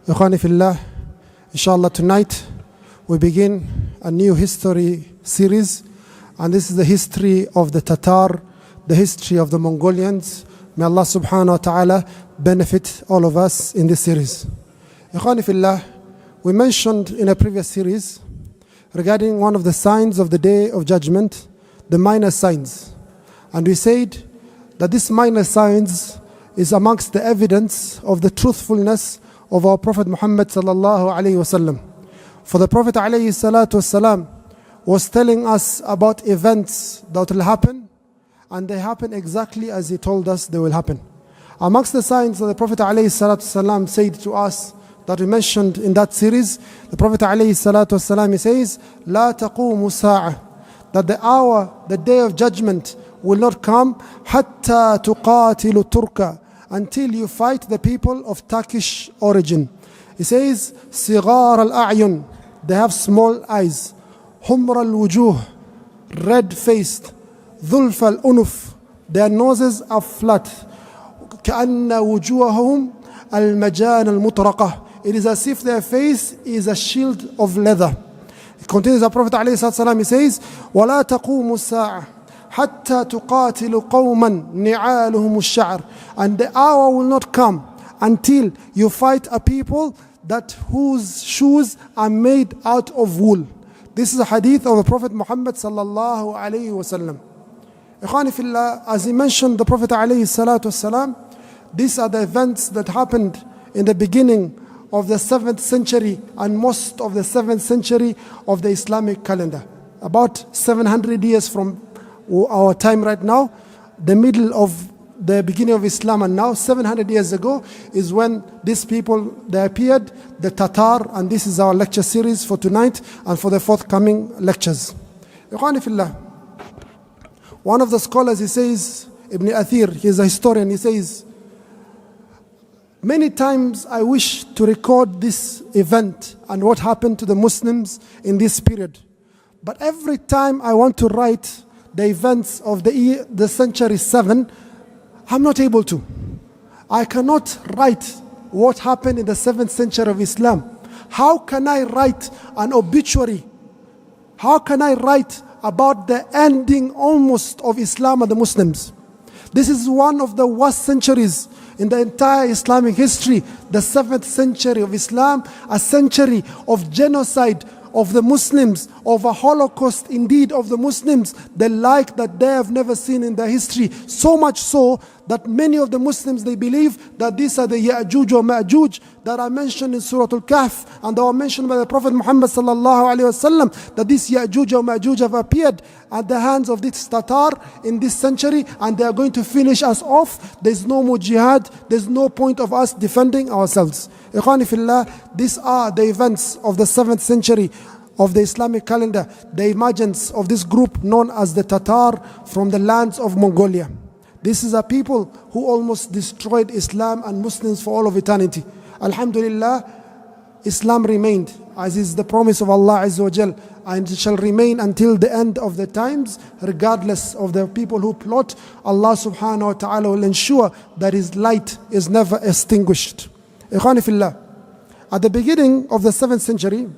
Ikhwani fillah, inshallah tonight we begin a new history series, and this is the history of the Tatar, the history of the Mongolians. May Allah subhanahu wa ta'ala benefit all of us in this series. Ikhwani fillah, we mentioned in a previous series regarding one of the signs of the Day of Judgment, the minor signs. And we said that this minor signs is amongst the evidence of the truthfulness of our Prophet Muhammad sallallahu alayhi wasallam. For the Prophet alayhi salatu wasalam was telling us about events that will happen, and they happen exactly as he told us they will happen. Amongst the signs that the Prophet alayhi salatu wasalam said to us, that we mentioned in that series, the Prophet alayhi salatu wasalam, he says, "La taqumu sa'a," that the hour, the day of judgment will not come, hatta tuqatilu turka, until you fight the people of Turkish origin. He says, "Sigar al-a'yun," they have small eyes, humr al-wujuh, red-faced, dhulf al-unuf, their noses are flat, كأن وجوههم المجان المطرقة, it is as if their face is a shield of leather. It continues, the Prophet ﷺ, he says, وَلَا تَقُومُ السَّاعَةِ حَتَّى تُقَاتِلُ قَوْمًا نِعَالُهُمُ الشَّعْرِ, and the hour will not come until you fight a people that whose shoes are made out of wool. This is a hadith of the Prophet Muhammad sallallahu alayhi wasallam. Ikhwani fillah, as he mentioned, the Prophet alayhi salatu wasalam, these are the events that happened in the beginning of the 7th century and most of the 7th century of the Islamic calendar. About 700 years from our time right now, the middle of the beginning of Islam, and now 700 years ago is when these people, they appeared, the Tatar, and this is our lecture series for tonight and for the forthcoming lectures. Ikhwani fillah, one of the scholars, he says, Ibn Athir, he is a historian, he says, many times I wish to record this event and what happened to the Muslims in this period, but every time I want to write the events of the century 7, I'm not able to. I cannot write what happened in the 7th century of Islam. How can I write an obituary? How can I write about the ending almost of Islam and the Muslims? This is one of the worst centuries in the entire Islamic history, the 7th century of Islam, a century of genocide of the Muslims, of a Holocaust indeed of the Muslims, the like that they have never seen in their history. So much so that many of the Muslims, they believe that these are the Ya'juj or Ma'juj that are mentioned in Surah Al-Kahf, and they were mentioned by the Prophet Muhammad sallallahu alaihi wasallam, that these Ya'juj or Ma'juj have appeared at the hands of this Tatar in this century, and they are going to finish us off. There's no more jihad, there's no point of us defending ourselves. Ikhwani fillah, these are the events of the 7th century of the Islamic calendar, the emergence of this group known as the Tatar from the lands of Mongolia. This is a people who almost destroyed Islam and Muslims for all of eternity. Alhamdulillah, Islam remained, as is the promise of Allah Azza wa Jal, and it shall remain until the end of the times, regardless of the people who plot. Allah subhanahu wa ta'ala will ensure that His light is never extinguished. Ikhwani fillah, at the beginning of the 7th century,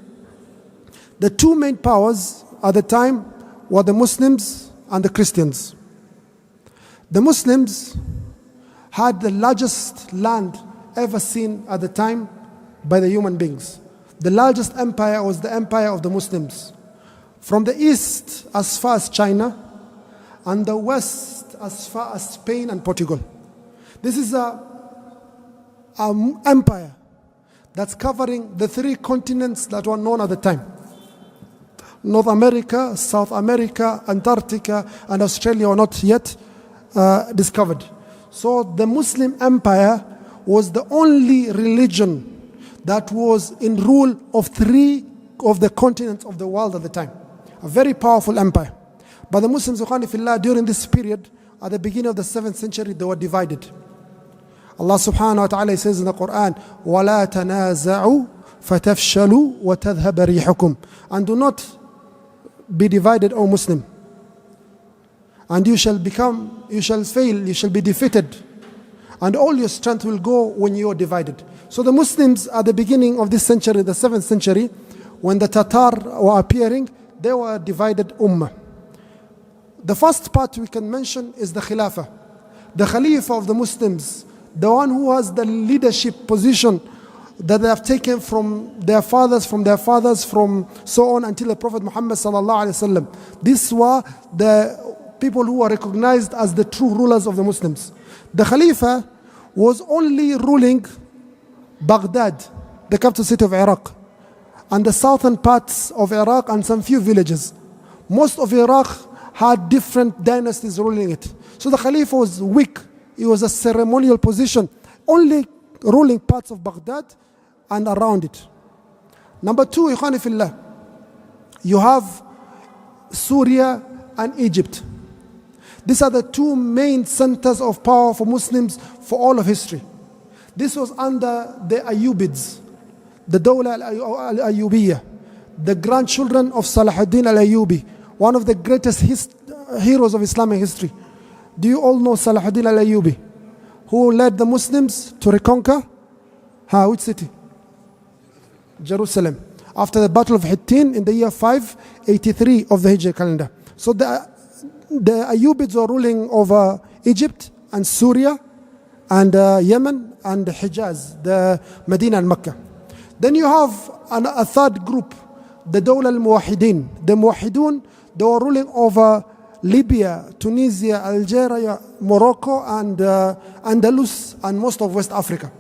the two main powers at the time were the Muslims and the Christians. The Muslims had the largest land ever seen at the time by the human beings. The largest empire was the empire of the Muslims. From the east as far as China, and the west as far as Spain and Portugal. This is an empire that's covering the 3 continents that were known at the time. North America, South America, Antarctica, and Australia were not yet discovered. So the Muslim empire was the only religion that was in rule of 3 of the continents of the world at the time. A very powerful empire. But the Muslims, during this period, at the beginning of the 7th century, they were divided. Allah subhanahu wa ta'ala says in the Quran, وَلَا تَنَازَعُوا فَتَفْشَلُوا وَتَذْهَبَ رِيحُكُمْ, and do not be divided, O Muslim, and you shall fail, you shall be defeated, and all your strength will go when you are divided. So the Muslims at the beginning of this century, the 7th century, when the Tatar were appearing, they were a divided ummah. The first part we can mention is the Khilafah. The Khalifa of the Muslims, the one who has the leadership position that they have taken from their fathers, from so on until the Prophet Muhammad sallallahu alaihi wasallam. These were the people who were recognized as the true rulers of the Muslims. The Khalifa was only ruling Baghdad, the capital city of Iraq, and the southern parts of Iraq and some few villages. Most of Iraq had different dynasties ruling it. So the Khalifa was weak. It was a ceremonial position, only ruling parts of Baghdad and around it. Number two, Ikhwani Fillah, you have Syria and Egypt. These are the two main centers of power for Muslims for all of history. This was under the Ayyubids, the Dawla al-Ayyubiyya, the grandchildren of Salahuddin al-Ayyubi, one of the greatest heroes of Islamic history. Do you all know Salahuddin al-Ayyubi, who led the Muslims to reconquer? Which city? Jerusalem. After the Battle of Hittin in the year 583 of the Hijri calendar. So the Ayyubids were ruling over Egypt and Syria and Yemen and Hijaz, the Medina and Mecca. Then you have a third group, the Dawla al-Muwahidin. The Muwahidun, they were ruling over Libya, Tunisia, Algeria, Morocco, and Andalus, and most of West Africa.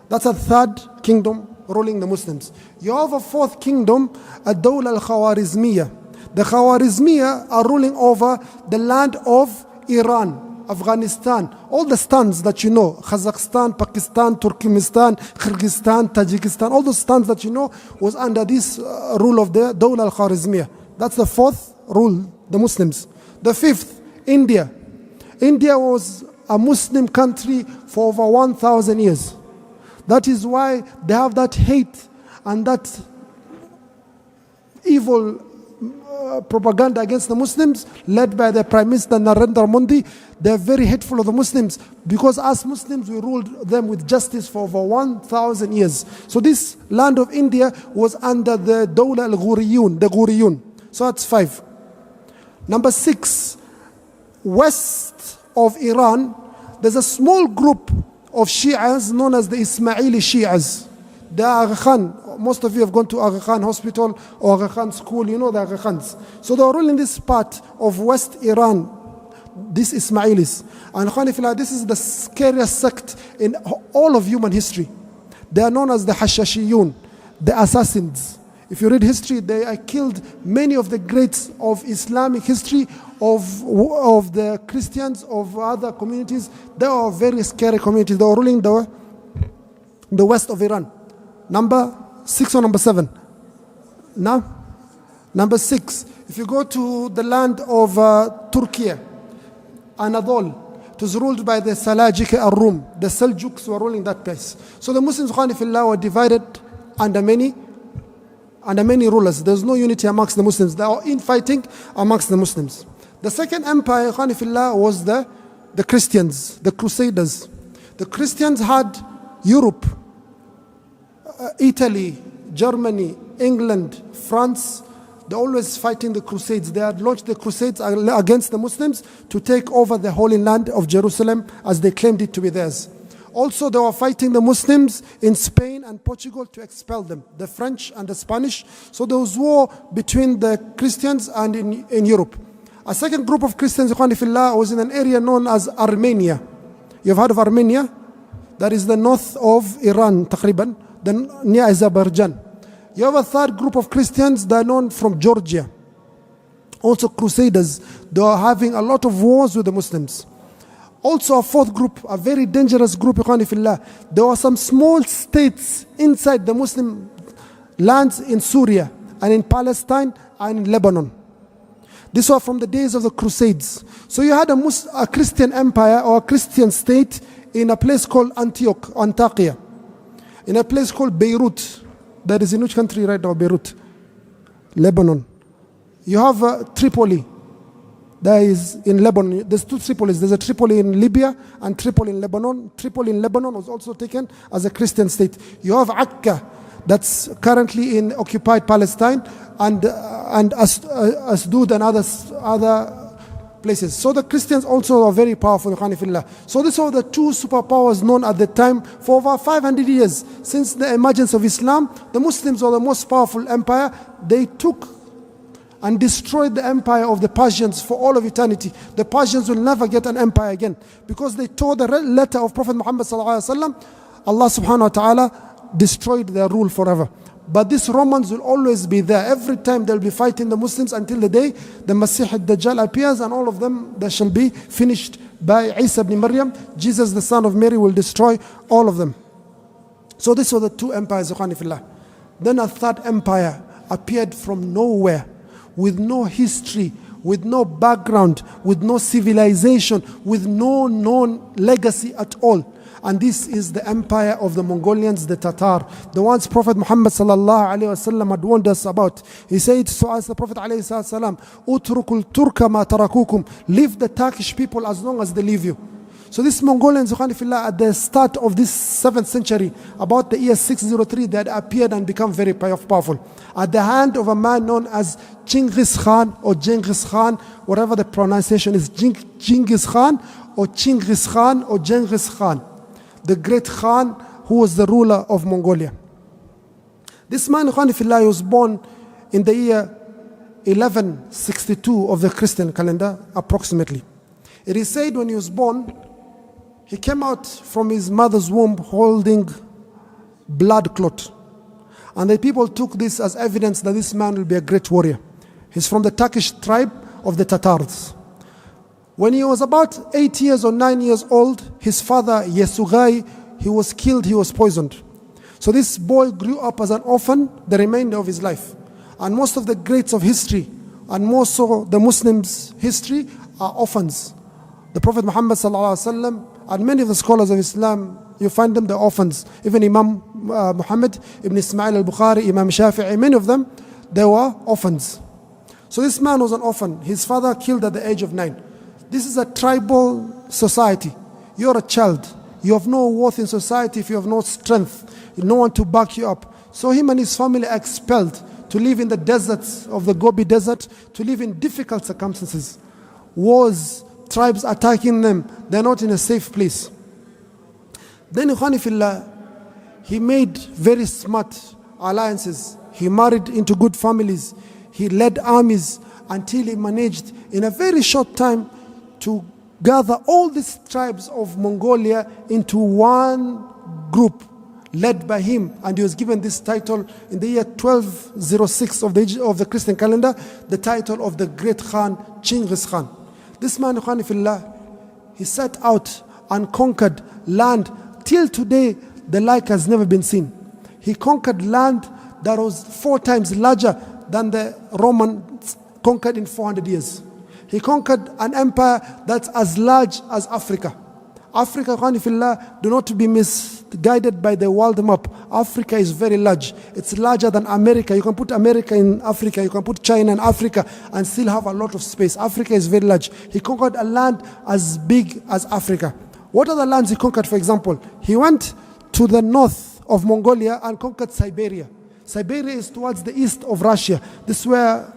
That's a third kingdom ruling the Muslims. You have a fourth kingdom, a Dawla al-Khwarazmiyya. The Khwarazmiyya are ruling over the land of Iran, Afghanistan, all the stans that you know, Kazakhstan, Pakistan, Turkmenistan, Kyrgyzstan, Tajikistan, all those stans that you know was under this rule of the Dawla al-Khwarazmiyya. That's the fourth rule, the Muslims. The fifth, India. India was a Muslim country for over 1,000 years. That is why they have that hate and that evil propaganda against the Muslims led by the Prime Minister Narendra Modi. They are very hateful of the Muslims because as Muslims we ruled them with justice for over 1,000 years. So this land of India was under the Dawla al-Ghuriyun, the Ghuriyun. So that's 5. Number 6, west of Iran, there's a small group of Shias known as the Ismaili Shias. The Aga Khan, most of you have gone to Aga Khan Hospital or Aga Khan School, you know the Aga Khans. So they are ruling this part of West Iran, these Ismailis. And Khanifillah, this is the scariest sect in all of human history. They are known as the Hashashiyun, the assassins. If you read history, they killed many of the greats of Islamic history, of the Christians, of other communities. They are very scary communities. They are ruling the west of Iran. Number 6 or number 7? No? Number 6. If you go to the land of Turkey, Anadol, it was ruled by the Salajik al-Rum. The Seljuks were ruling that place. So the Muslims were divided under many rulers. There's no unity amongst the Muslims. They are infighting amongst the Muslims. The second empire was the Christians, the Crusaders. The Christians had Europe, Italy, Germany, England, France. They're always fighting the Crusades. They had launched the Crusades against the Muslims to take over the Holy Land of Jerusalem as they claimed it to be theirs. Also, they were fighting the Muslims in Spain and Portugal to expel them, the French and the Spanish. So there was war between the Christians and in Europe. A second group of Christians was in an area known as Armenia. You've heard of Armenia? That is the north of Iran, taqriban, near Azerbaijan. You have a third group of Christians that are known from Georgia. Also Crusaders. They are having a lot of wars with the Muslims. Also a fourth group, a very dangerous group, there were some small states inside the Muslim lands in Syria and in Palestine and in Lebanon. These were from the days of the Crusades. So you had a Christian empire or a Christian state in a place called Antakya, in a place called Beirut. That is in which country right now? Beirut, Lebanon. You have Tripoli. There is in Lebanon, there's two Tripolis. There's a Tripoli in Libya and Tripoli in Lebanon. Tripoli in Lebanon was also taken as a Christian state. You have Akka, that's currently in occupied Palestine, and Asdod and other places. So the Christians also are very powerful. So these are the two superpowers known at the time for over 500 years. Since the emergence of Islam, the Muslims are the most powerful empire. They took and destroyed the empire of the Persians for all of eternity. The Persians will never get an empire again because they tore the letter of Prophet Muhammad sallallahu alaihi wasallam. Allah subhanahu wa ta'ala destroyed their rule forever. But these Romans will always be there. Every time they'll be fighting the Muslims until the day the Masih ad-Dajjal appears, and all of them, they shall be finished by Isa ibn Maryam. Jesus, the son of Mary, will destroy all of them. So these were the two empires. Then a third empire appeared from nowhere, with no history, with no background, with no civilization, with no known legacy at all. And this is the empire of the Mongolians, the Tatar, the ones Prophet Muhammad sallallahu alaihi wasallam had warned us about. He said to us, the Prophet alayhi salam, "Utrukul Turka ma tarakukum." Leave the Turkish people as long as they leave you. So these Mongolians, at the start of this 7th century, about the year 603, they had appeared and become very powerful. At the hand of a man known as Genghis Khan or Genghis Khan, whatever the pronunciation is, Genghis Khan or Genghis Khan or Genghis Khan, the great Khan who was the ruler of Mongolia. This man, was born in the year 1162 of the Christian calendar, approximately. It is said when he was born, he came out from his mother's womb holding blood clot. And the people took this as evidence that this man will be a great warrior. He's from the Turkish tribe of the Tatars. When he was about 8 years or 9 years old, his father, Yesugai, he was killed, he was poisoned. So this boy grew up as an orphan the remainder of his life. And most of the greats of history, and more so the Muslims' history, are orphans. The Prophet Muhammad sallallahu alaihi wasallam and many of the scholars of Islam, you find them the orphans. Even Imam Muhammad ibn Ismail al-Bukhari, Imam Shafi'i, many of them, they were orphans. So this man was an orphan. His father killed at the age of 9. This is a tribal society. You're a child. You have no worth in society if you have no strength, no one to back you up. So him and his family are expelled to live in the deserts of the Gobi Desert, to live in difficult circumstances. Wars, tribes attacking them, they're not in a safe place. Then he made very smart alliances. He married into good families. He led armies until he managed in a very short time to gather all these tribes of Mongolia into one group led by him. And he was given this title in the year 1206 of the Christian calendar, the title of the great Khan, Genghis Khan. This man, he set out and conquered land. Till today, the like has never been seen. He conquered land that was 4 times larger than the Romans conquered in 400 years. He conquered an empire that's as large as Africa. Africa, do not be misguided by the world map. Africa is very large. It's larger than America. You can put America in Africa, you can put China in Africa and still have a lot of space. Africa is very large. He conquered a land as big as Africa. What are the lands he conquered, for example? He went to the north of Mongolia and conquered Siberia. Siberia is towards the east of Russia. This is where,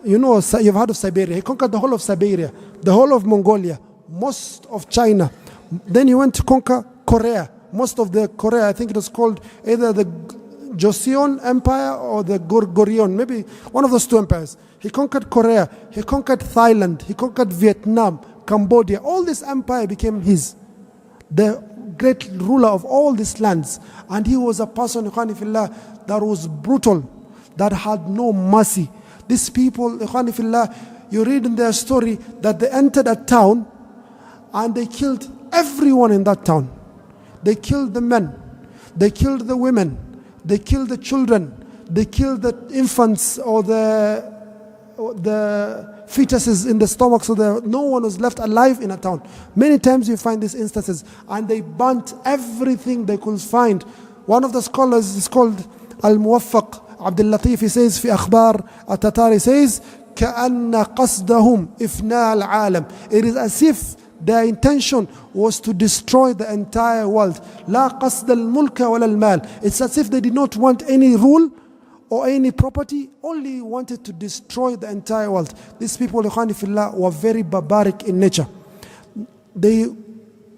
you've heard of Siberia. He conquered the whole of Siberia, the whole of Mongolia, most of China. Then he went to conquer Korea. Most of the Korea, I think it was called either the Joseon Empire or the Goryeo, maybe one of those two empires. He conquered Korea, he conquered Thailand, he conquered Vietnam, Cambodia. All this empire became his. The great ruler of all these lands. And he was a person, that was brutal, that had no mercy. These people, you read in their story that they entered a town and they killed everyone in that town. They killed the men, they killed the women, they killed the children, they killed the infants or the fetuses in the stomach, so that no one was left alive in a town. Many times you find these instances, and they burnt everything they could find. One of the scholars is called Al-Muwaffaq Abdul Latif. He says, في أخبار التتار, he says, كأن قصدهم إفناء العالم. It is as if their intention was to destroy the entire world. لا قصد الملك ولا المال. It's as if they did not want any rule or any property, only wanted to destroy the entire world. These people, ikhwani fillah, were very barbaric in nature. They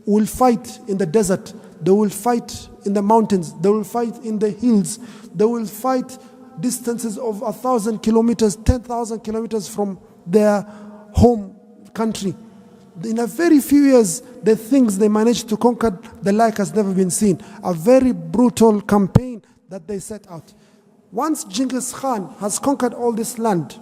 will fight in the desert, they will fight in the mountains, they will fight in the hills, they will fight distances of 1,000 kilometers, 10,000 kilometers from their home country. In a very few years, the things they managed to conquer, the like has never been seen. A very brutal campaign that they set out. Once Genghis Khan has conquered all this land,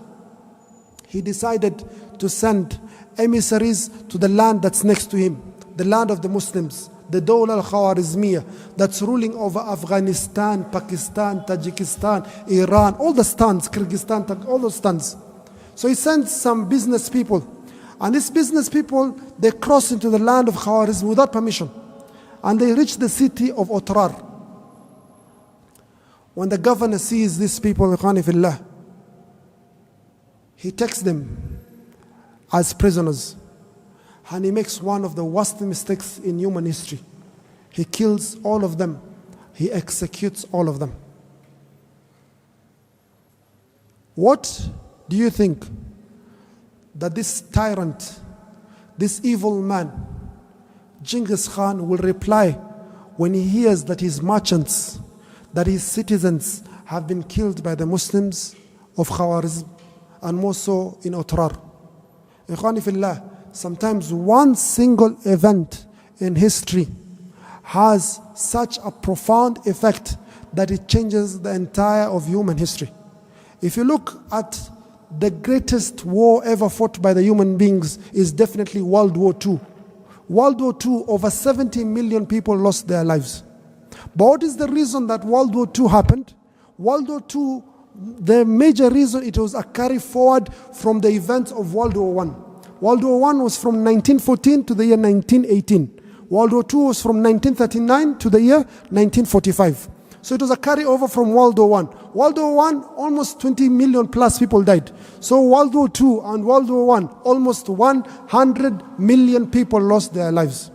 he decided to send emissaries to the land that's next to him, the land of the Muslims, the Dawla al-Khwarazmiyya, that's ruling over Afghanistan, Pakistan, Tajikistan, Iran, all the stans, Kyrgyzstan, all those stans. So he sends some business people, and these business people, they cross into the land of Khwarazm without permission, and they reach the city of Otrar. When the governor sees these people, ikhwani fillah, he takes them as prisoners, and he makes one of the worst mistakes in human history. He kills all of them. He executes all of them. What do you think that this tyrant, this evil man, Genghis Khan, will reply when he hears that his merchants, that his citizens have been killed by the Muslims of Khwarazm, and more so in Otrar? Ikhwani fillah, sometimes one single event in history has such a profound effect that it changes the entire of human history. If you look at the greatest war ever fought by the human beings, is definitely World War II. World War II, over 70 million people lost their lives. But what is the reason that World War II happened? World War II, the major reason, it was a carry forward from the events of World War I. World War I was from 1914 to the year 1918. World War II was from 1939 to the year 1945. So it was a carryover from World War I. World War I, almost 20 million plus people died. So World War II and World War I, almost 100 million people lost their lives.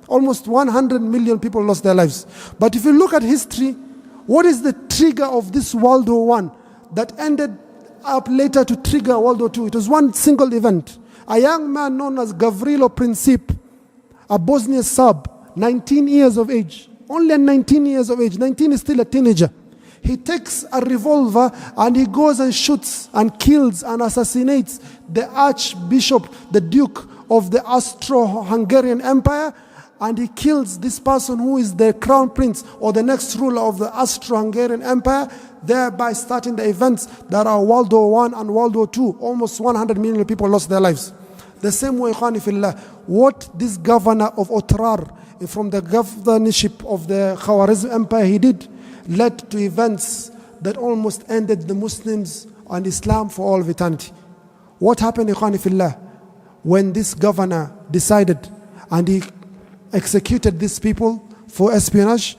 Almost 100 million people lost their lives. But if you look at history, what is the trigger of this World War I that ended up later to trigger World War II? It was one single event. A young man known as Gavrilo Princip, a Bosnian Serb, 19 years of age. Only 19 years of age. 19 is still a teenager. He takes a revolver and he goes and shoots and kills and assassinates the Archbishop, the Duke of the Austro-Hungarian Empire, and he kills this person who is the crown prince or the next ruler of the Austro-Hungarian Empire, thereby starting the events that are World War I and World War II. Almost 100 million people lost their lives. The same way, ikhwani fillah, what this governor of Otrar, from the governorship of the Khwarazm Empire, he did, led to events that almost ended the Muslims and Islam for all of eternity. What happened, ikhwani fillah, when this governor decided and he executed these people for espionage?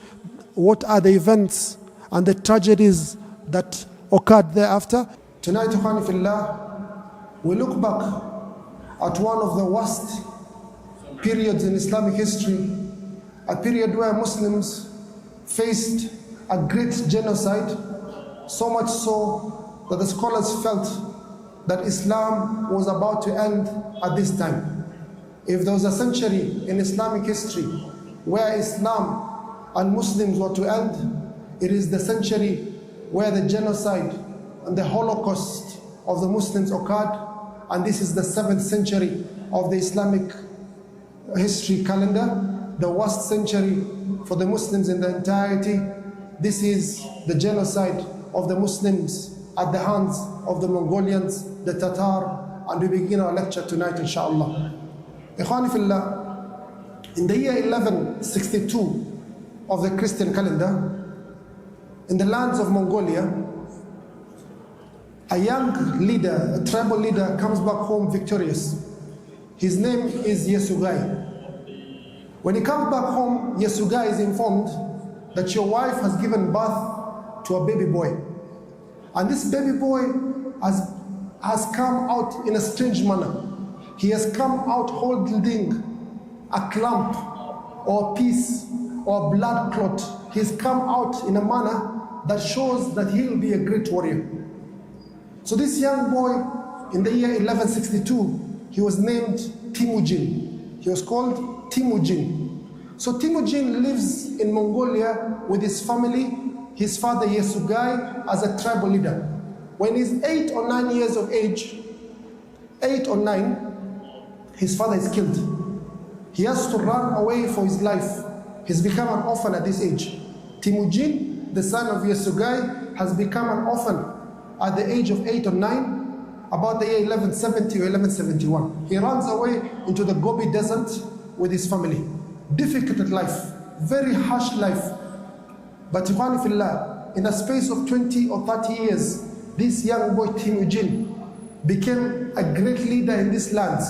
What are the events and the tragedies that occurred thereafter? Tonight, ikhwani fillah, we look back at one of the worst periods in Islamic history, a period where Muslims faced a great genocide, so much so that the scholars felt that Islam was about to end at this time. If there was a century in Islamic history where Islam and Muslims were to end, it is the century where the genocide and the Holocaust of the Muslims occurred, and this is the 7th century of the Islamic history calendar, the worst century for the Muslims in the entirety. This is the genocide of the Muslims at the hands of the Mongolians, the Tatar, and we begin our lecture tonight, inshallah. Ikhwani fillah, in the year 1162 of the Christian calendar, in the lands of Mongolia, a young leader, a tribal leader, comes back home victorious. His name is Yesugai. When he comes back home, Yesugai is informed that your wife has given birth to a baby boy. And this baby boy has has come out in a strange manner. He has come out holding a clump or a piece or a blood clot. He has come out in a manner that shows that he will be a great warrior. So this young boy, in the year 1162, he was named Temujin. He was called Temujin. So Temujin lives in Mongolia with his family, his father Yesugai as a tribal leader. When he's 8 or 9 years of age, 8 or 9, his father is killed. He has to run away for his life. He's become an orphan at this age. Temujin, the son of Yesugai, has become an orphan at the age of 8 or 9, about the year 1170 or 1171. He runs away into the Gobi Desert with his family. Difficult life, very harsh life. But in a space of 20 or 30 years, this young boy Temujin became a great leader in these lands,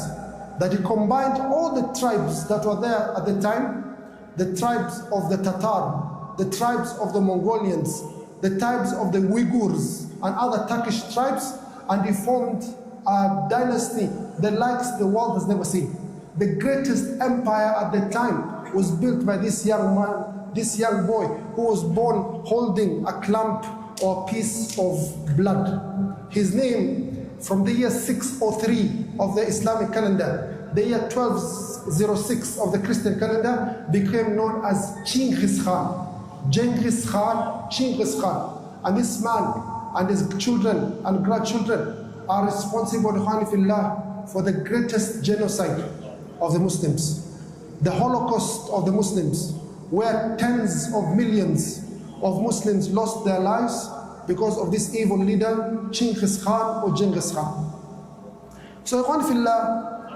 that he combined all the tribes that were there at the time, the tribes of the Tatar, the tribes of the Mongolians, the tribes of the Uyghurs and other Turkish tribes, and he formed a dynasty the likes the world has never seen. The greatest empire at the time was built by this young man, this young boy who was born holding a clump or piece of blood. His name, from the year 603 of the Islamic calendar, the year 1206 of the Christian calendar, became known as Genghis Khan. Genghis Khan, Genghis Khan. And this man and his children and grandchildren are responsible for the greatest genocide of the Muslims, the Holocaust of the Muslims, where tens of millions of Muslims lost their lives because of this evil leader, Genghis Khan or Genghis Khan. So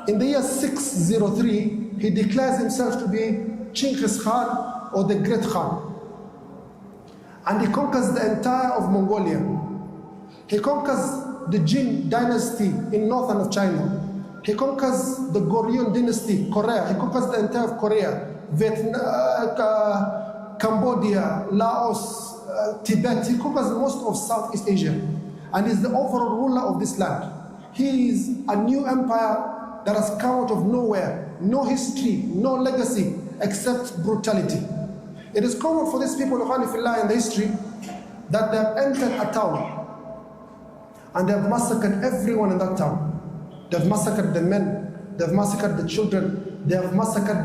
in the year 603, he declares himself to be Genghis Khan or the Great Khan. And he conquers the entire of Mongolia. He conquers the Jin dynasty in northern of China. He conquers the Goryeo dynasty, Korea. He conquers the entire of Korea, Vietnam, Cambodia, Laos, Tibet. He conquers most of Southeast Asia and is the overall ruler of this land. He is a new empire that has come out of nowhere, no history, no legacy, except brutality. It is common for these people in the history that they have entered a town and they have massacred everyone in that town. They have massacred the men, they have massacred the children, they have massacred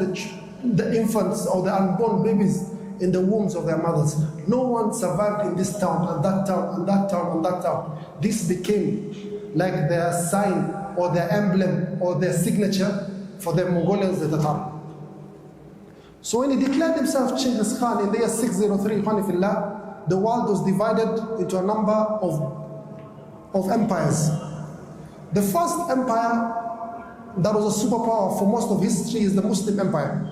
the infants or the unborn babies in the wombs of their mothers. No one survived in this town and that town and that town and that town. This became like their sign or their emblem or their signature for the Mongolians, the Tatar. So when he declared himself Genghis Khan in the year 603, the world was divided into a number of empires. The first empire that was a superpower for most of history is the Muslim Empire.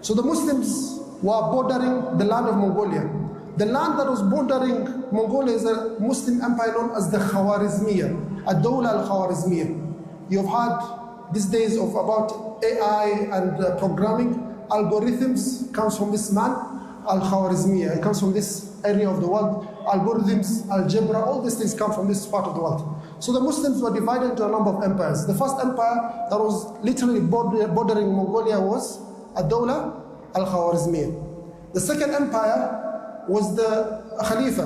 So the Muslims were bordering the land of Mongolia. The land that was bordering Mongolia is a Muslim empire known as the Khwarazmiya, Ad-Dawla al-Khwarazmiya. You've heard these days of about AI and programming. Algorithms comes from this man, al-Khwarazmiya. It comes from this area of the world. Algorithms, algebra, all these things come from this part of the world. So the Muslims were divided into a number of empires. The first empire that was literally bordering Mongolia was Ad-Dawla al-Khwarazmiya. The second empire was the Khalifa,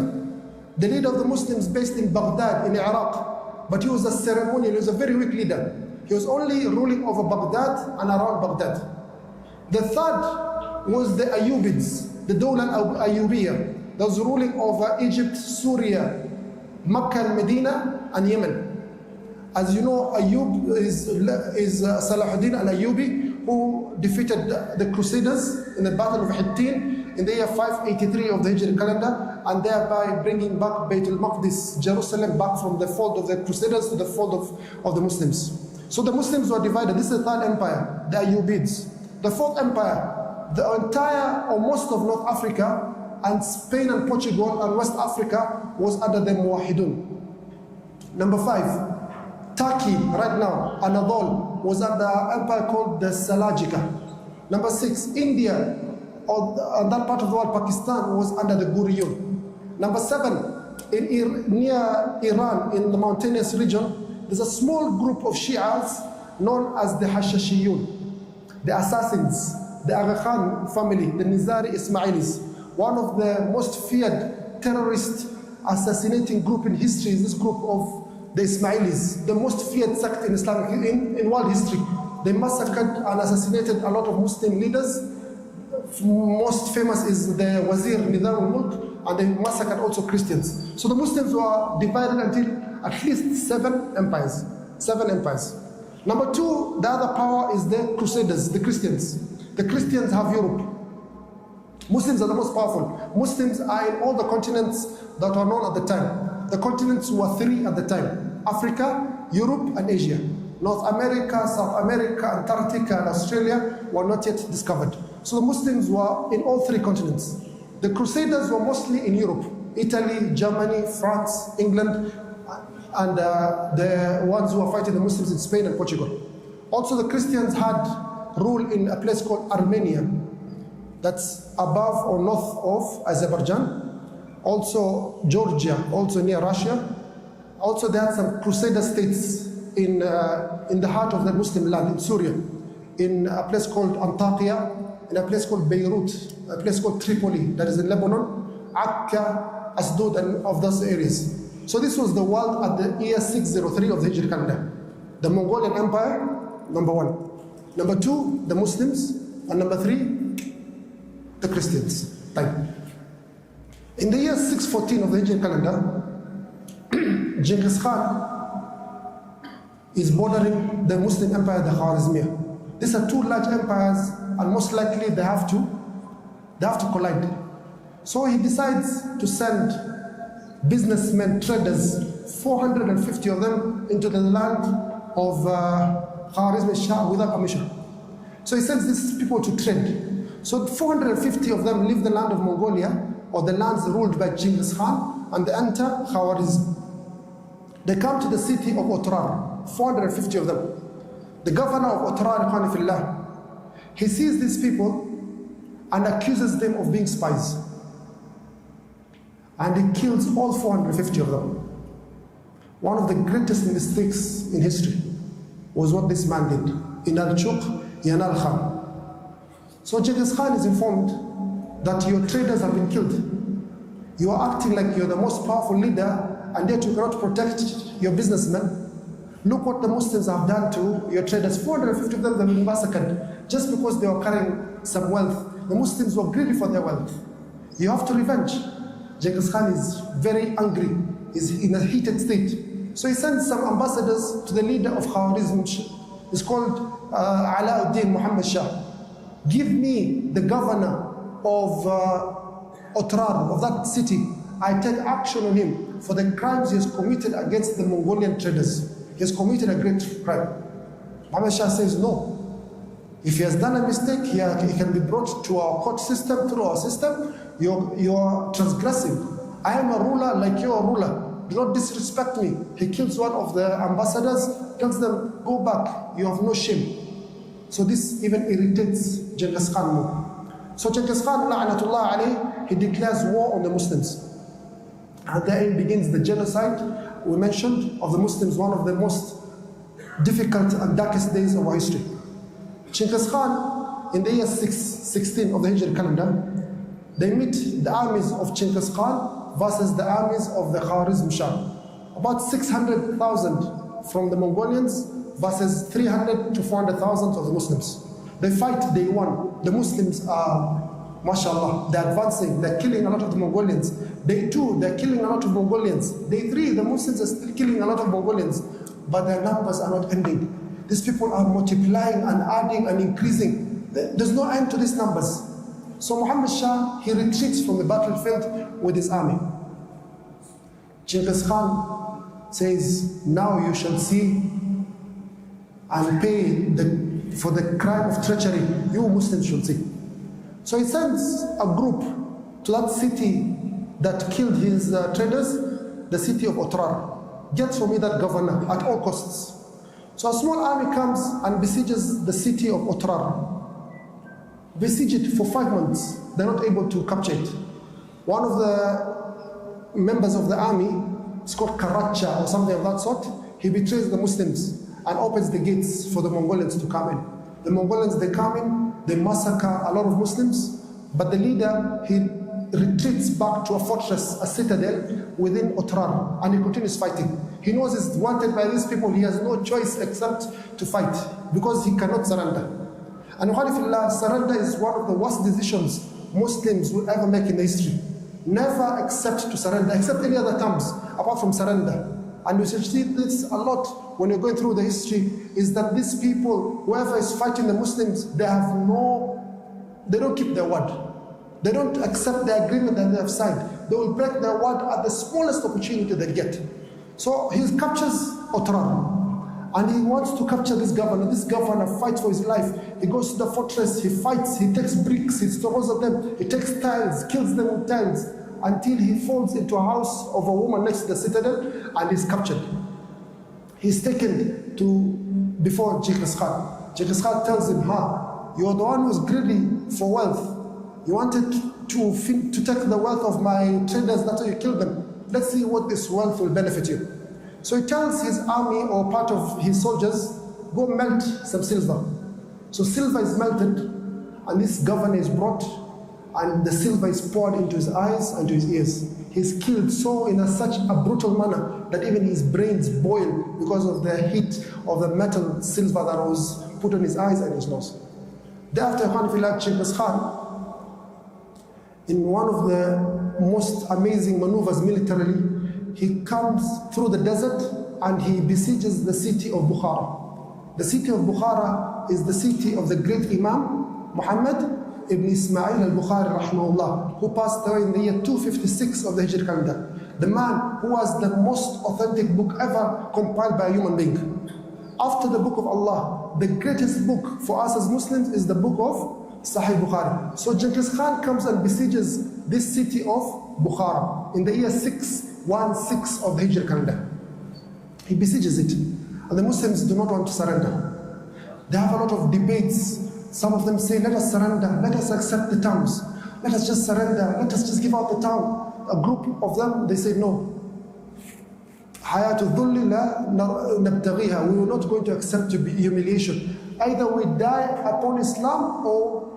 the leader of the Muslims based in Baghdad, in Iraq. But he was a ceremonial, he was a very weak leader. He was only ruling over Baghdad and around Baghdad. The third was the Ayyubids, the Dawla al-Ayyubiyya, that was ruling over Egypt, Syria, Mecca and Medina, and Yemen. As you know, Ayyub is Salahuddin al-Ayyubi, who defeated the Crusaders in the Battle of Hittin in the year 583 of the Hijri calendar, and thereby bringing back Bayt al-Maqdis, Jerusalem, back from the fold of the Crusaders to the fold of the Muslims. So the Muslims were divided. This is the third empire, the Ayyubids. The fourth empire, the entire or most of North Africa and Spain and Portugal and West Africa was under the Muwahidun. Number 5, Turkey right now, Anadolu, was under an empire called the Salajika. Number 6, India, or that part of the world, Pakistan, was under the Goryeo. Number 7, near Iran, in the mountainous region, there's a small group of Shias known as the Hashashiyun, the assassins, the Aga Khan family, the Nizari Ismailis. One of the most feared terrorist assassinating group in history is this group of the Ismailis, the most feared sect in Islamic in world history. They massacred and assassinated a lot of Muslim leaders. Most famous is the Wazir Nizam al-Mulk, and they massacred also Christians. So the Muslims were divided until at least 7 empires. 7 empires. Number 2, the other power is the Crusaders, the Christians. The Christians have Europe. Muslims are the most powerful. Muslims are in all the continents that are known at the time. The continents were 3 at the time: Africa, Europe, and Asia. North America, South America, Antarctica, and Australia were not yet discovered. So the Muslims were in all 3 continents. The Crusaders were mostly in Europe: Italy, Germany, France, England, and the ones who were fighting the Muslims in Spain and Portugal. Also, the Christians had rule in a place called Armenia, that's above or north of Azerbaijan. Also Georgia, also near Russia. Also they had some Crusader states in the heart of the Muslim land, in Syria, in a place called Antakya, in a place called Beirut, a place called Tripoli, that is in Lebanon, Akka, Asdod, and of those areas. So this was the world at the year 603 of the Hijri calendar. The Mongolian Empire, number 1. Number 2, the Muslims. And number 3, the Christians. In the year 614 of the Hijri calendar, Genghis Khan is bordering the Muslim Empire, the Khwarazmiyah. These are 2 large empires, and most likely they have to collide. So he decides to send businessmen, traders, 450 of them, into the land of Khwarazm Shah without permission. So he sends these people to trade. So 450 of them leave the land of Mongolia, or the lands ruled by Genghis Khan, and they enter Khwarazm. They come to the city of Otrar, 450 of them. The governor of Otrar, Khanifillah, he sees these people and accuses them of being spies. And he kills all 450 of them. One of the greatest mistakes in history was what this man did. Inal-Chuk, Yanal Khan. So Genghis Khan is informed that your traders have been killed. You are acting like you're the most powerful leader, and yet you cannot protect your businessmen. Look what the Muslims have done to your traders. 450 of them have been massacred just because they were carrying some wealth. The Muslims were greedy for their wealth. You have to revenge. Genghis Khan is very angry. He's in a heated state. So he sends some ambassadors to the leader of Khwarazm. It's called Alauddin Muhammad Shah. Give me the governor of Otrar, of that city. I take action on him for the crimes he has committed against the Mongolian traders. He has committed a great crime. Muhammad Shah says no. If he has done a mistake, he can be brought to our court system, through our system. You are transgressing. I am a ruler like you are a ruler. Do not disrespect me. He kills one of the ambassadors, tells them, go back, you have no shame. So this even irritates Genghis Khan more. So Genghis Khan, la'natullah alayhi, he declares war on the Muslims. And there begins the genocide we mentioned of the Muslims, one of the most difficult and darkest days of our history. Genghis Khan, in the year 616 of the Hijri calendar, they meet the armies of Genghis Khan versus the armies of the Khwarazm Shah. About 600,000 from the Mongolians versus 300 to 400,000 of the Muslims. They fight day 1. The Muslims are, mashallah, they're advancing, they're killing a lot of the Mongolians. Day 2, they're killing a lot of Mongolians. Day 3, the Muslims are still killing a lot of Mongolians, but their numbers are not ending. These people are multiplying and adding and increasing. There's no end to these numbers. So Muhammad Shah, he retreats from the battlefield with his army. Genghis Khan says, now you shall see and pay for the crime of treachery. You Muslims shall see. So he sends a group to that city that killed his traders, the city of Otrar. Get for me that governor at all costs. So a small army comes and besieges the city of Otrar. Besiege it for 5 months. They're not able to capture it. One of the members of the army, it's called Karacha or something of that sort, he betrays the Muslims and opens the gates for the Mongolians to come in. The Mongolians, they come in, they massacre a lot of Muslims, but the leader, he retreats back to a fortress, a citadel within Otrar, and he continues fighting. He knows he's wanted by these people, he has no choice except to fight, because he cannot surrender. And surrender is one of the worst decisions Muslims will ever make in the history. Never accept to surrender, accept any other terms apart from surrender. And we should see this a lot when you're going through the history, is that these people, whoever is fighting the Muslims, they don't keep their word. They don't accept the agreement that they have signed. They will break their word at the smallest opportunity they get. So he captures Otrar, and he wants to capture this governor. This governor fights for his life. He goes to the fortress, he fights, he takes bricks, he throws at them, he takes tiles, kills them with tiles, until he falls into a house of a woman next to the citadel and is captured. He's taken before Genghis Khan. Genghis Khan tells him, you're the one who's greedy for wealth. You wanted to take the wealth of my traders, that's why you killed them. Let's see what this wealth will benefit you. So he tells his army or part of his soldiers, go melt some silver. So silver is melted, and this governor is brought, and the silver is poured into his eyes and to his ears. He's killed in such a brutal manner that even his brains boil because of the heat of the metal silver that was put on his eyes and his nose. Thereafter, Genghis Khan, in one of the most amazing maneuvers militarily, he comes through the desert and he besieges the city of Bukhara. The city of Bukhara is the city of the great Imam Muhammad ibn Ismail al-Bukhari rahimahullah, who passed away in the year 256 of the Hijri calendar. The man who has the most authentic book ever compiled by a human being. After the book of Allah, the greatest book for us as Muslims is the book of Sahih Bukhari. So Genghis Khan comes and besieges this city of Bukhara in the year 616 of the Hijri calendar. He besieges it, and the Muslims do not want to surrender. They have a lot of debates. Some of them say, let us surrender, let us accept the terms, let us just surrender, let us just give out the town. A group of them, they say, no. Hayatul dhulli la nabtaghiha. We are not going to accept humiliation. Either we die upon Islam or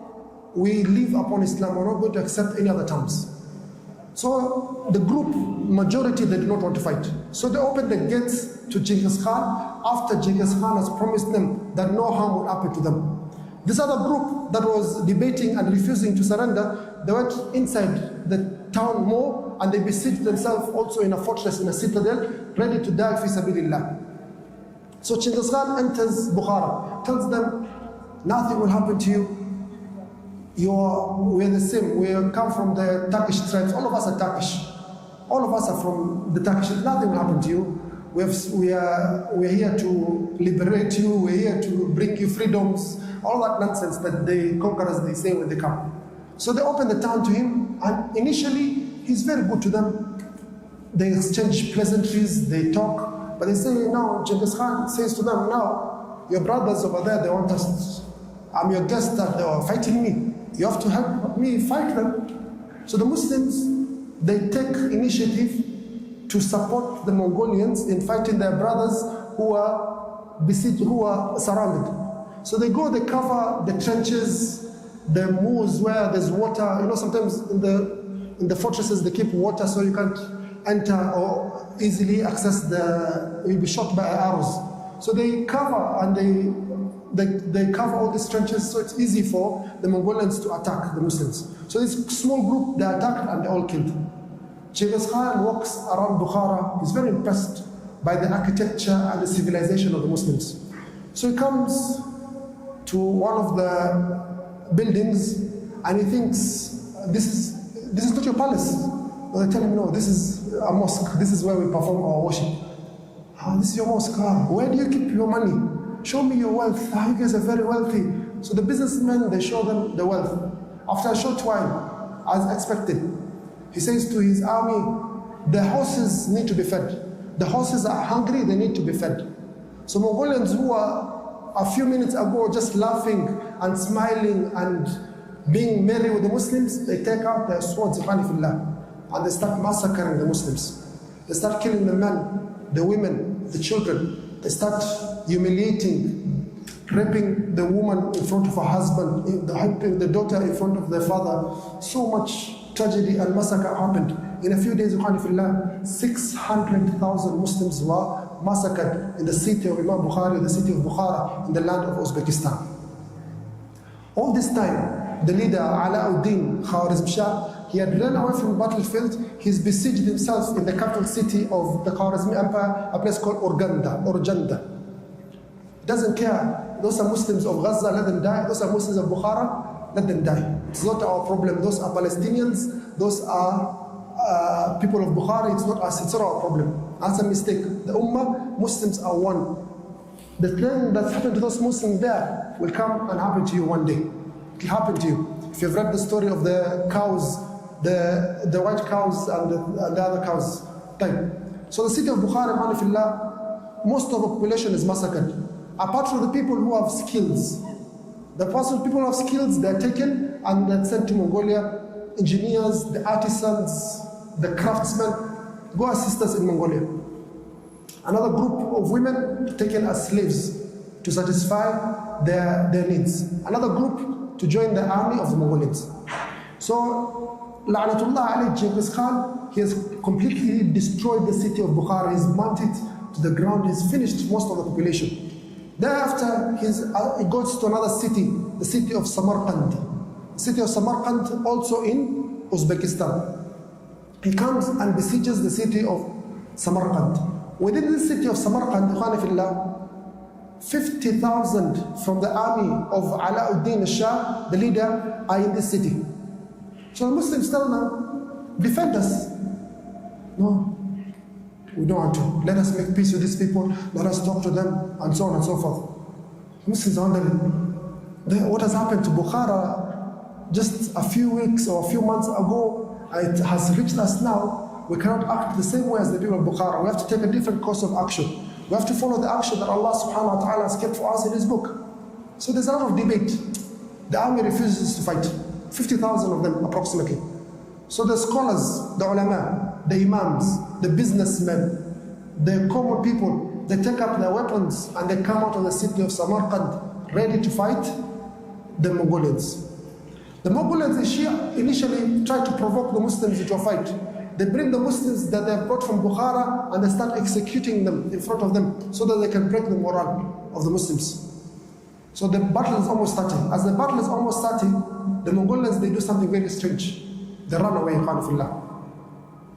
we live upon Islam. We're not going to accept any other terms. So the group, majority, they do not want to fight. So they open the gates to Genghis Khan after Genghis Khan has promised them that no harm will happen to them. This other group that was debating and refusing to surrender, they went inside the town more and they besieged themselves also in a fortress, in a citadel, ready to die fi sabilillah. So Genghis Khan enters Bukhara, tells them, nothing will happen to you. We're the same. We come from the Turkish tribes. All of us are Turkish. All of us are from the Turkish. Nothing will happen to you. We're here to liberate you. We're here to bring you freedoms. All that nonsense that the conquerors, they say when they come. So they open the town to him, and initially he's very good to them. They exchange pleasantries, they talk, but they say, now Genghis Khan says to them, now your brothers over there, they want us. I'm your guest that they are fighting me. You have to help me fight them. So the Muslims, they take initiative to support the Mongolians in fighting their brothers who are besieged, who are surrounded. So they go, they cover the trenches, the moors where there's water. You know, sometimes in the fortresses they keep water so you can't enter or easily access you'll be shot by arrows. So they cover and they cover all these trenches so it's easy for the Mongolians to attack the Muslims. So this small group, they attacked and they all killed. Genghis Khan walks around Bukhara. He's very impressed by the architecture and the civilization of the Muslims. So he comes to one of the buildings and he thinks, this is not your palace. But they tell him, no, this is a mosque. This is where we perform our worship. This is your mosque. Where do you keep your money? Show me your wealth. You guys are very wealthy. So the businessmen, they show them the wealth. After a short while, as expected, he says to his army, the horses need to be fed. The horses are hungry, they need to be fed. So Mongolians who are a few minutes ago just laughing and smiling and being merry with the Muslims, they take out their swords, and they start massacring the Muslims. They start killing the men, the women, the children. They start humiliating, raping the woman in front of her husband, raping the daughter in front of their father. So much tragedy and massacre happened. In a few days, 600,000 Muslims were massacred in the city of Imam Bukhari, the city of Bukhara, in the land of Uzbekistan. All this time, the leader, Alauddin Khwarazm Shah, he had run away from the battlefield. He's besieged himself in the capital city of the Khwarazmi Empire, a place called Urjanda. He doesn't care. Those are Muslims of Gaza, let them die. Those are Muslims of Bukhara, let them die. It's not our problem. Those are Palestinians. Those are people of Bukhara. It's not us. It's not our problem. That's a mistake. The Ummah, Muslims are one. The thing that happened to those Muslims there will come and happen to you one day. It will happen to you. If you've read the story of the cows, the white cows and the other cows. So the city of Bukhara, most of the population is massacred. Apart from the people who have skills. The people who have skills, they're taken and they're sent to Mongolia. Engineers, the artisans, the craftsmen, go assist us in Mongolia. Another group of women taken as slaves to satisfy their needs. Another group to join the army of the Mongolians. So, La'natullah alayhi, Genghis Khan, he has completely destroyed the city of Bukhara. He's burnt it to the ground. He's finished most of the population. Thereafter, he goes to another city, the city of Samarkand. The city of Samarkand, also in Uzbekistan. He comes and besieges the city of Samarkand. Within the city of Samarkand, 50,000 from the army of Alauddin Shah, the leader, are in this city. So the Muslims tell them, defend us. No, we don't want to. Let us make peace with these people. Let us talk to them, and so on and so forth. Muslims are wondering, what has happened to Bukhara just a few weeks or a few months ago? It has reached us now. We cannot act the same way as the people of Bukhara. We have to take a different course of action. We have to follow the action that Allah subhanahu wa ta'ala has kept for us in His book. So there's a lot of debate. The army refuses to fight. 50,000 of them approximately. So the scholars, the ulama, the imams, the businessmen, the common people, they take up their weapons and they come out of the city of Samarkand ready to fight the Mongolians. The Mongolians initially try to provoke the Muslims into a fight. They bring the Muslims that they have brought from Bukhara and they start executing them in front of them so that they can break the morale of the Muslims. So the battle is almost starting. As the battle is almost starting, the Mongolians, they do something very strange. They run away,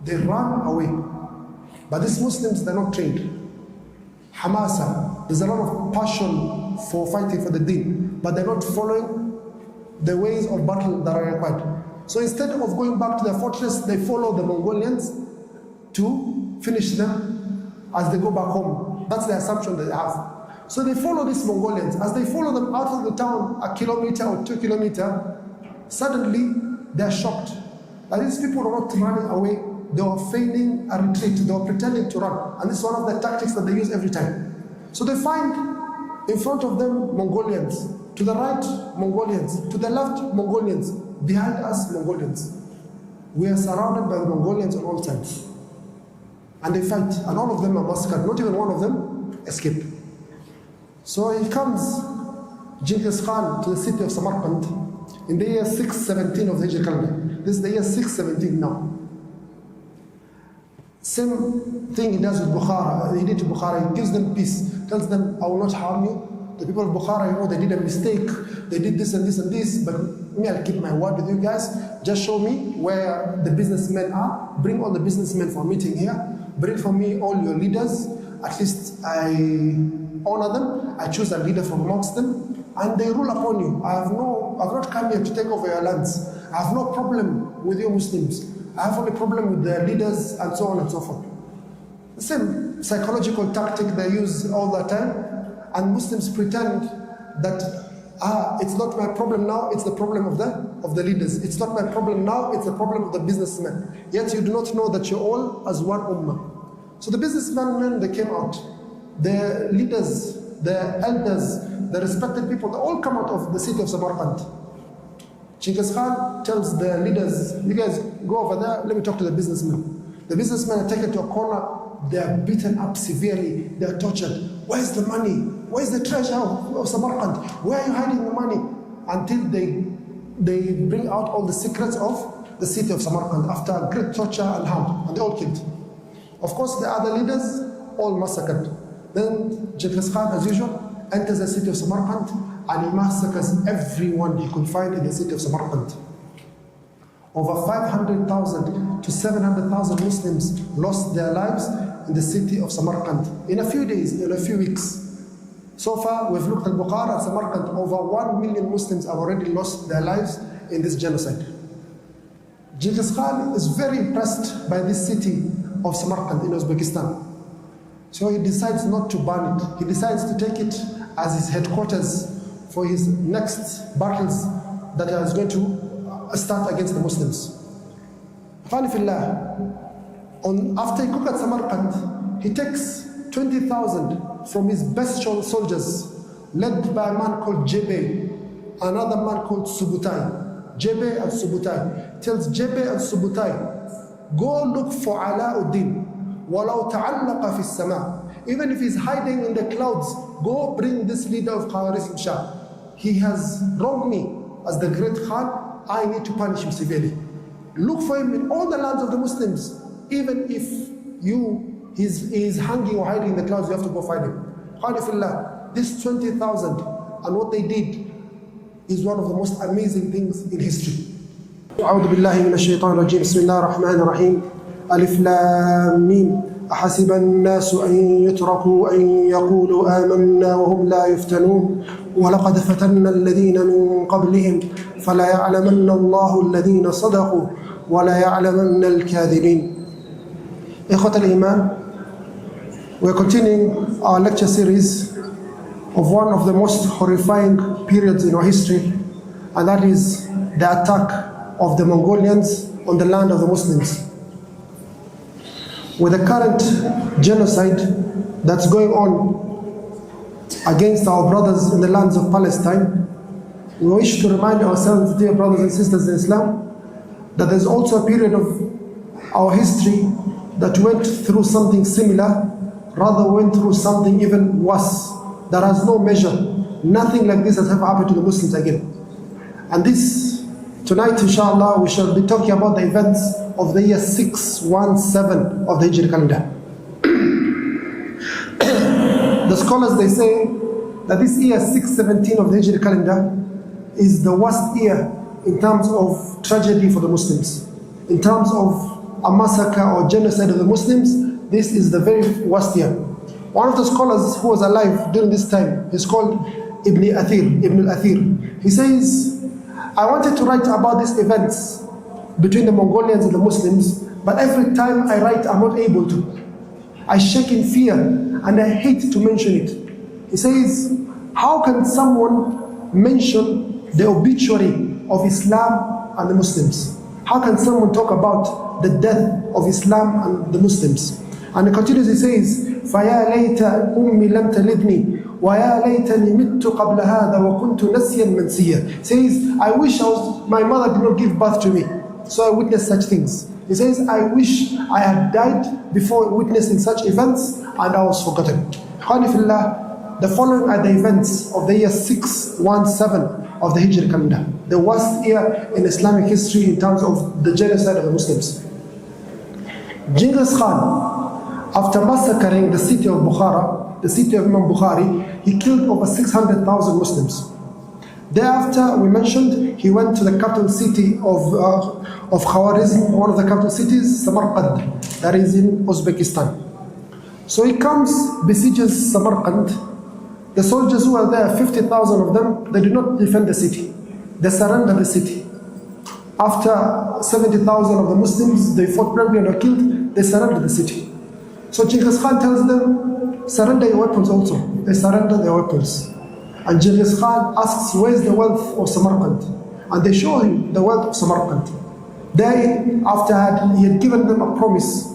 they run away. But these Muslims, they're not trained. Hamasa, there's a lot of passion for fighting for the deen, but they're not following the ways of battle that are required. So instead of going back to their fortress, they follow the Mongolians to finish them as they go back home. That's the assumption that they have. So they follow these Mongolians. As they follow them out of the town, a kilometer or 2 kilometers, suddenly they're shocked. And these people are not running away, they are feigning a retreat, they are pretending to run. And this is one of the tactics that they use every time. So they find in front of them Mongolians, to the right Mongolians, to the left Mongolians, behind us Mongolians. We are surrounded by the Mongolians on all sides. And they fight, and all of them are massacred, not even one of them escaped. So he comes, Genghis Khan, to the city of Samarkand in the year 617 of the Hijri calendar. This is the year 617 now. Same thing he does with Bukhara. He did to Bukhara. He gives them peace, tells them, I will not harm you. The people of Bukhara, they did a mistake. They did this and this and this, but me, I'll keep my word with you guys. Just show me where the businessmen are. Bring all the businessmen for a meeting here. Bring for me all your leaders. At least I honor them. I choose a leader from amongst them, and they rule upon you. I've not come here to take over your lands. I have no problem with you Muslims. I have only problem with the leaders, and so on and so forth. The same psychological tactic they use all the time, and Muslims pretend that it's not my problem now, it's the problem of the leaders. It's not my problem now, it's the problem of the businessmen. Yet you do not know that you're all as one ummah. So the businessmen, they came out. The leaders, the elders, the respected people, they all come out of the city of Samarkand. Genghis Khan tells the leaders, you guys go over there, let me talk to the businessmen. The businessmen are taken to a corner, they are beaten up severely, they are tortured. Where's the money? Where's the treasure of Samarkand? Where are you hiding the money? Until they bring out all the secrets of the city of Samarkand after great torture and harm, and they all killed. Of course, the other leaders all massacred. Then Genghis Khan, as usual, enters the city of Samarkand and he massacres everyone he could find in the city of Samarkand. Over 500,000 to 700,000 Muslims lost their lives in the city of Samarkand in a few days, in a few weeks. So far, we've looked at Bukhara and Samarkand. Over 1 million Muslims have already lost their lives in this genocide. Genghis Khan is very impressed by this city of Samarkand in Uzbekistan. So he decides not to burn it. He decides to take it as his headquarters for his next battles that he is going to start against the Muslims. After he conquered Samarkand, he takes 20,000 from his best soldiers, led by a man called Jebe, another man called Subutai. Jebe and Subutai tells Jebe and Subutai, go look for Alauddin, walau ta'allaqa fi sama. Even if he's hiding in the clouds, go bring this leader of Khwarazm Shah. He has wronged me as the great Khan. I need to punish him severely. Look for him in all the lands of the Muslims. Even if he's hanging or hiding in the clouds, you have to go find him. This 20,000 and what they did is one of the most amazing things in history. أعوذ بالله من الشيطان الرجيم بسم الله الرحمن الرحيم ألف لام ميم أحسب الناس أن يتركوا أن يقولوا آمنا وهم لا يفتنون ولقد فتنا الذين من قبلهم فلا يعلمن الله الذين صدقوا ولا يعلمن الكاذبين. إخوة الإيمان, we're continuing our lecture series of one of the most horrifying periods in our history, and that is the attack of the Mongolians on the land of the Muslims. With the current genocide that's going on against our brothers in the lands of Palestine, we wish to remind ourselves, dear brothers and sisters in Islam, that there's also a period of our history that went through something similar, rather went through something even worse, that has no measure. Nothing like this has ever happened to the Muslims again. And this, tonight inshallah, we shall be talking about the events of the year 617 of the Hijri calendar. The scholars, they say that this year 617 of the Hijri calendar is the worst year in terms of tragedy for the Muslims. In terms of a massacre or genocide of the Muslims, this is the very worst year. One of the scholars who was alive during this time is called Ibn al-Athir. He says, I wanted to write about these events between the Mongolians and the Muslims, but every time I write, I'm not able to. I shake in fear and I hate to mention it. He says, how can someone mention the obituary of Islam and the Muslims? How can someone talk about the death of Islam and the Muslims? And he continues, he says, فَيَا لَيْتَ أُمِّي لَمْ تَلِدْنِي وَيَا لَيْتَنِي مِتُّ قَبْلَ هَذَا وَكُنْتُ نَسْيًا مَنْسِيًّا. Says, I wish my mother did not give birth to me, so I witnessed such things. He says, I wish I had died before witnessing such events and I was forgotten. The following are the events of the year 617 of the Hijri calendar, the worst year in Islamic history in terms of the genocide of the Muslims. Genghis Khan, after massacring the city of Bukhara, the city of Imam Bukhari, he killed over 600,000 Muslims. Thereafter, we mentioned, he went to the capital city of Khwarazm, one of the capital cities, Samarkand, that is in Uzbekistan. So he comes, besieges Samarkand. The soldiers who are there, 50,000 of them, they do not defend the city. They surrender the city. After 70,000 of the Muslims, they fought bravely and were killed, they surrender the city. So Genghis Khan tells them, surrender your weapons also. They surrender their weapons. And Genghis Khan asks, where is the wealth of Samarkand? And they show him the wealth of Samarkand. Then, after he had given them a promise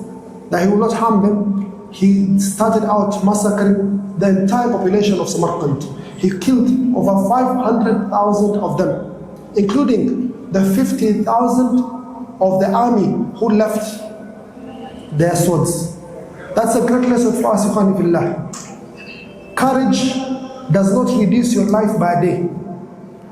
that he will not harm them, he started out massacring the entire population of Samarkand. He killed over 500,000 of them, including the 50,000 of the army who left their swords. That's a great lesson for us, ikhwani fillah. Courage does not reduce your life by a day,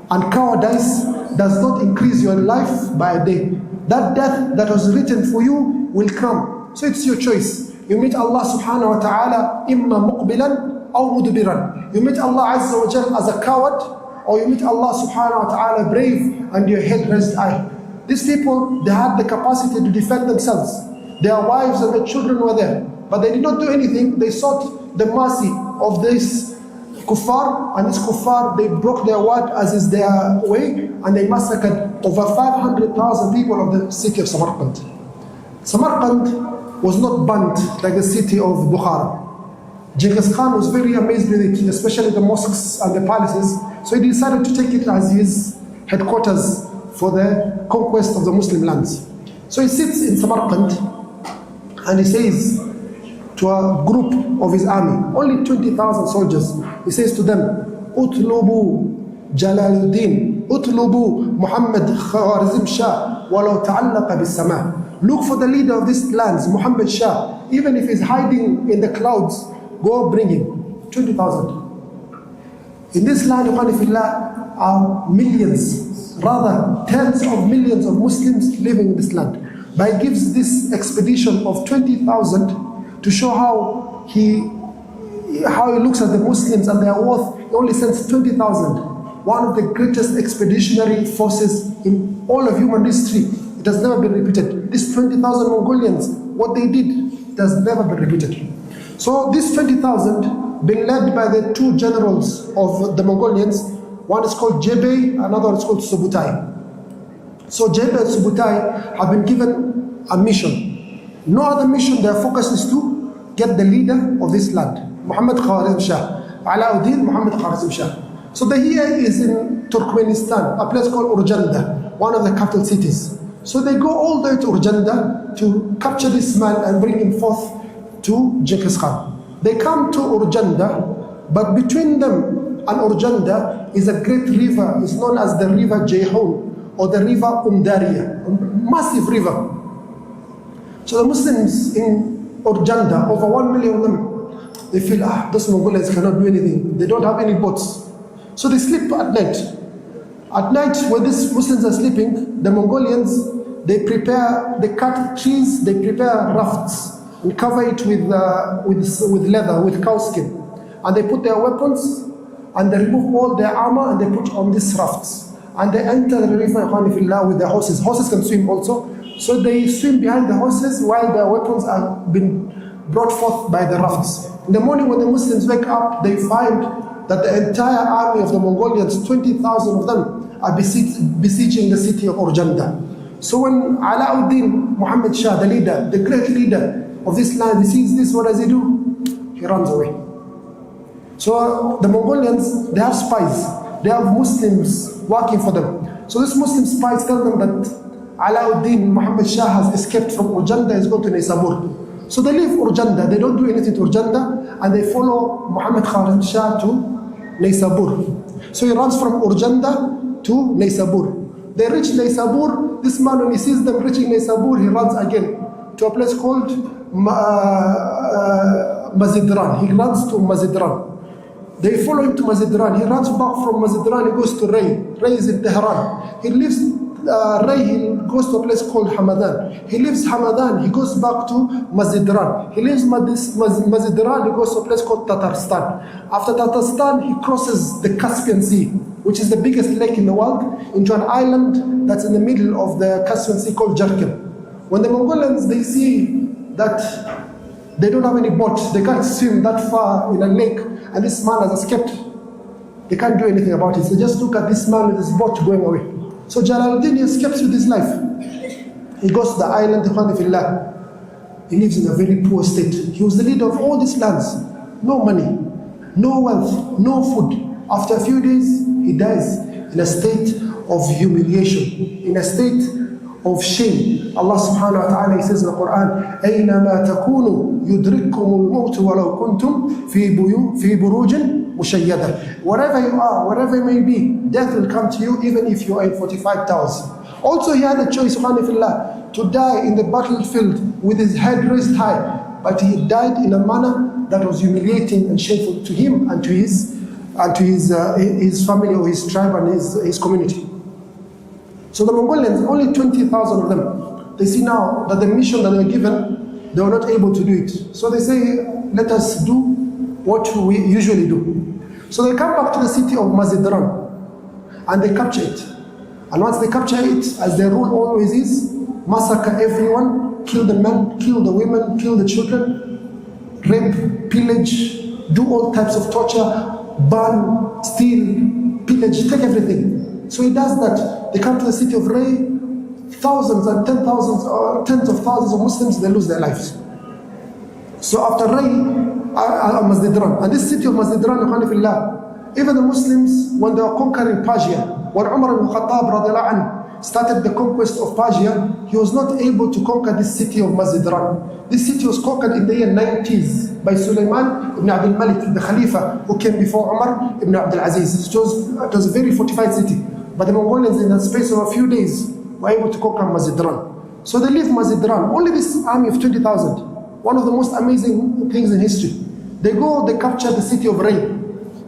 and cowardice does not increase your life by a day. That death that was written for you will come. So it's your choice. You meet Allah subhanahu wa ta'ala imma muqbilan aw mudbiran. You meet Allah azza wa jal as a coward, or you meet Allah subhanahu wa ta'ala brave and your head raised high. These people, they had the capacity to defend themselves. Their wives and their children were there, but they did not do anything. They sought the mercy of this kuffar, and this kuffar, they broke their word as is their way, and they massacred over 500,000 people of the city of Samarkand. Samarkand was not burnt like the city of Bukhara. Genghis Khan was very amazed with it, especially the mosques and the palaces, so he decided to take it as his headquarters for the conquest of the Muslim lands. So he sits in Samarkand and he says to a group of his army, only 20,000 soldiers, he says to them, "Utlubu Jalaluddin, Utlubu Muhammad Khwarazm Shah, walau ta'allaqa bis-sama." Look for the leader of these lands, Muhammad Shah, even if he's hiding in the clouds, go bring him. 20,000. In this land, are millions, rather tens of millions of Muslims living in this land. But he gives this expedition of 20,000 to show how he looks at the Muslims and their worth. He only sends 20,000. One of the greatest expeditionary forces in all of human history. It has never been repeated. These 20,000 Mongolians, what they did, it has never been repeated. So these 20,000 been led by the two generals of the Mongolians. One is called Jebe, another is called Subutai. So Jebe and Subutai have been given a mission. No other mission. Their focus is to get the leader of this land, Muhammad Khwarazm Shah, Alauddin Muhammad Khwarazm Shah. So the here is in Turkmenistan, a place called Urjanda, one of the capital cities. So they go all the way to Urjanda to capture this man and bring him forth to Genghis Khan. They come to Urjanda, but between them and Urjanda is a great river. It's known as the river Jehun or the river Umdaria, a massive river. So the Muslims in Urjanda, over 1 million of them, they feel, those Mongolians cannot do anything. They don't have any boats. So they sleep at night. At night, when these Muslims are sleeping, the Mongolians, they cut trees, they prepare rafts and cover it with leather, with cow skin. And they put their weapons and they remove all their armor and they put on these rafts. And they enter the river with their horses. Horses can swim also. So they swim behind the horses while their weapons are being brought forth by the rafts. In the morning when the Muslims wake up, they find that the entire army of the Mongolians, 20,000 of them, are besieging the city of Urjanda. So when Alauddin Muhammad Shah, the leader, the great leader of this land, he sees this, what does he do? He runs away. So the Mongolians, they have spies. They have Muslims working for them. So these Muslim spies tell them that Alauddin Muhammad Shah has escaped from Urjanda, he's going to Naysabur. So they leave Urjanda, they don't do anything to Urjanda, and they follow Muhammad Khwarazm Shah to Naysabur. So he runs from Urjanda to Naysabur. They reach Naysabur. This man, when he sees them reaching Naysabur, he runs again to a place called Mazidran. He runs to Mazidran. They follow him to Mazidran. He runs back from Mazidran, he goes to Ray. Ray is in Tehran. He leaves Ray, he goes to a place called Hamadan. He leaves Hamadan, he goes back to Mazidran. He leaves Mazidran, he goes to a place called Tatarstan. After Tatarstan, he crosses the Caspian Sea, which is the biggest lake in the world, into an island that's in the middle of the Caspian Sea called Jarkim. When the Mongolians, they see that they don't have any boat, they can't swim that far in a lake, and this man has escaped, they can't do anything about it. So just look at this man with his boat going away. So Jalaluddin escapes with his life. He goes to the island of He lives in a very poor state. He was the leader of all these lands. No money, no wealth, no food. After a few days, he dies in a state of humiliation, in a state of shame. Allah subhanahu wa ta'ala, he says in the Quran, أَيْنَمَا تَكُونُوا يُدْرِكُّمُ الْمَوْتُ وَلَوْ كُنْتُمْ فِي بُرُوجٍ مُشَيَّدَةٍ. Wherever you are, wherever you may be, death will come to you even if you are in 45 towers. Also, he had a choice, subhanallah, to die in the battlefield with his head raised high, but he died in a manner that was humiliating and shameful to him and to his family or his tribe and his community. So the Mongolians, only 20,000 of them, they see now that the mission that they were given, they were not able to do it. So they say, let us do what we usually do. So they come back to the city of Mazandaran and they capture it. And once they capture it, as their rule always is, massacre everyone, kill the men, kill the women, kill the children, rape, pillage, do all types of torture, burn, steal, pillage, take everything. So he does that. They come to the city of Ray, thousands and tens of thousands of Muslims, they lose their lives. So after Ray, Mazandaran, and this city of Mazandaran, even the Muslims, when they were conquering Persia, when Umar ibn Khattab radiallahu anhu started the conquest of Persia, he was not able to conquer this city of Mazandaran. This city was conquered in the year 90s by Sulaiman ibn Abdul Malik, the Khalifa who came before Umar ibn Abdul Aziz. It was a very fortified city. But the Mongolians, in the space of a few days, were able to conquer Mazandaran. So they leave Mazandaran, only this army of 20,000. One of the most amazing things in history. They go, they capture the city of Ray.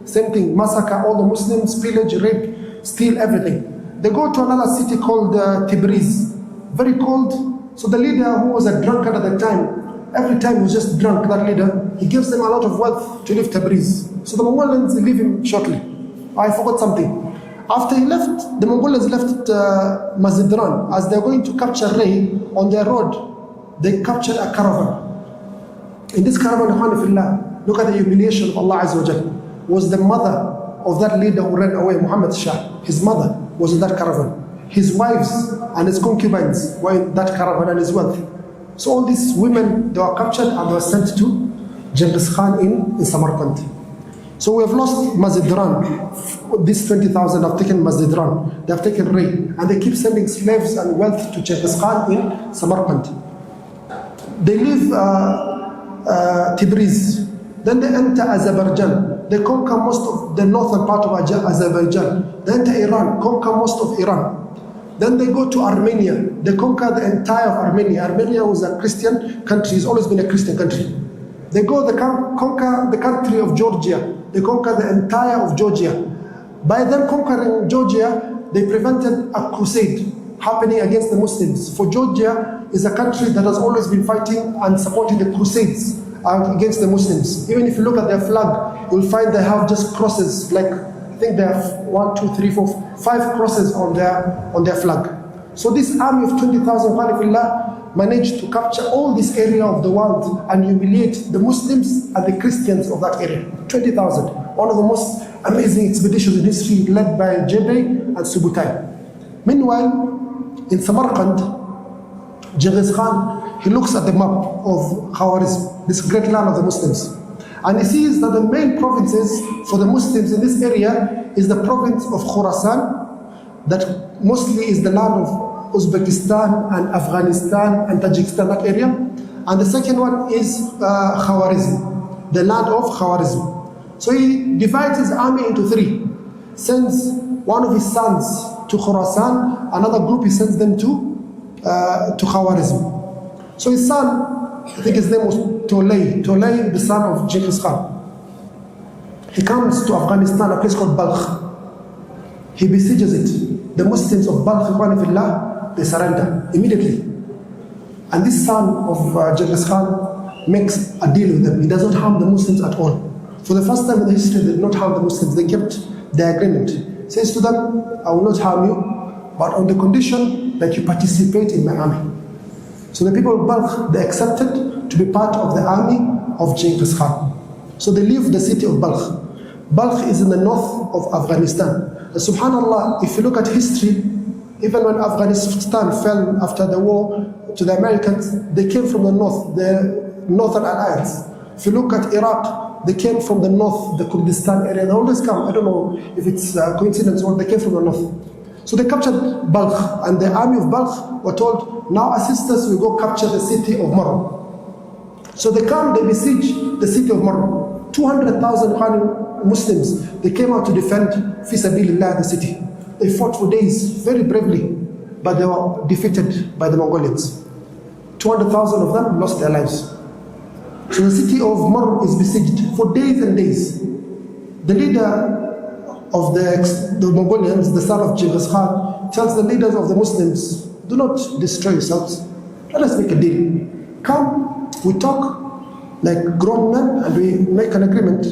Same thing, massacre all the Muslims, pillage, rape, steal everything. They go to another city called Tabriz, very cold. So the leader, who was a drunkard at the time, every time he was just drunk, that leader, he gives them a lot of wealth to leave Tabriz. So the Mongolians leave him shortly. I forgot something. After he left, the Mongolians left Mazandaran. As they're going to capture Ray, on their road, they captured a caravan. In this caravan, look at the humiliation of Allah Azza wa Jal. Was the mother of that leader who ran away, Muhammad Shah. His mother was in that caravan. His wives and his concubines were in that caravan and his wealth. So all these women, they were captured and they were sent to Genghis Khan in Samarkand. So we have lost Mazandaran. These 20,000 have taken Mazandaran. They have taken Ray. And they keep sending slaves and wealth to Genghis Khan in Samarkand. They leave Tabriz. Then they enter Azerbaijan. They conquer most of the northern part of Azerbaijan. They enter Iran, conquer most of Iran. Then they go to Armenia. They conquer the entire of Armenia. Armenia was a Christian country. It's always been a Christian country. They go, they conquer the country of Georgia. They conquer the entire of Georgia. By them conquering Georgia, they prevented a crusade happening against the Muslims. For Georgia is a country that has always been fighting and supporting the crusades against the Muslims. Even if you look at their flag, you'll find they have just crosses, like I think they have 1, 2, 3, 4, 5 crosses on their flag. So this army of 20,000 managed to capture all this area of the world and humiliate the Muslims and the Christians of that area. 20,000. One of the most amazing expeditions in history, led by Jebel and Subutai. Meanwhile, in Samarkand, Genghis Khan, he looks at the map of Khwarazm, this great land of the Muslims. And he sees that the main provinces for the Muslims in this area is the province of Khurasan, that mostly is the land of Uzbekistan and Afghanistan and Tajikistan, that area. And the second one is Khwarazm, the land of Khwarazm. So he divides his army into 3, sends one of his sons to Khurasan, another group he sends them to Khwarazm. So his son, I think his name was Tolay, the son of Genghis Khan. He comes to Afghanistan, a place called Balkh. He besieges it. The Muslims of Balkh, they surrender immediately. And this son of Genghis Khan makes a deal with them. He does not harm the Muslims at all. For the first time in the history, they did not harm the Muslims. They kept the agreement. He says to them, I will not harm you, but on the condition that you participate in my army. So the people of Balkh, they accepted to be part of the army of Genghis Khan. So they leave the city of Balkh. Balkh is in the north of Afghanistan. And subhanallah, if you look at history, even when Afghanistan fell after the war to the Americans, they came from the north, the Northern Alliance. If you look at Iraq, they came from the north, the Kurdistan area. They always come. I don't know if it's a coincidence or they came from the north. So they captured Balkh, and the army of Balkh were told, now assist us, we go capture the city of Marw. So they come, they besiege the city of Marw. 200,000 Muslims, they came out to defend fi sabilillah, the city. They fought for days, very bravely. but they were defeated by the Mongolians. 200,000 of them lost their lives. So the city of Marw is besieged for days and days. The leader of the Mongolians, the son of Genghis Khan, tells the leaders of the Muslims, do not destroy yourselves. Let us make a deal. Come, we talk like grown men and we make an agreement.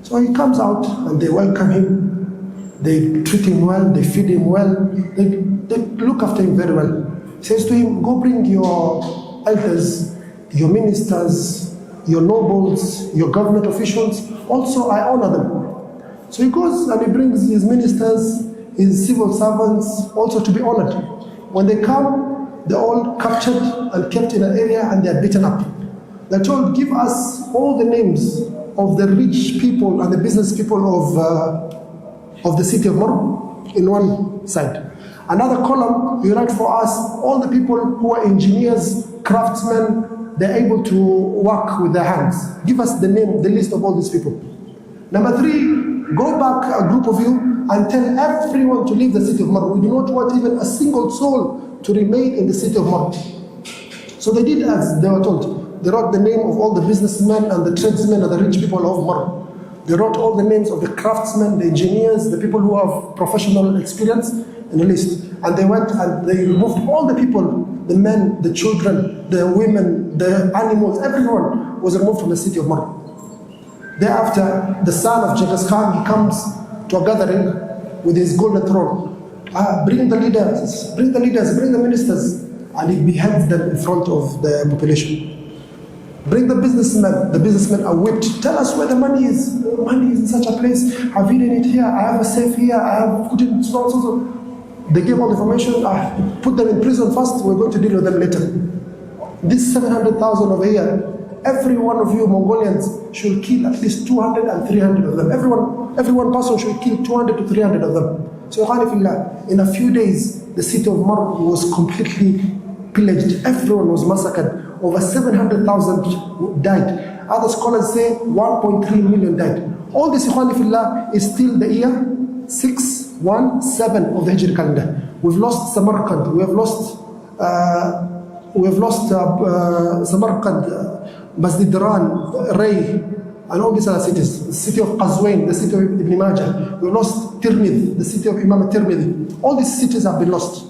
So he comes out and they welcome him. They treat him well, they feed him well, they look after him very well. He says to him, go bring your elders, your ministers, your nobles, your government officials. Also, I honor them. So he goes and he brings his ministers, his civil servants, also to be honored. When they come, they're all captured and kept in an area and they're beaten up. They're told, give us all the names of the rich people and the business people of the city of Marw in one side. Another column, you write for us all the people who are engineers, craftsmen, they're able to work with their hands. Give us the name, the list of all these people. Number 3, go back, a group of you, and tell everyone to leave the city of Marw. We do not want even a single soul to remain in the city of Marw. So they did as they were told. They wrote the name of all the businessmen and the tradesmen and the rich people of Marw. They wrote all the names of the craftsmen, the engineers, the people who have professional experience in a list. And they went and they removed all the people, the men, the children, the women, the animals, everyone was removed from the city of Marw. Thereafter, the son of Genghis Khan, he comes to a gathering with his golden throne. Bring the leaders, bring the ministers, and he beheads them in front of the population. Bring the businessmen are whipped. Tell us where the money is. The money is in such a place. I've hidden it here. I have a safe here. I have put it in so. They gave all the information. Put them in prison first. We're going to deal with them later. This 700,000 over here, every one of you Mongolians should kill at least 200 and 300 of them. Everyone person should kill 200 to 300 of them. So in a few days, the city of Marw was completely pillaged. Everyone was massacred. Over 700,000 died. Other scholars say 1.3 million died. All this is still the year 617 of the Hijri calendar. We've lost Samarkand. We have lost Samarkand, Bazdiran, Ray, and all these other cities. The city of Qazwain, the city of Ibn Majah. We've lost Tirmidh, the city of Imam Tirmidhi. All these cities have been lost.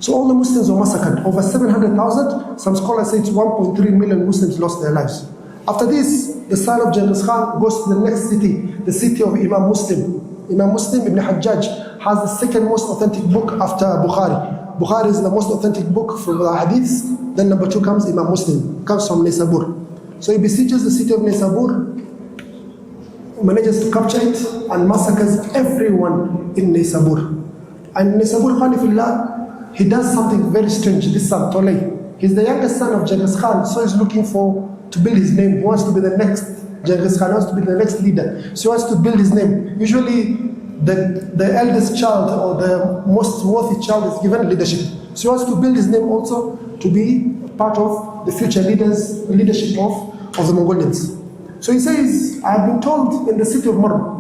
So all the Muslims were massacred. Over 700,000, some scholars say it's 1.3 million Muslims lost their lives. After this, the son of Genghis Khan goes to the next city, the city of Imam Muslim. Imam Muslim ibn Hajjaj has the second most authentic book after Bukhari. Bukhari is the most authentic book from the hadiths. Then number 2 comes Imam Muslim, comes from Nisabur. So he besieges the city of Nisabur, manages to capture it, and massacres everyone in Nisabur. And Nisabur, Khanifullah, he does something very strange. This son, Tolay, he's the youngest son of Genghis Khan, so he's looking to build his name. He wants to be the next Genghis Khan, wants to be the next leader. So he wants to build his name. Usually, the eldest child or the most worthy child is given leadership. So he wants to build his name also to be part of the future leadership of the Mongolians. So he says, I have been told in the city of Marw,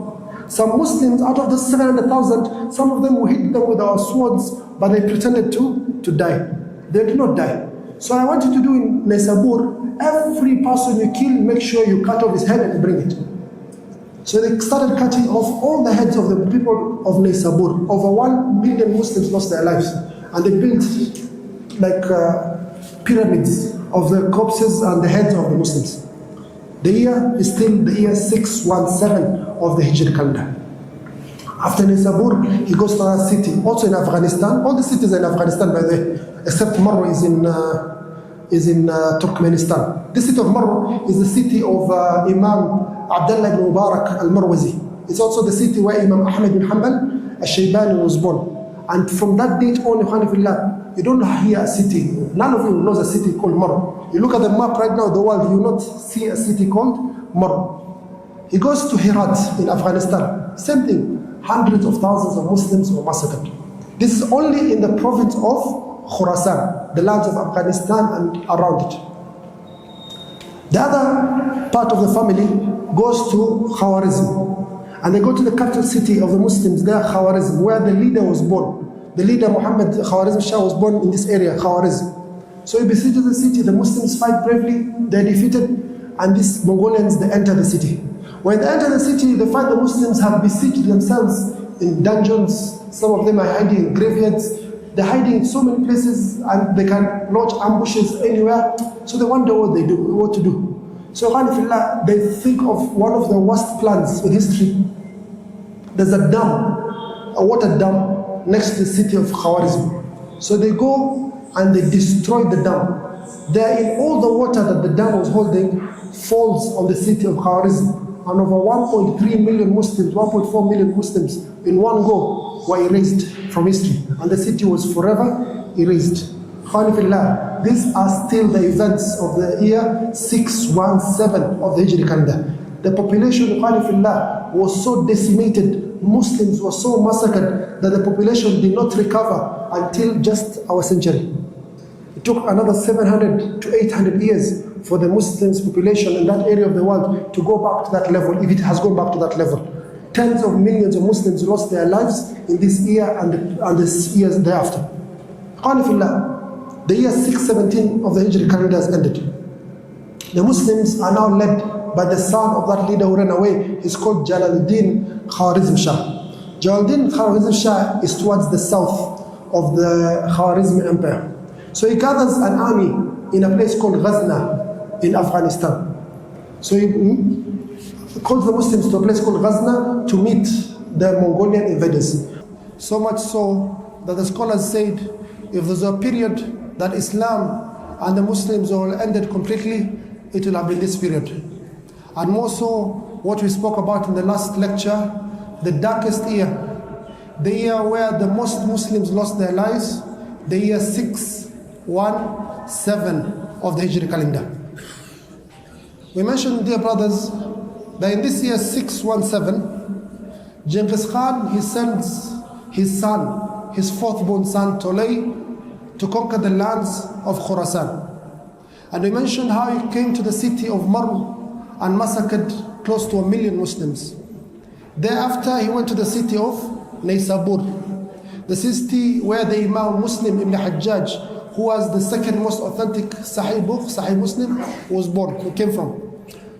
some Muslims out of the 700,000, some of them will hit them with our swords, but they pretended to die. They did not die. So I want you to do in Nisabur, every person you kill, make sure you cut off his head and bring it. So they started cutting off all the heads of the people of Nisabur. Over 1 million Muslims lost their lives. And they built like pyramids of the corpses and the heads of the Muslims. The year is still the year 617 of the Hijri calendar. After Nisabur, he goes to another city, also in Afghanistan. All the cities in Afghanistan, by the way, except Marw is in Turkmenistan. The city of Marw is the city of Imam Abdullah ibn Mubarak al-Marwazi. It's also the city where Imam Ahmad bin Hanbal al-Shaybani was born. And from that date on, you don't hear a city. None of you knows a city called Marw. You look at the map right now of the world, you will not see a city called Marw. He goes to Herat in Afghanistan. Same thing. Hundreds of thousands of Muslims were massacred. This is only in the province of Khwarazm, the lands of Afghanistan and around it. The other part of the family goes to Khwarazm. And they go to the capital city of the Muslims there, Khwarazm, where the leader was born. the leader Muhammad Khwarazm Shah was born in this area, Khwarazm. So he besieges the city, the Muslims fight bravely, they're defeated, and these Mongolians, they enter the city. When they enter the city, they find the Muslims have besieged themselves in dungeons, some of them are hiding in graveyards, they're hiding in so many places, and they can launch ambushes anywhere, so they wonder what to do. So they think of one of the worst plans in history. There's a dam, a water dam, next to the city of Khwarazm. So they go and they destroy the dam. Therein, all the water that the dam was holding falls on the city of Khwarazm. And over 1.3 million Muslims, 1.4 million Muslims in one go were erased from history. And the city was forever erased. These are still the events of the year 617 of the Hijri calendar. The population was so decimated, Muslims were so massacred that the population did not recover until just our century. It took another 700 to 800 years for the Muslims population in that area of the world to go back to that level, if it has gone back to that level. Tens of millions of Muslims lost their lives in this year and the years thereafter. The year 617 of the Hijri calendar has ended. The Muslims are now led by the son of that leader who ran away. He's called Jalaluddin Khwarazm Shah. Jalaluddin Khwarazm Shah is towards the south of the Khwarazm Empire. So he gathers an army in a place called Ghazna in Afghanistan. So he calls the Muslims to a place called Ghazna to meet the Mongolian invaders. So much so that the scholars said, if there's a period that Islam and the Muslims all ended completely, it will have been this period. And more so, what we spoke about in the last lecture, the darkest year, the year where the most Muslims lost their lives, the year 617 of the Hijri calendar. We mentioned, dear brothers, that in this year 617, Genghis Khan, he sends his son, his fourth-born son, Tolay, to conquer the lands of Khurasan. And we mentioned how he came to the city of Marw and massacred close to 1 million Muslims. Thereafter, he went to the city of Naysabur, the city where the Imam Muslim Ibn Hajjaj, who was the second most authentic Sahih book, Sahih Muslim, was born, he came from.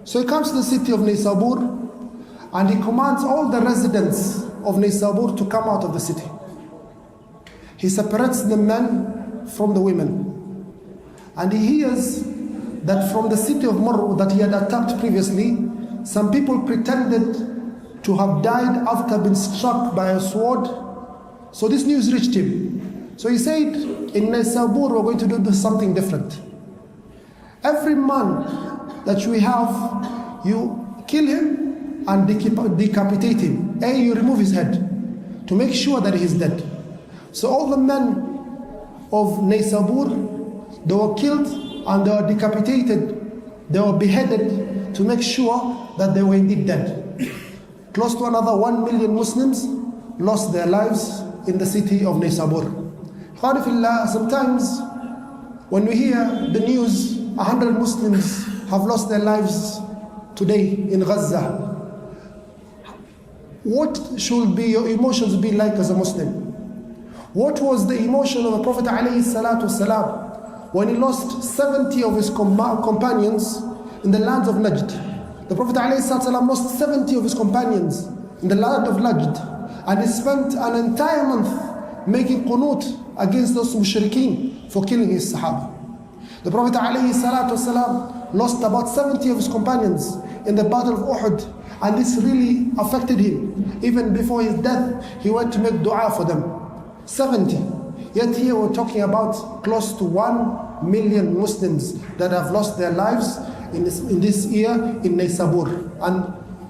So he comes to the city of Naysabur and he commands all the residents of Naysabur to come out of the city. He separates the men from the women. And he hears that from the city of Marw that he had attacked previously, some people pretended to have died after being struck by a sword. So this news reached him. So he said, in Naysabur we're going to do something different. Every man that we have, you kill him and decapitate him. You remove his head to make sure that he is dead. So all the men of Naysabur, they were killed and they were decapitated, they were beheaded to make sure that they were indeed dead. Close to another 1 million Muslims lost their lives in the city of Naysabur. Sometimes when we hear the news, 100 Muslims have lost their lives today in Gaza, what should be your emotions be like as a Muslim? What was the emotion of the Prophet ﷺ when he lost 70 of his companions in the lands of Najd? The Prophet ﷺ lost 70 of his companions in the land of Najd, and he spent an entire month making qunut against those mushrikeen for killing his Sahaba. The Prophet ﷺ lost about 70 of his companions in the Battle of Uhud, and this really affected him. Even before his death, he went to make dua for them. 70. Yet here we're talking about close to 1 million Muslims that have lost their lives in this year in Naysabur. And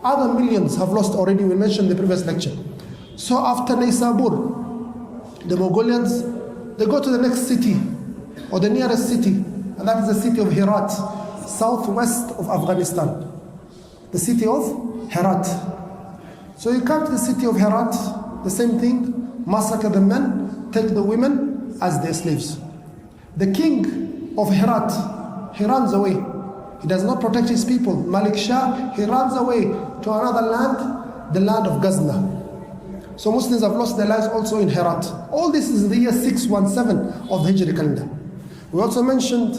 other millions have lost already, we mentioned in the previous lecture. So after Naysabur, the Mongolians, they go to the next city, or the nearest city, and that is the city of Herat, southwest of Afghanistan. The city of Herat. So you come to the city of Herat, the same thing, massacre the men, take the women as their slaves. The king of Herat, he runs away. He does not protect his people. Malik Shah, he runs away to another land, the land of Ghazna. So Muslims have lost their lives also in Herat. All this is in the year 617 of the Hijri calendar. We also mentioned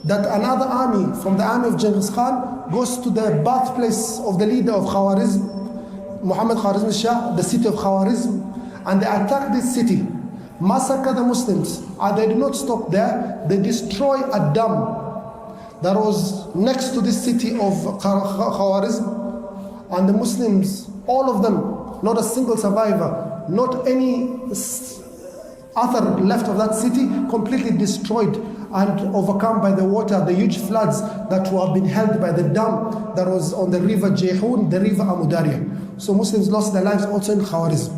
that another army from the army of Genghis Khan goes to the birthplace of the leader of Khwarazm, Muhammad Khwarazm Shah, the city of Khwarazm, and they attack this city, massacre the Muslims, and they do not stop there. They destroy a dam that was next to this city of Khwarazm, and the Muslims, all of them, not a single survivor, not any other left of that city, completely destroyed and overcome by the water, the huge floods that were being held by the dam that was on the river Jehun, the river Amudarya. So Muslims lost their lives also in Khwarazm.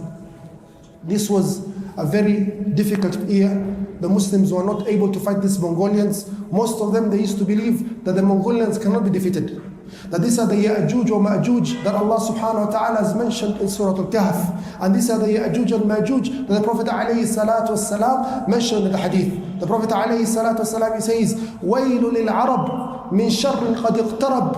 This was a very difficult year. The Muslims were not able to fight these Mongolians. Most of them, they used to believe that the Mongolians cannot be defeated. That these are the Ya'juj or Ma'juj that Allah subhanahu wa ta'ala has mentioned in Surah Al-Kahf. And these are the Ya'juj and Ma'juj that the Prophet alayhi salatu wasalam mentioned in the hadith. The Prophet alayhi salatu wasalam, he says, وَيْلُ لِلْعَرَبِ مِنْ شَرٍ قَدْ اقْتَرَبْ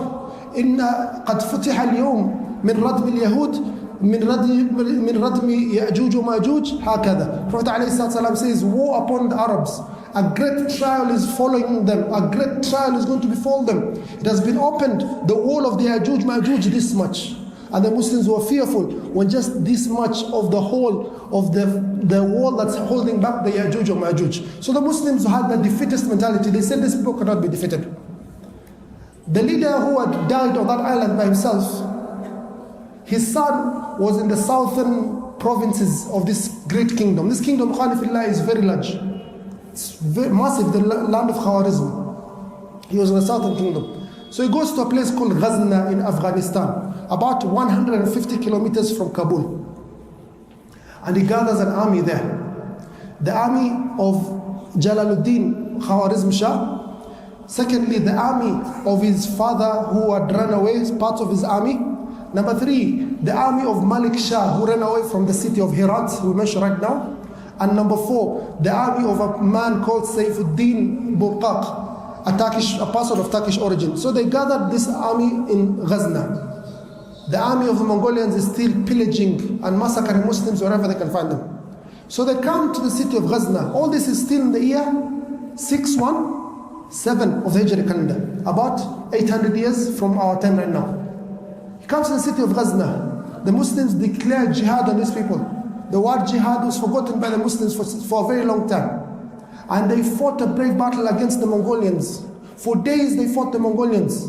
إِنَّ قَدْ فُتِحَ الْيَوْمِ مِنْ رَدْمِ الْيَهُودِ من ردم يأجوج ومأجوج هكذا. Prophet ﷺ says, woe upon the Arabs. A great trial is following them. A great trial is going to befall them. It has been opened, the wall of the Ya'juj Ma'juj this much. And the Muslims were fearful when just this much of the whole of the wall that's holding back the Ya'juj or Ma'juj. So the Muslims had the defeatist mentality. They said these people cannot be defeated. The leader who had died on that island by himself, his son was in the southern provinces of this great kingdom. This kingdom, Khanifillah, is very large. It's very massive, the land of Khwarazm. He was in the southern kingdom. So he goes to a place called Ghazna in Afghanistan, about 150 kilometers from Kabul. And he gathers an army there. The army of Jalaluddin Khwarazm Shah. Secondly, the army of his father who had run away, parts of his army. Number 3, the army of Malik Shah who ran away from the city of Herat, we mentioned right now. And number 4, the army of a man called Saifuddin Burqaq, a person of Turkish origin. So they gathered this army in Ghazna. The army of the Mongolians is still pillaging and massacring Muslims wherever they can find them. So they come to the city of Ghazna. All this is still in the year 617 of the Hijri calendar, about 800 years from our time right now. He comes to the city of Ghazna. The Muslims declared jihad on these people. The word jihad was forgotten by the Muslims for a very long time. And they fought a brave battle against the Mongolians. For days they fought the Mongolians.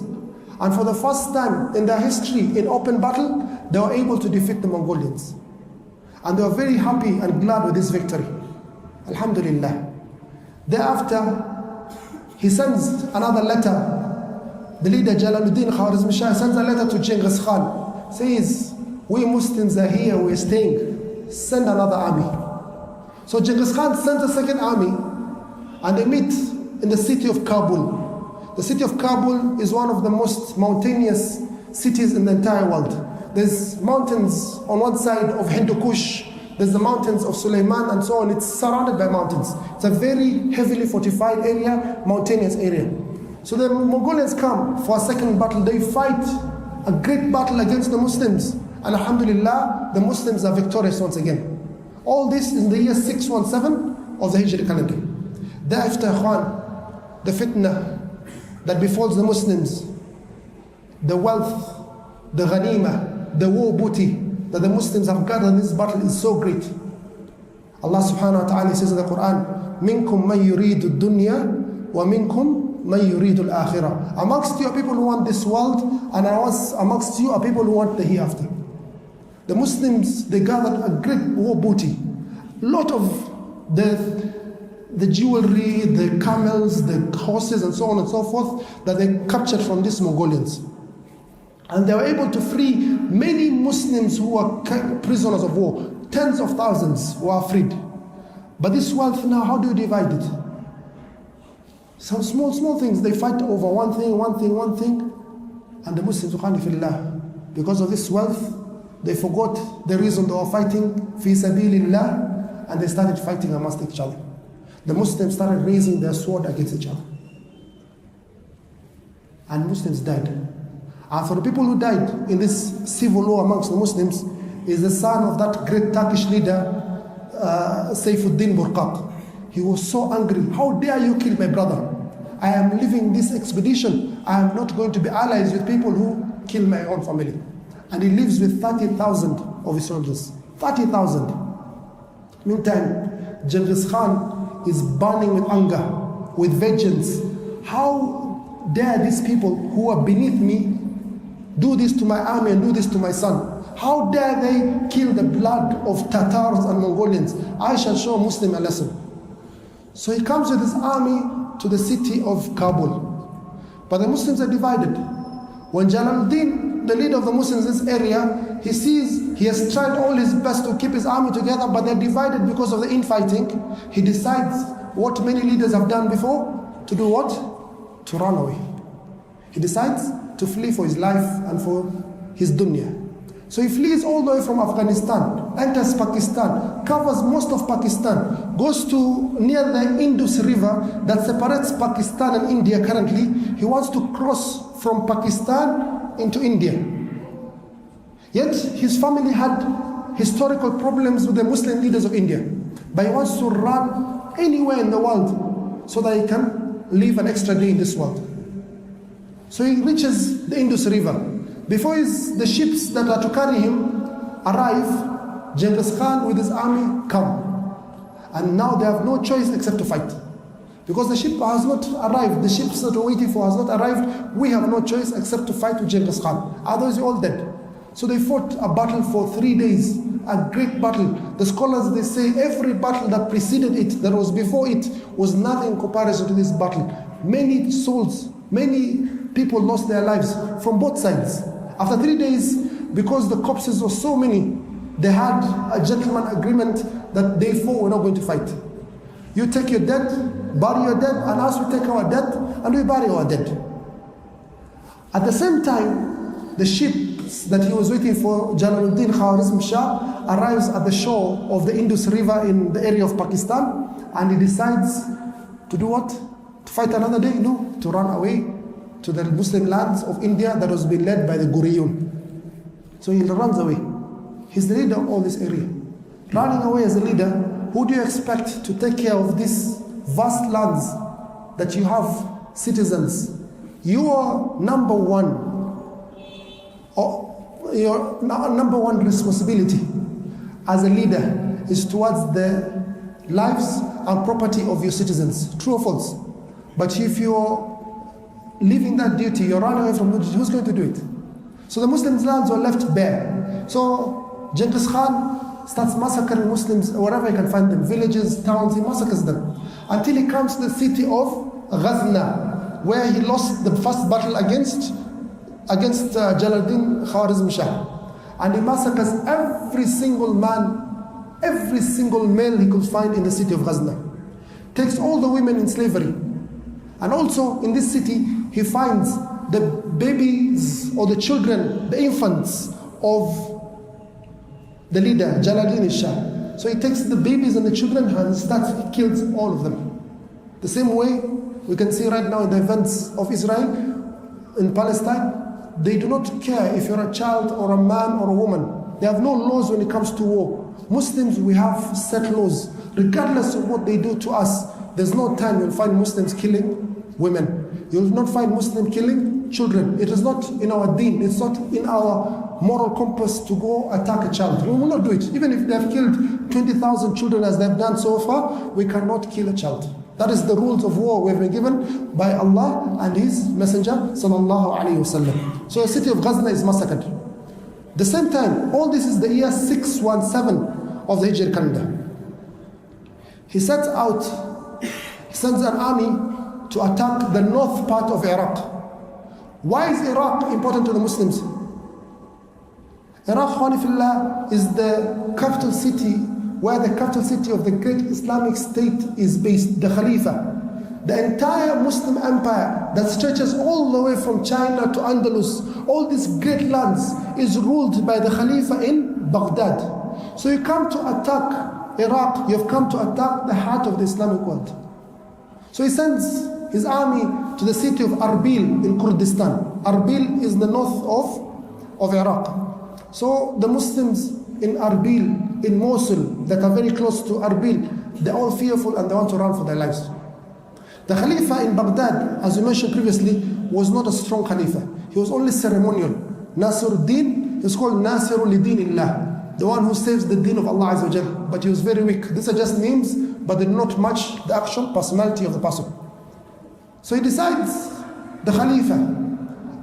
And for the first time in their history, in open battle, they were able to defeat the Mongolians. And they were very happy and glad with this victory. Alhamdulillah. Thereafter, he sends another letter. The leader Jalaluddin Khwarazm Shah sends a letter to Genghis Khan. Says, we Muslims are here, we're staying. Send another army. So Genghis Khan sends a second army, and they meet in the city of Kabul. The city of Kabul is one of the most mountainous cities in the entire world. There's mountains on one side of Hindu Kush. There's the mountains of Suleiman and so on. It's surrounded by mountains. It's a very heavily fortified area, mountainous area. So the Mongolians come for a second battle. They fight a great battle against the Muslims. And alhamdulillah, the Muslims are victorious once again. All this in the year 617 of the Hijri calendar. Thereafter, Ikhwan, the fitna that befalls the Muslims, the wealth, the ghanima, the war booty that the Muslims have gathered in this battle is so great. Allah subhanahu wa ta'ala says in the Quran, مِنْكُمْ مَنْ يُرِيدُ الدُّنْيَا وَمِنْكُمْ مَنْ يُرِيدُ الْآخِرَةِ. Amongst you are people who want this world, and amongst you are people who want the hereafter. The Muslims, they gathered a great war booty. A lot of the jewelry, the camels, the horses, and so on and so forth that they captured from these Mongolians. And they were able to free many Muslims who were prisoners of war. Tens of thousands were freed. But this wealth now, how do you divide it? Some small things, they fight over one thing. And the Muslims, because of this wealth, they forgot the reason they were fighting, fi sabilillah, and they started fighting amongst each other. The Muslims started raising their sword against each other. And Muslims died. And for the people who died in this civil war amongst the Muslims, is the son of that great Turkish leader, Saifuddin Burqaq. He was so angry. How dare you kill my brother? I am leaving this expedition. I am not going to be allies with people who kill my own family. And he lives with 30,000 of his soldiers. 30,000. Meantime, Genghis Khan is burning with anger, with vengeance. How dare these people who are beneath me do this to my army and do this to my son? How dare they kill the blood of Tatars and Mongolians? I shall show a Muslim a lesson. So he comes with his army to the city of Kabul. But the Muslims are divided. When Jalaluddin, the leader of the Muslims in this area, he sees he has tried all his best to keep his army together, but they're divided because of the infighting. He decides what many leaders have done before, to do what? To run away. He decides to flee for his life and for his dunya. So he flees all the way from Afghanistan, enters Pakistan, covers most of Pakistan, goes to near the Indus River that separates Pakistan and India currently. He wants to cross from Pakistan into India. Yet his family had historical problems with the Muslim leaders of India. But he wants to run anywhere in the world so that he can live an extra day in this world. So he reaches the Indus River. Before the ships that are to carry him arrive, Genghis Khan with his army come. And now they have no choice except to fight. Because the ship has not arrived, the ships that we're waiting for has not arrived, we have no choice except to fight with Genghis Khan. Otherwise we're all dead. So they fought a battle for 3 days, a great battle. The scholars, they say every battle that preceded it, that was before it, was nothing in comparison to this battle. Many souls, many people lost their lives from both sides. After 3 days, because the corpses were so many, they had a gentleman agreement that they four were not going to fight. You take your dead, bury your dead, and us we take our dead, and we bury our dead. At the same time, the ships that he was waiting for, Jalaluddin Khwarazm Shah, arrives at the shore of the Indus River in the area of Pakistan, and he decides to do what? To fight another day? No, to run away to the Muslim lands of India that was being led by the Guriyun. So he runs away. He's the leader of all this area. Running away as a leader, who do you expect to take care of these vast lands that you have citizens? Your number one responsibility as a leader is towards the lives and property of your citizens. True or false? But if you're leaving that duty, you're running away from duty, who's going to do it? So the Muslims' lands were left bare. So Genghis Khan starts massacring Muslims wherever he can find them, villages, towns, he massacres them. Until he comes to the city of Ghazna, where he lost the first battle against Jalaluddin Khwarazm Shah. And he massacres every single man, every single male he could find in the city of Ghazna. Takes all the women in slavery. And also in this city, he finds the babies or the children, the infants of the leader, Jalaluddin Shah. So he takes the babies and the children and he kills all of them. The same way we can see right now in the events of Israel, in Palestine, they do not care if you're a child or a man or a woman. They have no laws when it comes to war. Muslims, we have set laws. Regardless of what they do to us, there's no time you'll find Muslims killing women. You'll not find Muslims killing children. It is not in our deen. It's not in our moral compass to go attack a child. We will not do it. Even if they've killed 20,000 children as they've done so far, we cannot kill a child. That is the rules of war we've been given by Allah and His Messenger sallallahu alaihi wasallam. So the city of Ghazna is massacred. The same time, all this is the year 617 of the Hijri calendar. He sets out, he sends an army to attack the north part of Iraq. Why is Iraq important to the Muslims? Iraq, Khanifillah, is the capital city, where the capital city of the great Islamic state is based, the Khalifa. The entire Muslim empire that stretches all the way from China to Andalus, all these great lands, is ruled by the Khalifa in Baghdad. So you come to attack Iraq, you have come to attack the heart of the Islamic world. So he sends his army to the city of Arbil in Kurdistan. Arbil is the north of Iraq. So the Muslims in Arbil, in Mosul, that are very close to Arbil, they're all fearful and they want to run for their lives. The Khalifa in Baghdad, as we mentioned previously, was not a strong Khalifa. He was only ceremonial. Nasiruddin is called Nasiru li Dinillah, the one who saves the deen of Allah Azza wa Jal. But he was very weak. These are just names, but they do not match the actual personality of the person. So he decides, the Khalifa,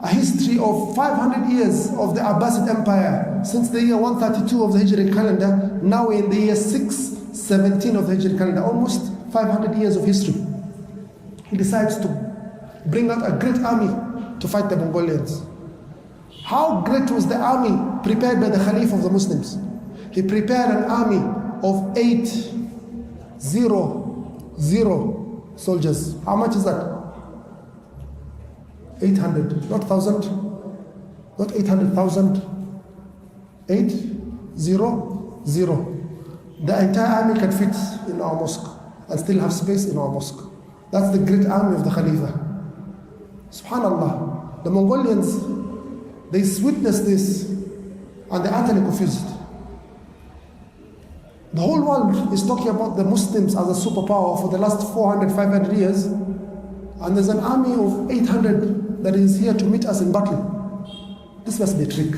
a history of 500 years of the Abbasid Empire, since the year 132 of the Hijri calendar, now in the year 617 of the Hijri calendar, almost 500 years of history. He decides to bring out a great army to fight the Mongolians. How great was the army prepared by the Caliph of the Muslims? He prepared an army of 800 soldiers. How much is that? 800, not 1,000, not 800,000, 800. The entire army can fit in our mosque and still have space in our mosque. That's the great army of the Khalifa. Subhanallah, the Mongolians, they witnessed this and they're utterly confused. The whole world is talking about the Muslims as a superpower for the last 400, 500 years, and there's an army of 800 that is here to meet us in battle. This must be a trick.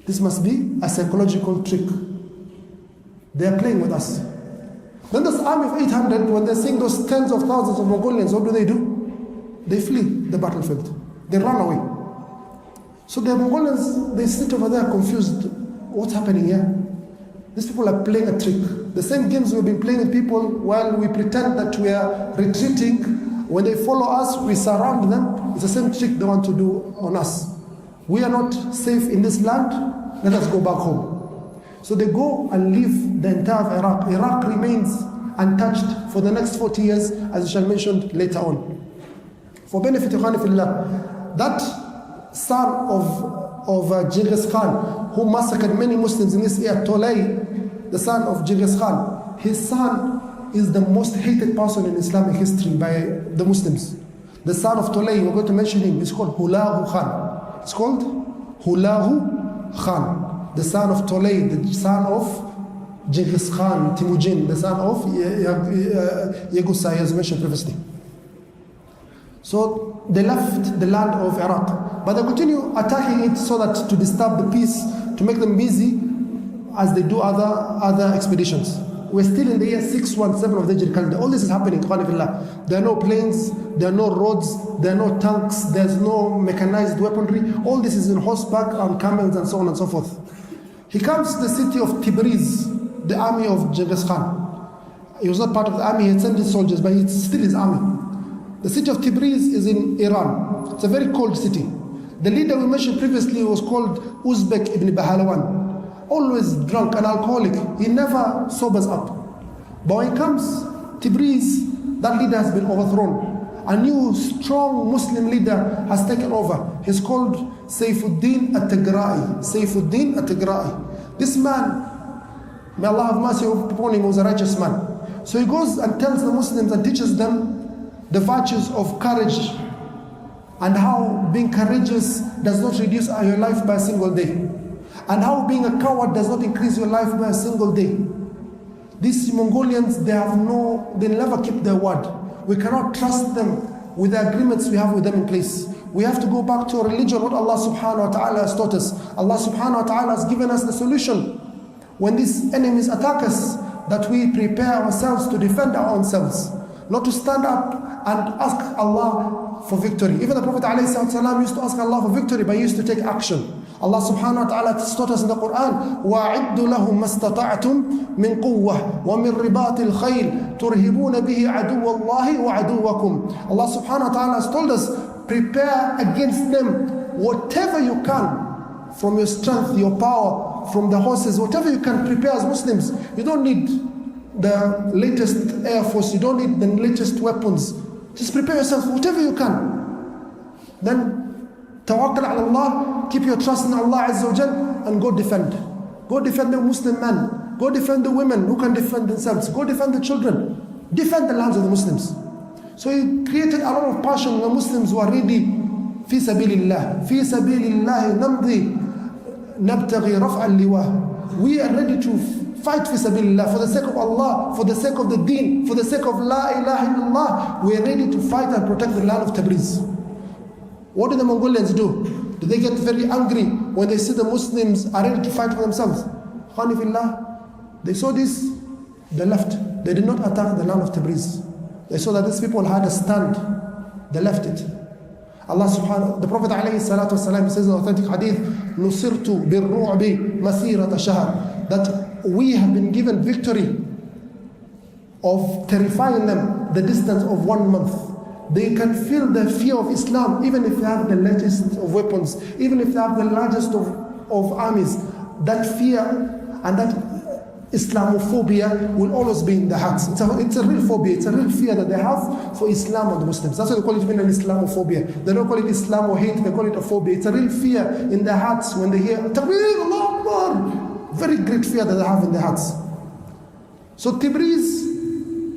This must be a psychological trick. They are playing with us. Then this army of 800, when they're seeing those tens of thousands of Mongolians, what do? They flee the battlefield. They run away. So the Mongolians, they sit over there confused. What's happening here? These people are playing a trick. The same games we've been playing with people while we pretend that we are retreating. When they follow us, we surround them. It's the same trick they want to do on us. We are not safe in this land. Let us go back home. So they go and leave the entire of Iraq. Iraq remains untouched for the next 40 years, as I shall mention later on. For benefit of Khanifillah, that son of Genghis Khan, who massacred many Muslims in this era, Tolay, the son of Genghis Khan, his son is the most hated person in Islamic history by the Muslims. The son of Tolay, we're going to mention him, is called Hulahu Khan. It's called Hulahu Khan. The son of Tolay, the son of Genghis Khan, Timujin, the son of Yegusai, as mentioned previously. So they left the land of Iraq, but they continue attacking it so that to disturb the peace, to make them busy as they do other expeditions. We're still in the year 617 of the Hijri calendar. All this is happening. There are no planes, there are no roads, there are no tanks, there's no mechanized weaponry. All this is in horseback, on camels, and so on and so forth. He comes to the city of Tabriz, the army of Genghis Khan. He was not part of the army, he had sent his soldiers, but it's still his army. The city of Tabriz is in Iran. It's a very cold city. The leader we mentioned previously was called Uzbek ibn Bahalawan. Always drunk and alcoholic. He never sobers up. But when he comes, Tabriz, that leader has been overthrown. A new strong Muslim leader has taken over. He's called Saifuddin at-Tigrai. Saifuddin at-Tigrai. This man, may Allah have mercy upon him, was a righteous man. So he goes and tells the Muslims and teaches them the virtues of courage and how being courageous does not reduce your life by a single day, and how being a coward does not increase your life by a single day. These Mongolians, they never keep their word. We cannot trust them with the agreements we have with them in place. We have to go back to a religion, what Allah subhanahu wa ta'ala has taught us. Allah subhanahu wa ta'ala has given us the solution. When these enemies attack us, that we prepare ourselves to defend our own selves, not to stand up and ask Allah for victory. Even the Prophet ﷺ used to ask Allah for victory, but he used to take action. Allah subhanahu wa ta'ala taught us in the Quran, وَأَعِدُّ لَهُمْ مَا اسْتَطَعْتُمْ مِنْ قُوَّةٍ وَمِنْ رِبَاطِ الْخَيْلِ تُرْهِبُونَ بِهِ عَدُوَّ اللَّهِ وَعَدُوَّكُمْ. Allah subhanahu wa ta'ala has told us, prepare against them whatever you can from your strength, your power, from the horses, whatever you can prepare as Muslims. You don't need the latest air force, you don't need the latest weapons. Just prepare yourself, whatever you can. Then tawakkal ala Allah, keep your trust in Allah Azza wa Jal, and go defend. Go defend the Muslim men. Go defend the women who can defend themselves. Go defend the children. Defend the lands of the Muslims. So he created a lot of passion in the Muslims who are ready. Fi sabilillah. Fi sabilillah namdi nabtaghi raf'a al-liwa. We are ready to fight fi sabilillah, for the sake of Allah, for the sake of the deen, for the sake of La ilaha illallah. We are ready to fight and protect the land of Tabriz. What do the Mongolians do? Do they get very angry when they see the Muslims are ready to fight for themselves? Khanifillah, they saw this, they left. They did not attack the land of Tabriz. They saw that these people had a stand. They left it. Allah subhanahu, the Prophet alayhi salatu wasalam says in authentic hadith, Nusirtu birru'bi masirata shahr, that we have been given victory of terrifying them the distance of 1 month. They can feel the fear of Islam even if they have the largest of weapons, even if they have the largest of armies. That fear and that Islamophobia will always be in their hearts. It's a real phobia, it's a real fear that they have for Islam and the Muslims. That's why they call it even an Islamophobia. They don't call it Islam or hate, they call it a phobia. It's a real fear in their hearts when they hear Takbir, Allah Akbar. Very great fear that they have in their hearts. So Tabriz,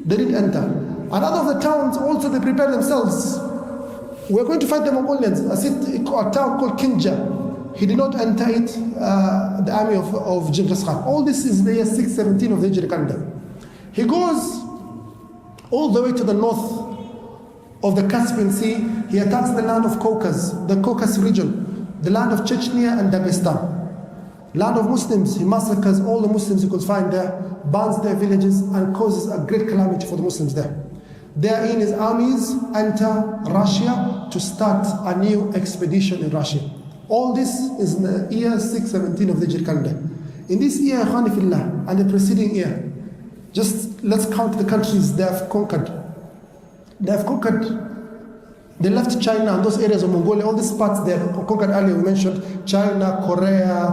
they didn't enter. And out of the towns also they prepared themselves. We're going to fight the Mongolians. A town called Kinja. He did not enter it, the army of Genghis Khan. All this is the year 617 of the Hijri calendar. He goes all the way to the north of the Caspian Sea. He attacks the land of Caucasus, the Caucasus region, the land of Chechnya and Dagestan. Land of Muslims, he massacres all the Muslims he could find there, burns their villages and causes a great calamity for the Muslims there. Therein his armies enter Russia to start a new expedition in Russia. All this is in the year 617 of the Hijri calendar. In this year, Khanifillah, and the preceding year, just let's count the countries they have conquered. They have conquered, they left China and those areas of Mongolia, all these parts they have conquered earlier. We mentioned China, Korea,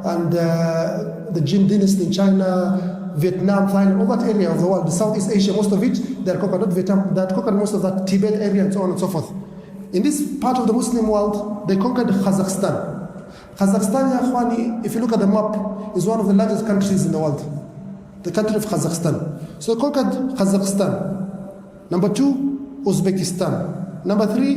and the Jin dynasty in China, Vietnam, Thailand, all that area of the world, the Southeast Asia, most of it, they are conquered, not Vietnam, they had conquered most of that Tibet area and so on and so forth. In this part of the Muslim world, they conquered Kazakhstan. Kazakhstan, ya Akhwani, if you look at the map, is one of the largest countries in the world. The country of Kazakhstan. So they conquered Kazakhstan. Number 2, Uzbekistan. Number 3,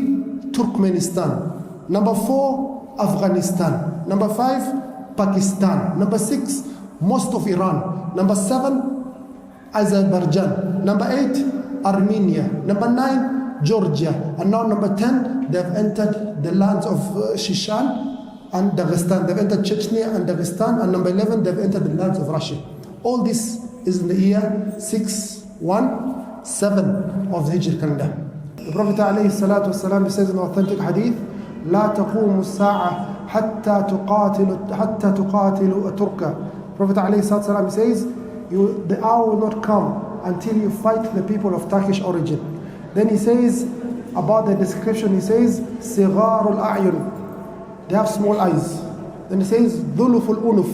Turkmenistan. Number 4, Afghanistan. Number 5, Pakistan. Number 6, most of Iran. Number 7, Azerbaijan. Number 8, Armenia. Number 9, Georgia. And now number 10, they have entered the lands of Shishan and Dagestan. They've entered Chechnya and Dagestan. And number 11, they've entered the lands of Russia. All this is in the year 617 of the Hijri calendar. The Prophet ﷺ says in authentic hadith, لا تقوم الساعة حتى تقاتلوا الترك. Prophet ﷺ says, the hour will not come until you fight the people of Turkish origin. Then he says, about the description, he says, صغار الأعين, they have small eyes. Then he says, ظلف الأنف,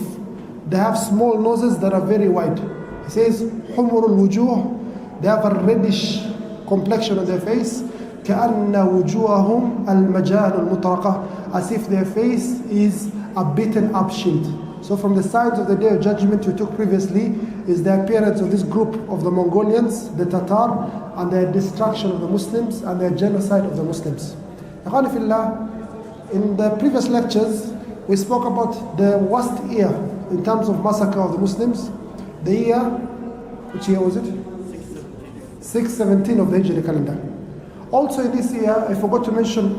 they have small noses that are very wide. He says, حمر الوجوه, they have a reddish complexion on their face. كأن وجوههم المجان المطرقة, as if their face is a beaten up shield. So from the signs of the day of judgment we took previously is the appearance of this group of the Mongolians, the Tatar, and their destruction of the Muslims and their genocide of the Muslims. In the previous lectures, we spoke about the worst year in terms of massacre of the Muslims. The year, which year was it? 617 of the Hijri calendar. Also in this year, I forgot to mention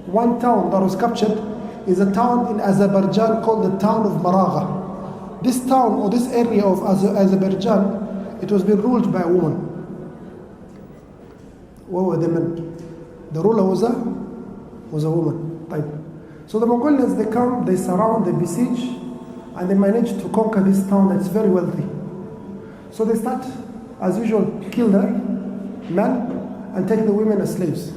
one town that was captured is a town in Azerbaijan called the town of Maragha. This town or this area of Azerbaijan, it was being ruled by a woman. What were the men? The ruler was a woman. Right. So the Mongolians, they come, they surround, they besiege, and they manage to conquer this town that's very wealthy. So they start, as usual, kill the men and take the women as slaves.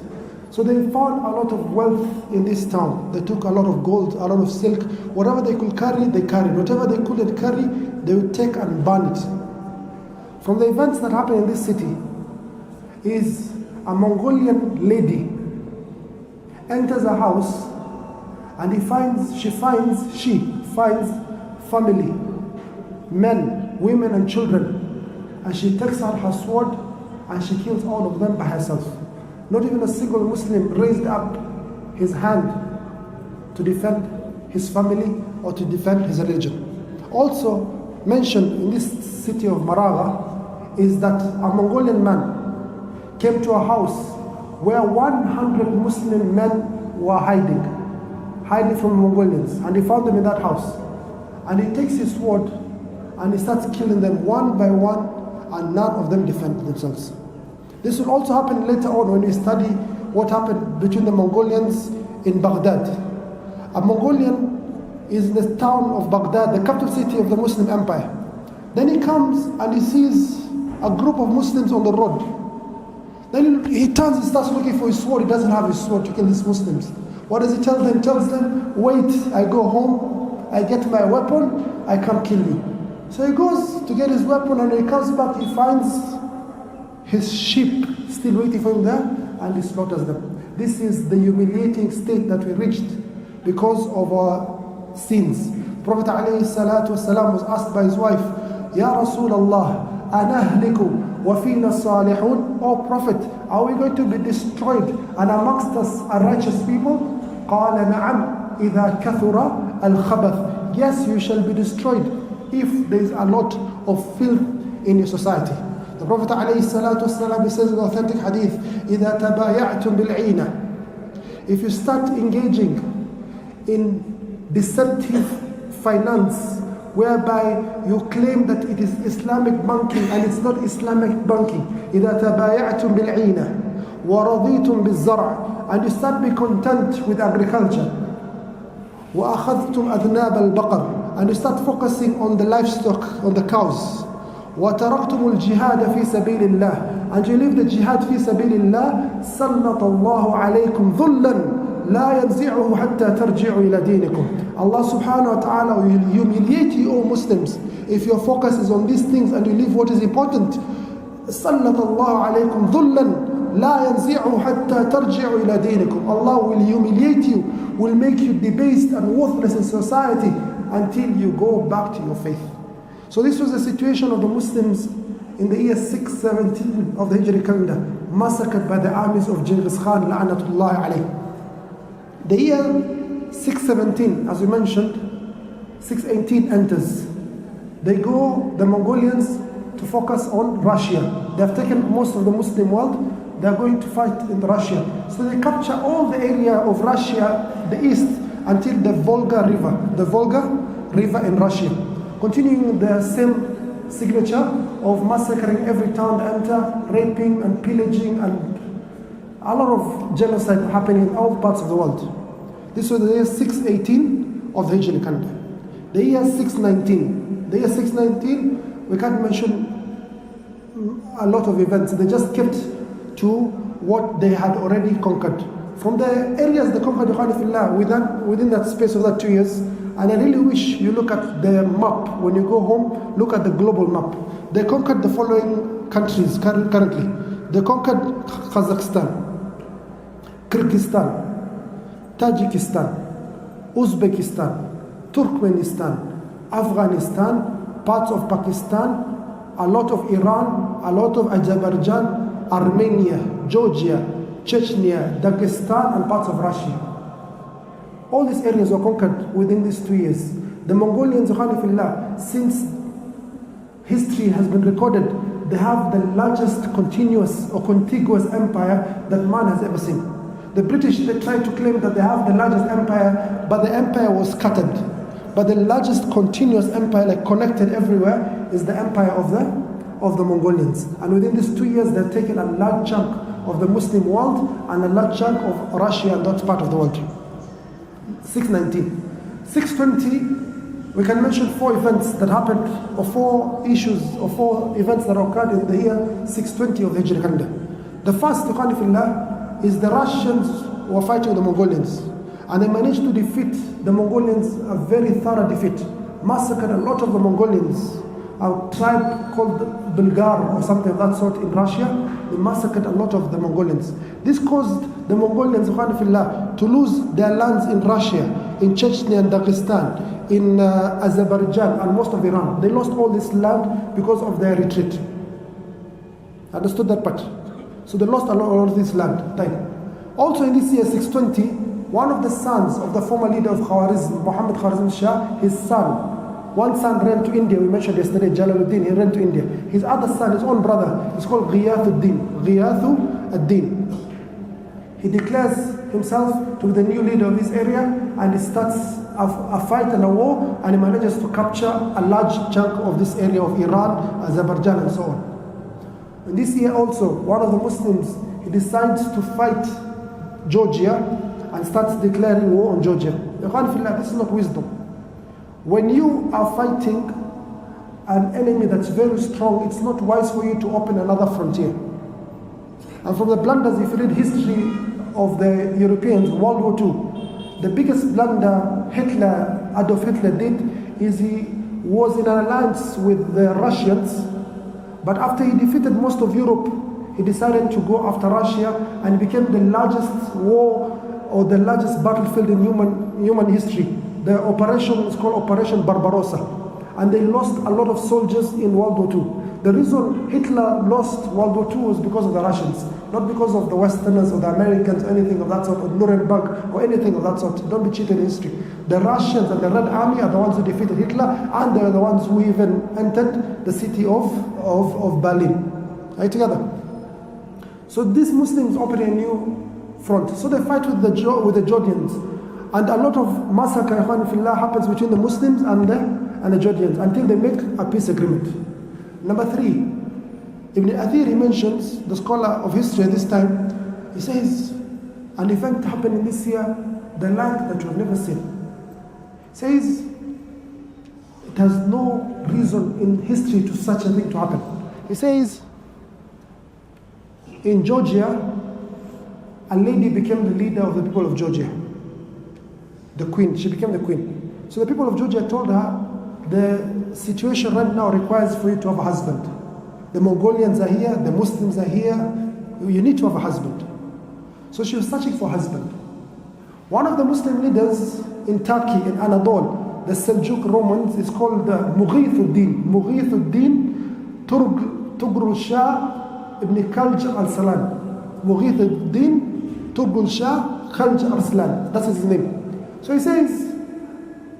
So they found a lot of wealth in this town. They took a lot of gold, a lot of silk. Whatever they could carry, they carried. Whatever they couldn't carry, they would take and burn it. From the events that happened in this city is a Mongolian lady enters a house and she finds family, men, women and children, and she takes out her sword and she kills all of them by herself. Not even a single Muslim raised up his hand to defend his family or to defend his religion. Also mentioned in this city of Maraga is that a Mongolian man came to a house where 100 Muslim men were hiding from Mongolians, and he found them in that house. And he takes his sword and he starts killing them one by one, and none of them defend themselves. This will also happen later on when we study what happened between the Mongolians in Baghdad. A Mongolian is in the town of Baghdad, the capital city of the Muslim Empire. Then he comes and he sees a group of Muslims on the road. Then he turns and starts looking for his sword. He doesn't have his sword to kill these Muslims. What does he tell them? He tells them, wait, I go home, I get my weapon, I come kill you. So he goes to get his weapon, and when he comes back, he finds his sheep still waiting for him there, and he slaughters them. This is the humiliating state that we reached because of our sins. Prophet ﷺ was asked by his wife, Ya Rasulullah, anahliku wa fina salihun? O Prophet, are we going to be destroyed and amongst us are righteous people? Qala na'am idha kathura al-khabath. Yes, you shall be destroyed if there is a lot of filth in your society. The Prophet ﷺ says in the authentic hadith, إِذَا تَبَايَعْتُمْ بِالْعِينَ. If you start engaging in deceptive finance, whereby you claim that it is Islamic banking and it's not Islamic banking, إِذَا تَبَايَعْتُمْ بِالْعِينَ وَرَضِيتُمْ بِالزَّرْعِ, and you start be content with agriculture, وَأَخَذْتُمْ أَذْنَابَ الْبَقَرِ, and you start focusing on the livestock, on the cows, وَتَرَقْتُمُ الْجِهَادَ فِي سَبِيلِ اللَّهِ, and you leave the jihad فِي سَبِيلِ اللَّهِ, سَلَّطَ اللَّهُ عَلَيْكُمْ ذُلًّا لَا يَنْزِعُهُ حَتَّى تَرْجِعُوا إِلَى دِينِكُمْ. Allah subhanahu wa ta'ala will humiliate you, O Muslims, if your focus is on these things and you leave what is important. سَلَّطَ اللَّهُ عَلَيْكُمْ ذُلًّا لَا يَنْزِعُهُ حَتَّى تَرْجِعُوا إِلَى دِينِكُمْ. Allah will humiliate you, will make you debased and worthless in society until you go back to your faith. So this was the situation of the Muslims in the year 617 of the Hijri calendar, massacred by the armies of Genghis Khan, la'natullahi alayh. The year 617, as we mentioned, 618 enters. They go, the Mongolians, to focus on Russia. They have taken most of the Muslim world. They are going to fight in Russia. So they capture all the area of Russia, the east, until the Volga River in Russia. Continuing the same signature of massacring every town they enter, raping and pillaging, and a lot of genocide happening in all parts of the world. This was the year 618 of the Hijri calendar. The year 619. The year 619, we can't mention a lot of events. They just kept to what they had already conquered. From the areas they conquered, within that space of that 2 years, and I really wish you look at the map. When you go home, look at the global map. They conquered the following countries currently. They conquered Kazakhstan, Kyrgyzstan, Tajikistan, Uzbekistan, Turkmenistan, Afghanistan, parts of Pakistan, a lot of Iran, a lot of Azerbaijan, Armenia, Georgia, Chechnya, Dagestan, and parts of Russia. All these areas were conquered within these 2 years. The Mongolians, since history has been recorded, they have the largest continuous or contiguous empire that man has ever seen. The British, they tried to claim that they have the largest empire, but the empire was scattered. But the largest continuous empire, like connected everywhere, is the empire of the Mongolians. And within these 2 years, they've taken a large chunk of the Muslim world and a large chunk of Russia and that part of the world. 619. 620, we can mention 4 events that happened, or 4 issues, or 4 events that occurred in the year 620 of the Hijri calendar. The first, is the Russians were fighting the Mongolians, and they managed to defeat the Mongolians, a very thorough defeat, massacred a lot of the Mongolians. A tribe called Bulgar or something of that sort in Russia, they massacred a lot of the Mongolians. This caused the Mongolians to lose their lands in Russia, in Chechnya and Dagestan, in Azerbaijan and most of Iran. They lost all this land because of their retreat. Understood that part? So they lost a lot of this land. Also in this year 620, one of the sons of the former leader of Khwarazm, Muhammad Khwarazm Shah, his son, One son ran to India, we mentioned yesterday, Jalaluddin, he ran to India. His other son, his own brother, is called Ghiyathuddin. He declares himself to be the new leader of this area, and he starts a fight and a war, and he manages to capture a large chunk of this area of Iran, Azerbaijan, and so on. And this year also, one of the Muslims, he decides to fight Georgia and starts declaring war on Georgia. This is not wisdom. When you are fighting an enemy that's very strong, it's not wise for you to open another frontier. And from the blunders, if you read history of the Europeans, World War II, the biggest blunder Adolf Hitler did is he was in an alliance with the Russians, but after he defeated most of Europe, he decided to go after Russia, and it became the largest war or the largest battlefield in human history. The operation is called Operation Barbarossa, and they lost a lot of soldiers in World War II. The reason Hitler lost World War II was because of the Russians, not because of the Westerners or the Americans, or anything of that sort, or Nuremberg, or anything of that sort. Don't be cheated in history. The Russians and the Red Army are the ones who defeated Hitler, and they are the ones who even entered the city of Berlin. Are you together? So these Muslims open a new front. So they fight with the Georgians, and a lot of massacre happens between the Muslims and the Georgians until they make a peace agreement. Number 3, Ibn Athir, he mentions, the scholar of history at this time, he says, an event happened in this year, the land that you have never seen. He says, it has no reason in history to such a thing to happen. He says, in Georgia, a lady became the leader of the people of Georgia. The queen, she became the queen. So the people of Georgia told her, the situation right now requires for you to have a husband. The Mongolians are here, the Muslims are here, you need to have a husband. So she was searching for a husband. One of the Muslim leaders in Turkey, in Anadolu, the Seljuk Romans, is called Mughithuddin Turgul Shah ibn Khalj al-Salan. Mughithuddin Turgul Shah Khalj al-Salan. That's his name. So he says,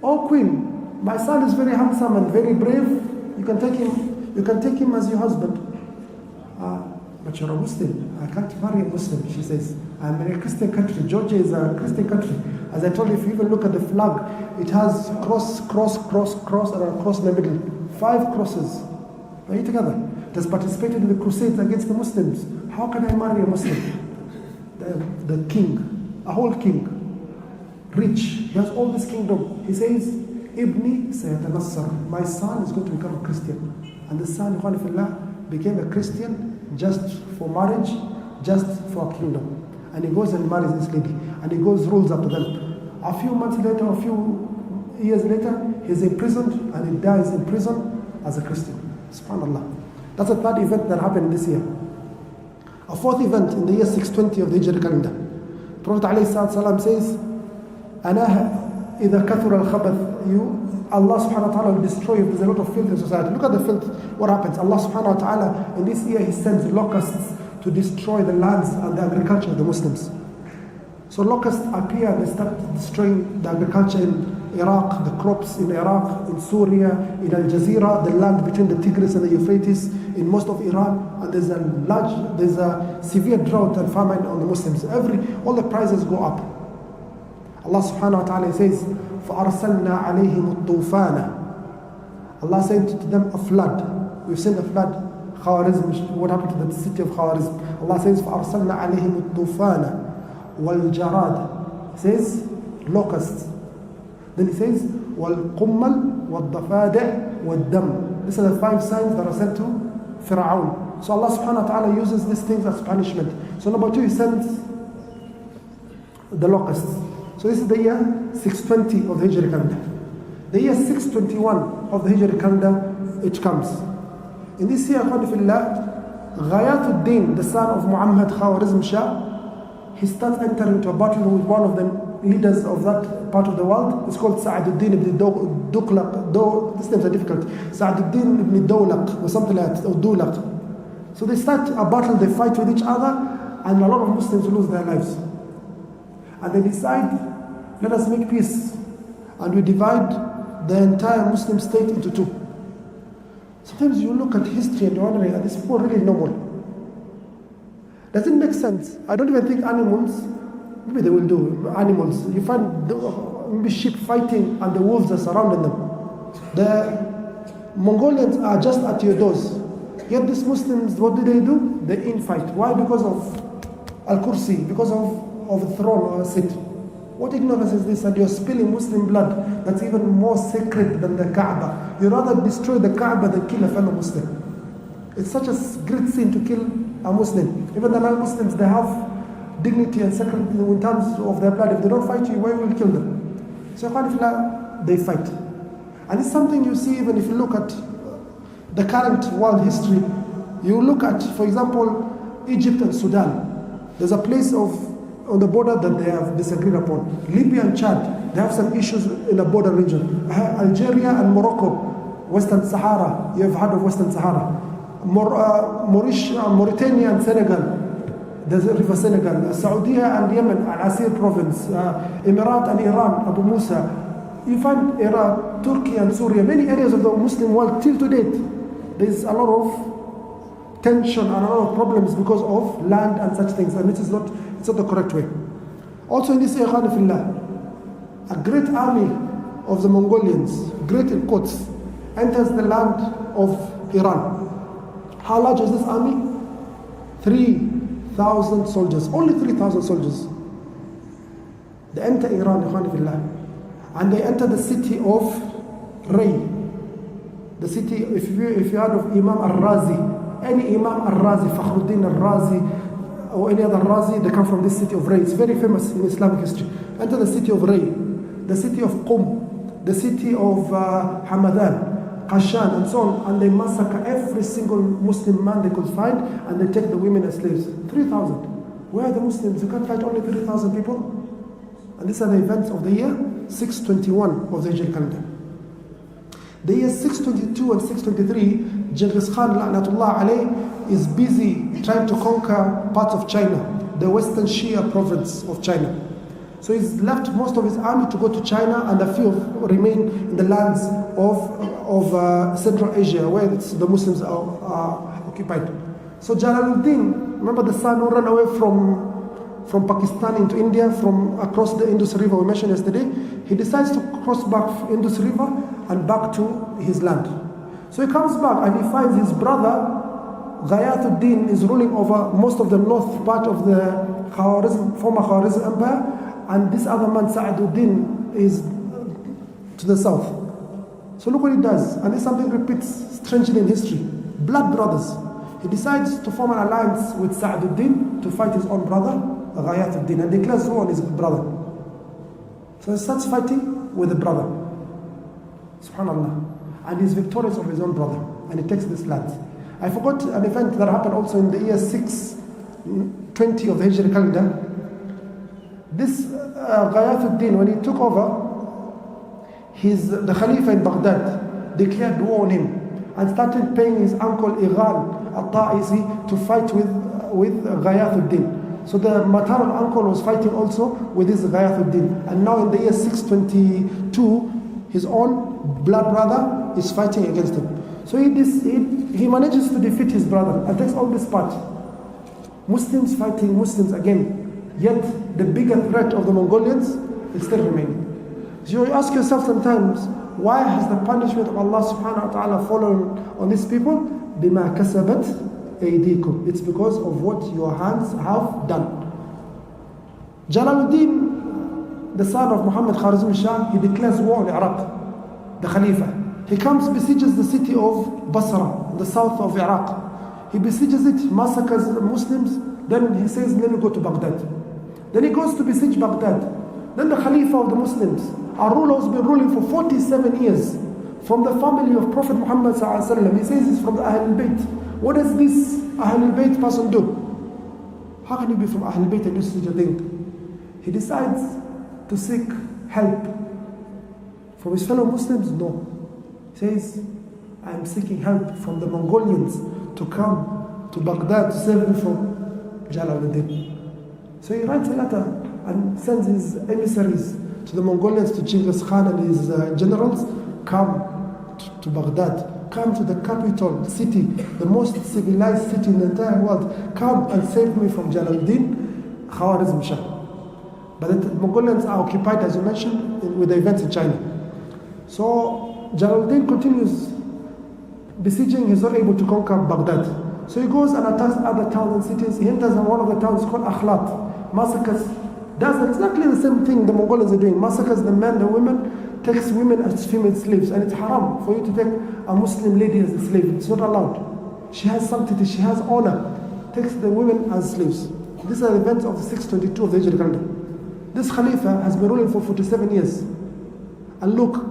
"Oh queen, my son is very handsome and very brave. You can take him as your husband." But you're a Muslim. I can't marry a Muslim. She says, I'm in a Christian country. Georgia is a Christian country. As I told you, if you even look at the flag, it has cross, and a cross in the middle. 5 crosses. Are you together? It has participated in the crusades against the Muslims. How can I marry a Muslim? The king, a whole king, rich. He has all this kingdom. He says, Ibni Sayyatanassar, my son is going to become a Christian. And the son, became a Christian just for marriage, just for a kingdom. And he goes and marries this lady. And he goes, rules after them. A few months later, a few years later, he's imprisoned, and he dies in prison as a Christian. SubhanAllah. That's a 3rd event that happened this year. A 4th event in the year 620 of the Hijri calendar. Prophet ﷺ says, إِذَا كَثُرَ الْخَبَثِ Allah subhanahu wa ta'ala will destroy if there's a lot of filth in society. Look at the filth. What happens? Allah subhanahu wa ta'ala, in this year, He sends locusts to destroy the lands and the agriculture of the Muslims. So locusts appear and they start destroying the agriculture in Iraq, the crops in Iraq, in Syria, in Al Jazeera, the land between the Tigris and the Euphrates, in most of Iran, and there's a severe drought and famine on the Muslims. All the prices go up. Allah subhanahu wa ta'ala says, فَأَرْسَلْنَا عَلَيْهِمُ الطُّوفَانَ. Allah sent to them a flood. We've seen a flood. Khwarazm, what happened to the city of Khwarazm? Allah says, فَأَرْسَلْنَا عَلَيْهِمُ الطُّوفَانَ وَالْجَرَادَ. He says, locusts. Then he says, وَالْقُمَّلْ وَالضَّفَادِعْ وَالدَّمْ. These are the 5 signs that are sent to Fir'aun. So Allah subhanahu wa ta'ala uses these things as punishment. So number 2, He sends the locusts. So this is the year 620 of the Hijri calendar. The year 621 of the Hijri calendar, it comes. In this year, Ghayathuddin, the son of Muhammad Khwarazm Shah, he starts entering into a battle with one of the leaders of that part of the world. It's called Sa'aduddin ibn Duqlaq. These names are difficult. Sa'aduddin ibn Dawlaq or something like that, or Dulaq. So they start a battle, they fight with each other, and a lot of Muslims lose their lives. And they decide, let us make peace. And we divide the entire Muslim state into two. Sometimes you look at history and you're wondering, are these people really normal? Does it make sense? I don't even think animals, maybe they will do. Animals, you find maybe sheep fighting and the wolves are surrounding them. The Mongolians are just at your doors. Yet these Muslims, what do? They infight. Why? Because of Al-Kursi, because of the throne or a seat. What ignorance is this? And you're spilling Muslim blood that's even more sacred than the Kaaba. You rather destroy the Kaaba than kill a fellow Muslim. It's such a great sin to kill a Muslim. Even the non-Muslims, they have dignity and sacredity in terms of their blood. If they don't fight you, why will you kill them? So they fight. And it's something you see even if you look at the current world history. You look at, for example, Egypt and Sudan. There's a place on the border that they have disagreed upon. Libya and Chad, they have some issues in the border region. Algeria and Morocco, Western Sahara, you have heard of Western Sahara. Mauritania and Senegal, the river Senegal. Saudi and Yemen, Al-Asir province. Emirat and Iran, Abu Musa. You find Iraq, Turkey and Syria, many areas of the Muslim world till to date. There's a lot of tension and a lot of problems because of land and such things, and it's not the correct way. Also in this area, a great army of the Mongolians, great in quotes, enters the land of Iran. How large is this army? 3,000 soldiers, only 3,000 soldiers. They enter Iran, and they enter the city of Ray. The city, if you heard of Imam al-Razi, any Imam al-Razi, Fakhruddin al-Razi, or any other Razi, they come from this city of Ray. It's very famous in Islamic history. Enter the city of Ray, the city of Qum, the city of Hamadan, Qashan, and so on, and they massacre every single Muslim man they could find, and they take the women as slaves. 3,000. Where are the Muslims? You can't fight only 3,000 people? And these are the events of the year 621 of the Hijri calendar. The year 622 and 623, Genghis Khan, la'natullah alayh, is busy trying to conquer parts of China, the western Shia province of China. So he's left most of his army to go to China, and a few remain in the lands of Central Asia, where the Muslims are occupied. So Jalaluddin, remember the son who ran away from Pakistan into India, from across the Indus River we mentioned yesterday, he decides to cross back Indus River and back to his land. So he comes back and he finds his brother Ghayathuddin is ruling over most of the north part of the former Khwarazm Empire, and this other man Sa'aduddin is to the south. So look what he does, and this something repeats strangely in history. Blood brothers. He decides to form an alliance with Sa'aduddin to fight his own brother Ghayathuddin, and declares war on his brother. So he starts fighting with the brother, subhanallah, and he's victorious over his own brother, and he takes this land. I forgot an event that happened also in the year 620 of the Hijri calendar. This Ghayathuddin, when he took over, the Khalifa in Baghdad declared war on him and started paying his uncle Ighan al-Ta'isi to fight with Ghayathuddin. So the maternal uncle was fighting also with his Ghayathuddin. And now in the year 622, his own blood brother is fighting against him. So he manages to defeat his brother and takes all this part. Muslims fighting Muslims again. Yet the bigger threat of the Mongolians is still remaining. So you ask yourself sometimes, why has the punishment of Allah subhanahu wa ta'ala fallen on these people? بِمَا كَسَبَتْ أَيْدِيكُمْ. It's because of what your hands have done. Jalaluddin, the son of Muhammad Khwarazm Shah, he declares war on Iraq, the Khalifa. He comes, besieges the city of Basra, the south of Iraq. He besieges it, massacres Muslims. Then he says, let me go to Baghdad. Then he goes to besiege Baghdad. Then the Khalifa of the Muslims, our ruler has been ruling for 47 years from the family of Prophet Muhammad sallallahu alaihi wasallam. He says it's from the Ahlul Bayt. What does this Ahlul Bayt person do? How can you be from Ahlul Bayt and do such a thing? He decides to seek help from his fellow Muslims. No. He says, I am seeking help from the Mongolians to come to Baghdad to save me from Jalaluddin. So he writes a letter and sends his emissaries to the Mongolians, to Genghis Khan and his generals, come to Baghdad, come to the capital city, the most civilized city in the entire world, come and save me from Jalaluddin, Khwarazm Shah. But the Mongolians are occupied, as you mentioned, with the events in China. So Jalaluddin continues besieging. He's not able to conquer Baghdad. So he goes and attacks other towns and cities. He enters one of the towns called Akhlat, massacres, does exactly the same thing the Mongolians are doing. Massacres the men, the women, takes women as female slaves. And it's haram for you to take a Muslim lady as a slave. It's not allowed. She has sanctity, she has honor. Takes the women as slaves. These are the events of 622 of the Hijri calendar. This Khalifa has been ruling for 47 years. And look,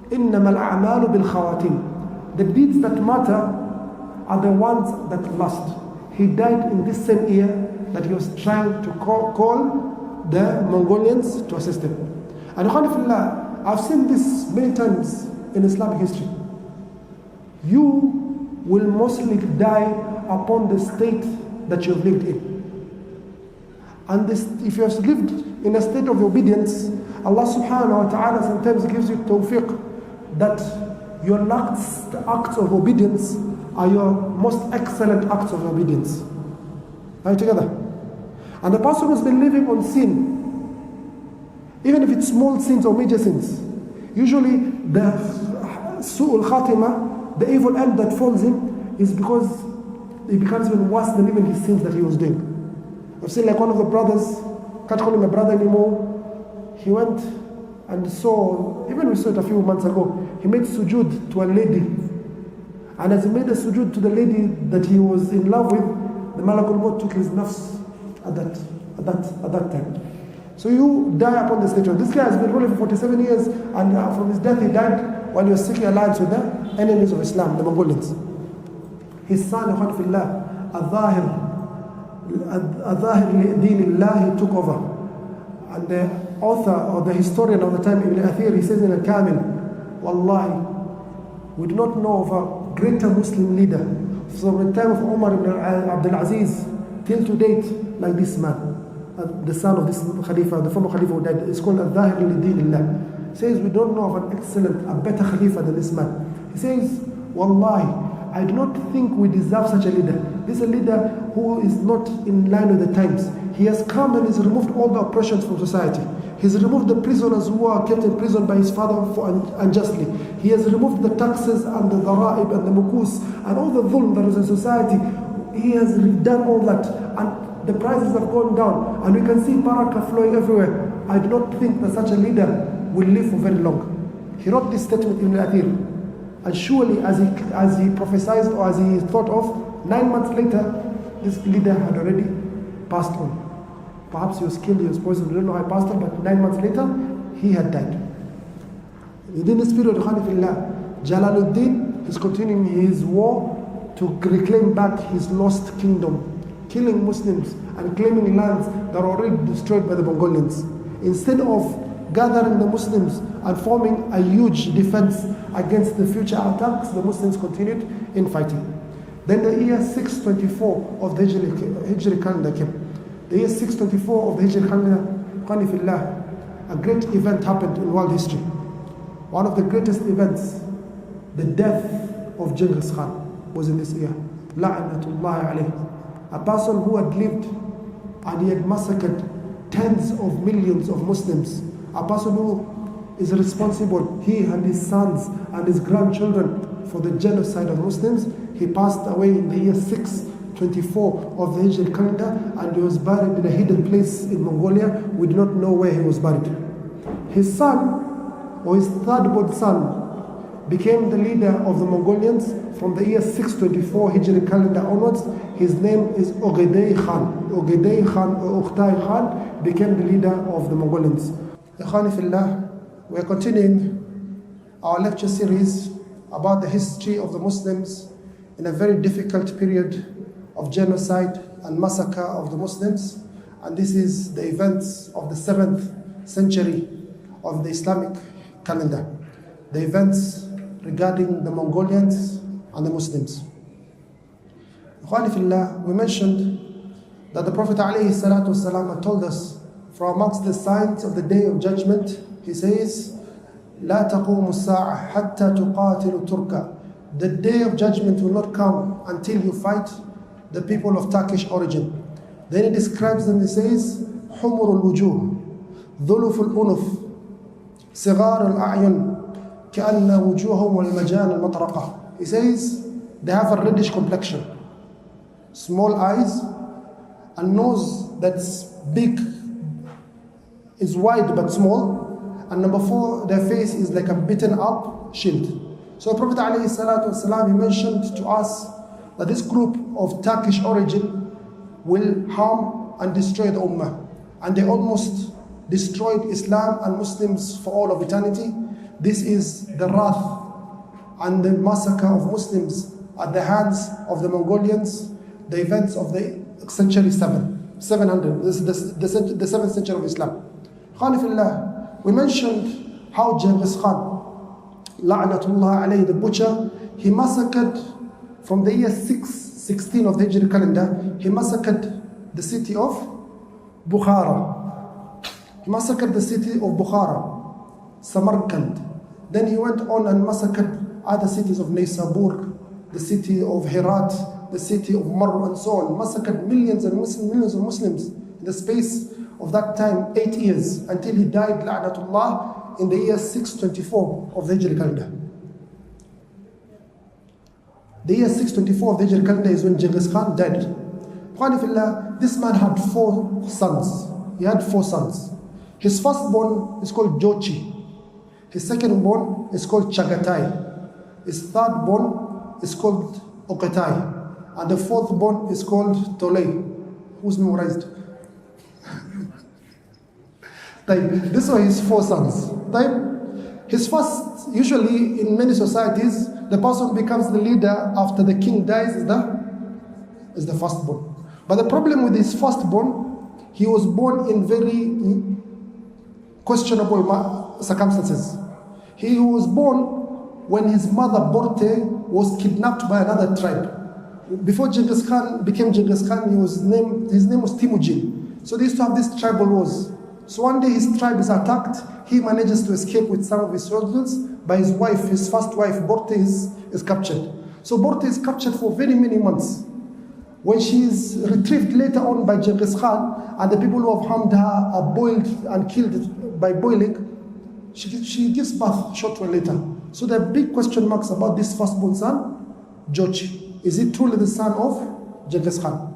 إِنَّمَا الْأَعْمَالُ بِالْخَوَاتِيمِ. The deeds that matter are the ones that last. He died in this same year that he was trying to call the Mongolians to assist him. And Alhamdulillah, I've seen this many times in Islamic history. You will mostly die upon the state that you've lived in. And this, if you have lived in a state of obedience, Allah subhanahu wa ta'ala sometimes gives you tawfiq that your last acts of obedience are your most excellent acts of obedience. Are you together? And the person who's been living on sin, even if it's small sins or major sins, usually the su'ul khatima, the evil end that falls him, is because it becomes even worse than even his sins that he was doing. I've seen like one of the brothers, can't call him a brother anymore, he went and saw, even we saw it a few months ago, he made sujood to a lady. And as he made a sujood to the lady that he was in love with, the Malakul Maut took his nafs at that time. So you die upon the state. This guy has been ruling for 47 years, and from his death he died while he was seeking alliance with the enemies of Islam, the Mongolians. His son, Alhamdulillah, Al-Zahir Dinillah, he took over. And the author or the historian of the time, Ibn Athir, he says in Al-Kamil, Wallahi, we do not know of a greater Muslim leader from the time of Umar ibn Abdul Aziz till to date like this man, the son of this Khalifa, the former Khalifa who died. It's called Al-Zahir Dinillah. He says we don't know of an excellent, a better Khalifa than this man. He says, Wallahi, I do not think we deserve such a leader. This is a leader who is not in line with the times. He has come and has removed all the oppressions from society. He's removed the prisoners who are kept in prison by his father unjustly. He has removed the taxes and the dara'ib and the mukus and all the dhulm that was in society. He has done all that, and the prices have gone down, and we can see barakah flowing everywhere. I do not think that such a leader will live for very long. He wrote this statement in Al-Athir. And surely, as he prophesied or as he thought of, 9 months later, this leader had already passed on. Perhaps he was killed, he was poisoned, we don't know how he passed on, but 9 months later, he had died. Within this period, Jalaluddin is continuing his war to reclaim back his lost kingdom, killing Muslims and claiming lands that are already destroyed by the Mongolians. Instead of gathering the Muslims and forming a huge defense against the future attacks, the Muslims continued in fighting. Then the year 624 of the Hijri calendar came. The year 624 of the Hijri calendar, a great event happened in world history. One of the greatest events, the death of Genghis Khan, was in this year. La'natullahi alayhi. A person who had lived and he had massacred tens of millions of Muslims. A person who is responsible, he and his sons and his grandchildren, for the genocide of Muslims. He passed away in the year 624 of the Hijri calendar, and he was buried in a hidden place in Mongolia. We do not know where he was buried. His son, or his third-born son, became the leader of the Mongolians from the year 624 Hijri calendar onwards. His name is Ogedei Khan. Ogedei Khan or Ukhtai Khan became the leader of the Mongolians. Ikhwani fillah, we are continuing our lecture series about the history of the Muslims in a very difficult period of genocide and massacre of the Muslims. And this is the events of the 7th century of the Islamic calendar. The events regarding the Mongolians and the Muslims. Ikhwani fillah, we mentioned that the Prophet ﷺ told us, from amongst the signs of the Day of Judgment, he says, لا تقوم الساعة حتى تقاتل تركا. The day of judgment will not come until you fight the people of Turkish origin. Then he describes them, he says, حمر الوجوه ظلف الأنف صغار الأعين كأن وجوههم والمجان المطرقة. He says they have a reddish complexion, small eyes, a nose that's big, is wide but small, and number 4, their face is like a beaten up shield. So Prophet ﷺ, he mentioned to us that this group of Turkish origin will harm and destroy the Ummah. And they almost destroyed Islam and Muslims for all of eternity. This is the wrath and the massacre of Muslims at the hands of the Mongolians, the events of the century 700. This is the 7th century of Islam. Khanifillah, we mentioned how Genghis Khan, La'natullah alayhi, the butcher, he massacred from the year 616 of the Hijri calendar, he massacred the city of Bukhara. He massacred the city of Bukhara, Samarkand. Then he went on and massacred other cities of Naysabur, the city of Herat, the city of Marw, and so on. Massacred millions of Muslims in the space of that time, 8 years, until he died, La'natullah, in the year 624 of the Hijri calendar. The year 624 of the Hijri calendar is when Genghis Khan died. This man had 4 sons. He had 4 sons. His firstborn is called Jochi. His secondborn is called Chagatai. His thirdborn is called Okatai. And the fourthborn is called Tolei. Who's memorized? These were his 4 sons. His first, usually in many societies, the person who becomes the leader after the king dies is the firstborn. But the problem with his firstborn, he was born in very questionable circumstances. He was born when his mother Borte was kidnapped by another tribe. Before Genghis Khan became Genghis Khan, his name was Temujin. So they used to have these tribal wars. So one day his tribe is attacked. He manages to escape with some of his soldiers, but his wife, his first wife, Borte, is captured. So Borte is captured for very many months. When she is retrieved later on by Genghis Khan, and the people who have harmed her are boiled and killed by boiling, she gives birth short while later. So there are big question marks about this firstborn son, Jochi. Is he truly the son of Genghis Khan?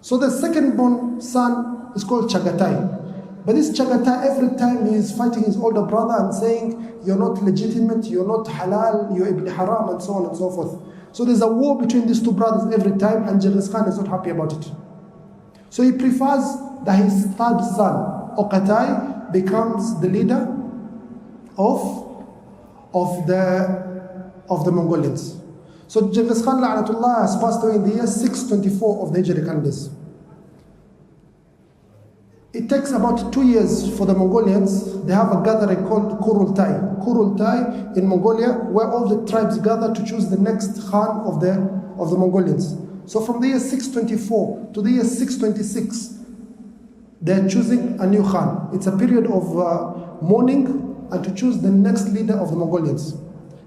So the secondborn son is called Chagatai. But this Chagatai, every time he is fighting his older brother and saying, you're not legitimate, you're not halal, you're ibn haram, and so on and so forth. So there's a war between these 2 brothers every time, and Genghis Khan is not happy about it. So he prefers that his third son, Okatai, becomes the leader of the Mongolians. So Genghis Khan, La'natullah, has passed away in the year 624 of the Hijri calendars. It takes about 2 years for the Mongolians. They have a gathering called Kurultai. Kurultai in Mongolia, where all the tribes gather to choose the next Khan of the Mongolians. So from the year 624 to the year 626, they're choosing a new Khan. It's a period of mourning and to choose the next leader of the Mongolians.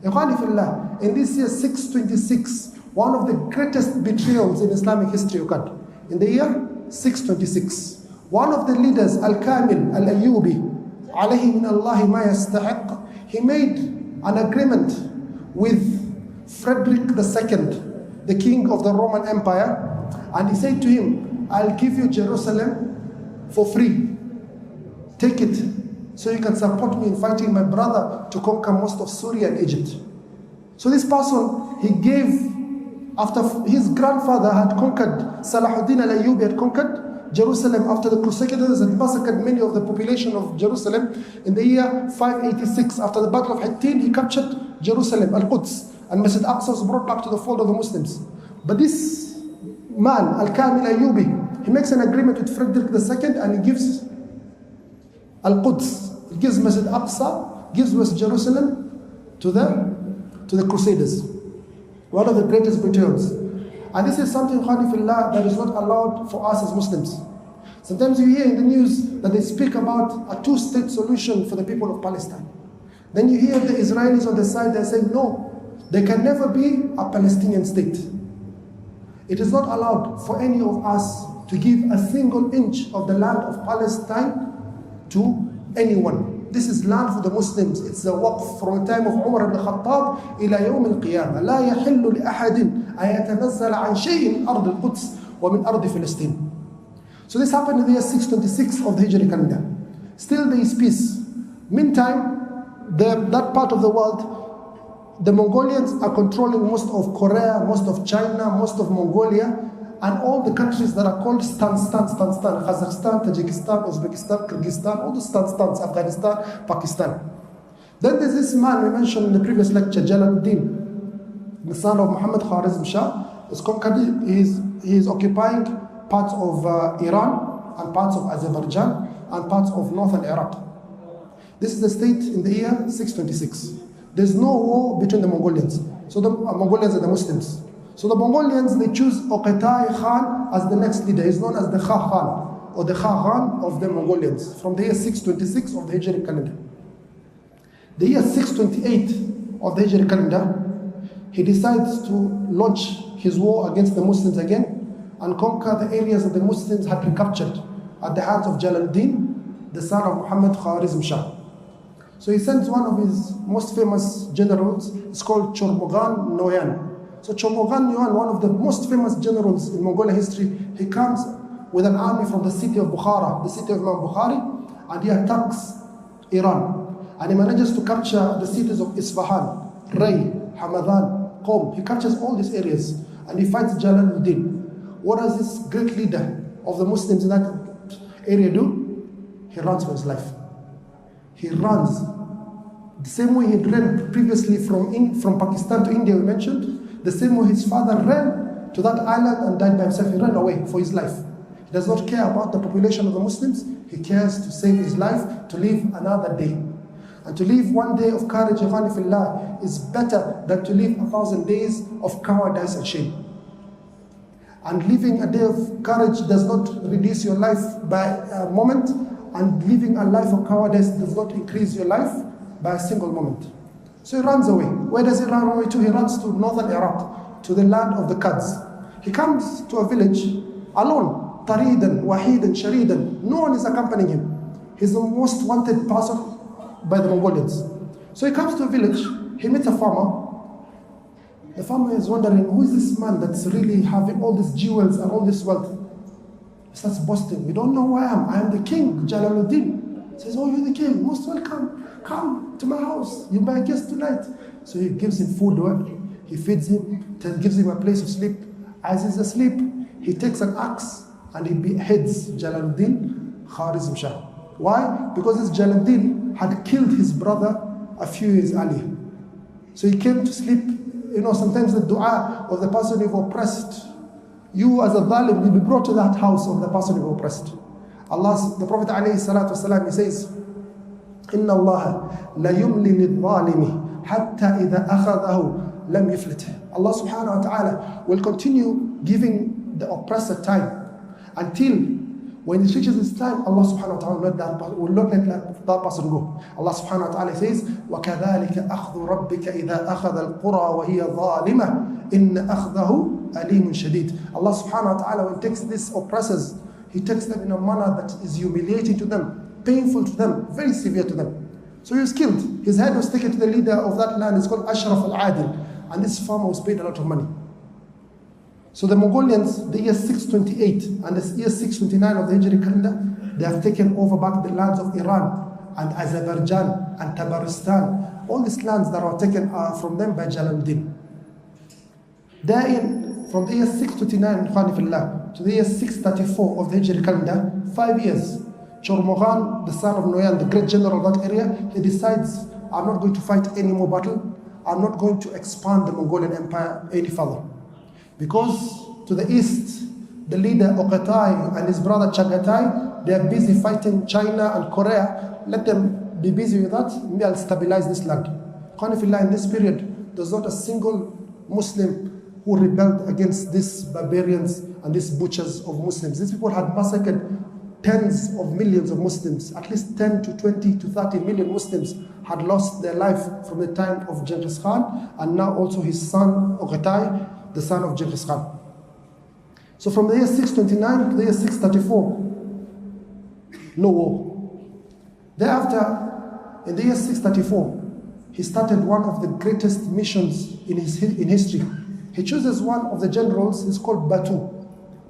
In this year 626, one of the greatest betrayals in Islamic history occurred. In the year 626. One of the leaders, Al-Kamil Al-Ayyubi, alayhi min Allahi ma yastahiq, he made an agreement with Frederick II, the king of the Roman Empire, and he said to him, I'll give you Jerusalem for free. Take it, so you can support me in fighting my brother to conquer most of Syria and Egypt. So this person, he gave, after his grandfather had conquered, Salahuddin Al-Ayyubi had conquered Jerusalem after the Crusaders had massacred many of the population of Jerusalem. In the year 586, after the Battle of Hittin, he captured Jerusalem, Al-Quds, and Masjid Aqsa was brought back to the fold of the Muslims. But this man, Al-Kamil Ayyubi, he makes an agreement with Frederick II and he gives Al-Quds, he gives Masjid Aqsa, gives West Jerusalem to the Crusaders. One of the greatest betrayals. And this is something, Khanifillah, that is not allowed for us as Muslims. Sometimes you hear in the news that they speak about a 2-state solution for the people of Palestine. Then you hear the Israelis on the side, they're saying, no, there can never be a Palestinian state. It is not allowed for any of us to give a single inch of the land of Palestine to anyone. This is land for the Muslims. It's a waqf from the time of Umar ibn Khattab إلى يوم القيامة. لا يحل لأحد أن يتنزل عن شيء من أرض القدس ومن أرض فلسطين. So this happened in the year 626 of the Hijri calendar. Still there is peace. Meantime, that part of the world, the Mongolians are controlling most of Korea, most of China, most of Mongolia, and all the countries that are called stans, Kazakhstan, Tajikistan, Uzbekistan, Kyrgyzstan, all the stans, Afghanistan, Pakistan. Then there's this man we mentioned in the previous lecture, Jalaluddin, the son of Muhammad Khwarazm Shah. He is occupying parts of Iran and parts of Azerbaijan and parts of northern Iraq. This is the state in the year 626. There's no war between the Mongolians. So the Mongolians are the Muslims. So the Mongolians, they choose Oqatai Khan as the next leader. He's known as the Kha Khan, or the Kha Khan of the Mongolians, from the year 626 of the Hijri calendar. The year 628 of the Hijri calendar, he decides to launch his war against the Muslims again and conquer the areas that the Muslims had recaptured at the hands of Jalaluddin, the son of Muhammad Khwarazm Shah. So he sends one of his most famous generals. It's called Chormogan Noyan. So Chormogan Noyan, one of the most famous generals in Mongolian history, he comes with an army from the city of Bukhara, the city of Imam Bukhari, and he attacks Iran. And he manages to capture the cities of Isfahan, Ray, Hamadan, Qom. He captures all these areas and he fights Jalaluddin. What does this great leader of the Muslims in that area do? He runs for his life. He runs the same way he ran previously from Pakistan to India, we mentioned, the same way his father ran to that island and died by himself. He ran away for his life. He does not care about the population of the Muslims. He cares to save his life, to live another day. And to live one day of courage, fillah, is better than to live 1,000 days of cowardice and shame. And living a day of courage does not reduce your life by a moment, and living a life of cowardice does not increase your life by a single moment. So he runs away. Where does he run away to? He runs to northern Iraq, to the land of the Kurds. He comes to a village alone, taridan, wahidan, sharidan. No one is accompanying him. He's the most wanted person by the Mongolians. So he comes to a village, he meets a farmer. The farmer is wondering, who is this man that's really having all these jewels and all this wealth? He starts boasting. You don't know who I am. I am the king, Jalaluddin. He says, oh, you're the king, most welcome. Come to my house, you're my guest tonight. So he gives him food, he feeds him, gives him a place to sleep. As he's asleep, he takes an axe and he beheads Jalaluddin Khwarazm Shah. Why? Because this Jalaluddin had killed his brother a few years earlier. So he came to sleep. You know, sometimes the dua of the person you've oppressed, you as a zalim will be brought to that house of the person you've oppressed. Allah, the Prophet ﷺ, he says, Inna Allah la yumli lil-zalimi hatta idha akhadahu lam yuflitah. Allah subhanahu wa ta'ala will continue giving the oppressor time until when it reaches its time, Allah subhanahu wa ta'ala will not let that person go. Allah subhanahu wa ta'ala says, وَكَذَلِكَ أَخْذُ رَبِّكَ إِذَا أَخَذَ الْقُرَى وَهِيَ ظَالِمَةٌ إِنَّ أَخْذَهُ أَلِيمٌ شَدِيدٌ. Allah subhanahu wa ta'ala, when he takes these oppressors, he takes them in a manner that is humiliating to them, painful to them, very severe to them. So he was killed. His head was taken to the leader of that land. It's called Ashraf al-Adil. And this farmer was paid a lot of money. So the Mongolians, the year 628 and the year 629 of the Hijri calendar, they have taken over back the lands of Iran and Azerbaijan and Tabaristan. All these lands that are taken from them by Jalaluddin. Therein, from the year 629 to the year 634 of the Hijri calendar, 5 years, Chormogan, the son of Noyan, the great general of that area, he decides, I'm not going to fight any more battle. I'm not going to expand the Mongolian empire any further. Because to the east, the leader Oqatai and his brother Chagatai, they are busy fighting China and Korea. Let them be busy with that. Maybe I'll stabilize this land. In this period, there's not a single Muslim who rebelled against these barbarians and these butchers of Muslims. These people had massacred tens of millions of Muslims. At least 10 to 20 to 30 million Muslims had lost their life from the time of Genghis Khan, and now also his son Oghatai, the son of Genghis Khan. So from the year 629 to the year 634, no war. Thereafter, in the year 634, he started one of the greatest missions in history. He chooses one of the generals, he's called Batu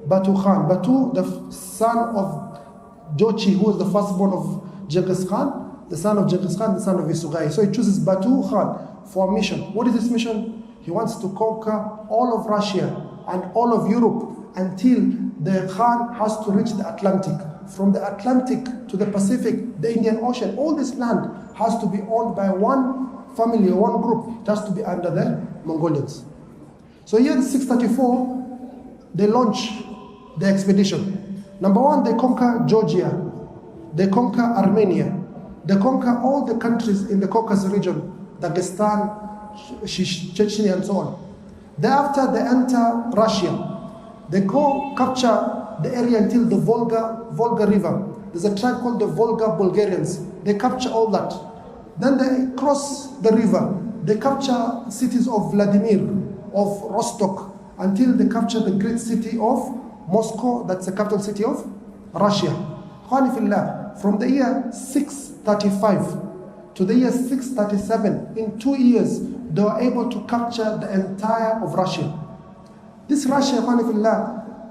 Khan. Batu, the son of Jochi, who was the firstborn of Genghis Khan, the son of Genghis Khan, the son of Isugai. So he chooses Batu Khan for a mission. What is this mission? He wants to conquer all of Russia and all of Europe until the Khan has to reach the Atlantic. From the Atlantic to the Pacific, the Indian Ocean, all this land has to be owned by one family or one group. It has to be under the Mongolians. So here in 634, they launch the expedition. Number one, they conquer Georgia, they conquer Armenia, they conquer all the countries in the Caucasus region, Dagestan, Chechnya, and so on. Thereafter, they enter Russia. They go capture the area until the Volga River. There's a tribe called the Volga Bulgarians. They capture all that. Then they cross the river. They capture cities of Vladimir, of Rostock, until they capture the great city of Moscow, that's the capital city of Russia. From the year 635 to the year 637, in 2 years, they were able to capture the entire of Russia. This Russia,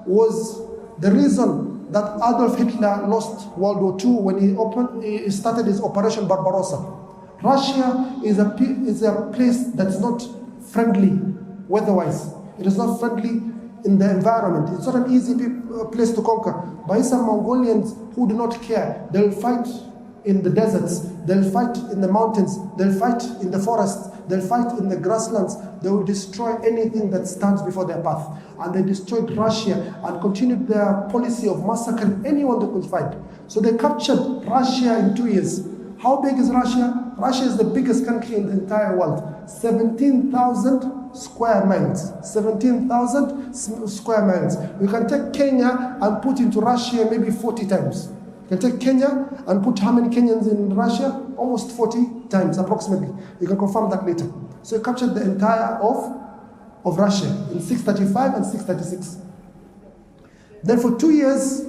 was the reason that Adolf Hitler lost World War II when he started his Operation Barbarossa. Russia is a place that's not friendly weather-wise. It is not friendly in the environment. It's not an easy place to conquer. By some Mongolians who do not care, they'll fight in the deserts, they'll fight in the mountains, they'll fight in the forests, they'll fight in the grasslands. They will destroy anything that stands before their path. And they destroyed Russia and continued their policy of massacring anyone they could find. So they captured Russia in 2 years. How big is Russia? Russia is the biggest country in the entire world. 17,000 square miles. 17,000 square miles. We can take Kenya and put into Russia maybe 40 times. You can take Kenya and put how many Kenyans in Russia? Almost 40 times approximately. You can confirm that later. So he captured the entire of Russia in 635 and 636. Then for 2 years,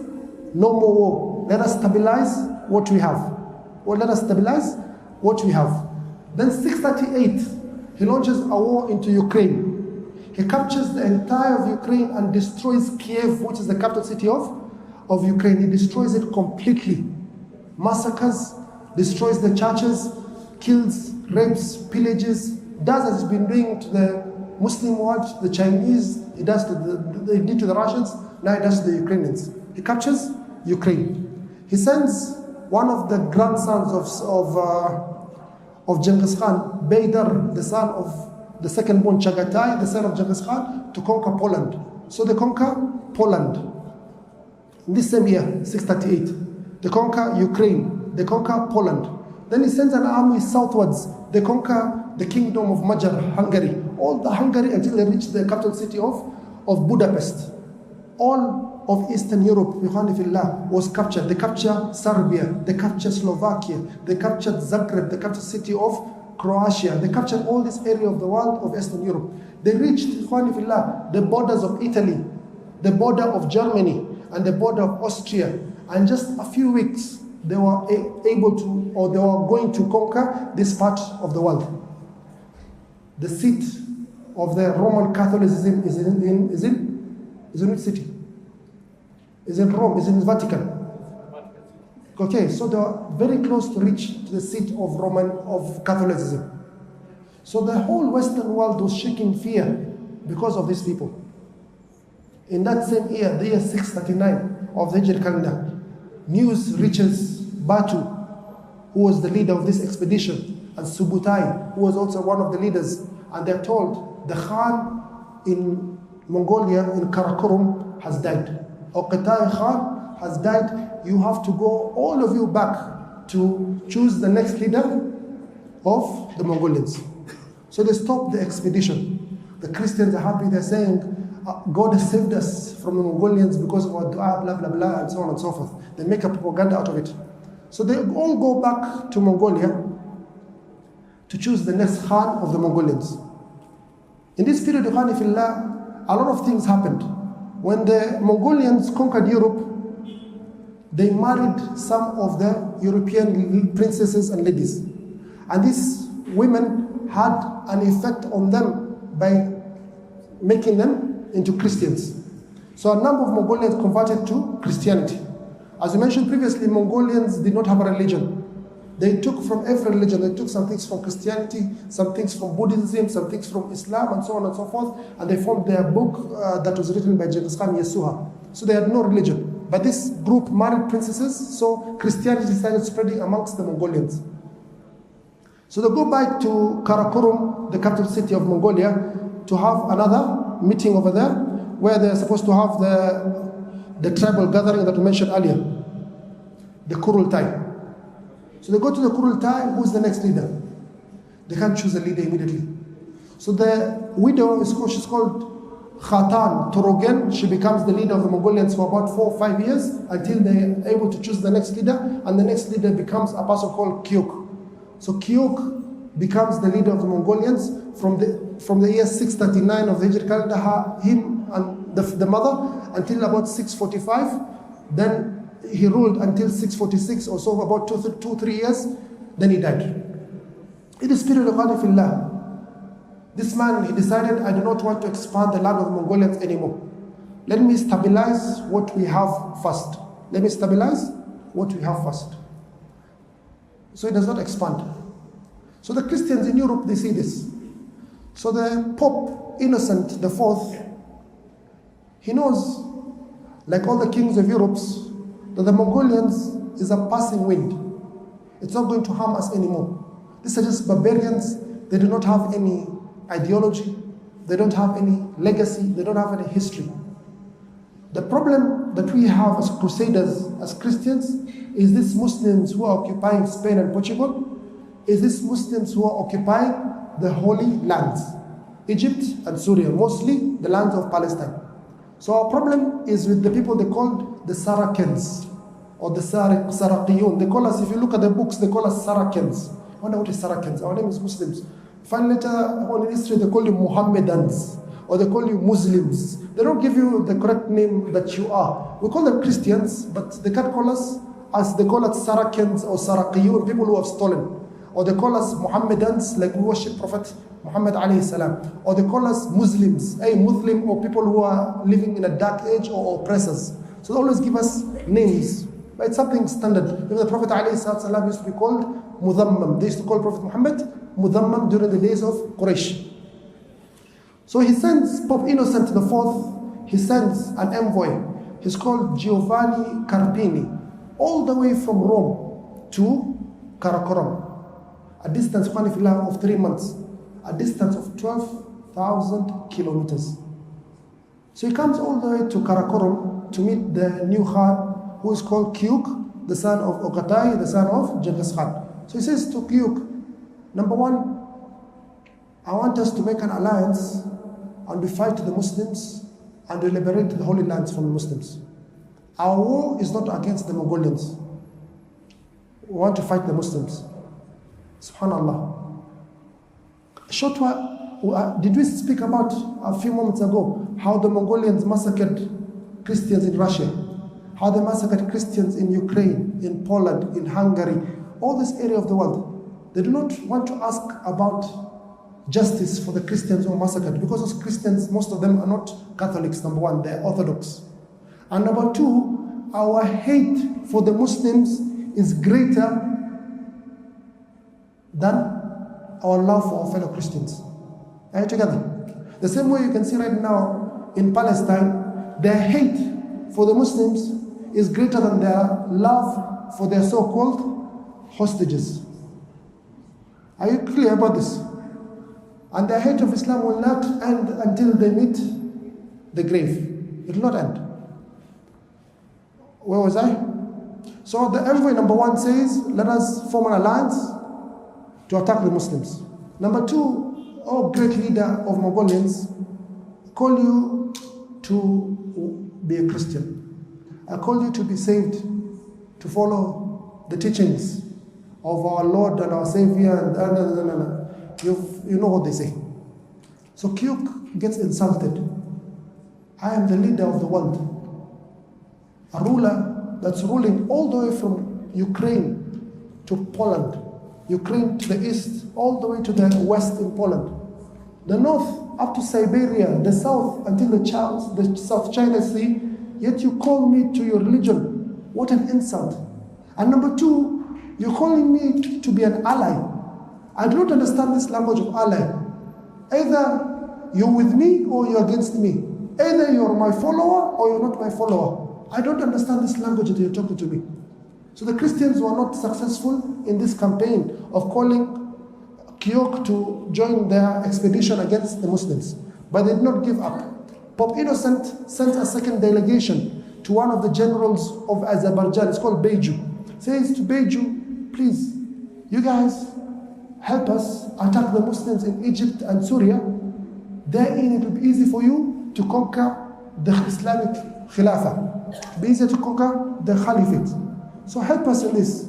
no more war. Let us stabilize what we have. Or let us stabilize what we have. Then 638, he launches a war into Ukraine. He captures the entire of Ukraine and destroys Kiev, which is the capital city of Ukraine. He destroys it completely. Massacres, destroys the churches, kills, rapes, pillages, does as he's been doing to the Muslim world, the Chinese, he does he did to the Russians, now he does to the Ukrainians. He captures Ukraine. He sends one of the grandsons of Genghis Khan, Baydar, the son of the second-born Chagatai, the son of Genghis Khan, to conquer Poland. So they conquer Poland. In this same year, 638, they conquer Ukraine, they conquer Poland. Then he sends an army southwards. They conquer the kingdom of Magyar, Hungary. All the Hungary until they reach the capital city of Budapest. All of Eastern Europe, was captured. They captured Serbia, they captured Slovakia, they captured Zagreb, they captured the city of Croatia. They captured all this area of the world of Eastern Europe. They reached the borders of Italy, the border of Germany, and the border of Austria. And just a few weeks, they were able to, or they were going to conquer this part of the world. The seat of the Roman Catholicism is in which city? Is in Rome, is in Vatican. Okay, so they were very close to reach to the seat of Catholicism. So the whole Western world was shaking fear because of these people. In that same year, the year 639 of the Hijri calendar, news reaches Batu, who was the leader of this expedition, and Subutai, who was also one of the leaders, and they're told the Khan in Mongolia, in Karakorum, has died. Oghatai Khan has died. You have to go, all of you, back to choose the next leader of the Mongolians. So they stop the expedition. The Christians are happy. They're saying, God has saved us from the Mongolians because of our dua, blah, blah, blah, and so on and so forth. They make a propaganda out of it. So they all go back to Mongolia. to choose the next Khan of the Mongolians. In this period, Ikhwani fillah, a lot of things happened. When the Mongolians conquered Europe, they married some of the European princesses and ladies. And these women had an effect on them by making them into Christians. So a number of Mongolians converted to Christianity. As we mentioned previously, Mongolians did not have a religion. They took from every religion. They took some things from Christianity, some things from Buddhism, some things from Islam, and so on and so forth. And they formed their book that was written by Genghis Khan, Yesuha. So they had no religion. But this group married princesses, so Christianity started spreading amongst the Mongolians. So they go back to Karakorum, the capital city of Mongolia, to have another meeting over there, where they're supposed to have the tribal gathering that we mentioned earlier, the Kurultai. So they go to the Kurultai, who's the next leader? They can't choose a leader immediately. So the widow, she's called Khatan Torogen. She becomes the leader of the Mongolians for about 4 or 5 years until they're able to choose the next leader, and the next leader becomes a person called Kyuk. So Kyuk becomes the leader of the Mongolians from the year 639 of the Hijri calendar, him and the mother, until about 645. Then he ruled until 646 or so, about 2-3 years. Then he died. In this period of Fillah, this man, he decided, I do not want to expand the land of the Mongolians anymore. Let me stabilize what we have first. Let me stabilize what we have first. So it does not expand. So the Christians in Europe, they see this. So the Pope Innocent IV, he knows, like all the kings of Europe, that the Mongolians is a passing wind. It's not going to harm us anymore. These are just barbarians. They do not have any ideology. They don't have any legacy. They don't have any history. The problem that we have as crusaders, as Christians, is these Muslims who are occupying Spain and Portugal, is these Muslims who are occupying the Holy Lands, Egypt and Syria, mostly the lands of Palestine. So our problem is with the people they called the Saracens, or the Sarakiyun. They call us, if you look at the books, they call us Saracens. I wonder what is Saracens? Our name is Muslims. Find later on in history, they call you Mohammedans, or they call you Muslims. They don't give you the correct name that you are. We call them Christians, but they can't call us as they call us Saracens or Sarakiyun, people who have stolen. Or they call us Mohammedans, like we worship Prophet Muhammad alayhi salam. Or they call us Muslims, Muslim, or people who are living in a dark age, or oppressors. So they always give us names. But it's something standard. Even the Prophet alayhi salam used to be called Mudhammam. They used to call Prophet Muhammad Mudhammam during the days of Quraysh. So he sends Pope Innocent IV, he sends an envoy. He's called Giovanni Carpini, all the way from Rome to Karakorum. A distance of 3 months, a distance of 12,000 kilometers. So he comes all the way to Karakorum to meet the new Khan, who is called Kyuk, the son of Ogatai, the son of Genghis Khan. So he says to Kyuk, number one, I want us to make an alliance and we fight the Muslims and we liberate the Holy Lands from the Muslims. Our war is not against the Mongolians. We want to fight the Muslims. Subhanallah. Short while, did we speak about a few moments ago how the Mongolians massacred Christians in Russia, how they massacred Christians in Ukraine, in Poland, in Hungary, all this area of the world? They do not want to ask about justice for the Christians who are massacred, because those Christians, most of them are not Catholics, number one, they're Orthodox. And number two, our hate for the Muslims is greater than our love for our fellow Christians. Are you together? The same way you can see right now in Palestine, their hate for the Muslims is greater than their love for their so-called hostages. Are you clear about this? And their hate of Islam will not end until they meet the grave. It will not end. Where was I? So the envoy number one says, let us form an alliance to attack the Muslims. Number two, oh great leader of Mongolians, call you to be a Christian. I call you to be saved, to follow the teachings of our Lord and our Savior. you know what they say. So Qutuz gets insulted. I am the leader of the world. A ruler that's ruling all the way from Ukraine to Poland, Ukraine to the east, all the way to the west in Poland, the north up to Siberia, the south until the South China Sea, yet you call me to your religion. What an insult. And number two, you're calling me to be an ally. I do not understand this language of ally. Either you're with me or you're against me. Either you're my follower or you're not my follower. I don't understand this language that you're talking to me. So the Christians were not successful in this campaign of calling Qutuz to join their expedition against the Muslims. But they did not give up. Pope Innocent sent a second delegation to one of the generals of Azerbaijan. It's called Beiju. Says to Beiju, please, you guys help us attack the Muslims in Egypt and Syria. Therein it will be easy for you to conquer the Islamic Khilafah. It will be easier to conquer the Caliphate. So help us in this.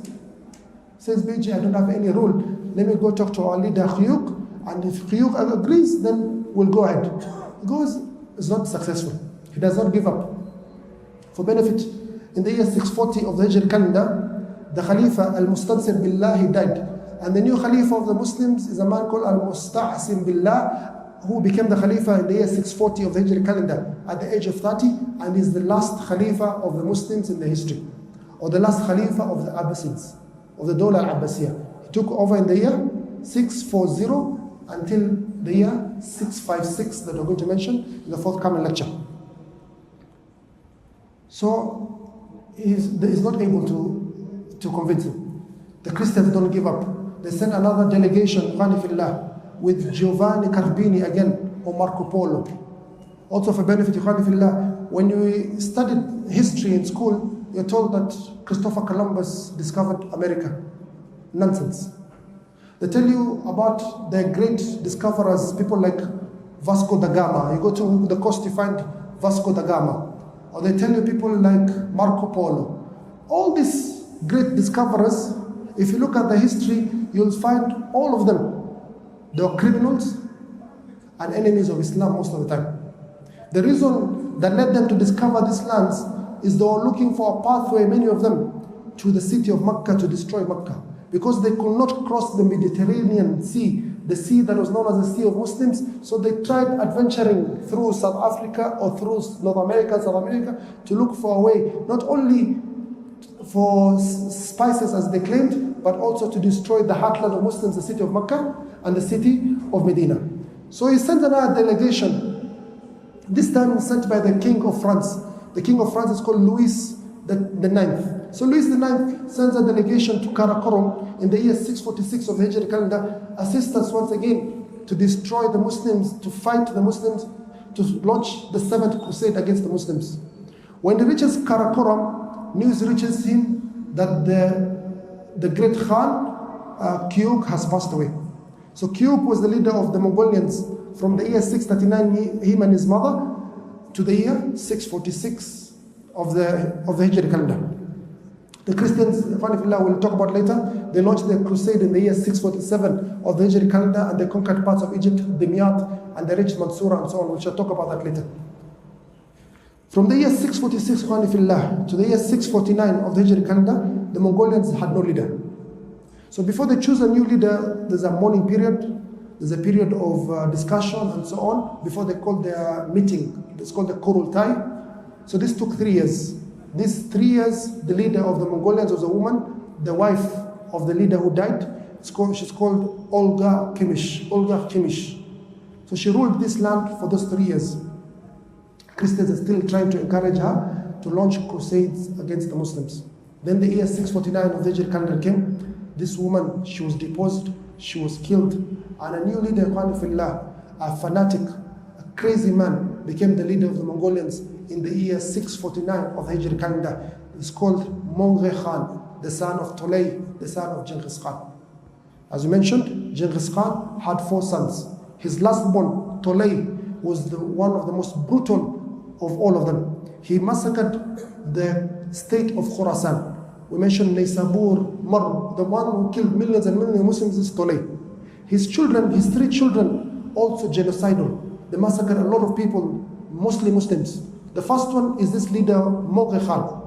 Says Beiji, I don't have any rule. Let me go talk to our leader Qutuz, and if Qutuz agrees, then we'll go ahead. He goes, it's not successful. He does not give up. For benefit, in the year 640 of the Hijri calendar, the Khalifa al-Mustansir Billah, he died. And the new Khalifa of the Muslims is a man called al-Mustahsim Billah, who became the Khalifa in the year 640 of the Hijri calendar at the age of 30, and is the last Khalifa of the Muslims in the history, or the last Khalifa of the Abbasids, of the Dawla al-Abbasiyah. He took over in the year 640 until the year 656 that we're going to mention in the forthcoming lecture. So he's not able to convince him. The Christians don't give up. They send another delegation, with Giovanni Carbini again, or Marco Polo. Also for benefit, when you studied history in school, you're told that Christopher Columbus discovered America. Nonsense. They tell you about their great discoverers, people like Vasco da Gama. You go to the coast, you find Vasco da Gama. Or they tell you people like Marco Polo. All these great discoverers, if you look at the history, you'll find all of them, they were criminals and enemies of Islam most of the time. The reason that led them to discover these lands is they were looking for a pathway, many of them, to the city of Mecca, to destroy Mecca. Because they could not cross the Mediterranean Sea, the sea that was known as the Sea of Muslims, so they tried adventuring through South Africa or through North America, South America, to look for a way, not only for spices as they claimed, but also to destroy the heartland of Muslims, the city of Mecca and the city of Medina. So he sent another delegation, this time sent by the King of France. The King of France is called Louis the Ninth. So Louis the Ninth sends a delegation to Karakorum in the year 646 of the Hijri calendar, assist us once again to destroy the Muslims, to fight the Muslims, to launch the 7th crusade against the Muslims. When he reaches Karakorum, news reaches him that the great Khan, Qutuz, has passed away. So Qutuz was the leader of the Mongolians from the year 639, him and his mother, to the year 646 of the Hijri calendar. The Christians, we'll talk about later, they launched their crusade in the year 647 of the Hijri calendar, and they conquered parts of Egypt, Dimyat, and they reached Mansoura and so on. We shall talk about that later. From the year 646 to the year 649 of the Hijri calendar, the Mongolians had no leader. So before they choose a new leader, there's a mourning period, there's a period of discussion and so on, before they call their meeting. It's called the Kurultai. So this took 3 years. These 3 years, the leader of the Mongolians was a woman, the wife of the leader who died. She's called Olga Kimish. So she ruled this land for those 3 years. Christians are still trying to encourage her to launch crusades against the Muslims. Then the year 649 of the Hijri calendar came. This woman, she was deposed, she was killed, and a new leader, a fanatic, a crazy man, became the leader of the Mongolians in the year 649 of the Hijri calendar. It's called Mongol Khan, the son of Tolay, the son of Genghis Khan. As we mentioned, Genghis Khan had 4 sons. His last born, Tolay, was one of the most brutal of all of them. He massacred the state of Khwarazm. We mentioned Naysabur, Mar, the one who killed millions and millions of Muslims is Tolay. His children, his 3 children, also genocidal. They massacred a lot of people, mostly Muslims. The first one is this leader, Mongol Khan.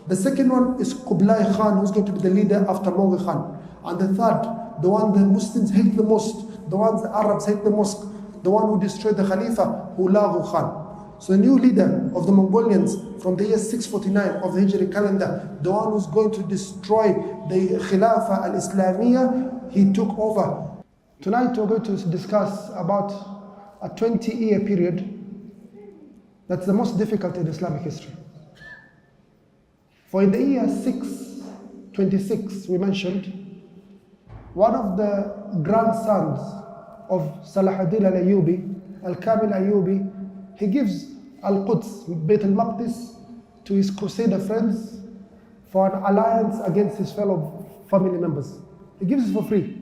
The second one is Kublai Khan, who's going to be the leader after Mongol Khan. And the third, the one the Muslims hate the most, the ones the Arabs hate the most, the one who destroyed the Khalifa, Hulagu Khan. So the new leader of the Mongolians from the year 649 of the Hijri calendar, the one who's going to destroy the Khilafah al-Islamiyya, he took over. Tonight we're going to discuss about a 20-year period that's the most difficult in Islamic history. For in the year 626, we mentioned, one of the grandsons of Salahuddin al-Ayyubi, Al-Kamil Ayyubi, he gives Al-Quds, Bayt al-Maqdis, to his crusader friends for an alliance against his fellow family members. He gives it for free.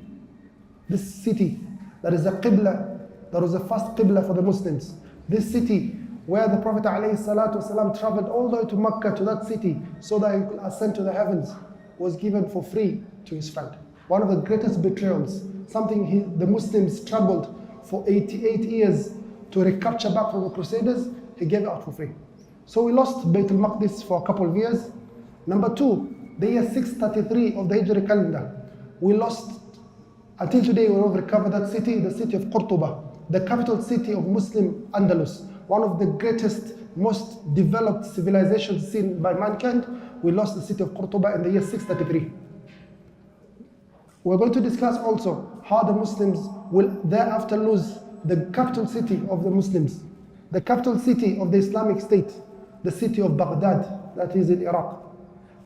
This city, that is a Qibla, that was the first Qibla for the Muslims. This city, where the Prophet ﷺ traveled all the way to Mecca, to that city, so that he could ascend to the heavens, was given for free to his friend. One of the greatest betrayals, something the Muslims struggled for 88 years to recapture back from the Crusaders, he gave it out for free. So we lost Bayt al-Maqdis for a couple of years. Number 2, the year 633 of the Hijri calendar, we lost, until today we have recovered that city, the city of Qurtuba, the capital city of Muslim Andalus, one of the greatest, most developed civilizations seen by mankind. We lost the city of Qurtuba in the year 633. We're going to discuss also how the Muslims will thereafter lose the capital city of the Muslims, the capital city of the Islamic State, the city of Baghdad, that is in Iraq.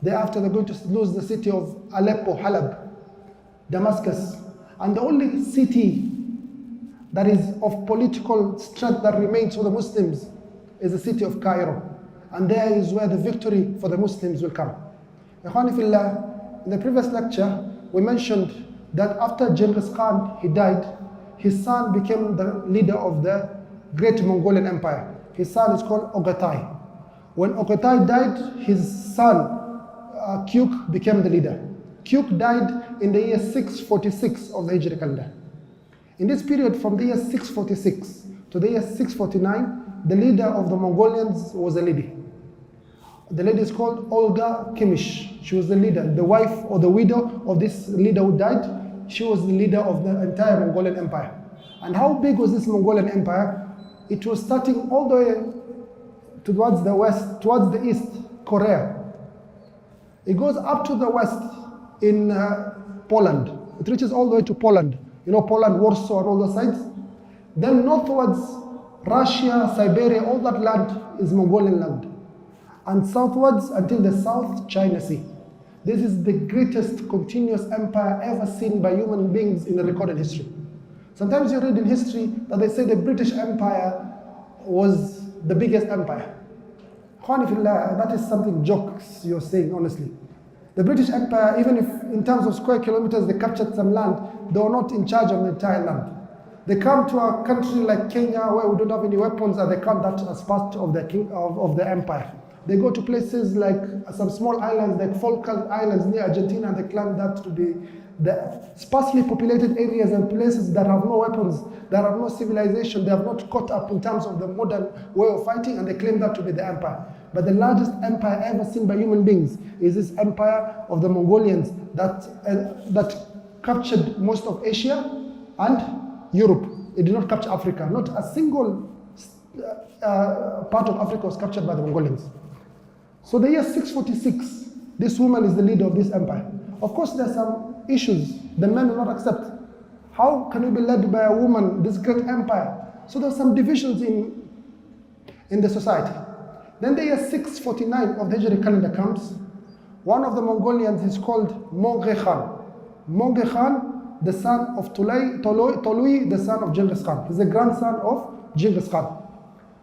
Thereafter they're going to lose the city of Aleppo, Halab, Damascus. And the only city that is of political strength that remains for the Muslims is the city of Cairo. And there is where the victory for the Muslims will come. Ikhwani fillah, in the previous lecture, we mentioned that after Genghis Khan, he died, his son became the leader of the great Mongolian Empire. His son is called Ogatai. When Ogatai died, his son, Kyuk, became the leader. Kyuk died in the year 646 of the Hijri calendar. In this period, from the year 646 to the year 649, the leader of the Mongolians was a lady. The lady is called Olga Kimish. She was the leader, the wife or the widow of this leader who died. She was the leader of the entire Mongolian Empire. And how big was this Mongolian Empire? It was starting all the way towards the west, towards the east, Korea. It goes up to the west in Poland. It reaches all the way to Poland. You know, Poland, Warsaw, and all those sides. Then northwards, Russia, Siberia, all that land is Mongolian land. And southwards until the South China Sea. This is the greatest continuous empire ever seen by human beings in the recorded history. Sometimes you read in history that they say the British Empire was the biggest empire. That is something jokes you're saying, honestly. The British Empire, even if in terms of square kilometers they captured some land, they were not in charge of the entire land. They come to a country like Kenya where we don't have any weapons, and they count that as part of the empire. They go to places like some small islands like Falkland Islands near Argentina, and they claim that to be the sparsely populated areas and places that have no weapons, that have no civilization, they have not caught up in terms of the modern way of fighting, and they claim that to be the empire. But the largest empire ever seen by human beings is this empire of the Mongolians that captured most of Asia and Europe. It did not capture Africa. Not a single part of Africa was captured by the Mongolians. So the year 646, this woman is the leader of this empire. Of course, there are some issues the men will not accept. How can you be led by a woman, this great empire? So there are some divisions in the society. Then the year 649 of the Hijri calendar comes. One of the Mongolians is called Mongol Khan. Mongol Khan, the son of Tolui, the son of Genghis Khan. He's the grandson of Genghis Khan.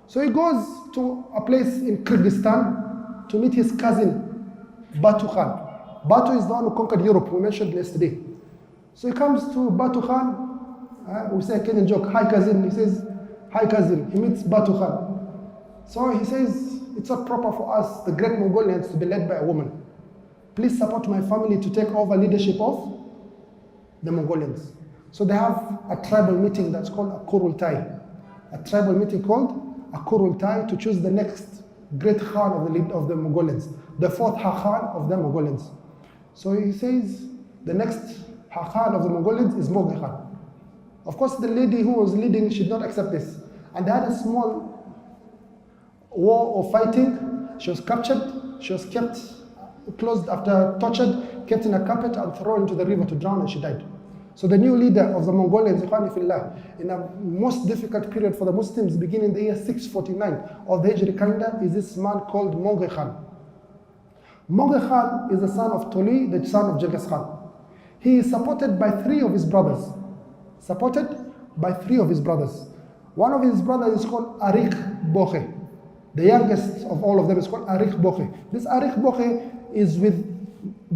So he goes to a place in Kyrgyzstan to meet his cousin, Batu Khan. Batu is the one who conquered Europe, we mentioned yesterday. So he comes to Batu Khan, we say a Kenyan joke, hi cousin, he says, hi cousin, he meets Batu Khan. So he says, it's not proper for us, the great Mongolians, to be led by a woman. Please support my family to take over leadership of the Mongolians. So they have a tribal meeting that's called a Kurultai. A tribal meeting called a Kurultai to choose the next great Khan of the Mongolians, the fourth Khan of the Mongolians. So he says the next Khan of the Mongolians is Mongol Khan. Of course, the lady who was leading should not accept this. And they had a small war of fighting. She was captured. She was kept closed after tortured, kept in a carpet and thrown into the river to drown, and she died. So the new leader of the Mongolians, in a most difficult period for the Muslims, beginning the year 649 of the Hijri calendar, is this man called Mongol Khan. Mongol Khan is the son of Tuli, the son of Genghis Khan. He is supported by three of his brothers. One of his brothers is called Arik Boche. The youngest of all of them is called Arik Boche. This Arik Boche is with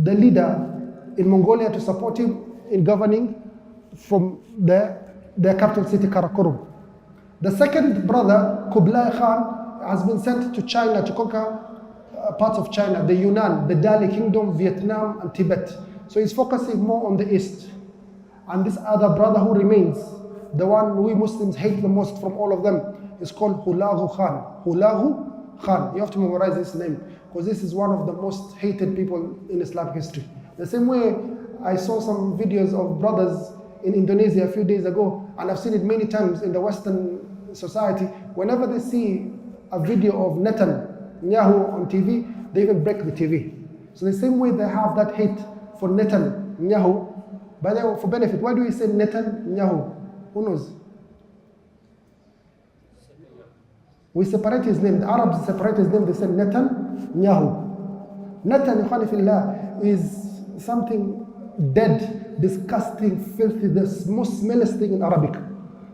the leader in Mongolia to support him in governing from their capital city, Karakorum. The second brother, Kublai Khan, has been sent to China to conquer parts of China, the Yunnan, the Dali Kingdom, Vietnam, and Tibet. So he's focusing more on the east. And this other brother who remains, the one we Muslims hate the most from all of them, is called Hulagu Khan. Hulagu Khan. You have to memorize this name because this is one of the most hated people in Islamic history. The same way I saw some videos of brothers in Indonesia a few days ago, and I've seen it many times in the Western society. Whenever they see a video of Netanyahu on TV, they even break the TV. So the same way they have that hate for Netanyahu. By the way, for benefit, why do we say Netanyahu? Who knows? We separate his name. The Arabs separate his name. They say Netanyahu. Netanyahu is something dead, disgusting, filthy, the most smelliest thing in Arabic.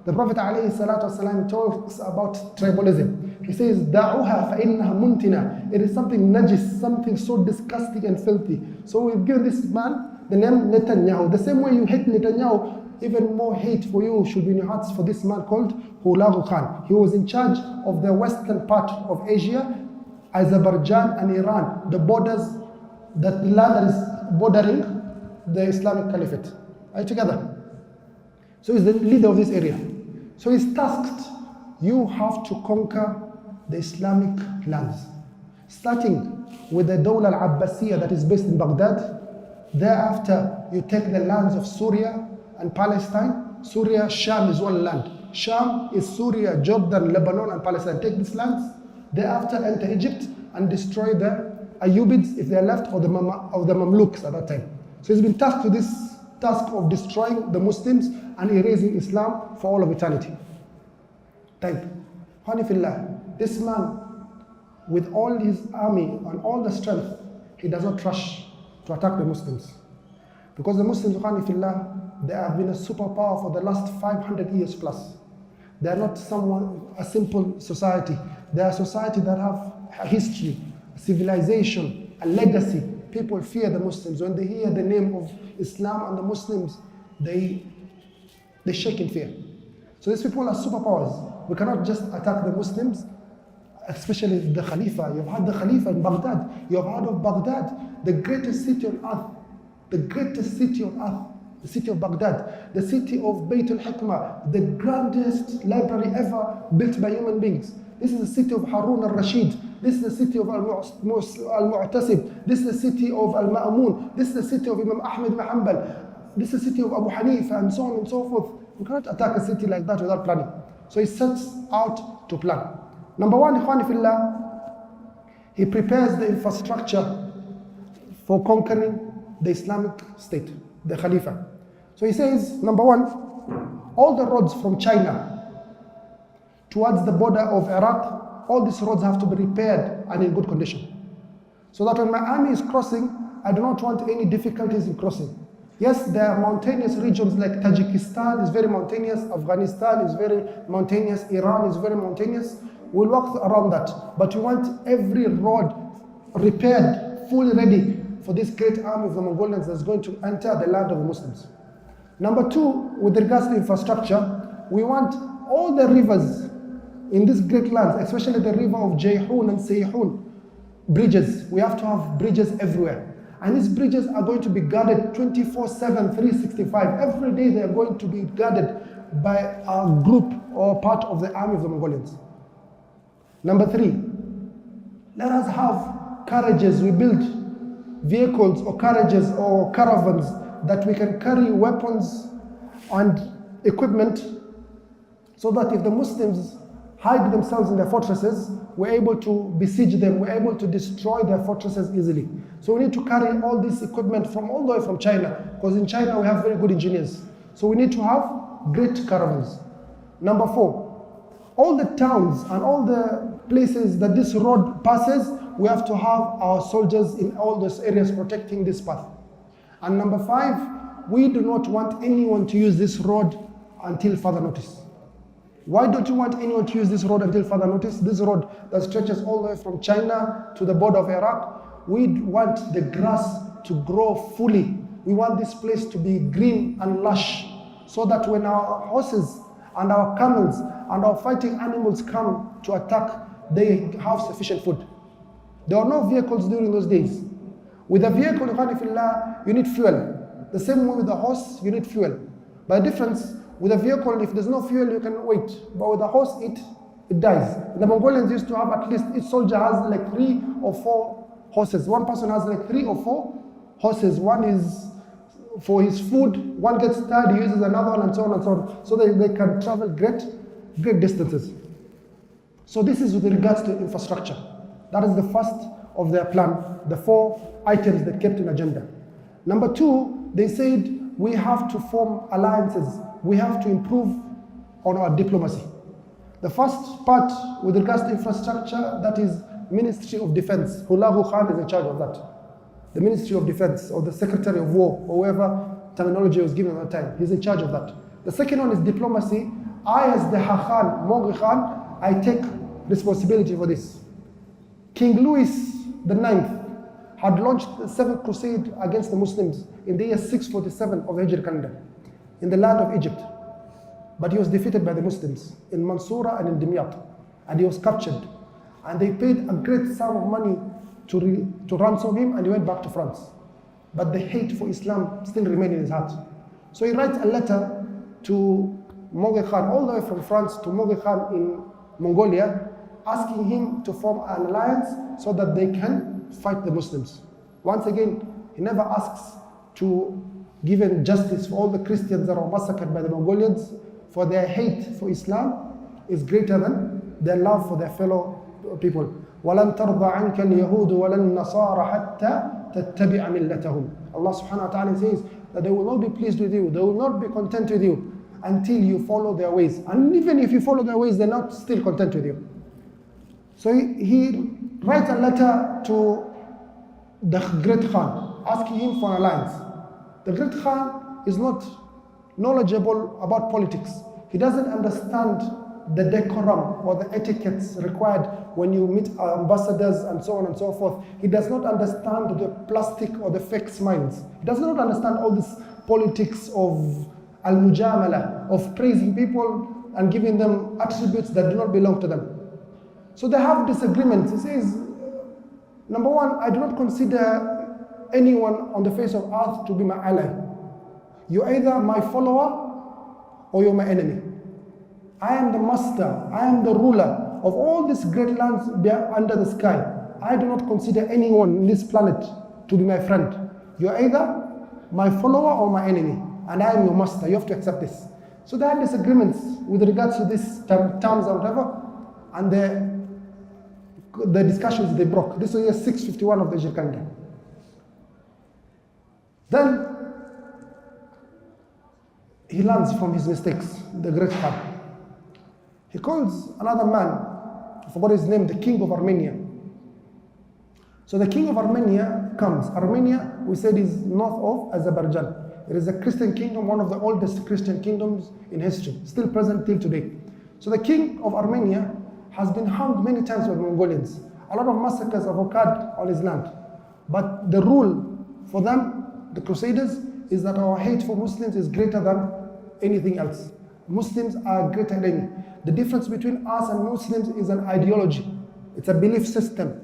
The Prophet ﷺ talks about tribalism. He says, Da'uha fa'innaha muntina. It is something najis, something so disgusting and filthy. So we've given this man the name Netanyahu. The same way you hate Netanyahu, even more hate for you should be in your hearts for this man called Hulagu Khan. He was in charge of the western part of Asia, Azerbaijan and Iran, the borders, the land that is bordering the Islamic Caliphate. Are you together? So he's the leader of this area. So he's tasked, you have to conquer the Islamic lands. Starting with the Dawla al-Abbasiyya that is based in Baghdad. Thereafter, you take the lands of Syria and Palestine. Syria, Sham is one land. Sham is Syria, Jordan, Lebanon, and Palestine. Take these lands. Thereafter, enter Egypt and destroy the Ayyubids if they are left, or the Mamluks at that time. So he's been tasked with this task of destroying the Muslims and erasing Islam for all of eternity. Type. Hanifillah, this man, with all his army and all the strength, he does not rush to attack the Muslims. Because the Muslims, Hanifillah, they have been a superpower for the last 500 years plus. They are not a simple society. They are a society that have a history, a civilization, a legacy. People fear the Muslims. When they hear the name of Islam and the Muslims, they shake in fear. So these people are superpowers. We cannot just attack the Muslims, especially the Khalifa. You've had the Khalifa in Baghdad. You've heard of Baghdad, the greatest city on earth. The greatest city on earth. The city of Baghdad. The city of Bayt al-Hikmah. The grandest library ever built by human beings. This is the city of Harun al-Rashid. This is the city of al-Mu'tasib. This is the city of al-Ma'mun. This is the city of Imam Ahmed ibn Hanbal. This is the city of Abu Hanifa, and so on and so forth. You cannot attack a city like that without planning. So he sets out to plan. Number one, Ikhwani Fillah, he prepares the infrastructure for conquering the Islamic State, the Khalifa. So he says, number one, all the roads from China towards the border of Iraq, all these roads have to be repaired and in good condition. So that when my army is crossing, I do not want any difficulties in crossing. Yes, there are mountainous regions like Tajikistan is very mountainous, Afghanistan is very mountainous, Iran is very mountainous. We'll walk around that. But we want every road repaired, fully ready for this great army of the Mongolians that's going to enter the land of the Muslims. Number two, with regards to infrastructure, we want all the rivers in these great lands, especially the river of Jayhun and Sayhun, bridges. We have to have bridges everywhere. And these bridges are going to be guarded 24/7, 365. Every day they are going to be guarded by a group or part of the army of the Mongolians. Number 3, let us have carriages. We build vehicles or carriages or caravans that we can carry weapons and equipment, so that if the Muslims hide themselves in their fortresses, we're able to besiege them, we're able to destroy their fortresses easily. So we need to carry all this equipment from all the way from China, because in China we have very good engineers. So we need to have great caravans. Number 4, all the towns and all the places that this road passes, we have to have our soldiers in all those areas protecting this path. And number 5, we do not want anyone to use this road until further notice. Why don't you want anyone to use this road until further notice? This road that stretches all the way from China to the border of Iraq, we want the grass to grow fully. We want this place to be green and lush, so that when our horses and our camels and our fighting animals come to attack, they have sufficient food. There are no vehicles during those days. With a vehicle, you need fuel. The same way with the horse, you need fuel. But the difference, with a vehicle, if there's no fuel, you can wait. But with a horse, it dies. The Mongolians used to have at least, each soldier has like 3 or 4 horses. One person has like 3 or 4 horses. One is for his food, one gets tired, he uses another one, and so on and so on. So they can travel great distances. So this is with regards to infrastructure. That is the first of their plan, the 4 items they kept in agenda. Number 2, they said we have to form alliances. We have to improve on our diplomacy. The first part with regards to infrastructure, that is Ministry of Defense. Hulagu Khan is in charge of that. The Ministry of Defense, or the Secretary of War, or whoever terminology was given at the time, he's in charge of that. The second one is diplomacy. I, as the Hakhan, Mongol Khan, I take responsibility for this. King Louis IX had launched the 7th crusade against the Muslims in the year 647 of the Hijri calendar, in the land of Egypt. But he was defeated by the Muslims in Mansoura and in Dimyat, and he was captured. And they paid a great sum of money to ransom him, and he went back to France. But the hate for Islam still remained in his heart. So he writes a letter to Mongol Khan, all the way from France to Mongol Khan in Mongolia, asking him to form an alliance so that they can fight the Muslims. Once again, he never asks to give justice for all the Christians that are massacred by the Mongolians, for their hate for Islam is greater than their love for their fellow people. وَلَن تَرْضَ عَنْكَ الْيَهُودُ وَلَن نَصَارَ حَتَّى تَتَّبِعَ مِلَّتَهُم. Allah subhanahu wa ta'ala says that they will not be pleased with you, they will not be content with you until you follow their ways. And even if you follow their ways, they're not still content with you. So he writes a letter to the Great Khan, asking him for an alliance. The Great Khan is not knowledgeable about politics. He doesn't understand the decorum or the etiquettes required when you meet ambassadors and so on and so forth. He does not understand the plastic or the fake smiles. He does not understand all this politics of al-mujamala, of praising people and giving them attributes that do not belong to them. So they have disagreements. He says, number 1, I do not consider anyone on the face of earth to be my ally. You're either my follower or you're my enemy. I am the master, I am the ruler of all these great lands under the sky. I do not consider anyone on this planet to be my friend. You're either my follower or my enemy, and I am your master. You have to accept this. So there are disagreements with regards to these terms or whatever, and the discussions they broke. This was year 651 of the Hijri calendar. Then he learns from his mistakes, the Great Khan. He calls another man, I forgot his name, the king of Armenia. So the king of Armenia comes. Armenia, we said, is north of Azerbaijan. It is a Christian kingdom, one of the oldest Christian kingdoms in history, still present till today. So the king of Armenia has been harmed many times by the Mongolians. A lot of massacres have occurred on his land. But the rule for them, the Crusaders, is that our hate for Muslims is greater than anything else. Muslims are greater than anything. The difference between us and Muslims is an ideology. It's a belief system.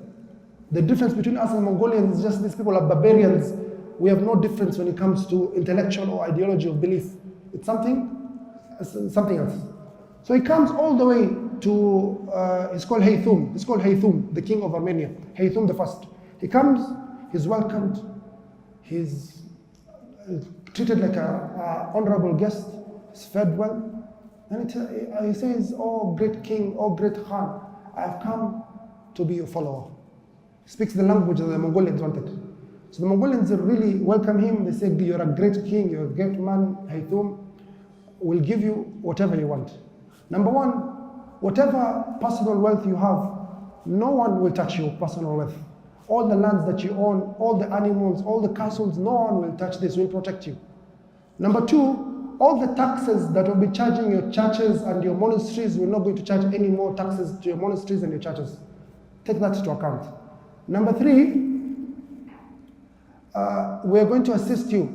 The difference between us and Mongolians is just these people are barbarians. We have no difference when it comes to intellectual or ideology of belief. It's something else. So he comes all the way to, he's called Haythum. He's called Haythum, the king of Armenia. Haythum the first. He comes, he's welcomed, he's treated like an honorable guest, he's fed well. And he says, "Oh great king, oh great Khan, I have come to be your follower." He speaks the language that the Mongolians wanted. So the Mongolians really welcome him. They say, "You're a great king, you're a great man, Haythum. We'll give you whatever you want." Number one, whatever personal wealth you have, no one will touch your personal wealth. All the lands that you own, all the animals, all the castles, no one will touch this, will protect you. Number two, all the taxes that will be charging your churches and your monasteries, we're not going to charge any more taxes to your monasteries and your churches. Take that into account. Number three, we're going to assist you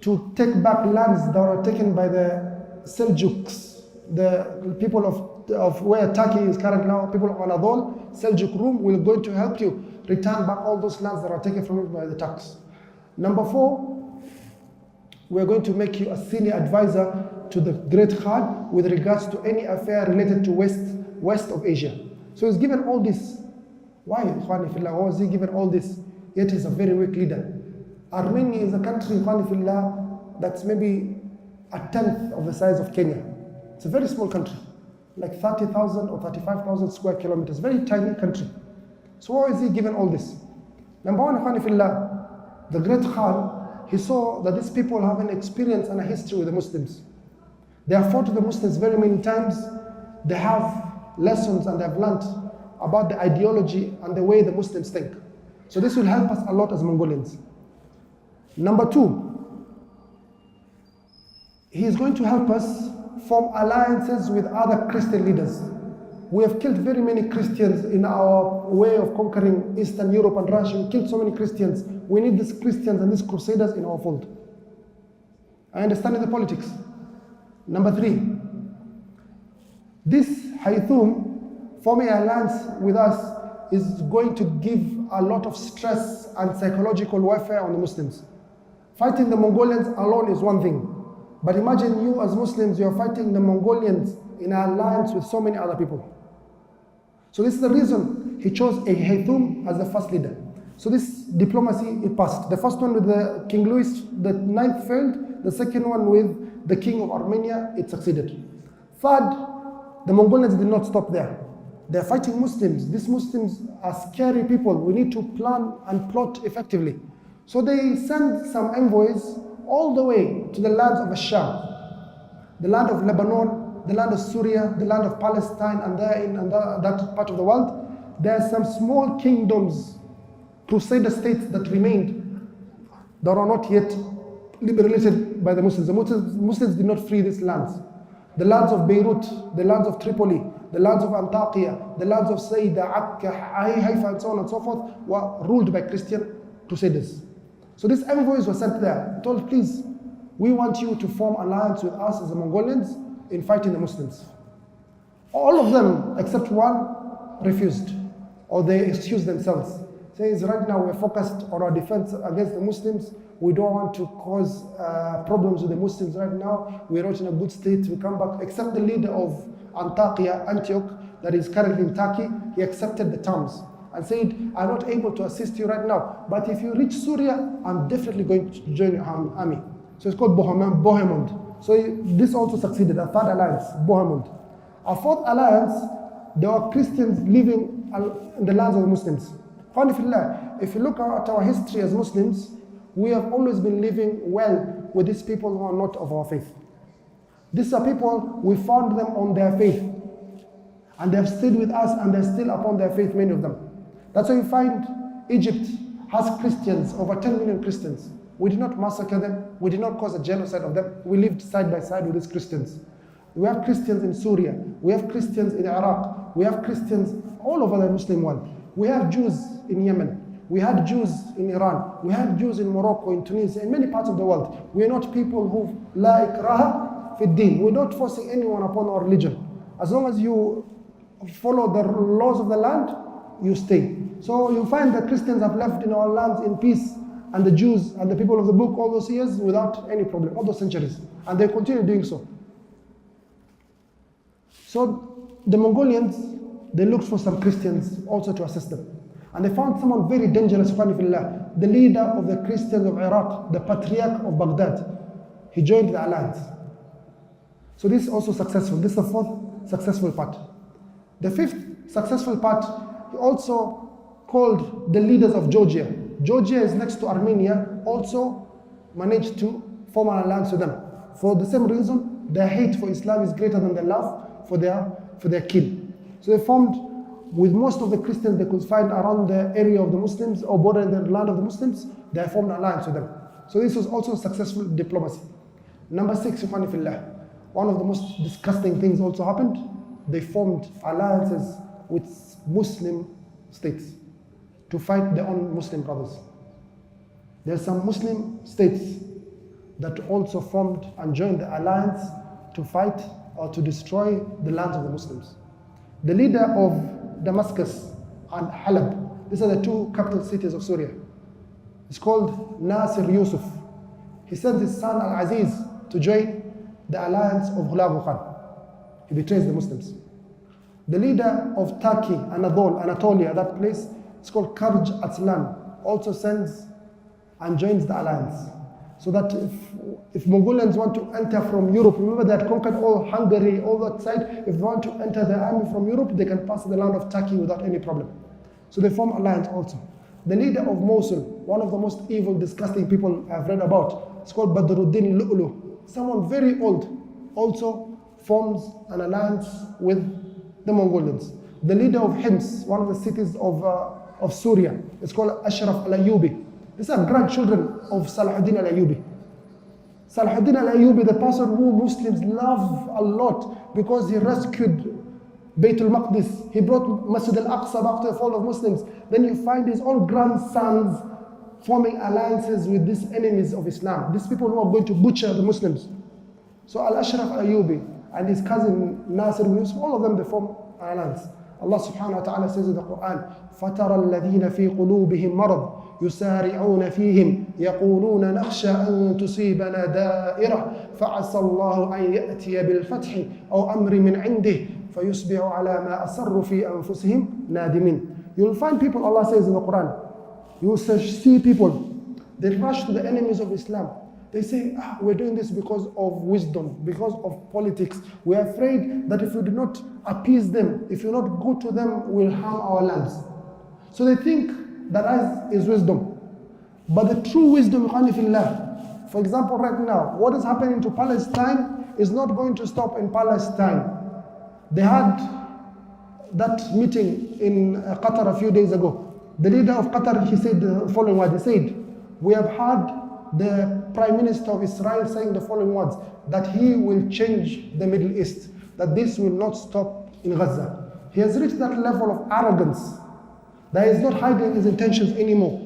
to take back lands that were taken by the Seljuks, the people of where Turkey is currently now, people of Anadol, Seljuk Rum, we're going to help you return back all those lands that are taken from you by the Turks. Number four, we're going to make you a senior advisor to the Great Khan with regards to any affair related to west of Asia. So he's given all this. Why? Why was he given all this? Yet he's a very weak leader. Armenia is a country, that's maybe a tenth of the size of Kenya. It's a very small country, like 30,000 or 35,000 square kilometers, very tiny country. So why is he given all this? Number one, the Great Khan, he saw that these people have an experience and a history with the Muslims. They have fought with the Muslims very many times. They have lessons and they have learned about the ideology and the way the Muslims think. So this will help us a lot as Mongolians. Number two, he is going to help us form alliances with other Christian leaders. We have killed very many Christians in our way of conquering Eastern Europe and Russia. We killed so many Christians. We need these Christians and these crusaders in our fold. I understand the politics. Number three, this Haythum forming an alliance with us is going to give a lot of stress and psychological warfare on the Muslims. Fighting the Mongolians alone is one thing. But imagine you as Muslims, you're fighting the Mongolians in an alliance with so many other people. So this is the reason he chose a Haythum as the first leader. So this diplomacy, it passed. The first one with the King Louis the Ninth failed. The second one with the King of Armenia, it succeeded. Third, the Mongolians did not stop there. They're fighting Muslims. These Muslims are scary people. We need to plan and plot effectively. So they send some envoys all the way to the lands of Asham, the land of Lebanon, the land of Syria, the land of Palestine, and there in that part of the world, there are some small kingdoms, crusader states that remained that are not yet liberated by the Muslims. The Muslims did not free these lands. The lands of Beirut, the lands of Tripoli, the lands of Antakya, the lands of Saida, Akka, Haifa, and so on and so forth were ruled by Christian crusaders. So these envoys were sent there, told, please, we want you to form alliance with us as the Mongolians in fighting the Muslims. All of them, except one, refused, or they excused themselves. Says, right now we're focused on our defense against the Muslims. We don't want to cause problems with the Muslims right now. We're not in a good state. We come back, except the leader of Antakya, Antioch, that is currently in Turkey. He accepted the terms and said, I'm not able to assist you right now, but if you reach Syria, I'm definitely going to join your army. So it's called Bohemond. So this also succeeded, a third alliance, Bohemond. A fourth alliance, there were Christians living in the lands of the Muslims. If you look at our history as Muslims, we have always been living well with these people who are not of our faith. These are people, we found them on their faith. And they have stayed with us and they're still upon their faith, many of them. That's why you find Egypt has Christians, over 10 million Christians. We did not massacre them. We did not cause a genocide of them. We lived side by side with these Christians. We have Christians in Syria. We have Christians in Iraq. We have Christians all over the Muslim world. We have Jews in Yemen. We had Jews in Iran. We had Jews in Morocco, in Tunisia, in many parts of the world. We are not people who la ikraha fi din. We're not forcing anyone upon our religion. As long as you follow the laws of the land, you stay. So you find that Christians have left in our lands in peace, and the Jews and the people of the book all those years without any problem, all those centuries. And they continue doing so. So the Mongolians, they looked for some Christians also to assist them. And they found someone very dangerous, the leader of the Christians of Iraq, the Patriarch of Baghdad. He joined the alliance. So this is also successful. This is the fourth successful part. The fifth successful part, he also called the leaders of Georgia. Georgia is next to Armenia, also managed to form an alliance with them. For the same reason, their hate for Islam is greater than their love for their kin. So they formed, with most of the Christians they could find around the area of the Muslims or bordering the land of the Muslims, they formed an alliance with them. So this was also successful diplomacy. Number 6, one of the most disgusting things also happened. They formed alliances with Muslim states to fight their own Muslim brothers. There are some Muslim states that also formed and joined the alliance to fight or to destroy the lands of the Muslims. The leader of Damascus and Halab, these are the two capital cities of Syria. It's called Nasir Yusuf. He sent his son Al-Aziz to join the alliance of Hulagu Khan. He betrays the Muslims. The leader of Turkey, Anatolia, that place, it's called Karj Atslan, also sends and joins the alliance. So that if Mongolians want to enter from Europe, remember they had conquered all Hungary, all that side, if they want to enter the army from Europe, they can pass the land of Turkey without any problem. So they form alliance also. The leader of Mosul, one of the most evil, disgusting people I've read about, it's called Badruddin Lu'lu. Someone very old, also forms an alliance with the Mongolians. The leader of Hims, one of the cities of Syria, it's called Ashraf al-Ayyubi. These are grandchildren of Salahuddin al-Ayyubi. Salahuddin al-Ayyubi, the person who Muslims love a lot because he rescued Baytul Maqdis. He brought Masjid al-Aqsa back to the fall of Muslims. Then you find his own grandsons forming alliances with these enemies of Islam, these people who are going to butcher the Muslims. So Al-Ashraf al-Ayyubi and his cousin Nasir ibn Yusuf, all of them, they form an alliance. Allah subhanahu wa ta'ala says in the Quran, فَتَرَى الَّذِينَ فِي قُلُوبِهِمْ مَرَضٍ يسارعون فيهم يقولون نخشى أن تصيبنا دائرة فعسى الله أن يأتي بالفتح أو أمر من عنده فيصبح على ما أسروا في أنفسهم نادمين. You'll find people, Allah says in the Quran, you will see people, they rush to the enemies of Islam. They say, we're doing this because of wisdom, because of politics. We're afraid that if we do not appease them, if we do not go to them, we'll harm our lands. So they think that is wisdom. But the true wisdom, for example, right now, what is happening to Palestine is not going to stop in Palestine. They had that meeting in Qatar a few days ago. The leader of Qatar, he said the following words. He said, we have had the Prime Minister of Israel saying the following words, that he will change the Middle East, that this will not stop in Gaza. He has reached that level of arrogance that he is not hiding his intentions anymore,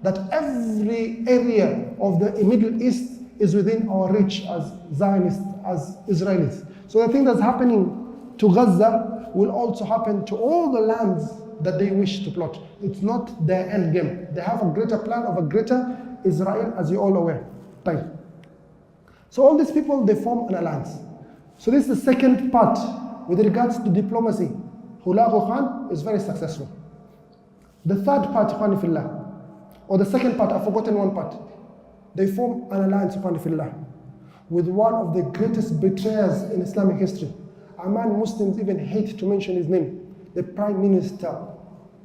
that every area of the Middle East is within our reach as Zionists, as Israelis. So the thing that's happening to Gaza will also happen to all the lands that they wish to plot. It's not their end game. They have a greater plan of a greater Israel, as you're all aware. Right. So all these people, they form an alliance. So this is the second part with regards to diplomacy. Hulagu Khan is very successful. The third part, or the second part, I've forgotten one part. They form an alliance, with one of the greatest betrayers in Islamic history. A man Muslims even hate to mention his name. The Prime Minister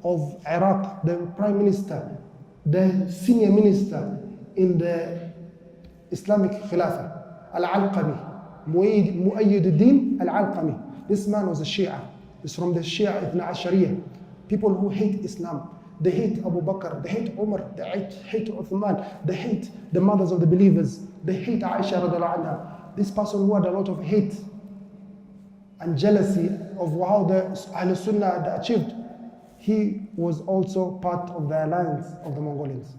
of Iraq, the Prime Minister, the senior minister in the Islamic Khilafah, Al-Alqami, Mu'ayyiduddin Al-Alqami. This man was a Shia. He's from the Shia Ibn Ashariya. People who hate Islam. They hate Abu Bakr, they hate Umar, they hate Uthman, they hate the mothers of the believers, they hate Aisha radiallahu anha. This person who had a lot of hate and jealousy of how the Ahl Sunnah had achieved, he was also part of the alliance of the Mongolians.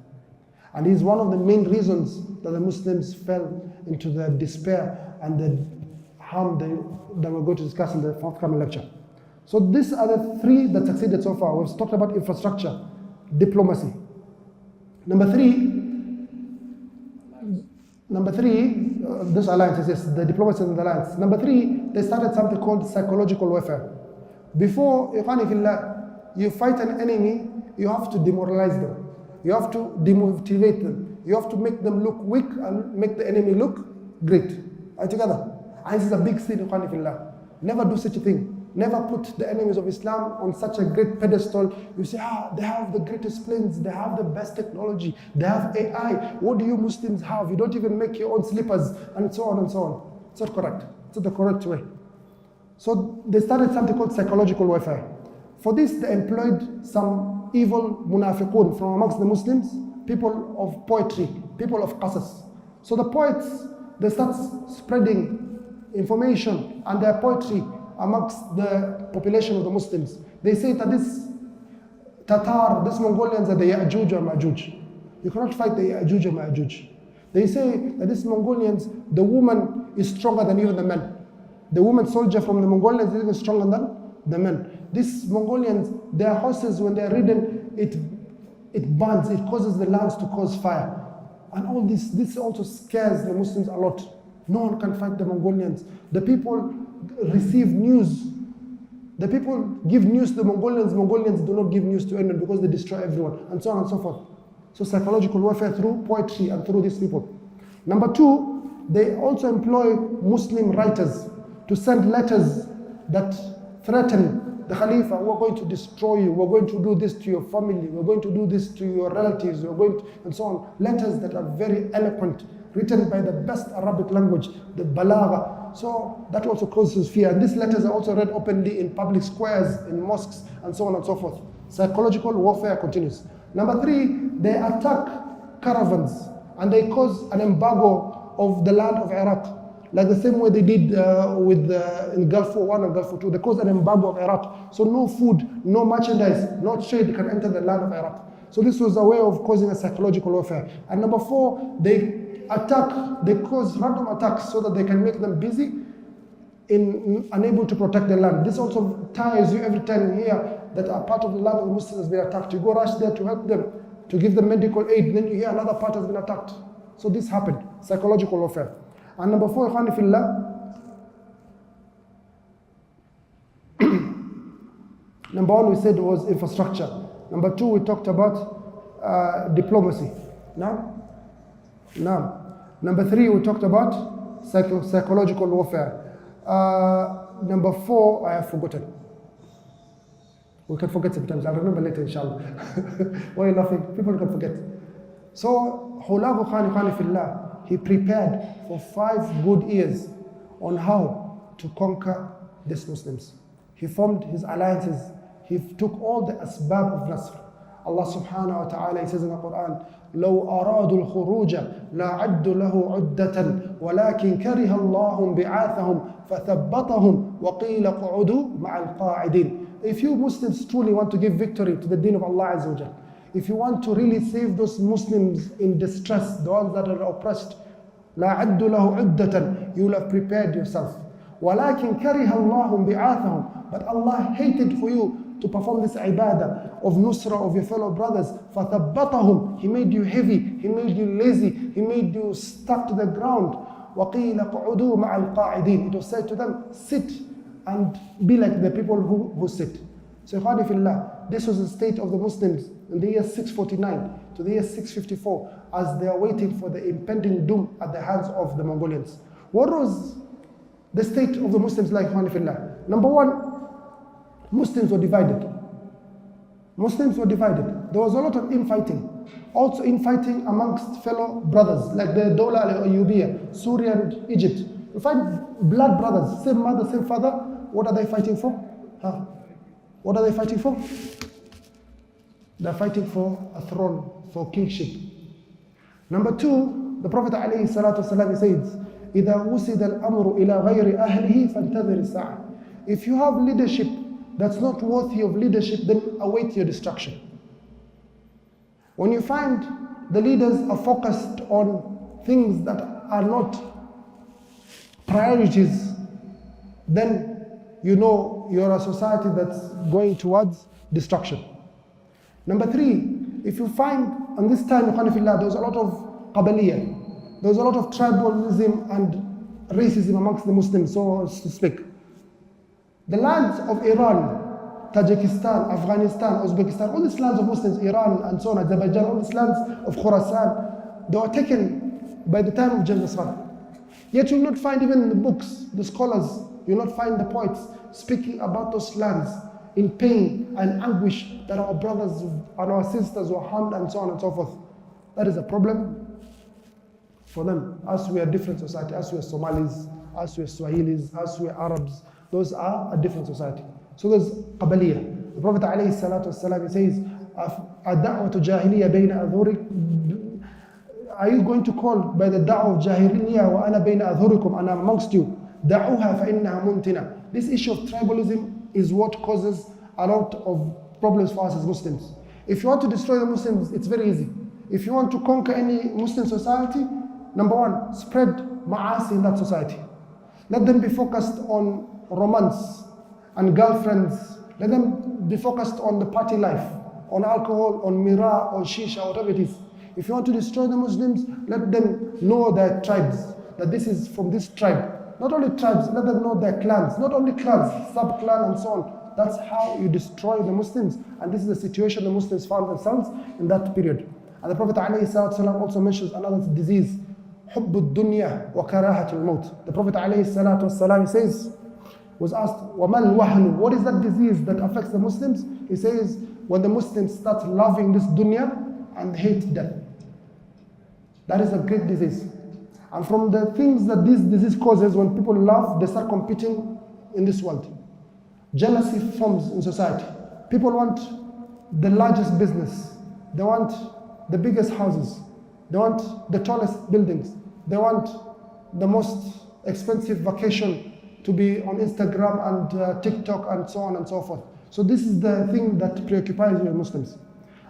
And he's one of the main reasons that the Muslims fell into the despair and the harm that we're going to discuss in the forthcoming lecture. So these are the three that succeeded so far. We've talked about infrastructure, diplomacy. Number three, this alliance, yes, the diplomacy and the alliance. Number three, they started something called psychological warfare. Before, you fight an enemy, you have to demoralize them. You have to demotivate them. You have to make them look weak and make the enemy look great. Are you together? And this is a big sin, never do such a thing. Never put the enemies of Islam on such a great pedestal. You say, they have the greatest planes, they have the best technology, they have AI. What do you Muslims have? You don't even make your own slippers, and so on and so on. It's not correct. It's not the correct way. So they started something called psychological warfare. For this, they employed some evil munafiqun from amongst the Muslims, people of poetry, people of qasas. So the poets, they start spreading information and their poetry amongst the population of the Muslims. They say that this Tatar, these Mongolians are the Ya'juj or Ma'juj. You cannot fight the Ya'juj or Ma'juj. They say that these Mongolians, the woman is stronger than even the men. The woman soldier from the Mongolians is even stronger than the men. These Mongolians, their horses, when they're ridden, it burns, it causes the lands to cause fire. And all this also scares the Muslims a lot. No one can fight the Mongolians. The people receive news. The people give news to the Mongolians. Mongolians do not give news to anyone because they destroy everyone, and so on and so forth. So psychological warfare through poetry and through these people. Number two, they also employ Muslim writers to send letters that threaten the Khalifa. We're going to destroy you. We're going to do this to your family. We're going to do this to your relatives. We're going to, and so on. Letters that are very eloquent, written by the best Arabic language, the balagha. So that also causes fear. And these letters are also read openly in public squares, in mosques, and so on and so forth. Psychological warfare continues. Number three, they attack caravans and they cause an embargo of the land of Iraq. Like the same way they did in Gulf War I and Gulf War II. They caused an embargo of Iraq. So no food, no merchandise, no trade can enter the land of Iraq. So this was a way of causing a psychological warfare. And number four, they cause random attacks so that they can make them busy in unable to protect their land. This also tires you every time you hear that a part of the land of the Muslims has been attacked. You go rush there to help them, to give them medical aid, then you hear another part has been attacked. So this happened, psychological warfare. And number four, ikhwani fillah, number one we said was infrastructure. Number two, we talked about diplomacy. Now, number three, we talked about psychological warfare. Number four, I have forgotten. We can forget sometimes. I'll remember later, inshallah. Why are you laughing? People can forget. So, Hulagu Khani Fillah, he prepared for 5 good years on how to conquer these Muslims. He formed his alliances. He took all the asbab of Nasr. Allah subhanahu wa ta'ala, he says in the Quran, لو أرادوا الخروج لأعدوا له عدة ولكن كره الله بعاثهم فثبطهم وقيل قعدوا مع القاعدين. If you Muslims truly want to give victory to the deen of Allah Azza wa Jal, if you want to really save those Muslims in distress, the ones that are oppressed, لأعدوا له عدة, you will have prepared yourself. ولكن كره الله بعاثهم, but Allah hated for you to perform this ibadah of nusra of your fellow brothers. فَثَبَّطَهُمْ, he made you heavy, he made you lazy, he made you stuck to the ground. وَقِيلَ قُعُدُوا مَعَ الْقَاعِدِينَ, it was said to them, sit and be like the people who sit. So ikhwani fillah, this was the state of the Muslims in the year 649 to the year 654 as they are waiting for the impending doom at the hands of the Mongolians. What was the state of the Muslims like, ikhwani fillah? Number one, Muslims were divided. Muslims were divided. There was a lot of infighting. Also infighting amongst fellow brothers, like the Dawla al-Ayyubiyya, Syria and Egypt. You find blood brothers, same mother, same father. What are they fighting for? What are they fighting for? They're fighting for a throne, for kingship. Number two, the Prophet ﷺ says, إِذَا وُسِدَ الْأَمْرُ إِلَى غَيْرِ أَهْلِهِ فَانْتَظِرِ السَّاعَةِ. If you have leadership that's not worthy of leadership, then await your destruction. When you find the leaders are focused on things that are not priorities, then you know you're a society that's going towards destruction. Number three, if you find, on this time, there was a lot of Qabaliyah. There was a lot of tribalism and racism amongst the Muslims, so to speak. The lands of Iran, Tajikistan, Afghanistan, Uzbekistan, all these lands of Muslims, Iran and so on, Azerbaijan, all these lands of Khwarazm, they were taken by the time of Genghis Khan. Yet you will not find even in the books, the scholars, you will not find the poets speaking about those lands in pain and anguish that our brothers and our sisters were harmed and so on and so forth. That is a problem for them. As we are different society, as we are Somalis, as we are Swahilis, as we are Arabs, those are a different society. So there's Qabaliyah. The Prophet ﷺ says, "Ad-da'watu jahiliya bayna adhurik." Are you going to call by the da'wah of jahiliya wa ana bayna adhurikum, and I'm amongst you? Da'uha fa innaha muntina. This issue of tribalism is what causes a lot of problems for us as Muslims. If you want to destroy the Muslims, it's very easy. If you want to conquer any Muslim society, number one, spread ma'asi in that society. Let them be focused on romance and girlfriends. Let them be focused on the party life, on alcohol, on mira, on shisha, whatever it is. If you want to destroy the Muslims, let them know their tribes, that this is from this tribe. Not only tribes, let them know their clans, not only clans, sub-clan and so on. That's how you destroy the Muslims. And this is the situation the Muslims found themselves in that period. And the Prophet ﷺ also mentions another disease, حُبُّ الدُّنْيَا وَكَرَاهَةُ الْمَوْتِ. The Prophet ﷺ says, was asked, وَمَا الْوَهْنُ? What is that disease that affects the Muslims? He says, when the Muslims start loving this dunya and hate death. That is a great disease. And from the things that this disease causes, when people love, they start competing in this world. Jealousy forms in society. People want the largest business. They want the biggest houses. They want the tallest buildings. They want the most expensive vacation to be on Instagram and TikTok and so on and so forth. So this is the thing that preoccupies you Muslims.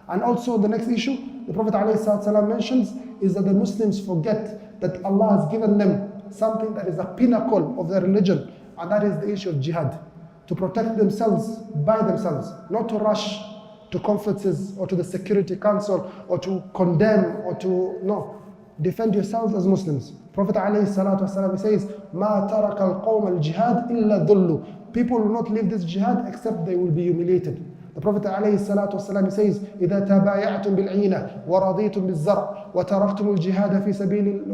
And also the next issue, the Prophet ﷺ mentions, is that the Muslims forget that Allah has given them something that is a pinnacle of their religion, and that is the issue of jihad. To protect themselves by themselves, not to rush to conferences or to the Security Council or to condemn or to, no. Defend yourselves as Muslims. Prophet ﷺ says, مَا تَرَكَ الْقَوْمَ الْجِهَادِ إِلَّا ذُلُّ. People will not leave this jihad except they will be humiliated. The Prophet ﷺ says, إِذَا تَبَايَعْتُمْ بِالْعِينَ وَرَضِيتُمْ بِالزَّرْعِ وَتَرَكْتُمُ الْجِهَادَ فِي سَبِيلِ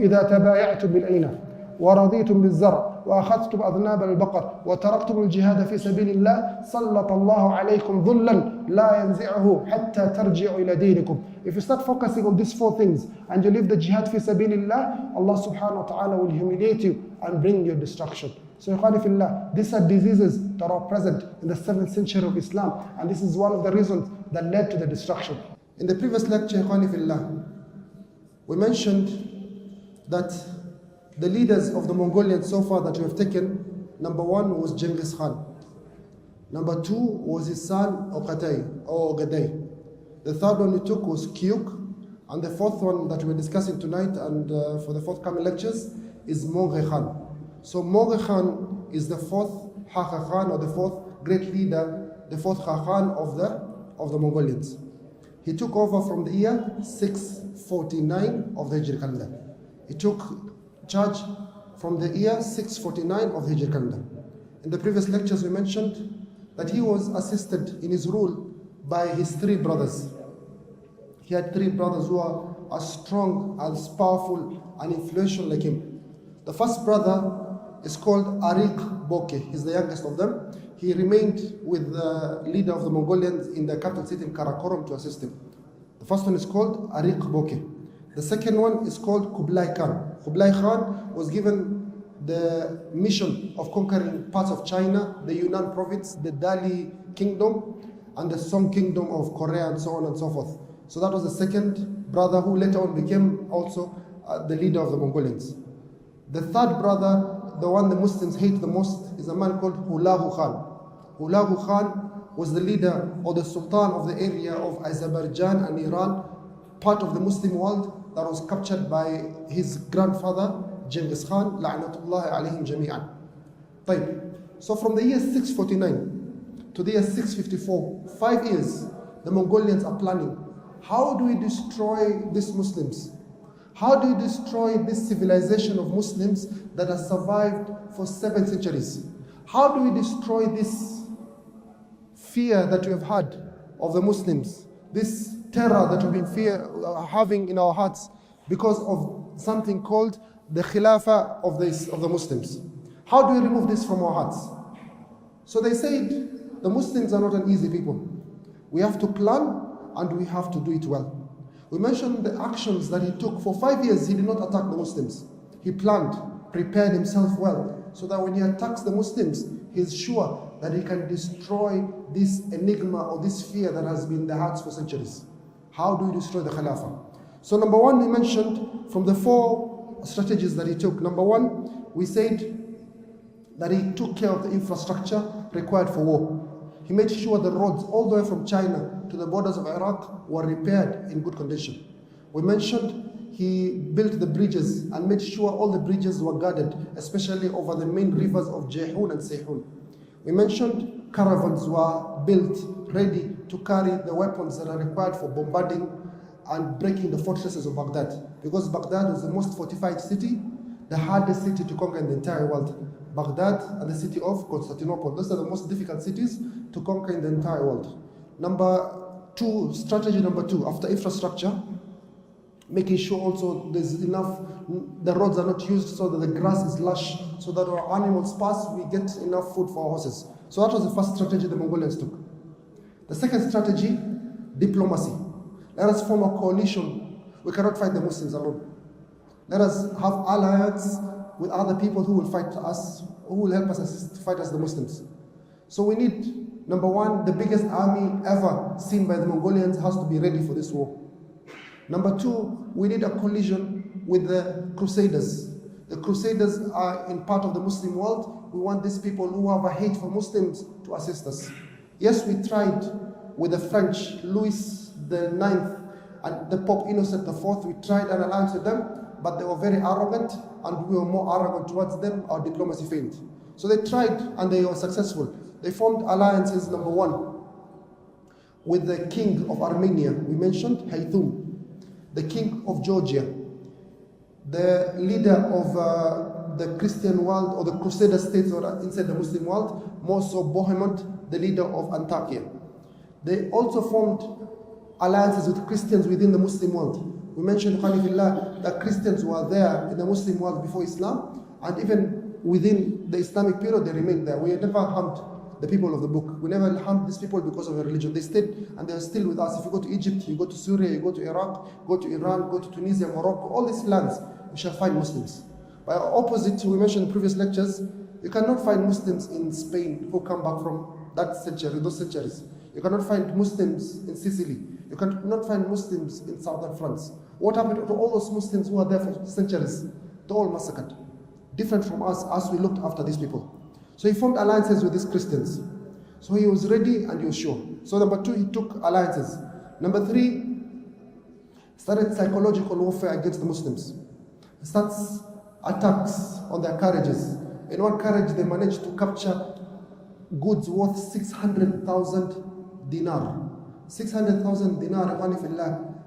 إِذَا تَبَايَعْتُمْ بِالْعِينَ وَرَضِيتُمْ بِالزَّرْعِ وَأَخَذْتُمْ أَذْنَابَ الْبَقَرِ وَتَرَكْتُمُ الْجِهَادَ فِي سَبِيلِ اللَّهِ سَلَّطَ اللَّهُ عَلَيْكُمْ ذُلًّا لَا يَنزِعُهُ حَتَّى تَرْجِعُوا إِلَى دِينِكُمْ. If you start focusing on these four things and you leave the jihad fi sabilillah, Allah subhanahu wa ta'ala will humiliate you and bring your destruction. So ikhwani fillah, these are diseases that are present in the 7th century of Islam, and this is one of the reasons that led to the destruction. In the previous lecture, ikhwani fillah, we mentioned that the leaders of the Mongolians so far that we have taken, number one was Genghis Khan. Number two was his son Ogaday. The third one we took was Kyuk. And the fourth one that we're discussing tonight and for the forthcoming lectures is Mongol Khan. So Mongol Khan is the fourth Hakha Khan, or the fourth great leader, the fourth Khan of the Mongolians. He took over from the year 649 of the Hijri calendar. He took charge from the year 649 of the Hijri calendar. In the previous lectures we mentioned that he was assisted in his rule by his three brothers. He had three brothers who are as strong, as powerful and influential like him. The first brother is called Arik Boke. He's the youngest of them. He remained with the leader of the Mongolians in the capital city in Karakorum to assist him. The first one is called Arik Boke. The second one is called Kublai Khan. Kublai Khan was given the mission of conquering parts of China, the Yunnan province, the Dali kingdom, and the Song kingdom of Korea, and so on and so forth. So that was the second brother who later on became also the leader of the Mongolians. The third brother, the one the Muslims hate the most, is a man called Hulagu Khan. Hulagu Khan was the leader or the Sultan of the area of Azerbaijan and Iran, part of the Muslim world that was captured by his grandfather, Genghis Khan, la'natullahi alayhim jami'an. So from the year 649 to the year 654, 5 years, the Mongolians are planning, how do we destroy these Muslims? How do we destroy this civilization of Muslims that has survived for 7 centuries? How do we destroy this fear that we have had of the Muslims, this terror that we've been having in our hearts because of something called the Khilafah of the Muslims? How do we remove this from our hearts? So they said, the Muslims are not an easy people. We have to plan and we have to do it well. We mentioned the actions that he took. For 5 years, he did not attack the Muslims. He planned, prepared himself well, so that when he attacks the Muslims, he is sure that he can destroy this enigma or this fear that has been in their hearts for centuries. How do we destroy the Khilafah? So number one, we mentioned from the 4 strategies that he took. Number one, we said that he took care of the infrastructure required for war. He made sure the roads all the way from China to the borders of Iraq were repaired in good condition. We mentioned he built the bridges and made sure all the bridges were guarded, especially over the main rivers of Jehun and Seyhun. We mentioned caravans were built ready to carry the weapons that are required for bombarding and breaking the fortresses of Baghdad. Because Baghdad was the most fortified city, the hardest city to conquer in the entire world. Baghdad and the city of Constantinople. Those are the most difficult cities to conquer in the entire world. Strategy number two, after infrastructure, making sure also there's enough, the roads are not used so that the grass is lush, so that our animals pass, we get enough food for our horses. So that was the first strategy the Mongolians took. The second strategy, diplomacy. Let us form a coalition. We cannot fight the Muslims alone. Let us have alliance with other people who will fight us, who will help us assist to fight as the Muslims. So we need, number one, the biggest army ever seen by the Mongolians has to be ready for this war. Number two, we need a collision with the Crusaders. The Crusaders are in part of the Muslim world. We want these people who have a hate for Muslims to assist us. Yes, we tried with the French, Louis IX and the Pope Innocent IV, we tried an alliance with them, but they were very arrogant, and we were more arrogant towards them. Our diplomacy failed. So they tried, and they were successful. They formed alliances, number one, with the king of Armenia. We mentioned Haythum, the king of Georgia, the leader of the Christian world, or the Crusader states or inside the Muslim world, more so Bohemond, the leader of Antakya. They also formed alliances with Christians within the Muslim world. We mentioned, Khalifillah, that Christians were there in the Muslim world before Islam, and even within the Islamic period, they remained there. We never harmed the people of the book. We never harmed these people because of their religion. They stayed, and they are still with us. If you go to Egypt, you go to Syria, you go to Iraq, go to Iran, go to Tunisia, Morocco, all these lands, you shall find Muslims. By opposite, we mentioned in previous lectures, you cannot find Muslims in Spain who come back from that century, those centuries. You cannot find Muslims in Sicily. You cannot find Muslims in southern France. What happened to all those Muslims who are there for centuries? They're all massacred. Different from us as we looked after these people. So he formed alliances with these Christians. So he was ready and he was sure. So number two, he took alliances. Number three, started psychological warfare against the Muslims. He starts attacks on their carriages. In one carriage, they managed to capture goods worth 600,000 dinar. 600,000 dinar,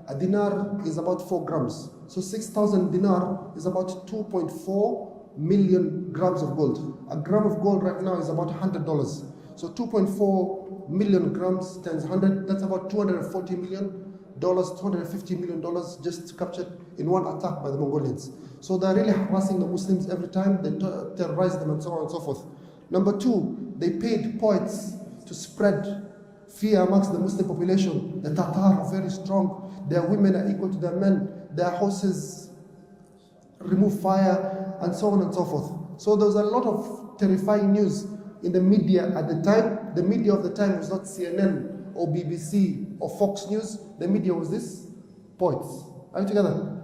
a dinar is about 4 grams. So 6,000 dinar is about 2.4 million grams of gold. A gram of gold right now is about $100. So 2.4 million grams times 100, that's about $240 million, $250 million just captured in one attack by the Mongolians. So they're really harassing the Muslims every time, they terrorize them and so on and so forth. Number two, they paid poets to spread fear amongst the Muslim population. The Tatar are very strong, their women are equal to their men, their horses remove fire, and so on and so forth. So there was a lot of terrifying news in the media at the time. The media of the time was not CNN or BBC or Fox News. The media was this, poets. Are you together?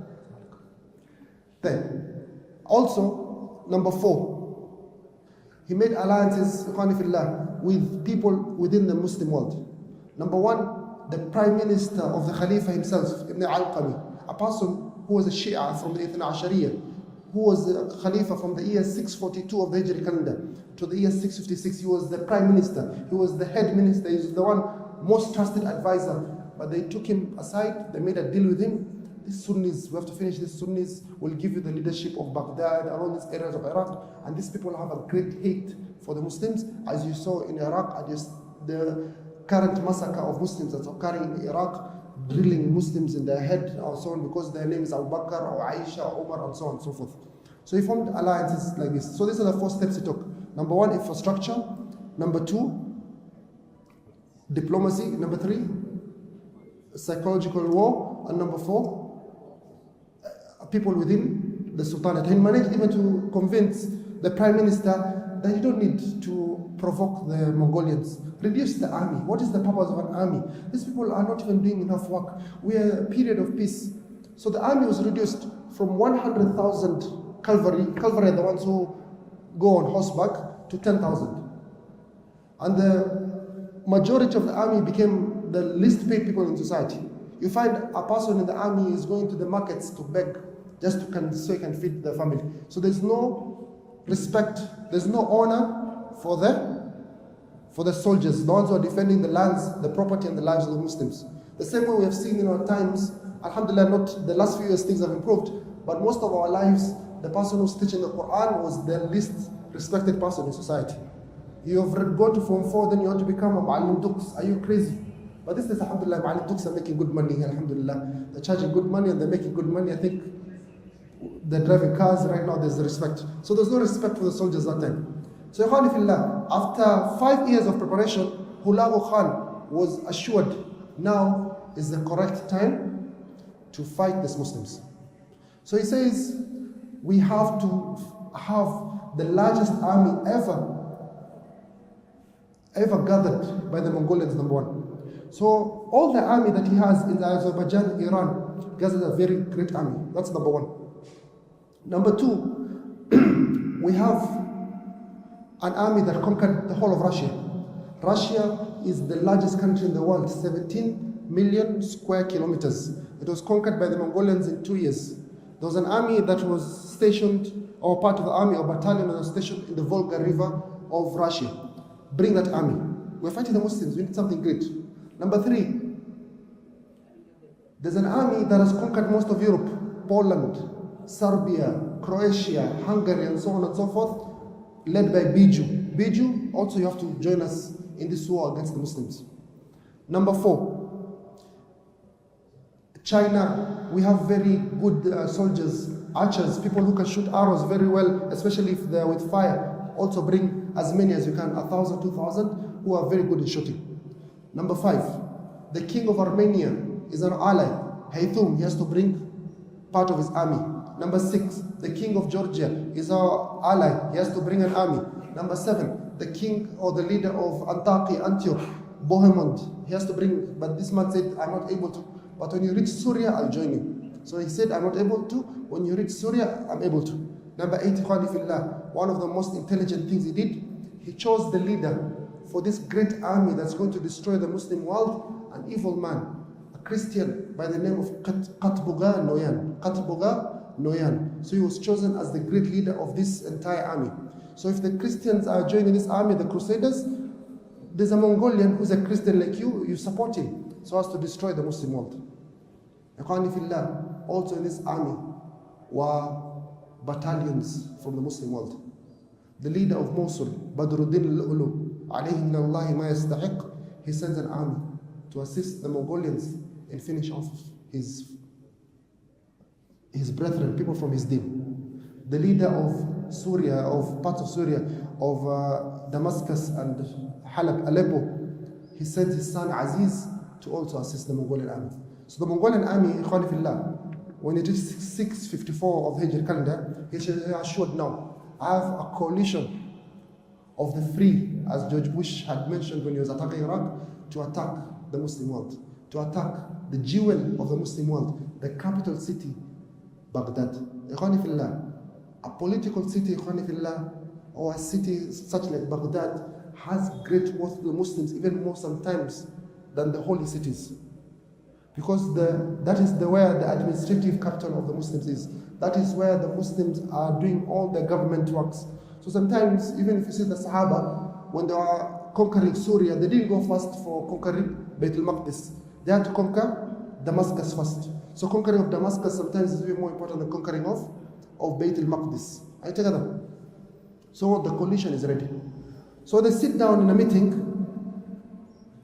Then, also, number four, he made alliances with people within the Muslim world. Number one, the Prime Minister of the Khalifa himself, Ibn al-Alqami, a person who was a Shia from the Ithna Ashariya, who was a Khalifa from the year 642 of the Hijri calendar. to the year 656. He was the prime minister. He was the head minister. He was the one most trusted advisor. But they took him aside. They made a deal with him. These Sunnis, we have to finish these Sunnis. We'll give you the leadership of Baghdad, around these areas of Iraq. And these people have a great hate for the Muslims, as you saw in Iraq, the current massacre of Muslims that's occurring in Iraq, drilling Muslims in their head or so on because their name is Abu Bakr or Aisha or Umar and so on and so forth. So he formed alliances like this. So these are the 4 steps he took. Number 1, infrastructure. Number 2, diplomacy. Number 3, psychological war. And number 4, people within the Sultanate. He managed even to convince the prime minister that you don't need to provoke the Mongolians. Reduce the army. What is the purpose of an army? These people are not even doing enough work. We are a period of peace. So the army was reduced from 100,000 cavalry are the ones who go on horseback, to 10,000. And the majority of the army became the least paid people in society. You find a person in the army is going to the markets to beg just so he can feed the family. So there's no respect, there's no honor for the soldiers, the ones who are defending the lands, the property and the lives of the Muslims. The same way we have seen in our times, alhamdulillah, not the last few years things have improved, but most of our lives, the person who's teaching the Quran was the least respected person in society. You have gone to Form 4, then you want to become a Ma'alim Dux. Are you crazy? But this is, alhamdulillah, Ma'alim Dux are making good money, alhamdulillah. They're charging good money and they're making good money. I think they're driving cars right now, there's respect. So there's no respect for the soldiers that time. So Ikhwani fillah, after 5 years of preparation, Hulagu Khan was assured now is the correct time to fight these Muslims. So he says, we have to have the largest army ever gathered by the Mongolians, number 1. So all the army that he has in Azerbaijan, Iran, gathers a very great army. That's number 1. Number 2, we have an army that conquered the whole of Russia. Russia is the largest country in the world, 17 million square kilometers. It was conquered by the Mongolians in 2 years. There was an army that was stationed, or part of the army or battalion that was stationed in the Volga River of Russia. Bring that army. We're fighting the Muslims, we need something great. Number 3, there's an army that has conquered most of Europe, Poland, Serbia, Croatia, Hungary, and so on and so forth, led by Biju. Biju, also you have to join us in this war against the Muslims. Number 4, China, we have very good soldiers, archers, people who can shoot arrows very well, especially if they're with fire. Also bring as many as you can, 1,000, 2,000, who are very good in shooting. Number 5, the king of Armenia is an ally. Haythum, he has to bring part of his army. Number 6, the king of Georgia is our ally. He has to bring an army. Number 7, the king or the leader of Antioch, Bohemond, he has to bring, but this man said, I'm not able to. But when you reach Syria, I'll join you. So he said, I'm not able to. When you reach Syria, I'm able to. Number 8, Ikhwani fillah, one of the most intelligent things he did, he chose the leader for this great army that's going to destroy the Muslim world, an evil man, a Christian by the name of Qutbuga Noyan. Qutbuga Noyan. So he was chosen as the great leader of this entire army. So if the Christians are joining this army, the Crusaders, there's a Mongolian who's a Christian like you support him so as to destroy the Muslim world. Ikhwani fillah, also in this army were battalions from the Muslim world. The leader of Mosul, Badruddin al-Lu'lu, alayhi min Allahi ma yastahiq, he sends an army to assist the Mongolians and finish off his brethren, people from his deen. The leader of Syria, of parts of Syria, of Damascus and Halab, Aleppo, he sent his son Aziz to also assist the Mongolian army. So the Mongolian army, Ikhwani fillah, when it is 654 of the Hijri calendar, he assured now, I have a coalition of the free, as George Bush had mentioned when he was attacking Iraq, to attack the Muslim world, to attack the jewel of the Muslim world, the capital city, Baghdad. Ikhwani fillah, a political city, Ikhwani fillah, or a city such like Baghdad has great worth to the Muslims, even more sometimes than the holy cities. Because that is where the administrative capital of the Muslims is. That is where the Muslims are doing all their government works. So sometimes, even if you see the Sahaba, when they were conquering Syria, they didn't go first for conquering Bayt al-Maqdis. They had to conquer Damascus first. So conquering of Damascus sometimes is even more important than conquering of Bayt al-Maqdis. Are you together? So the coalition is ready. So they sit down in a meeting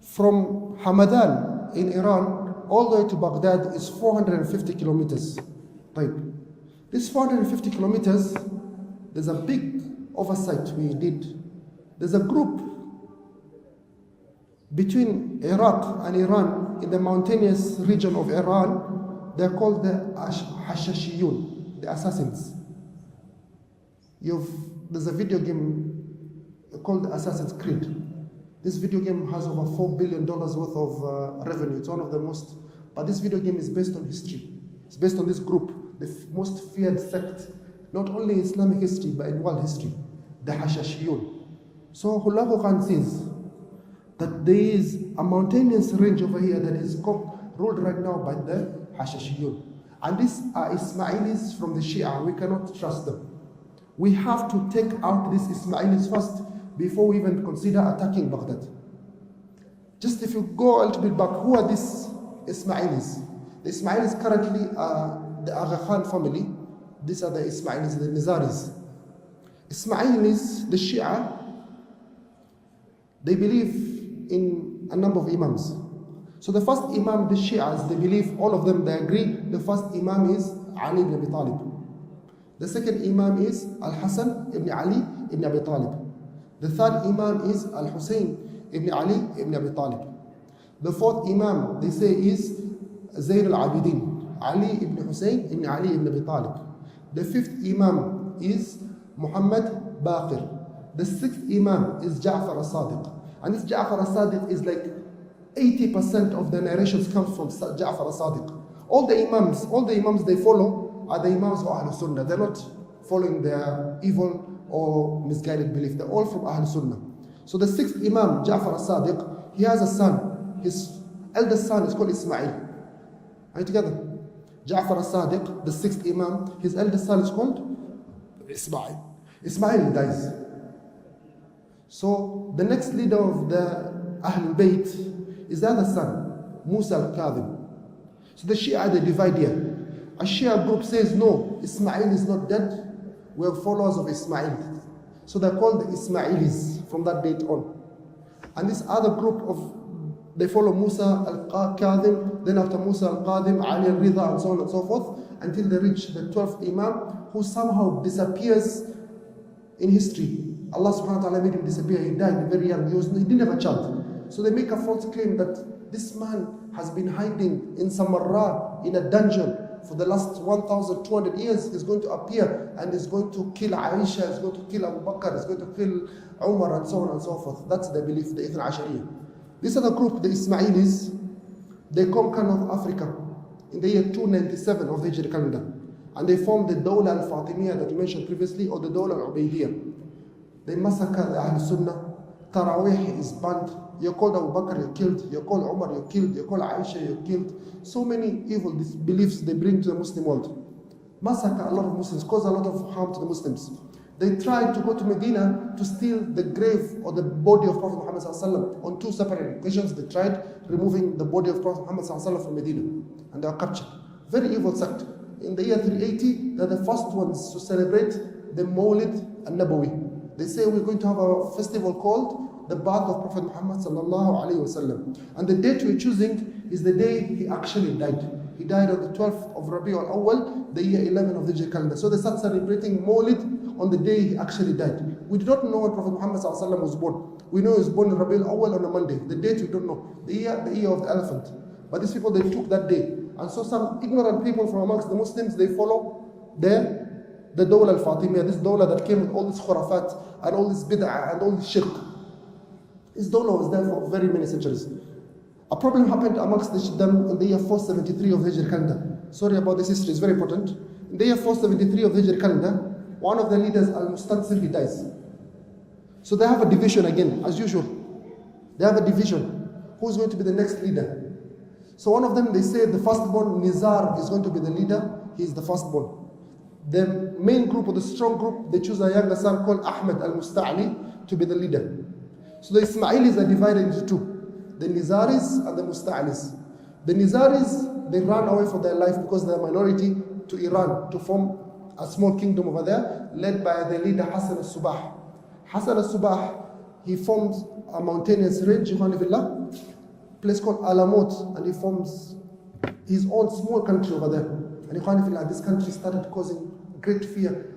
from Hamadan in Iran all the way to Baghdad is 450 kilometers. Right. This 450 kilometers, there's a big oversight we did. There's a group between Iraq and Iran in the mountainous region of Iran. They're called the Hashashiyun, the assassins. There's a video game called Assassin's Creed. This video game has over $4 billion worth of revenue. It's one of the most, but this video game is based on history. It's based on this group, the most feared sect, not only in Islamic history, but in world history, the Hashashiyun. So Hulagu Khan says that there is a mountainous range over here that is ruled right now by the Hashashiyun. And these are Ismailis from the Shia. We cannot trust them. We have to take out these Ismailis first before we even consider attacking Baghdad. Just if you go a little bit back, who are these Ismailis? The Ismailis currently are the Aga Khan family. These are the Ismailis, the Nizaris. Ismailis, the Shia, they believe in a number of Imams. So the first Imam, the Shias, they believe, all of them, they agree, the first Imam is Ali ibn Abi Talib. The second Imam is Al-Hasan ibn Ali ibn Abi Talib. The third Imam is Al-Hussein ibn Ali ibn Abi Talib. The fourth Imam, they say, is Zayn al-Abidin, Ali ibn Hussein ibn Ali ibn Abi Talib. The fifth Imam is Muhammad Baqir. The sixth Imam is Ja'far al-Sadiq. And this Ja'far al-Sadiq is like 80% of the narrations comes from Ja'far al-Sadiq. All the Imams they follow are the Imams of Ahlul Sunnah. They're not following their evil or misguided belief. They're all from Ahlul Sunnah. So the sixth Imam, Ja'far al-Sadiq, he has a son. His eldest son is called Ismail. Are you together? Ja'far al-Sadiq, the sixth Imam, his eldest son is called Ismail. Ismail dies. So the next leader of the Ahlul Bayt is the other son, Musa al-Kadhim. So the Shia, they divide here. A Shia group says, no, Ismail is not dead. We are followers of Ismail. So they're called the Ismailis from that date on. And this other group they follow Musa al-Kadhim, then after Musa al-Kadhim, Ali al-Ridha, and so on and so forth, until they reach the 12th Imam, who somehow disappears in history. Allah subhanahu wa ta'ala made him disappear. He died very young. He didn't have a child. So they make a false claim that this man has been hiding in Samarra, in a dungeon, for the last 1,200 years. He's going to appear and he's going to kill Aisha, he's going to kill Abu Bakr, he's going to kill Umar, and so on and so forth. That's the belief, the Ithna Ashariya. This other group, the Ismailis, they conquer North Africa in the year 297 of the Hijri calendar. And they formed the Dawla al-Fatimiyya that we mentioned previously, or the Dawla al-Ubaydiyya. They massacre the Ahl Sunnah. Taraweeh is banned. You're called Abu Bakr, you're killed. You're called Umar, you're killed. You're called Aisha, you're killed. So many evil beliefs they bring to the Muslim world. Massacre a lot of Muslims, cause a lot of harm to the Muslims. They tried to go to Medina to steal the grave or the body of Prophet Muhammad ﷺ. On two separate occasions, they tried removing the body of Prophet Muhammad ﷺ from Medina, and they were captured. Very evil sect. In the year 380, they're the first ones to celebrate the Mawlid al-Nabawi. They say we're going to have a festival called the birth of Prophet Muhammad ﷺ. And the date we're choosing is the day he actually died. He died on the 12th of Rabi'ul Awwal, the year 11 of the Hijri calendar. So they start celebrating Mawlid on the day he actually died. We do not know when Prophet Muhammad ﷺ was born. We know he was born in Rabi'ul Awwal on a Monday. The date we don't know. The year of the elephant. But these people, they took that day. And so some ignorant people from amongst the Muslims, they follow the Dawla al-Fatimiyya, this Dawla that came with all this khurafat and all this bid'ah and all this shirk. This Dawla was there for very many centuries. A problem happened amongst them in the year 473 of the Hijri calendar. Sorry about this history, it's very important. In the year 473 of the Hijri calendar, one of the leaders, Al-Mustansir, he dies. So they have a division again, as usual. They have a division. Who's going to be the next leader? So one of them, they say the firstborn Nizar is going to be the leader. He is the firstborn. the main group or the strong group, they choose a younger son called Ahmed al-Musta'li to be the leader. So the Ismailis are divided into two, the Nizaris and the Musta'lis. The Nizaris, they ran away for their life because they're a minority to Iran to form a small kingdom over there, led by the leader Hassan al-Subah. Hassan al-Subah, he formed a mountainous range, a place called Alamot, and he forms his own small country over there. And this country started causing great fear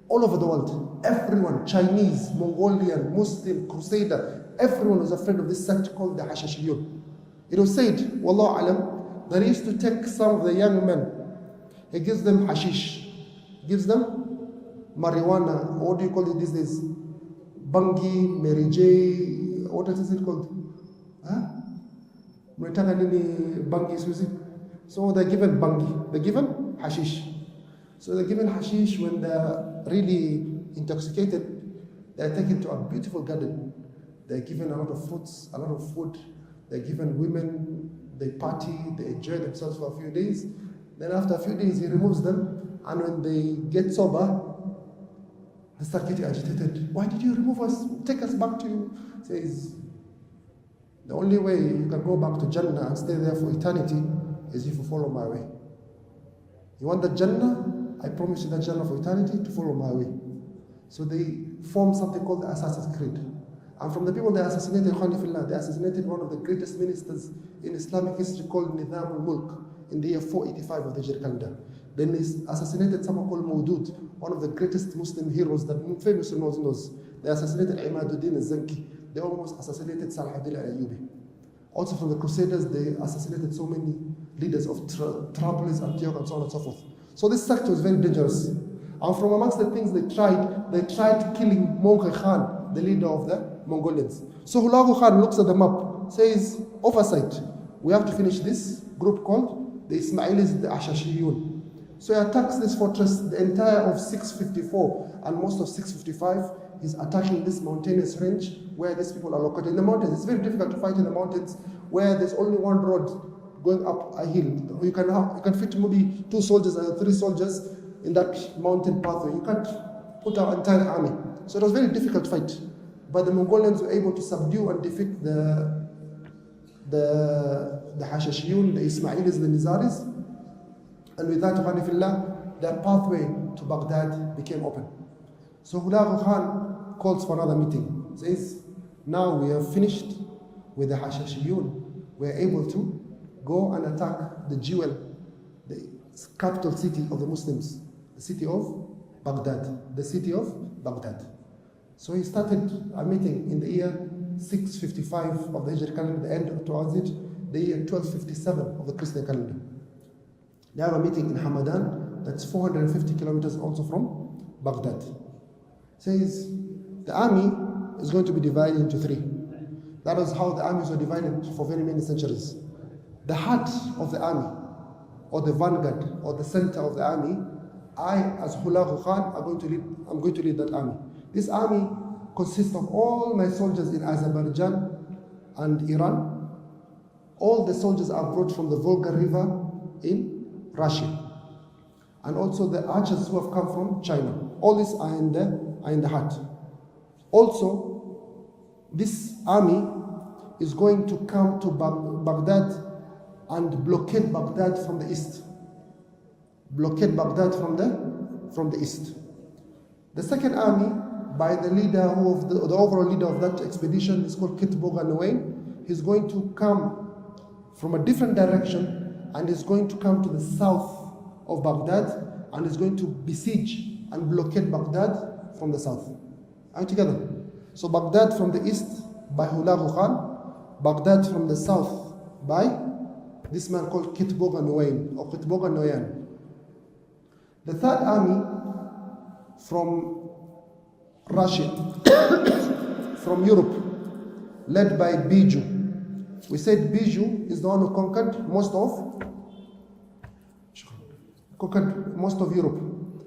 all over the world. Everyone, Chinese, Mongolian, Muslim, Crusader, everyone was afraid of this sect called the Hashashiyun. It was said, Wallahu alam, that he used to take some of the young men, he gives them hashish, gives them marijuana, what do you call it these days? Bangi, Mary J, what is it called? Huh? So they're given bangi, they're given hashish. So they're given hashish when they're really intoxicated, they're taken to a beautiful garden. They're given a lot of fruits, a lot of food. They're given women, they party, they enjoy themselves for a few days. Then after a few days, he removes them. And when they get sober, they start getting agitated. Why did you remove us? Take us back to you. He says, the only way you can go back to Jannah and stay there for eternity is if you follow my way. You want the Jannah? I promise you the Jannah for eternity to follow my way. So they form something called the Assassin's Creed. And from the people they assassinated, they assassinated one of the greatest ministers in Islamic history called Nizam al-Mulk in the year 485 of the Hijri calendar. Then they assassinated someone called Mawdud, one of the greatest Muslim heroes that famous knows. They assassinated Imaduddin al-Zanki. They almost assassinated Salahuddin al-Ayyubi. Also from the Crusaders, they assassinated so many leaders of Trablus, Antioch, and so on and so forth. So this sect was very dangerous. And from amongst the things they tried killing Mongol Khan, the leader of the Mongolians. So Hulagu Khan looks at the map, says, oversight, we have to finish this group called the Ismailis, the Ashashiyun. So he attacks this fortress, the entire of 654 and most of 655. He's attacking this mountainous range where these people are located. In the mountains, it's very difficult to fight in the mountains where there's only one road going up a hill. You can fit maybe 2 soldiers and 3 soldiers in that mountain pathway. You can't put our entire army. So it was very difficult fight. But the Mongolians were able to subdue and defeat the Hashashiyun, the Ismailis, the Nizaris. And with that, their pathway to Baghdad became open. So Hulagu Khan calls for another meeting. Says, now we have finished with the Hashashiyun. We are able to go and attack the jewel, the capital city of the Muslims, the city of Baghdad. The city of Baghdad. So he started a meeting in the year 655 of the Hijri calendar, the end towards it, the year 1257 of the Christian calendar. They have a meeting in Hamadan, that's 450 kilometers also from Baghdad. Says the army is going to be divided into 3. That was how the armies were divided for very many centuries. The heart of the army, or the vanguard, or the center of the army, I, as Hulagu Khan, I'm going to lead that army. This army consists of all my soldiers in Azerbaijan and Iran. All the soldiers are brought from the Volga River in Russia. And also the archers who have come from China. All these are in the heart. Also, this army is going to come to Baghdad and blockade Baghdad from the east. Blockade Baghdad from the east. The second army, by the leader the overall leader of that expedition, is called Kitboga Nuwain. He's going to come from a different direction and is going to come to the south of Baghdad and is going to besiege and blockade Baghdad from the south. Are you together? So Baghdad from the east by Hulagu Khan, Baghdad from the south by this man called Kitboga Nuwain or Kitboga Noyan. The third army from Russia, from Europe, led by Biju. We said Biju is the one who conquered most of Europe.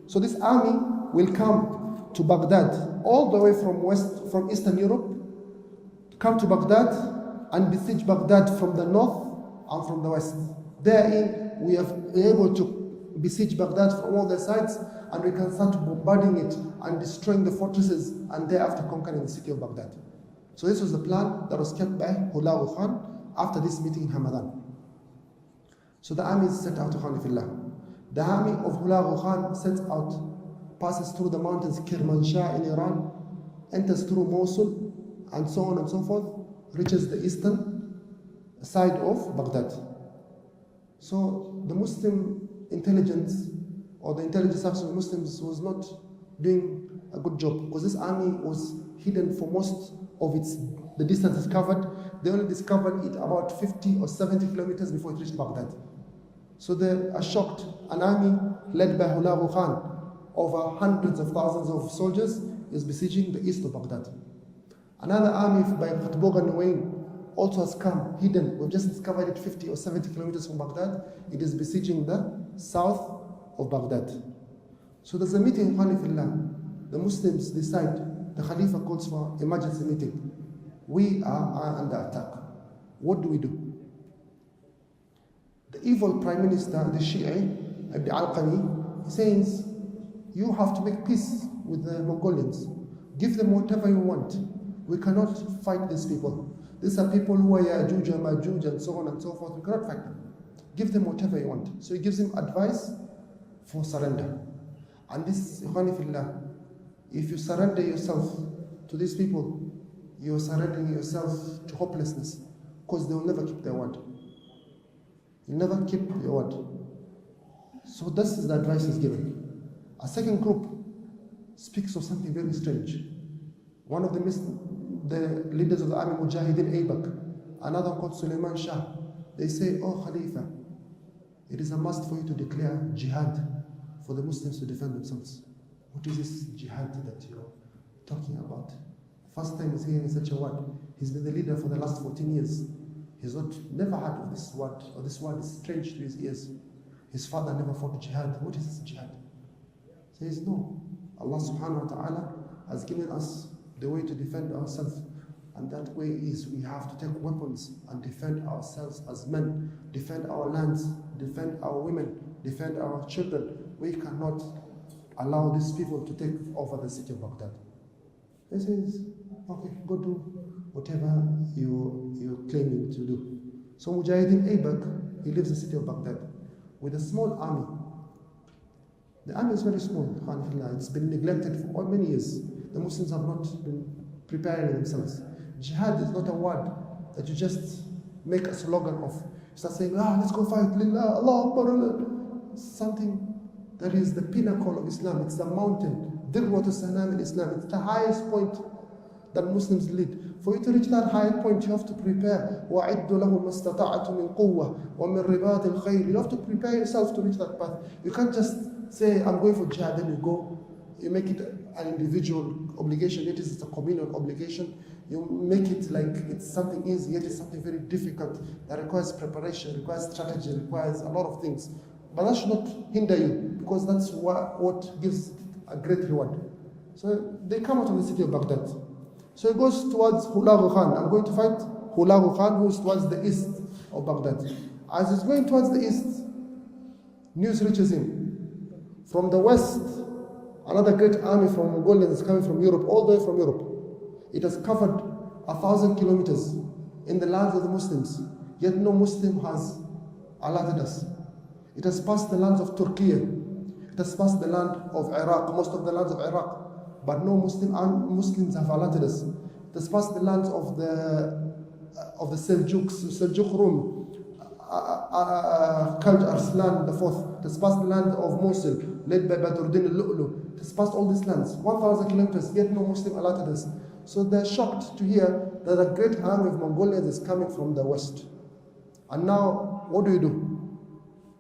So this army will come to Baghdad, all the way from Eastern Europe, come to Baghdad and besiege Baghdad from the north and from the west. Therein, we are able to besiege Baghdad from all the sides and we can start bombarding it and destroying the fortresses and thereafter conquering the city of Baghdad. So this was the plan that was kept by Hulagu Khan after this meeting in Hamadan. So the army is set out to Khanifillah. The army of Hulagu Khan sets out, passes through the mountains Kermanshah in Iran, enters through Mosul, and so on and so forth, reaches the eastern side of Baghdad. So the Muslim intelligence, or the intelligence service of the Muslims, was not doing a good job, because this army was hidden for most of the distance is covered. They only discovered it about 50 or 70 kilometers before it reached Baghdad. So they are shocked. An army led by Hulagu Khan, over hundreds of thousands of soldiers, is besieging the east of Baghdad. Another army by Qutb and Nuwayn also has come hidden. We've just discovered it 50 or 70 kilometers from Baghdad. It is besieging the south of Baghdad. So there's a meeting in Khanifillah. The Muslims decide, the Khalifa calls for emergency meeting. We are under attack. What do we do? The evil Prime Minister, the Shi'i, Ibn al-Qami, says, you have to make peace with the Mongolians. Give them whatever you want. We cannot fight these people. These are people who are Ya'juj and Ma'juj and so on and so forth. We cannot fight them. Give them whatever you want. So he gives him advice for surrender. And this, Ikhwanifillah, if you surrender yourself to these people, you are surrendering yourself to hopelessness, because they will never keep their word. You'll never keep your word. So this is the advice he's given. A second group speaks of something very strange. One of the leaders of the army, Mujahideen Aybak, another called Suleiman Shah, they say, oh Khalifa, it is a must for you to declare jihad for the Muslims to defend themselves. What is this jihad that you're talking about? First time he's hearing such a word. He's been the leader for the last 14 years. He's never heard of this word, or this word is strange to his ears. His father never fought jihad. What is this jihad? He says, no. Allah subhanahu wa ta'ala has given us the way to defend ourselves. And that way is we have to take weapons and defend ourselves as men, defend our lands, defend our women, defend our children. We cannot allow these people to take over the city of Baghdad. He says, okay, go do whatever you're claiming to do. So Mujahideen Aybak, he leaves the city of Baghdad with a small army. The army is very small, it's been neglected for many years. The Muslims have not been preparing themselves. Jihad is not a word that you just make a slogan of. You start saying, let's go fight, Lillah, Allah Akbar. Something that is the pinnacle of Islam. It's the mountain, Dirwat al-Sanam in Islam. It's the highest point that Muslims lead. For you to reach that high point, you have to prepare. وَعِدُّ لَهُمْ مَسْتَطَعَةُ مِنْ قُوَّةٍ وَمِنْ رِبَاطِ الْخَيْرِ. You have to prepare yourself to reach that path. You can't just say, I'm going for jihad, then you go. You make it an individual obligation, yet it's a communal obligation. You make it like it's something easy, yet it's something very difficult that requires preparation, requires strategy, requires a lot of things. But that should not hinder you, because that's what gives a great reward. So they come out of the city of Baghdad. So he goes towards Hulagu Khan. I'm going to fight Hulagu Khan, who's towards the east of Baghdad. As he's going towards the east, news reaches him. From the west, another great army from Mongolia is coming from Europe, all the way from Europe. It has covered 1,000 kilometers in the lands of the Muslims, yet no Muslim has alerted us. It has passed the lands of Turkey. It has passed the land of Iraq, most of the lands of Iraq, but no Muslims have alerted us. It has passed the lands of the Seljuk Rum, Khalj Arslan IV. It has passed the land of Mosul, led by Badruddin al-Lu'lu. It has passed all these lands, 1,000 kilometers, yet no Muslim alerted us. So they're shocked to hear that a great army of Mongolians is coming from the west. And now, what do?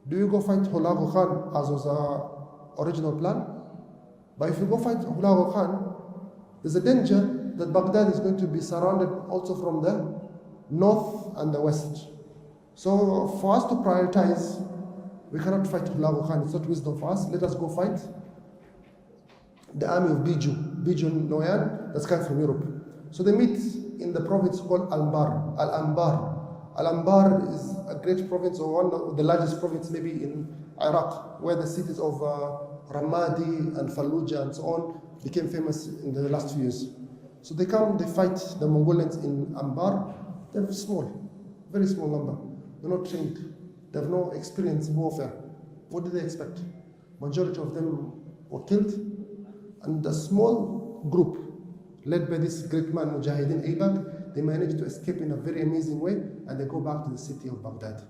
Do you go fight Hulagu Khan as was our original plan? But if you go fight Hulagu Khan, there's a danger that Baghdad is going to be surrounded also from the north and the west. So for us to prioritize, we cannot fight Hulagu Khan. It's not wisdom for us. Let us go fight the army of Biju Noyan that's coming from Europe. So they meet in the province called Al-Anbar. Al-Anbar is a great province, or one of the largest province maybe in Iraq, where the cities of Ramadi and Fallujah and so on became famous in the last few years. So they come, they fight the Mongolians in Anbar. They're small, very small number. They're not trained. They have no experience in warfare. What did they expect? Majority of them were killed, and a small group led by this great man, Mujahideen Aibak, they managed to escape in a very amazing way, and they go back to the city of Baghdad.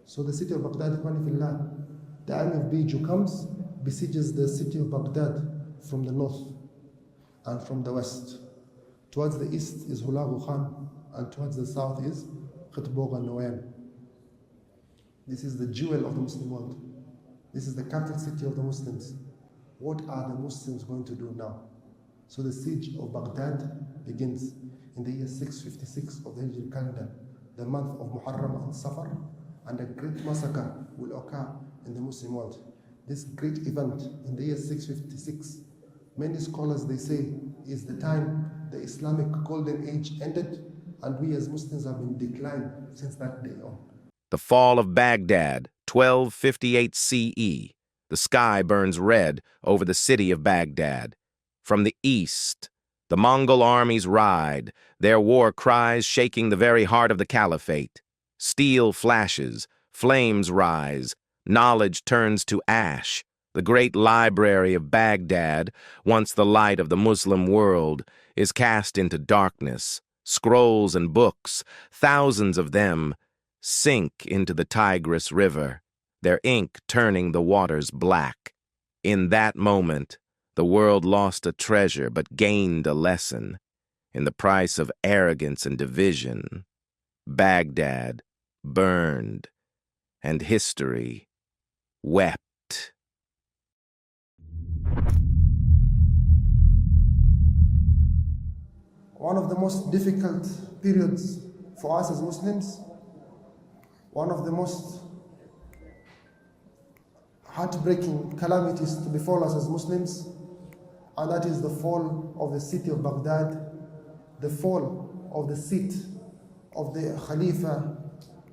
So the city of Baghdad, the army of Biju comes, besieges the city of Baghdad from the north and from the west. Towards the east is Hulagu Khan, and towards the south is Qutuz and Baybars. This is the jewel of the Muslim world. This is the capital city of the Muslims. What are the Muslims going to do now? So the siege of Baghdad begins in the year 656 of the Hijri calendar, the month of Muharram and Safar, and a great massacre will occur in the Muslim world. This great event in the year 656, many scholars they say is the time the Islamic golden age ended, and we as Muslims have been declined since that day on. The fall of Baghdad, 1258 CE. The sky burns red over the city of Baghdad. From the east, the Mongol armies ride, their war cries shaking the very heart of the Caliphate. Steel flashes, flames rise, knowledge turns to ash. The great library of Baghdad, once the light of the Muslim world, is cast into darkness. Scrolls and books, thousands of them, sink into the Tigris River, their ink turning the waters black. In that moment, the world lost a treasure but gained a lesson. In the price of arrogance and division, Baghdad burned, and history wept. One of the most difficult periods for us as Muslims, one of the most heartbreaking calamities to befall us as Muslims, and that is the fall of the city of Baghdad, the fall of the seat of the Khalifa,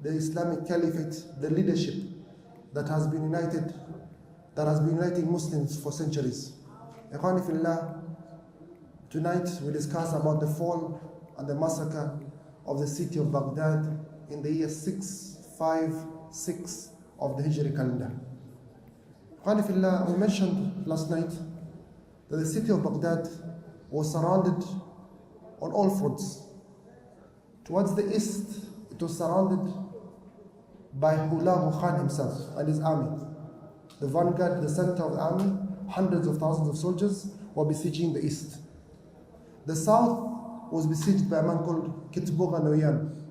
the Islamic Caliphate, the leadership that has been uniting Muslims for centuries. Ikhwani fillah, tonight we discuss about the fall and the massacre of the city of Baghdad in the year 656 of the Hijri calendar. Ikhwani fillah, we mentioned last night that the city of Baghdad was surrounded on all fronts. Towards the east, it was surrounded by Hulagu Khan himself and his army. The vanguard, the center of the army, hundreds of thousands of soldiers were besieging the east. The south was besieged by a man called Qutuz and Baybars.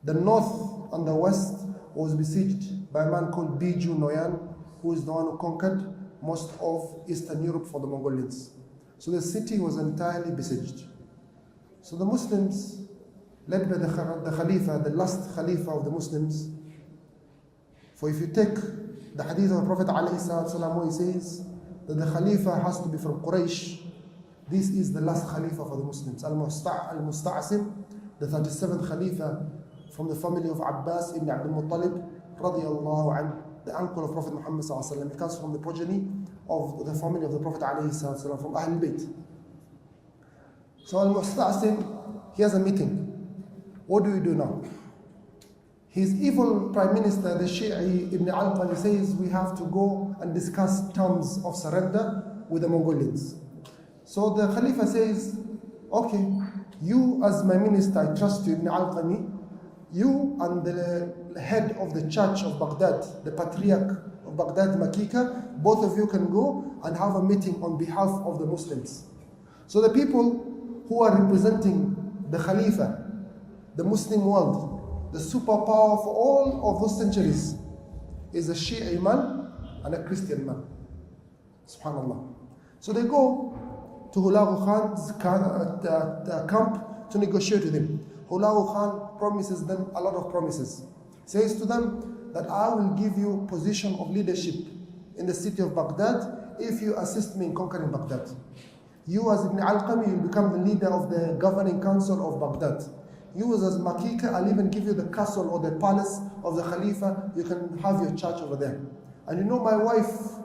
The north and the west was besieged by a man called Biju Noyan, who is the one who conquered most of Eastern Europe for the Mongolians. So the city was entirely besieged. So the Muslims, led by the Khalifa, the last Khalifa of the Muslims, for if you take the hadith of the Prophet ﷺ, where he says that the Khalifa has to be from Quraysh, this is the last Khalifa for the Muslims. Al-Musta'asim, the 37th Khalifa from the family of Abbas ibn Abdul Muttalib, radiyallahu anhu, the uncle of Prophet Muhammad ﷺ. He comes from the progeny of the family of the Prophet ﷺ, from Ahlul Bayt. So Al-Musta'asim, he has a meeting. What do we do now? His evil prime minister, the Shi'i Ibn Alqami, says we have to go and discuss terms of surrender with the Mongolians. So the Khalifa says, okay, you as my minister, I trust you, Ibn Alqami, you and the head of the church of Baghdad, the patriarch of Baghdad, Makika, both of you can go and have a meeting on behalf of the Muslims. So the people who are representing the Khalifa, the Muslim world, the superpower for all of those centuries, is a Shi'i man and a Christian man. Subhanallah. So they go to Hulagu Khan's camp to negotiate with him. Hulagu Khan promises them a lot of promises. Says to them that I will give you position of leadership in the city of Baghdad if you assist me in conquering Baghdad. You as Ibn Alqami, you'll become the leader of the governing council of Baghdad. You as Makika, I'll even give you the castle or the palace of the Khalifa. You can have your church over there. And you know my wife,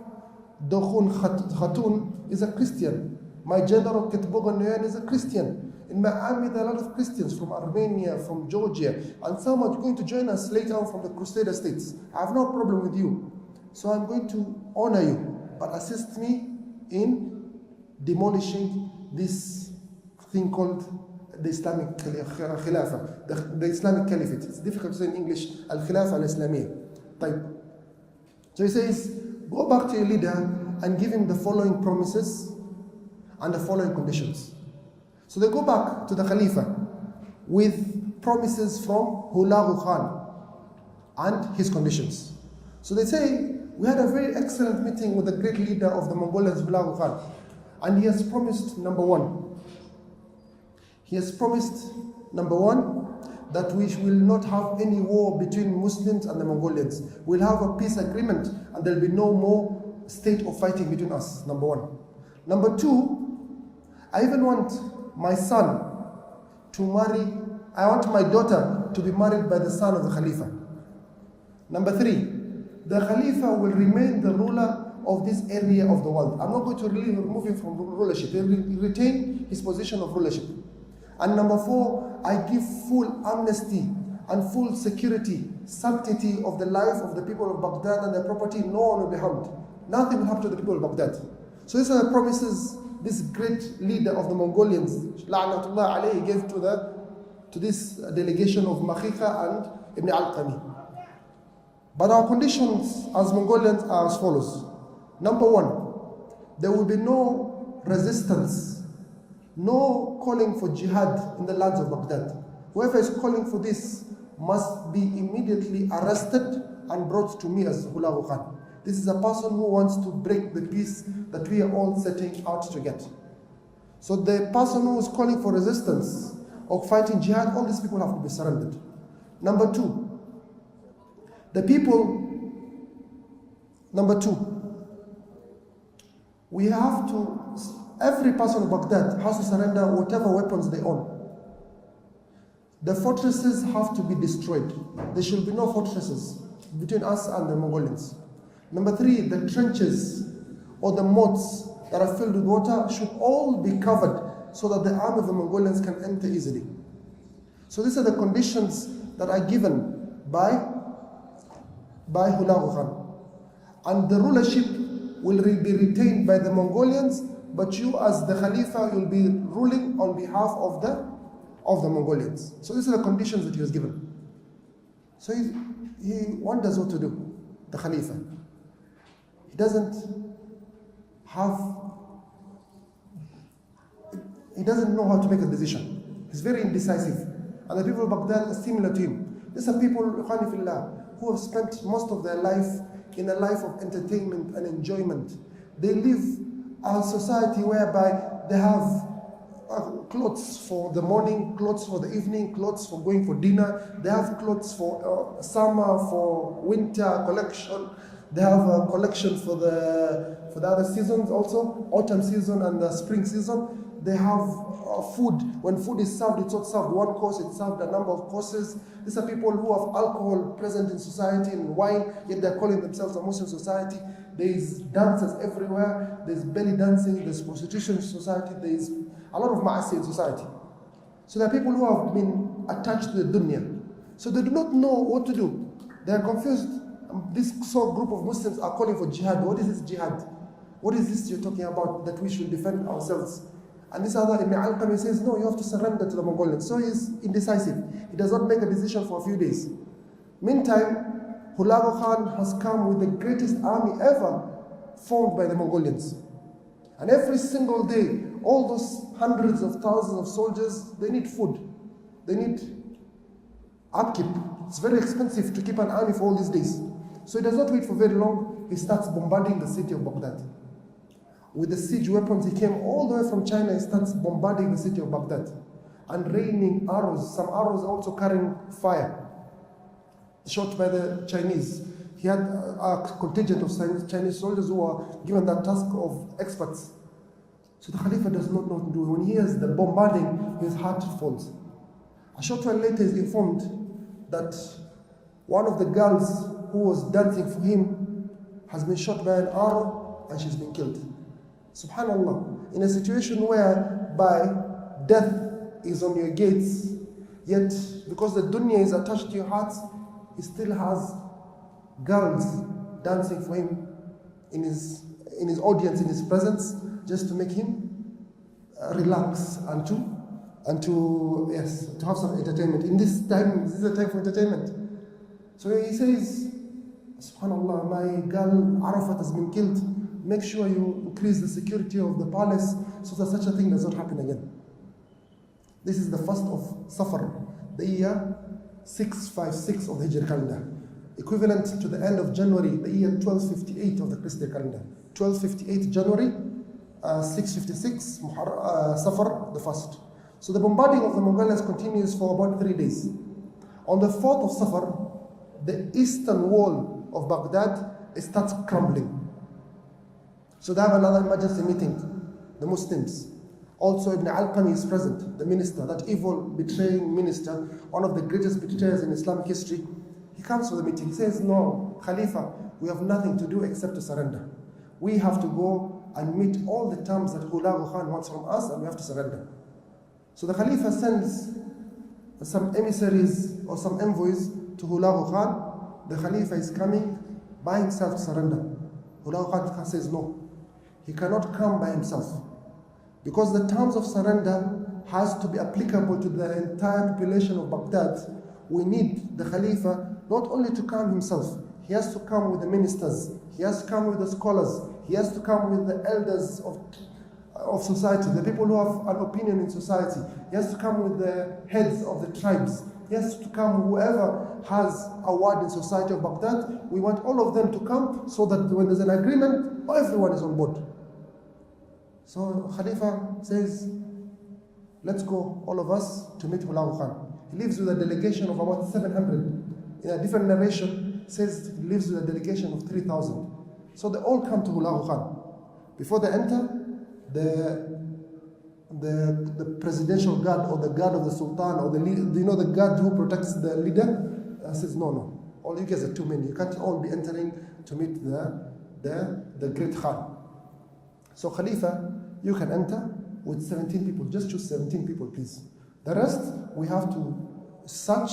Dokhun Khatun is a Christian. My general Ketbogan is a Christian. In my army, there are a lot of Christians from Armenia, from Georgia, and some are going to join us later on from the Crusader states. I have no problem with you. So I'm going to honor you, but assist me in demolishing this thing called the Islamic Khilafah, the Islamic Caliphate. It's difficult to say in English, Al-Khilafah al-Islamiyya. So he says, go back to your leader and give him the following promises and the following conditions. So they go back to the Khalifa with promises from Hulagu Khan and his conditions. So they say, we had a very excellent meeting with the great leader of the Mongolians, Hulagu Khan, and he has promised number one. He has promised, number one, that we will not have any war between Muslims and the Mongolians. We'll have a peace agreement and there'll be no more state of fighting between us, number one. Number two, I even want my son to marry, I want my daughter to be married by the son of the Khalifa. Number three, the Khalifa will remain the ruler of this area of the world. I'm not going to really remove him from rulership. He will retain his position of rulership. And number four, I give full amnesty and full security, sanctity of the life of the people of Baghdad and their property. No one will be harmed. Nothing will happen to the people of Baghdad. So these are the promises this great leader of the Mongolians, La'natullah alayhi, gave to this delegation of Makhika and Ibn al-Qami. But our conditions as Mongolians are as follows. Number one, there will be no resistance, no calling for jihad in the lands of Baghdad. Whoever is calling for this must be immediately arrested and brought to me as Hulagu Khan. This is a person who wants to break the peace that we are all setting out to get. So the person who is calling for resistance or fighting jihad, all these people have to be surrendered. Number two, we have to, every person in Baghdad has to surrender whatever weapons they own. The fortresses have to be destroyed. There should be no fortresses between us and the Mongolians. Number three, the trenches or the moats that are filled with water should all be covered so that the army of the Mongolians can enter easily. So these are the conditions that are given by Hulagu Khan. And the rulership will be retained by the Mongolians, but you as the Khalifa will be ruling on behalf of the Mongolians. So these are the conditions that he was given. So he wonders what to do, the Khalifa. He doesn't know how to make a decision. He's very indecisive. And the people of Baghdad are similar to him. These are people, who have spent most of their life in a life of entertainment and enjoyment. They live a society whereby they have clothes for the morning, clothes for the evening, clothes for going for dinner. They have clothes for summer, for winter collection. They have a collection for the other seasons also, autumn season and the spring season. They have food. When food is served, it's not served one course, it's served a number of courses. These are people who have alcohol present in society and wine, yet they're calling themselves a Muslim society. There is dancers everywhere. There's belly dancing, there's prostitution in society, there's a lot of ma'asi in society. So there are people who have been attached to the dunya. So they do not know what to do. They are confused. This sort of group of Muslims are calling for jihad. What is this jihad? What is this you're talking about, that we should defend ourselves? And this other Ibn al-Qami says, no, you have to surrender to the Mongolians. So he's indecisive. He does not make a decision for a few days. Meantime, Hulagu Khan has come with the greatest army ever formed by the Mongolians. And every single day, all those hundreds of thousands of soldiers, they need food. They need upkeep. It's very expensive to keep an army for all these days. So he does not wait for very long. He starts bombarding the city of Baghdad. With the siege weapons, he came all the way from China. He starts bombarding the city of Baghdad and raining arrows. Some arrows also carrying fire, shot by the Chinese. He had a contingent of Chinese soldiers who were given that task of experts. So the Khalifa does not know what to do. When he hears the bombarding, his heart falls. A short while later, he is informed that one of the girls who was dancing for him has been shot by an arrow and she's been killed. Subhanallah, in a situation whereby death is on your gates, yet because the dunya is attached to your heart, he still has girls dancing for him in his audience, in his presence, just to make him relax and to have some entertainment. In this time, this is a time for entertainment. So he says, Subhanallah, my girl Arafat has been killed. Make sure you increase the security of the palace so that such a thing does not happen again. This is the first of Safar, the year 656 of the Hijri calendar, equivalent to the end of January, the year 1258 of the Christian calendar. 1258 January, 656 Safar, the first. So the bombarding of the Mongolians continues for about 3 days. On the 4th of Safar, the eastern wall of Baghdad starts crumbling. So they have another emergency meeting, the Muslims. Also Ibn Alqami is present, the minister, that evil betraying minister, one of the greatest betrayers in Islamic history. He comes for the meeting. He says, no, Khalifa, we have nothing to do except to surrender. We have to go and meet all the terms that Hulagu Khan wants from us, and we have to surrender. So the Khalifa sends some emissaries or some envoys to Hulagu Khan. The Khalifa is coming by himself to surrender. Hulagu Khan says no. He cannot come by himself, because the terms of surrender has to be applicable to the entire population of Baghdad. We need the Khalifa not only to come himself, he has to come with the ministers, he has to come with the scholars, he has to come with the elders of society, the people who have an opinion in society, he has to come with the heads of the tribes, he has to come whoever has a word in society of Baghdad. We want all of them to come so that when there's an agreement, everyone is on board. So Khalifa says, let's go, all of us, to meet Hulagu Khan. He lives with a delegation of about 700. In a different narration, says he lives with a delegation of 3,000. So they all come to Hulagu Khan. Before they enter, the presidential guard or the guard of the Sultan or the leader, do you know the guard who protects the leader? Says, no. All you guys are too many. You can't all be entering to meet the great Khan. So Khalifa, you can enter with 17 people. Just choose 17 people, please. The rest, we have to search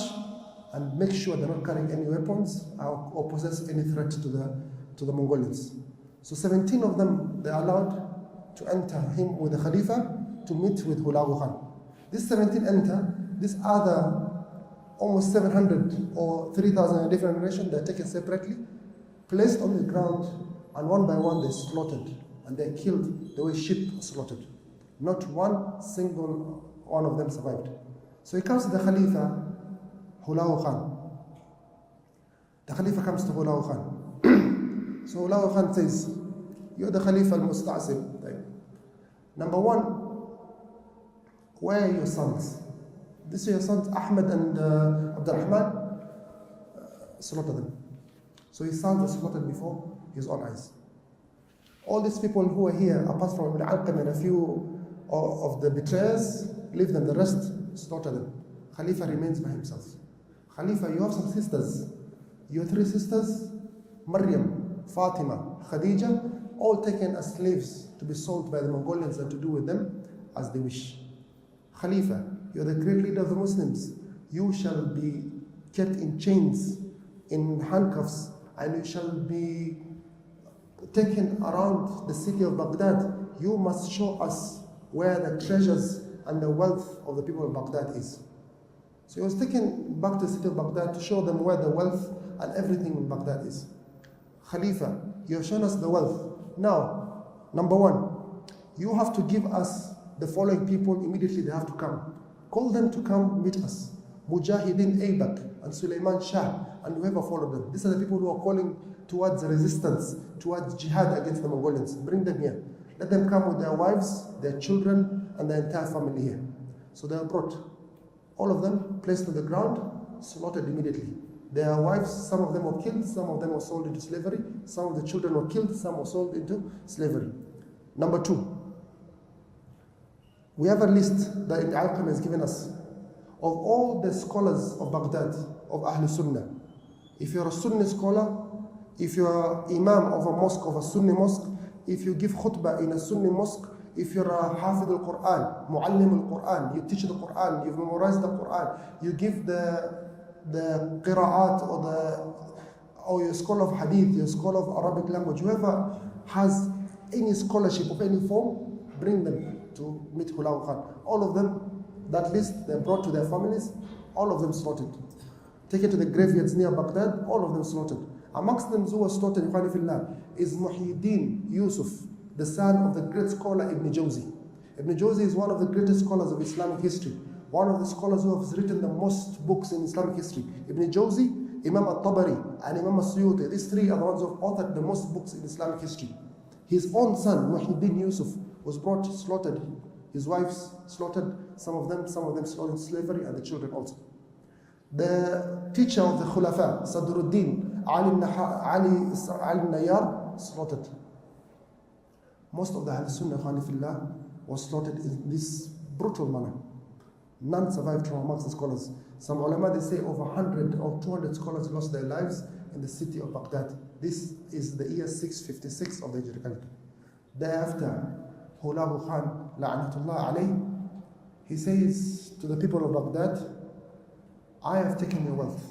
and make sure they're not carrying any weapons or possess any threat to the Mongolians. So 17 of them, they're allowed to enter him with the Khalifa to meet with Hulagu Khan. These 17 enter. These other almost 700 or 3,000 in a different narration, they're taken separately, placed on the ground, and one by one they're slaughtered. And they're killed the way sheep are slaughtered. Not one single one of them survived. So he comes to the Khalifa, Hulagu Khan. The Khalifa comes to Hulagu Khan. So Hulagu Khan says, you're the Khalifa al-Musta'sim. Number one, where are your sons? These are your sons, Ahmed and Abdurrahman. Slaughter them. So his sons were slaughtered before his own eyes. All these people who are here, apart from Ibn Alqam and a few of the betrayers, leave them. The rest, slaughter them. Khalifa remains by himself. Khalifa, you have some sisters. Your 3 sisters, Maryam, Fatima, Khadija, all taken as slaves to be sold by the Mongolians and to do with them as they wish. Khalifa, you're the great leader of the Muslims. You shall be kept in chains, in handcuffs, and you shall be taken around the city of Baghdad. You must show us where the treasures and the wealth of the people of Baghdad is. So he was taken back to the city of Baghdad to show them where the wealth and everything in Baghdad is. Khalifa, you have shown us the wealth. Now, number one, you have to give us the following people immediately. They have to come. Call them to come meet us. Mujahidin Aybak and Sulaiman Shah and whoever followed them. These are the people who are calling towards resistance, towards jihad against the Mongolians. Bring them here. Let them come with their wives, their children, and their entire family here. So they are brought. All of them placed on the ground, slaughtered immediately. Their wives, some of them were killed, some of them were sold into slavery, some of the children were killed, some were sold into slavery. Number two, we have a list that Ibn Alqam has given us of all the scholars of Baghdad, of Ahl Sunnah. If you're a Sunni scholar, if you're imam of a mosque, of a Sunni mosque, if you give khutbah in a Sunni mosque, if you're a Hafid al-Quran, Muallim al-Quran, you teach the Quran, you've memorized the Quran, you give the qira'at or you're a scholar of hadith, you're a scholar of Arabic language, whoever has any scholarship of any form, bring them to meet Hulagu Khan. All of them, that list, they're brought to their families, all of them slaughtered. Taken to the graveyards near Baghdad, all of them slaughtered. Amongst them who was slaughtered is Muhyiddin Yusuf, the son of the great scholar Ibn Jawzi. Ibn Jawzi is one of the greatest scholars of Islamic history, one of the scholars who has written the most books in Islamic history. Ibn Jawzi, Imam al-Tabari, and Imam al-Suyuti, these three are the ones who have authored the most books in Islamic history. His own son, Muhyiddin Yusuf, was brought slaughtered. His wives slaughtered, some of them slaughtered in slavery, and the children also. The teacher of the Khulafa, Sadruddin, Ali Nayar, slaughtered. Most of the Ahl Sunnah Khanifillah was slaughtered in this brutal manner. None survived from amongst the scholars. Some ulama, they say over 100 or 200 scholars lost their lives in the city of Baghdad. This is the year 656 of the Hijri calendar. Thereafter, Hulagu Khan, la'anatullah alayh, he says to the people of Baghdad, I have taken your wealth.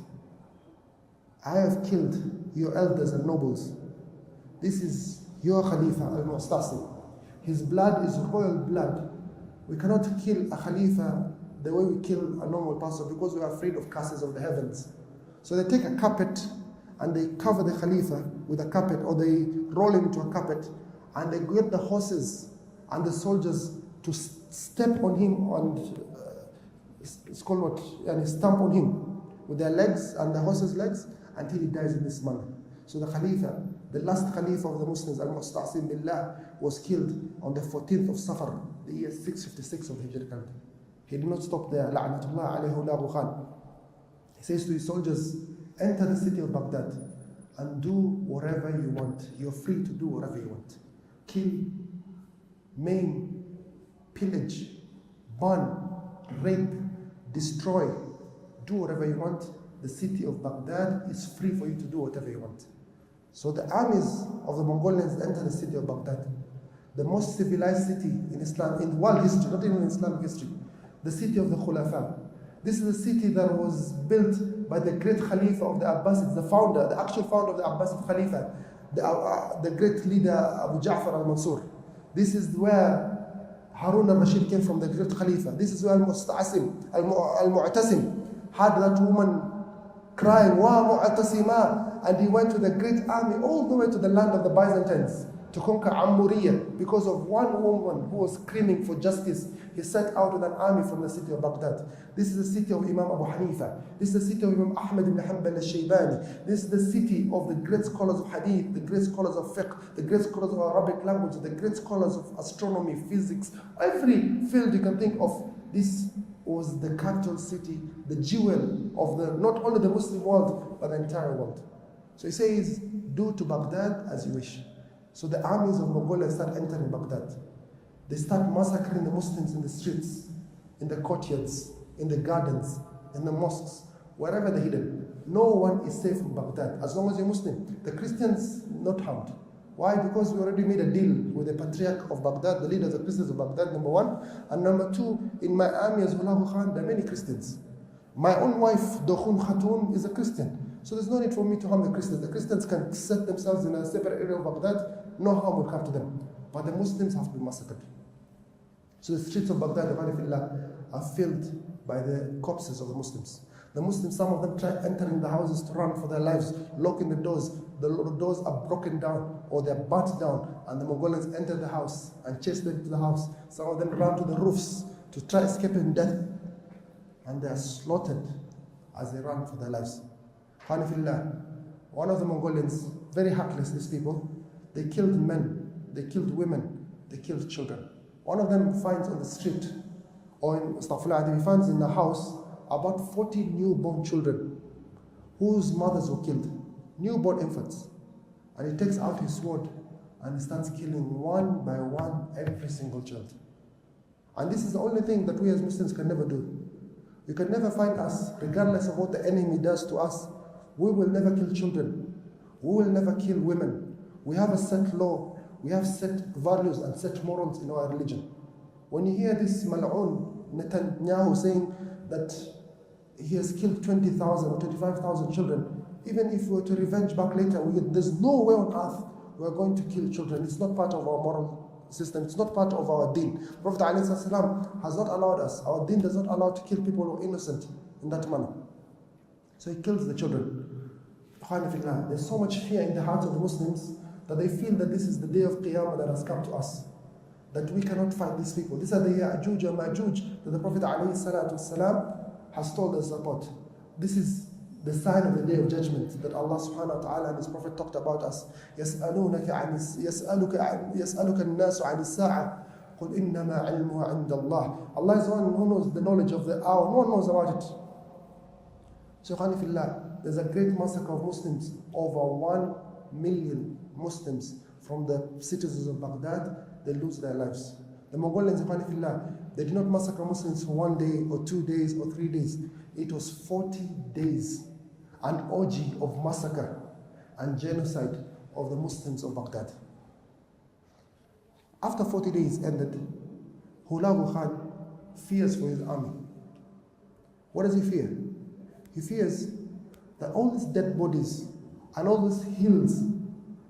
I have killed your elders and nobles. This is your Khalifa al-Mustasim. His blood is royal blood. We cannot kill a Khalifa the way we kill a normal person because we are afraid of curses of the heavens. So they take a carpet and they cover the Khalifa with a carpet, or they roll him into a carpet, and they get the horses and the soldiers to step on him and it's called what? And stamp on him with their legs and the horse's legs until he dies in this manner. So the Khalifa, the last Khalifa of the Muslims, Al-Musta'sim Billah, was killed on the 14th of Safar, the year 656 of the Hijri calendar. He did not stop there. La'anatullah alayhi Hulagu Khan. He says to his soldiers, enter the city of Baghdad and do whatever you want. You're free to do whatever you want. Kill, maim, pillage, burn, rape, destroy, do whatever you want. The city of Baghdad is free for you to do whatever you want. So the armies of the Mongolians enter the city of Baghdad, the most civilized city in Islam, in world history, not even in Islamic history, the city of the Khulafa. This is a city that was built by the great Khalifa of the Abbasids, the founder, the actual founder of the Abbasid Caliphate, the great leader Abu Ja'far al-Mansur. This is where Harun al-Rashid came from, the great Khalifa. This is where Al-Mu'tasim had that woman crying, Wa Mu'tasima, and he went to the great army all the way to the land of the Byzantines to conquer Ammuriya because of one woman who was screaming for justice. He set out with an army from the city of Baghdad. This is the city of Imam Abu Hanifa. This is the city of Imam Ahmad ibn Hanbal al-Shaybani. This is the city of the great scholars of hadith, the great scholars of fiqh, the great scholars of Arabic language, the great scholars of astronomy, physics, every field you can think of. This was the capital city, the jewel of the not only the Muslim world, but the entire world. So he says, do to Baghdad as you wish. So the armies of Mongolia start entering Baghdad. They start massacring the Muslims in the streets, in the courtyards, in the gardens, in the mosques, wherever they're hidden. No one is safe in Baghdad as long as you're Muslim. The Christians, not harmed. Why? Because we already made a deal with the Patriarch of Baghdad, the leader of the Christians of Baghdad, number one. And number two, in my army as Hulagu Khan, there are many Christians. My own wife, Dokhun Khatun, is a Christian. So there's no need for me to harm the Christians. The Christians can set themselves in a separate area of Baghdad. No harm will come to them. But the Muslims have to be massacred. So the streets of Baghdad, are filled by the corpses of the Muslims. The Muslims, some of them try entering the houses to run for their lives, locking the doors. The doors are broken down or they're burnt down, and the Mongolians enter the house and chase them to the house. Some of them run to the roofs to try escaping death, and they are slaughtered as they run for their lives. Hanifillah, one of the Mongolians, very heartless, these people, they killed men, they killed women, they killed children. One of them finds on the street, or in Astaghfirullah, he finds in the house about 40 newborn children whose mothers were killed, newborn infants. And he takes out his sword and he starts killing one by one every single child. And this is the only thing that we as Muslims can never do. You can never find us, regardless of what the enemy does to us, we will never kill children. We will never kill women. We have a set law. We have set values and set morals in our religion. When you hear this Mal'un Netanyahu saying that he has killed 20,000 or 25,000 children, even if we were to revenge back later, there's no way on earth we are going to kill children. It's not part of our moral system. It's not part of our deen. Prophet ﷺ has not allowed us. Our deen does not allow to kill people who are innocent in that manner. So he kills the children. There's so much fear in the hearts of the Muslims that they feel that this is the day of Qiyamah that has come to us, that we cannot fight these people. These are the Ya'juj and Ma'juj that the Prophet ﷺ has told us about. This is the sign of the day of judgment that Allah subhanahu wa ta'ala and His Prophet talked about us. يَسْأَلُكَ النَّاسُ عَنِ السَّاعَةِ قُلْ إِنَّمَا عِلْمُهَا عِنْدَ اللَّهِ. Allah is the one who knows the knowledge of the hour. No one knows about it. Shaykhani fillah, there's a great massacre of Muslims. Over 1 million Muslims from the citizens of Baghdad, they lose their lives. The Mongolians, Shaykhani fillah, they did not massacre Muslims for 1 day or 2 days or 3 days. It was 40 days. An orgy of massacre and genocide of the Muslims of Baghdad. After 40 days ended, Hulagu Khan fears for his army. What does he fear? He fears that all these dead bodies and all these hills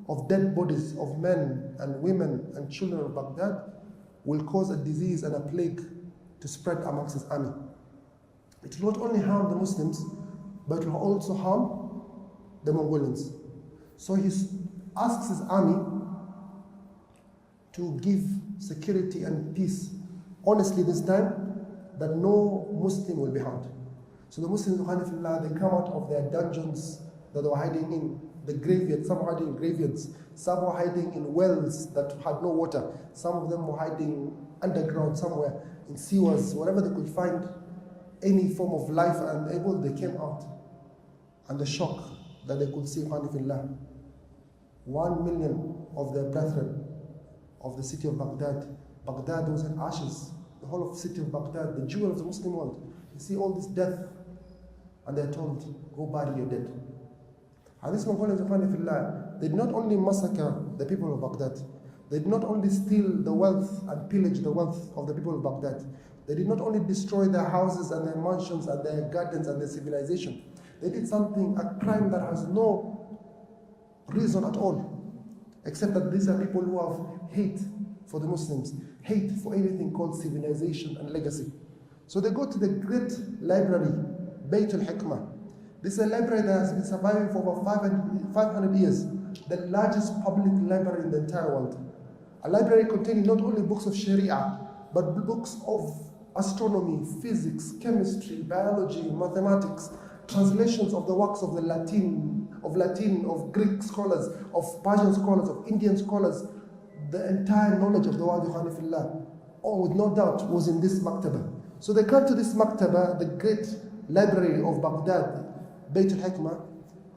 of dead bodies of men and women and children of Baghdad will cause a disease and a plague to spread amongst his army. It will not only harm the Muslims, but it will also harm the Mongolians. So he asks his army to give security and peace, honestly this time, that no Muslim will be harmed. So the Muslims, they come out of their dungeons that they were hiding in, the graveyards. Some were hiding in graveyards, some were hiding in wells that had no water, some of them were hiding underground somewhere, in sewers, wherever they could find any form of life and able, they came out. And the shock that they could see, 1 million of their brethren of the city of Baghdad. Baghdad was in ashes. The whole of the city of Baghdad, the jewel of the Muslim world. You see all this death, and they're told, go bury your dead. And these Mongolians, they did not only massacre the people of Baghdad, they did not only steal the wealth and pillage the wealth of the people of Baghdad, they did not only destroy their houses and their mansions and their gardens and their civilization, they did something, a crime that has no reason at all, except that these are people who have hate for the Muslims, hate for anything called civilization and legacy. So they go to the great library, Bayt al-Hikmah. This is a library that has been surviving for over 500 years, the largest public library in the entire world. A library containing not only books of Sharia, but books of astronomy, physics, chemistry, biology, mathematics, translations of the works of the Latin, of Greek scholars, of Persian scholars, of Indian scholars. The entire knowledge of the world, with no doubt, was in this maktaba. So they come to this maktaba, the great library of Baghdad, Bayt al-Hikmah,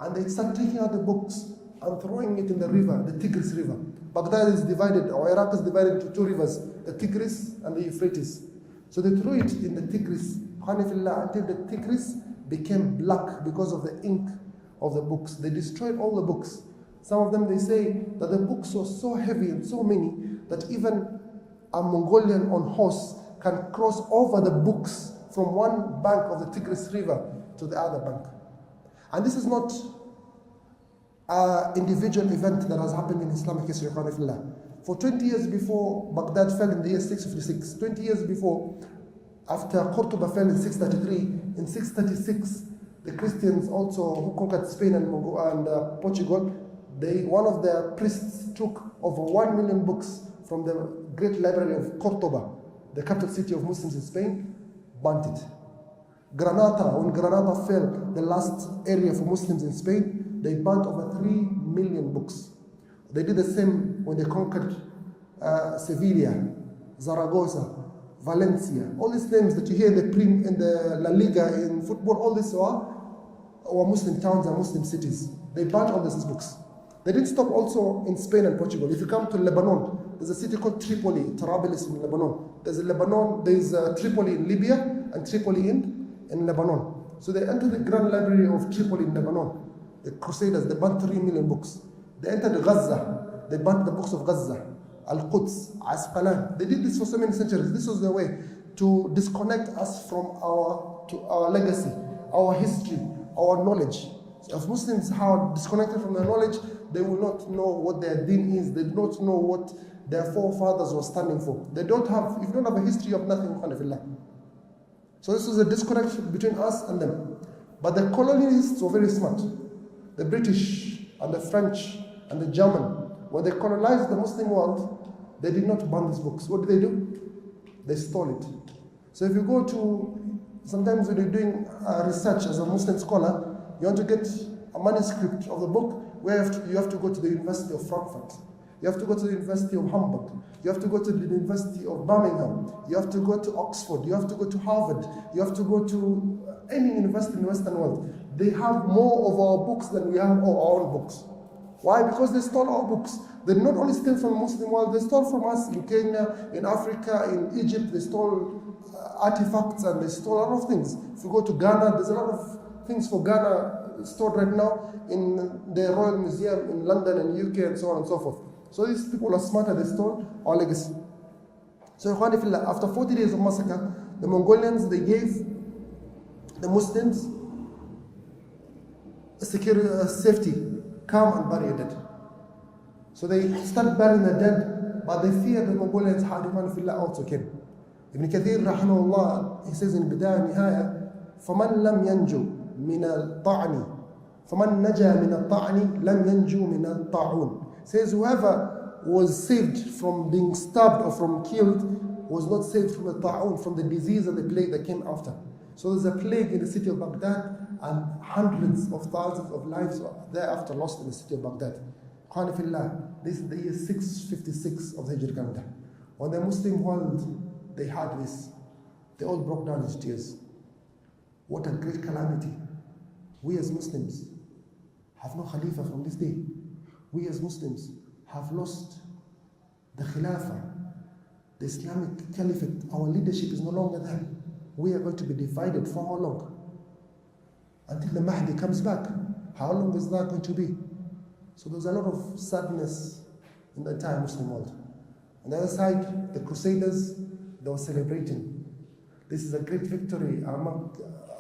and they start taking out the books and throwing it in the river, the Tigris River. Baghdad is divided, or Iraq is divided into 2 rivers, the Tigris and the Euphrates. So they threw it in the Tigris, until the Tigris became black because of the ink of the books. They destroyed all the books. Some of them, they say that the books were so heavy and so many that even a Mongolian on horse can cross over the books from one bank of the Tigris River to the other bank. And this is not an individual event that has happened in Islamic history. For 20 years before Baghdad fell in the year 656, 20 years before, after Cordoba fell in 633, in 636, the Christians also who conquered Spain and Portugal, one of their priests took over 1 million books from the great library of Cordoba, the capital city of Muslims in Spain, burnt it. When Granada fell, the last area for Muslims in Spain, they burnt over 3 million books. They did the same when they conquered Sevilla, Zaragoza, Valencia. All these names that you hear in the La Liga in football, all these were Muslim towns and Muslim cities. They burnt all these books. They didn't stop also in Spain and Portugal. If you come to Lebanon, there's a city called Tripoli, Tarablis in Lebanon. There's Tripoli in Libya and Tripoli in Lebanon. So they entered the Grand Library of Tripoli in Lebanon. The Crusaders, they burnt 3 million books. They entered Gaza. They burnt the books of Gaza, Al-Quds, Asqalan. They did this for so many centuries. This was their way to disconnect us from our legacy, our history, our knowledge. So if Muslims are disconnected from their knowledge, they will not know what their deen is. They do not know what their forefathers were standing for. If you don't have a history of nothing, so this was a disconnect between us and them. But the colonialists were very smart. The British and the French and the German, when they colonized the Muslim world, they did not burn these books. What did they do? They stole it. So if you go to, sometimes when you're doing research as a Muslim scholar, you want to get a manuscript of the book, where you have to go to the University of Frankfurt. You have to go to the University of Hamburg. You have to go to the University of Birmingham. You have to go to Oxford. You have to go to Harvard. You have to go to any university in the Western world. They have more of our books than we have of our own books. Why? Because they stole our books. They not only steal from the Muslim world, they stole from us in Kenya, in Africa, in Egypt. They stole artifacts and they stole a lot of things. If you go to Ghana, there's a lot of things for Ghana stored right now in the Royal Museum in London and UK and so on and so forth. So these people are smarter, they stole our legacy. So after 40 days of massacre, the Mongolians, they gave the Muslims safety, come and bury your dead. So they started burying the dead, but they feared the Mongolians had also came. Ibn Kathir rahimahullah, he says in Bidayah and Nihaya, فَمَنْ لَمْ يَنْجُو مِنَ الطَّعْنِ فَمَنْ نَجَى مِنَ الطَّعْنِ لَمْ يَنْجُو مِنَ الطَّاعُونِ. Says whoever was saved from being stabbed or from killed was not saved from the ta'un, from the disease and the plague that came after. So there's a plague in the city of Baghdad, and hundreds of thousands of lives are thereafter lost in the city of Baghdad. This is the year 656 of the Hijri calendar. When the Muslim world, they had this, they all broke down in tears. What a great calamity. We as Muslims have no Khalifa from this day. We as Muslims have lost the Khilafah, the Islamic Caliphate. Our leadership is no longer there. We are going to be divided for how long? Until the Mahdi comes back. How long is that going to be? So there's a lot of sadness in the entire Muslim world. On the other side, the Crusaders, they were celebrating. This is a great victory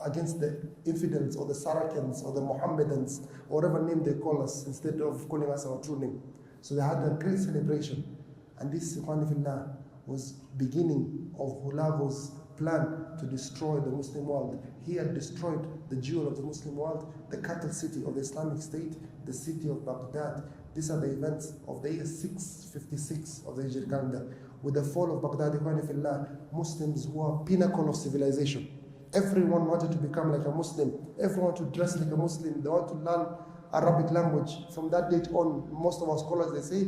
against the infidels or the Saracens or the Mohammedans, or whatever name they call us, instead of calling us our true name. So they had a great celebration. And this, Ikhwanifillah, was beginning of Hulagu's plan to destroy the Muslim world. He had destroyed the jewel of the Muslim world, the capital city of the Islamic State, the city of Baghdad. These are the events of the year 656 of the Hijri calendar. With the fall of Baghdad, Ikhwanifillah, Muslims were pinnacle of civilization. Everyone wanted to become like a Muslim. Everyone to dress like a Muslim. They want to learn Arabic language. From that date on, most of our scholars, they say,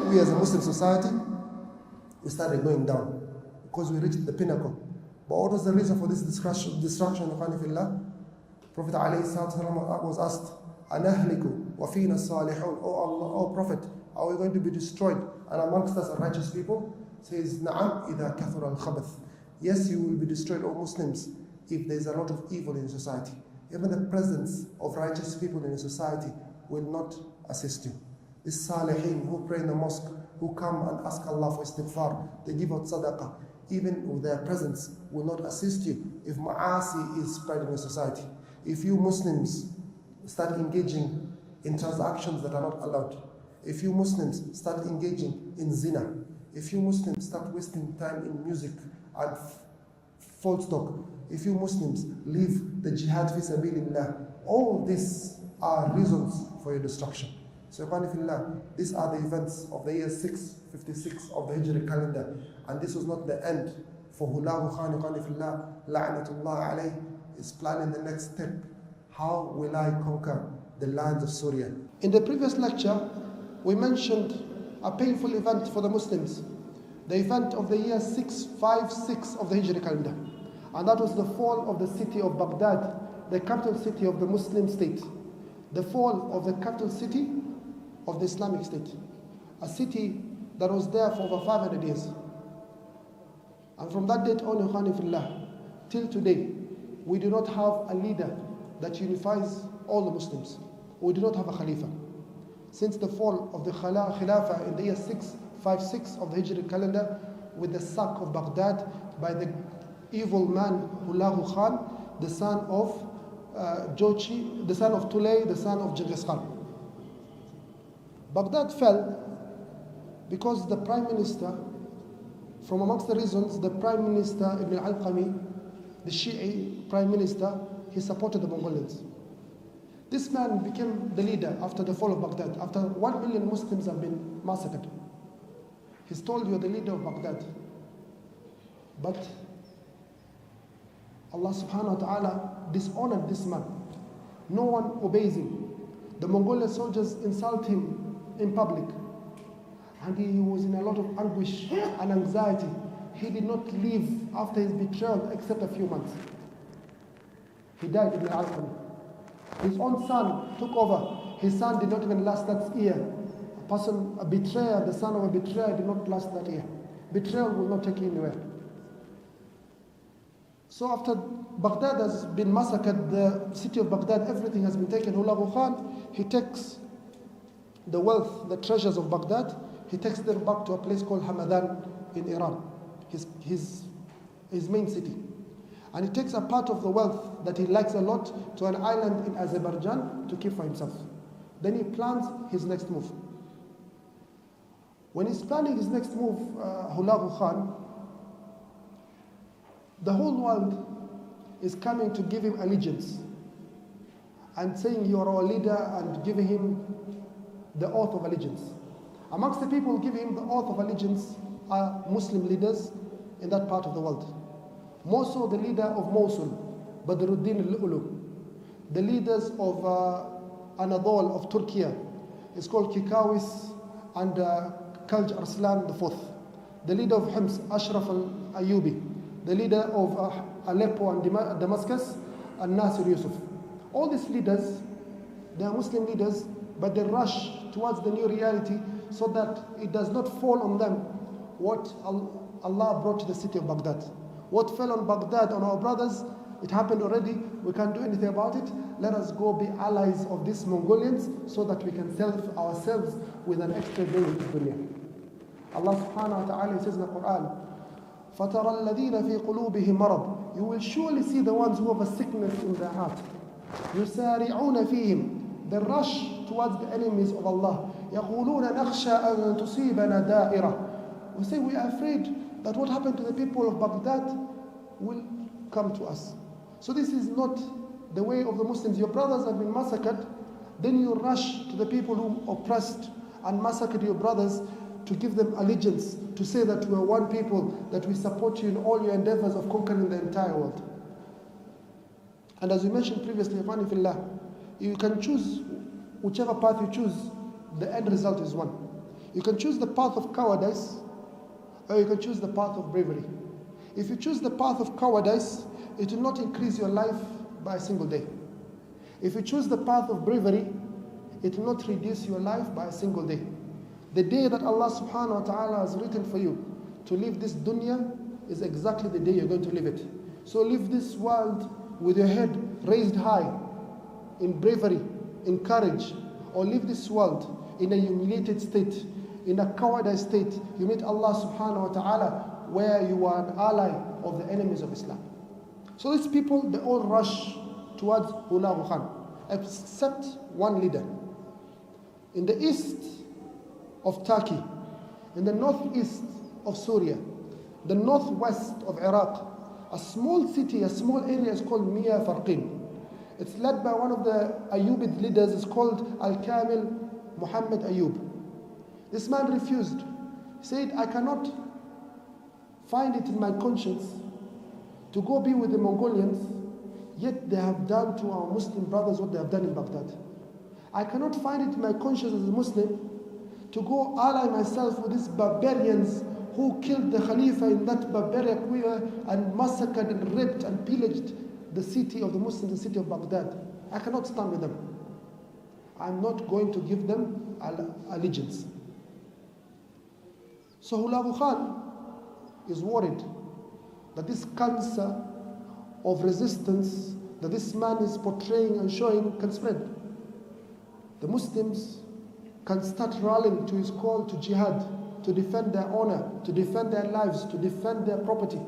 we as a Muslim society, we started going down because we reached the pinnacle. But what was the reason for this destruction? Prophet ﷺ was asked, Anahliku wa fina salihun. Oh Allah, oh Prophet, are we going to be destroyed? And amongst us are righteous people? Says, Na'am, idha kathura al-khabath. Yes, you will be destroyed, O Muslims, if there's a lot of evil in society. Even the presence of righteous people in a society will not assist you. These salihin who pray in the mosque, who come and ask Allah for istighfar, they give out sadaqah, even with their presence will not assist you if ma'asi is spread in your society. If you Muslims start engaging in transactions that are not allowed, if you Muslims start engaging in zina, if you Muslims start wasting time in music and false talk, if you Muslims leave the jihad fi sabilillah, all these are reasons for your destruction. So these are the events of the year 656 of the Hijri calendar, and this was not the end for Hulagu Khan la'natullah alayh is planning the next step. How will I conquer the lands of Syria? In the previous lecture, we mentioned a painful event for the Muslims, the event of the year 656 of the Hijri calendar, and that was the fall of the city of Baghdad, the capital city of the Muslim state, the fall of the capital city of the Islamic State, a city that was there for over 500 years. And from that date on, till today, we do not have a leader that unifies all the Muslims. We do not have a Khalifa. since the fall of the Khilafah in the year 656 of the Hijri calendar, with the sack of Baghdad by the evil man Hulagu Khan, the son of Jochi, the son of Tulay, the son of Genghis Khan. Baghdad fell because the prime minister, from amongst the reasons, the prime minister Ibn al-Alqami, the Shi'i prime minister, he supported the Mongolians. This man became the leader after the fall of Baghdad, after 1 million Muslims have been massacred. He's told, you're the leader of Baghdad. But Allah subhanahu wa ta'ala dishonored this man. No one obeys him. The Mongolian soldiers insult him in public. And he was in a lot of anguish and anxiety. He did not live after his betrayal except a few months. He died in al-Alqami. His own son took over. His son did not even last that year. A betrayer, the son of a betrayer, did not last that year. Betrayal will not take you anywhere. So after Baghdad has been massacred, the city of Baghdad, everything has been taken. Hulagu Khan, he takes the wealth, the treasures of Baghdad, he takes them back to a place called Hamadan in Iran, his main city. And he takes a part of the wealth that he likes a lot to an island in Azerbaijan to keep for himself. Then he plans his next move. When he's planning his next move, Hulagu Khan, the whole world is coming to give him allegiance and saying, you are our leader, and giving him the oath of allegiance. Amongst the people giving him the oath of allegiance are Muslim leaders in that part of the world. More so the leader of Mosul, Badruddin al-Ulu. The leaders of Anadol of Turkey is called Kikawis and Kalj Arslan IV. The leader of Hims, Ashraf al-Ayyubi. The leader of Aleppo and Damascus, Al-Nasir Yusuf. All these leaders, they are Muslim leaders, but they rush towards the new reality so that it does not fall on them what Allah brought to the city of Baghdad. What fell on Baghdad, on our brothers, it happened already. We can't do anything about it. Let us go be allies of these Mongolians so that we can save ourselves with an extra day in the dunya. Allah subhanahu wa ta'ala says in the Quran, فَتَرَى الَّذِينَ فِي قُلُوبِهِمْ مَرَضٍ. You will surely see the ones who have a sickness in their heart. يُسَارِعُونَ فِيهِمْ. They rush towards the enemies of Allah. يَقُولُونَ نَخْشَىٰ أَن تُصِيبَنَا دَائِرَةً. We say we are afraid that what happened to the people of Baghdad will come to us. So this is not the way of the Muslims. Your brothers have been massacred, then you rush to the people who oppressed and massacred your brothers to give them allegiance, to say that we are one people, that we support you in all your endeavors of conquering the entire world. And as we mentioned previously, you can choose whichever path you choose, the end result is one. You can choose the path of cowardice, or you can choose the path of bravery. If you choose the path of cowardice, it will not increase your life by a single day. If you choose the path of bravery, it will not reduce your life by a single day. The day that Allah subhanahu wa ta'ala has written for you to live this dunya is exactly the day you're going to live it. So live this world with your head raised high, in bravery, in courage, or live this world in a humiliated state, in a cowardice state. You meet Allah subhanahu wa ta'ala where you are an ally of the enemies of Islam. So these people, they all rush towards Hulagu Khan, except one leader. In the east of Turkey, in the northeast of Syria, the northwest of Iraq, a small city, a small area is called Mia Farqin. It's led by one of the Ayyubid leaders, it's called Al-Kamil Muhammad Ayyub. This man refused. He said, I cannot find it in my conscience to go be with the Mongolians, yet they have done to our Muslim brothers what they have done in Baghdad. I cannot find it in my conscience as a Muslim to go ally myself with these barbarians who killed the Khalifa in that barbaric way and massacred and raped and pillaged the city of the Muslims, the city of Baghdad. I cannot stand with them. I'm not going to give them allegiance. So Hulagu Khan is worried that this cancer of resistance that this man is portraying and showing can spread. The Muslims can start rallying to his call to jihad, to defend their honor, to defend their lives, to defend their property,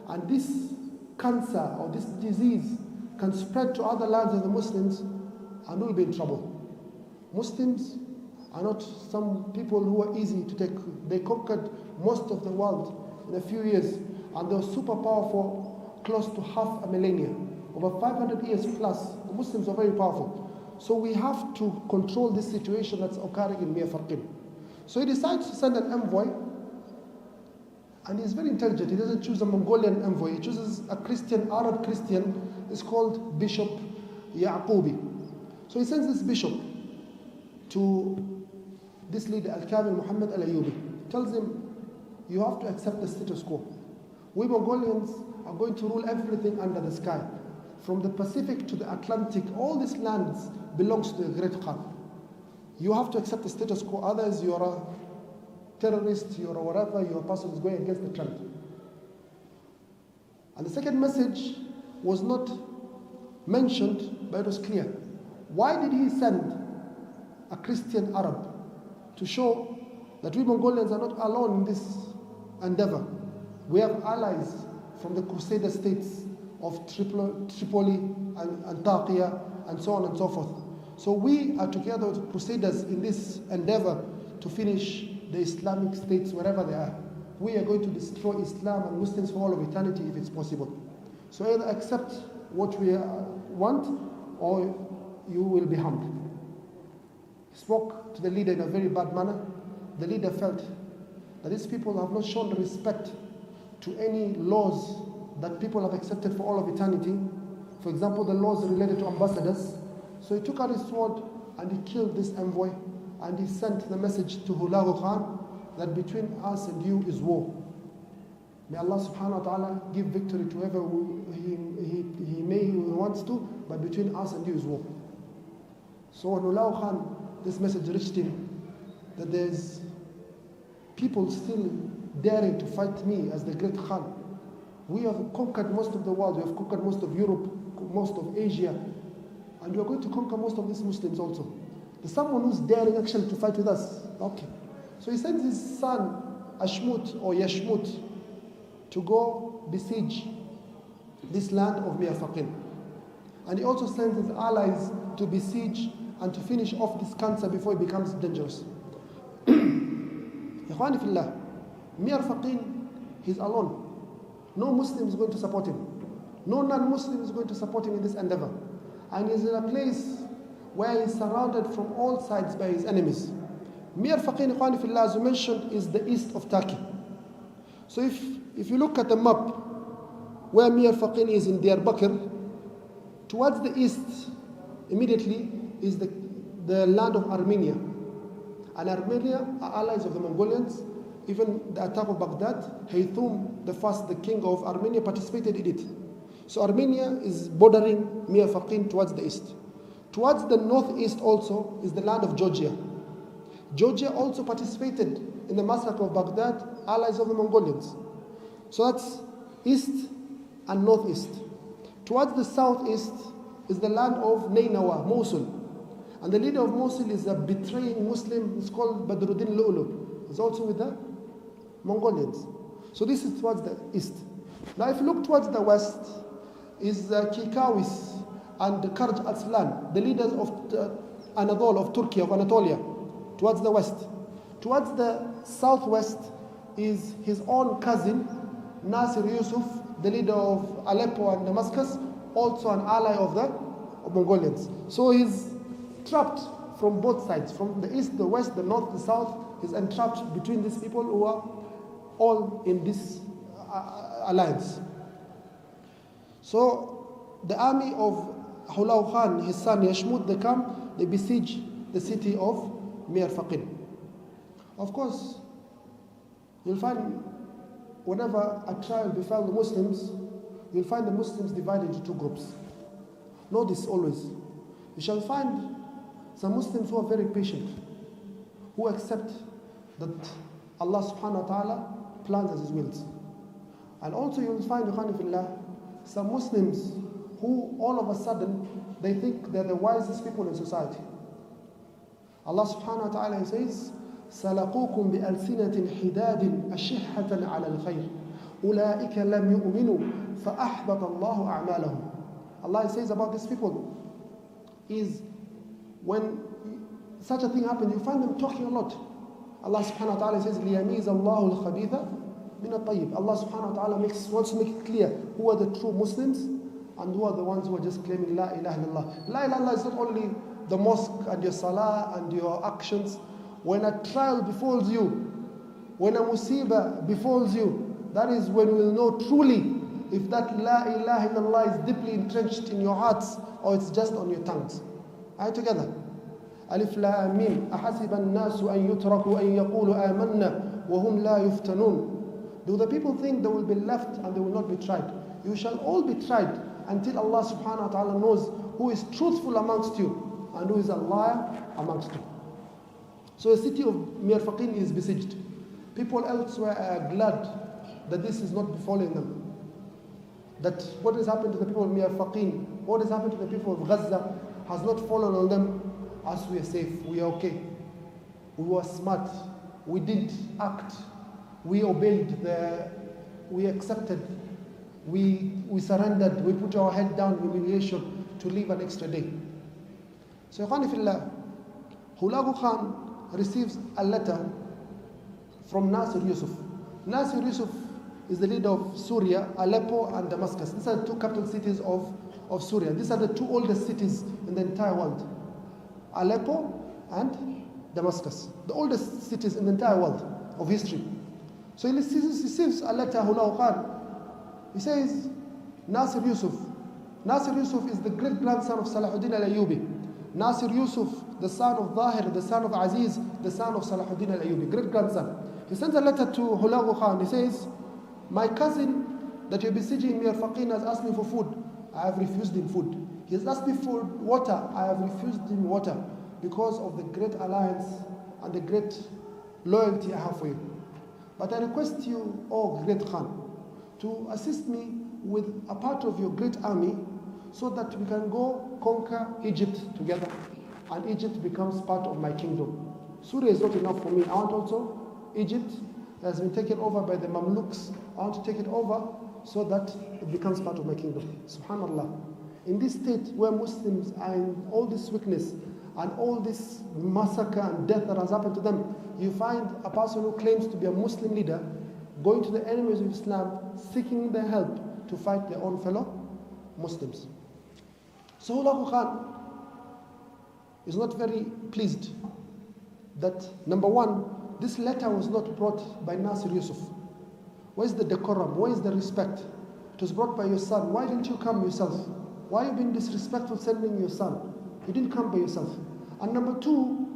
and this cancer or this disease can spread to other lands of the Muslims, and we'll be in trouble. Muslims are not some people who are easy to take. They conquered most of the world in a few years, and they were super powerful, close to half a millennia, over 500 years plus. The Muslims are very powerful. So we have to control this situation that's occurring in Mir Farqin. So he decides to send an envoy, and he's very intelligent. He doesn't choose a Mongolian envoy. He chooses a Christian, Arab Christian. It's called Bishop Yaqubi. So he sends this bishop to this leader, Al-Kamil Muhammad Al-Ayyubi. Tells him, you have to accept the status quo. We Mongolians are going to rule everything under the sky. From the Pacific to the Atlantic, all these lands belongs to the great Khan. You have to accept the status quo. Others, you're a terrorist, you're a whatever, you're a person who's going against the trend. And the second message was not mentioned, but it was clear. Why did he send a Christian Arab? To show that we Mongolians are not alone in this endeavor. We have allies from the Crusader states of Tripoli and Antakya and so on and so forth. So we are together with Crusaders in this endeavor to finish the Islamic states wherever they are. We are going to destroy Islam and Muslims for all of eternity if it's possible. So either accept what we want or you will be harmed. He spoke to the leader in a very bad manner. The leader felt that these people have not shown respect to any laws that people have accepted for all of eternity. For example, the laws related to ambassadors. So he took out his sword and he killed this envoy, and he sent the message to Hulagu Khan that between us and you is war. May Allah subhanahu wa ta'ala give victory to whoever he wants to, but between us and you is war. So when Hulagu Khan, this message reached him that there's people still daring to fight me as the great Khan. We have conquered most of the world, we have conquered most of Europe, most of Asia, and we are going to conquer most of these Muslims also. There's someone who's daring actually to fight with us. Okay. So he sends his son, Ashmut or Yashmut, to go besiege this land of Mir Farqin. And he also sends his allies to besiege and to finish off this cancer before it becomes dangerous. Ikhwani fillah, Mir Farqin, he's alone. No Muslim is going to support him. No non-Muslim is going to support him in this endeavor. And he's in a place where he's surrounded from all sides by his enemies. Mir Farqin, Ikhwani fillah, as we mentioned, is the east of Turkey. So if you look at the map, where Mir Farqin is in Diyarbakir, towards the east, immediately, is the land of Armenia. And Armenia are allies of the Mongolians. Even the attack of Baghdad, Haythum the king of Armenia, participated in it. So Armenia is bordering Mir Farqin towards the east. Towards the northeast also is the land of Georgia. Georgia also participated in the massacre of Baghdad, allies of the Mongolians. So that's east and northeast. Towards the southeast is the land of Nainawa, Mosul. And the leader of Mosul is a betraying Muslim, it's called Badruddin Lu'lu. He's also with the Mongolians. So this is towards the east. Now if you look towards the west, is Kikawis and Karj Arslan, the leaders of Anadolu, of Turkey, of Anatolia, towards the west. Towards the southwest is his own cousin, Nasir Yusuf, the leader of Aleppo and Damascus, also an ally of the Mongolians. So he's trapped from both sides, from the east, the west, the north, the south. He's entrapped between these people who are all in this alliance. So the army of Hulagu Khan, his son Yashmut, they come, they besiege the city of Mir Farqin. Of course, you'll find whenever a trial befell the Muslims, you'll find the Muslims divided into two groups. Know this always. You shall find some Muslims who are very patient, who accept that Allah subhanahu wa ta'ala plans as His wills. And also you'll find, Ikhwani fillah, some Muslims who all of a sudden, they think they're the wisest people in society. Allah subhanahu wa ta'ala says, سَلَقُوكُمْ بِأَلْسِنَةٍ حِدَادٍ أَشِحَّةً عَلَى الْخَيْرِ أُولَٰئِكَ لَمْ يُؤْمِنُوا فَأَحْبَطَ اللَّهُ أَعْمَالَهُم. Allah says about these people is when such a thing happens, you find them talking a lot. Allah subhanahu wa ta'ala says, لِيَمِيزَ اللَّهُ الْخَبِيثَ مِنَ الطَّيِّبِ. Allah subhanahu wa ta'ala wants to make it clear who are the true Muslims and who are the ones who are just claiming La ilaha illallah. La ilaha illallah is not only the mosque and your salah and your actions. When a trial befalls you, when a musibah befalls you, that is when you will know truly if that La ilaha illallah is deeply entrenched in your hearts or it's just on your tongues. Are you together? Alif Lam Mim. أحسب الناس أن يتركوا أن يقولوا آمنا وهم لا يفتنون. Do the people think they will be left and they will not be tried? You shall all be tried until Allah subhanahu wa ta'ala knows who is truthful amongst you and who is a liar amongst you. So the city of Mirfaqin is besieged. People elsewhere are glad that this is not befalling them. That what has happened to the people of Mirfaqin, what has happened to the people of Gaza has not fallen on them. As we are safe, we are okay. We were smart. We didn't act. We obeyed, we accepted, we surrendered, we put our head down in humiliation to live an extra day. So, Ikhwani Fillah, Hulagu Khan receives a letter from Nasir Yusuf. Nasir Yusuf is the leader of Syria, Aleppo and Damascus. These are the two capital cities of Syria. These are the two oldest cities in the entire world. Aleppo and Damascus, the oldest cities in the entire world of history. So he receives a letter, Hulagu Khan. He says, Nasir Yusuf. Nasir Yusuf is the great-grandson of Salahuddin al-Ayyubi. Nasir Yusuf, the son of Zahir, the son of Aziz, the son of Salahuddin al-Ayyubi, great-grandson. He sends a letter to Hulagu Khan. He says, my cousin that you're besieging Mirfaqin has asked me for food. I have refused him food. He has asked me for water. I have refused him water because of the great alliance and the great loyalty I have for you. But I request you, O great Khan, to assist me with a part of your great army so that we can go conquer Egypt together and Egypt becomes part of my kingdom. Syria is not enough for me. I want also Egypt has been taken over by the Mamluks. I want to take it over so that it becomes part of my kingdom. Subhanallah. In this state where Muslims are in all this weakness and all this massacre and death that has happened to them, you find a person who claims to be a Muslim leader going to the enemies of Islam, seeking their help to fight their own fellow Muslims. So Hulagu Khan is not very pleased that, number one, this letter was not brought by Nasir Yusuf. Where's the decorum? Where is the respect? It was brought by your son. Why didn't you come yourself? Why are you being disrespectful sending your son? You didn't come by yourself. And number two,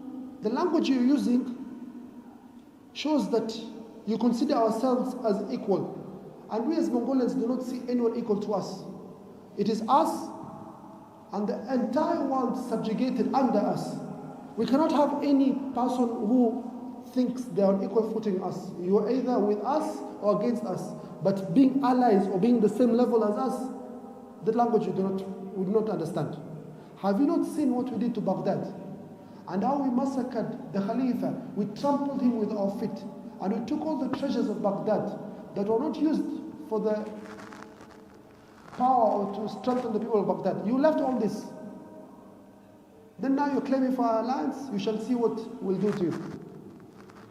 the language you're using shows that you consider ourselves as equal. And we as Mongolians do not see anyone equal to us. It is us and the entire world subjugated under us. We cannot have any person who thinks they are on equal footing with us. You are either with us or against us. But being allies or being the same level as us, that language we do not understand. Have you not seen what we did to Baghdad? And how we massacred the Khalifa? We trampled him with our feet. And we took all the treasures of Baghdad that were not used for the power or to strengthen the people of Baghdad. You left all this. Then now you're claiming for our alliance. You shall see what we'll do to you.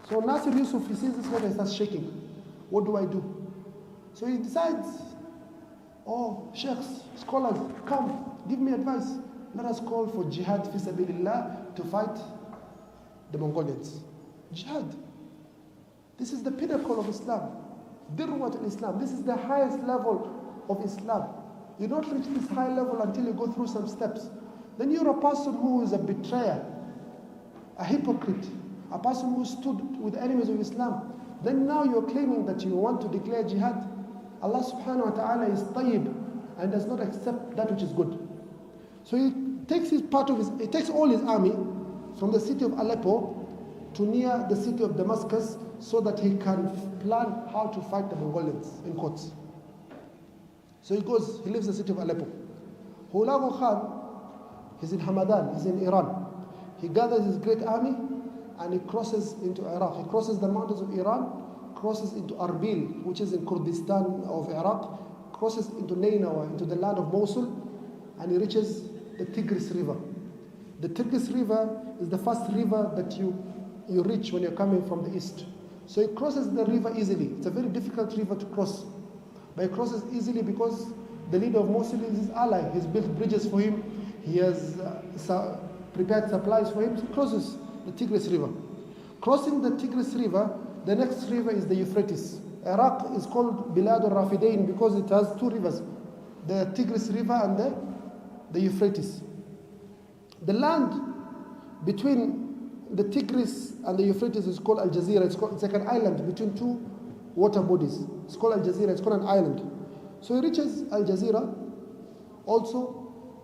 So Nasir Yusuf, he sees this letter and starts shaking. What do I do? So he decides, oh, sheikhs, scholars, come, give me advice. Let us call for jihad fi sabilillah to fight the Mongolians. Jihad. This is the pinnacle of Islam. Dirwat al-Islam. This is the highest level of Islam. You don't reach this high level until you go through some steps. Then you're a person who is a betrayer, a hypocrite, a person who stood with the enemies of Islam. Then now you're claiming that you want to declare jihad. Allah subhanahu wa ta'ala is tayyib and does not accept that which is good. So he takes he takes all his army from the city of Aleppo to near the city of Damascus so that he can plan how to fight the Mongolians in quotes. So he he leaves the city of Aleppo. Hulagu Khan, he's in Hamadan, he's in Iran. He gathers his great army and he crosses into Iraq. He crosses the mountains of Iran, crosses into Arbil, which is in Kurdistan of Iraq, crosses into Nainawa, into the land of Mosul, and he reaches the Tigris River. The Tigris River is the first river that you reach when you're coming from the east. So he crosses the river easily. It's a very difficult river to cross. But he crosses easily because the leader of Mosul is his ally. He's built bridges for him. He has prepared supplies for him. So he crosses the Tigris River. Crossing the Tigris River, the next river is the Euphrates. Iraq is called Bilad al-Rafidain because it has two rivers, the Tigris River and the Euphrates. The land between the Tigris and the Euphrates is called Al Jazeera. It's like an island between two water bodies. It's called Al Jazeera. It's called an island. So he reaches Al Jazeera. Also,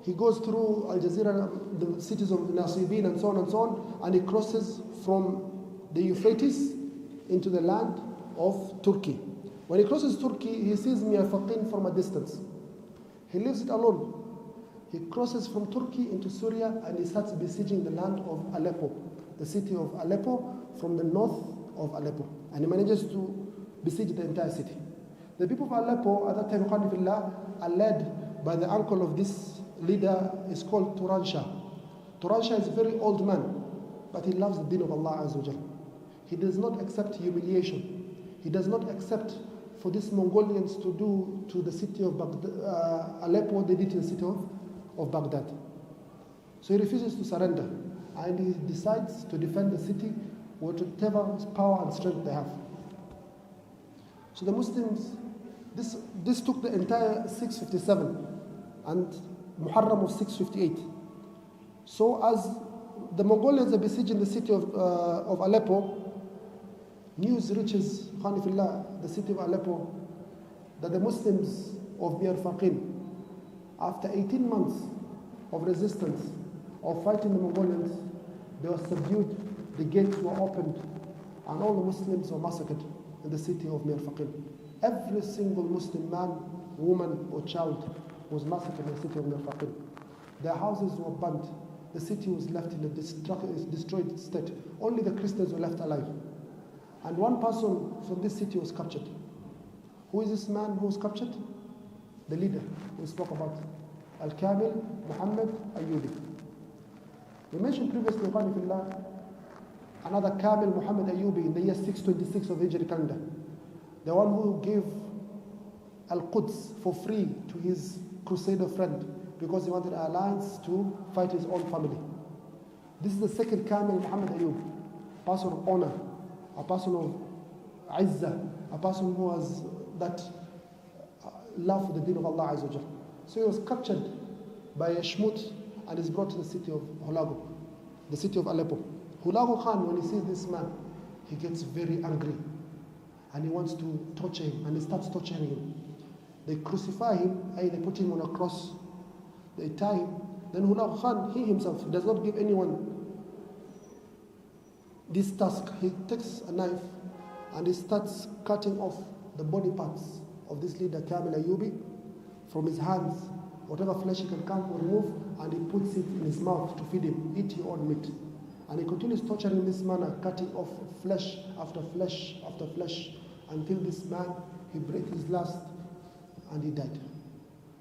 he goes through Al Jazeera, the cities of Nasibin and so on, and he crosses from the Euphrates into the land of Turkey. When he crosses Turkey, he sees Mirfaqin from a distance. He leaves it alone. He crosses from Turkey into Syria and he starts besieging the land of Aleppo, the city of Aleppo from the north of Aleppo. And he manages to besiege the entire city. The people of Aleppo at that time are led by the uncle of this leader, is called Turan Shah. Turan Shah is a very old man, but he loves the deen of Allah Azza wa Jal. He does not accept humiliation. He does not accept for these Mongolians to do to the city of Aleppo what they did to the city of Baghdad. So he refuses to surrender and he decides to defend the city with whatever power and strength they have. So the Muslims, this took the entire 657 and Muharram of 658. So as the Mongolians are besieging the city of Aleppo, news reaches Khanifillah, the city of Aleppo, that the Muslims of Mirfaqin, after 18 months of resistance, of fighting the Mongolians, they were subdued, the gates were opened, and all the Muslims were massacred in the city of Mirfaqin. Every single Muslim man, woman, or child was massacred in the city of Mirfaqin. Their houses were burnt. The city was left in a destroyed state. Only the Christians were left alive. And one person from this city was captured. Who is this man who was captured? The leader we spoke about, Al-Kamil Muhammad Ayyubi. We mentioned previously, another Kamil Muhammad Ayyubi in the year 626 of Hijri calendar. The one who gave Al-Quds for free to his crusader friend because he wanted an alliance to fight his own family. This is the second Kamil Muhammad Ayyub, a person of honor, a person of izzah, a person who has that love for the deen of Allah Azza wa Jal. So he was captured by a Shmut and is brought to the city of Hulagu, the city of Aleppo. Hulagu Khan, when he sees this man, he gets very angry and he wants to torture him and he starts torturing him. They crucify him, they put him on a cross, they tie him. Then Hulagu Khan, he himself, does not give anyone this task. He takes a knife and he starts cutting off the body parts of this leader, Kamil Ayyubi, from his hands. Whatever flesh he can come or remove, and he puts it in his mouth to feed him. Eat your own meat. And he continues torturing this man, cutting off flesh after flesh after flesh, until this man, he breathed his last and he died.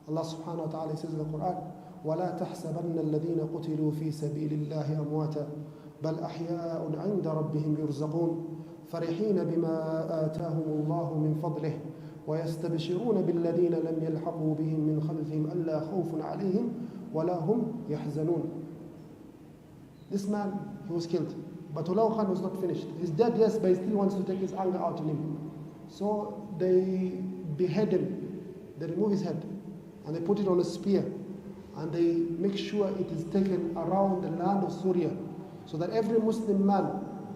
Allah subhanahu wa ta'ala says in the Quran, وَلَا تَحْسَبَنَّ الَّذِينَ قُتِلُوا فِي سَبِيلِ اللَّهِ أَمْوَاتًا بَلْ أَحْيَاءٌ عِنْدَ رَبِّهِمْ يُرْزَقُونَ فَرِحِينَ بِمَا آتَاهُمُ اللَّهُ مِنْ فَضْلِهِ وَيَسْتَبْشِرُونَ بِالَّذِينَ لَمْ يَلْحَقُوا بِهِمْ مِنْ خَلْفِهِمْ أَلَّا خَوْفٌ عَلَيْهِمْ وَلَا هُمْ يَحْزَنُونَ. This man, he was killed. But Hulagu Khan was not finished. He's dead, yes, but he still wants to take his anger out on him. So they behead him. They remove his head and they put it on a spear and they make sure it is taken around the land of Syria so that every Muslim man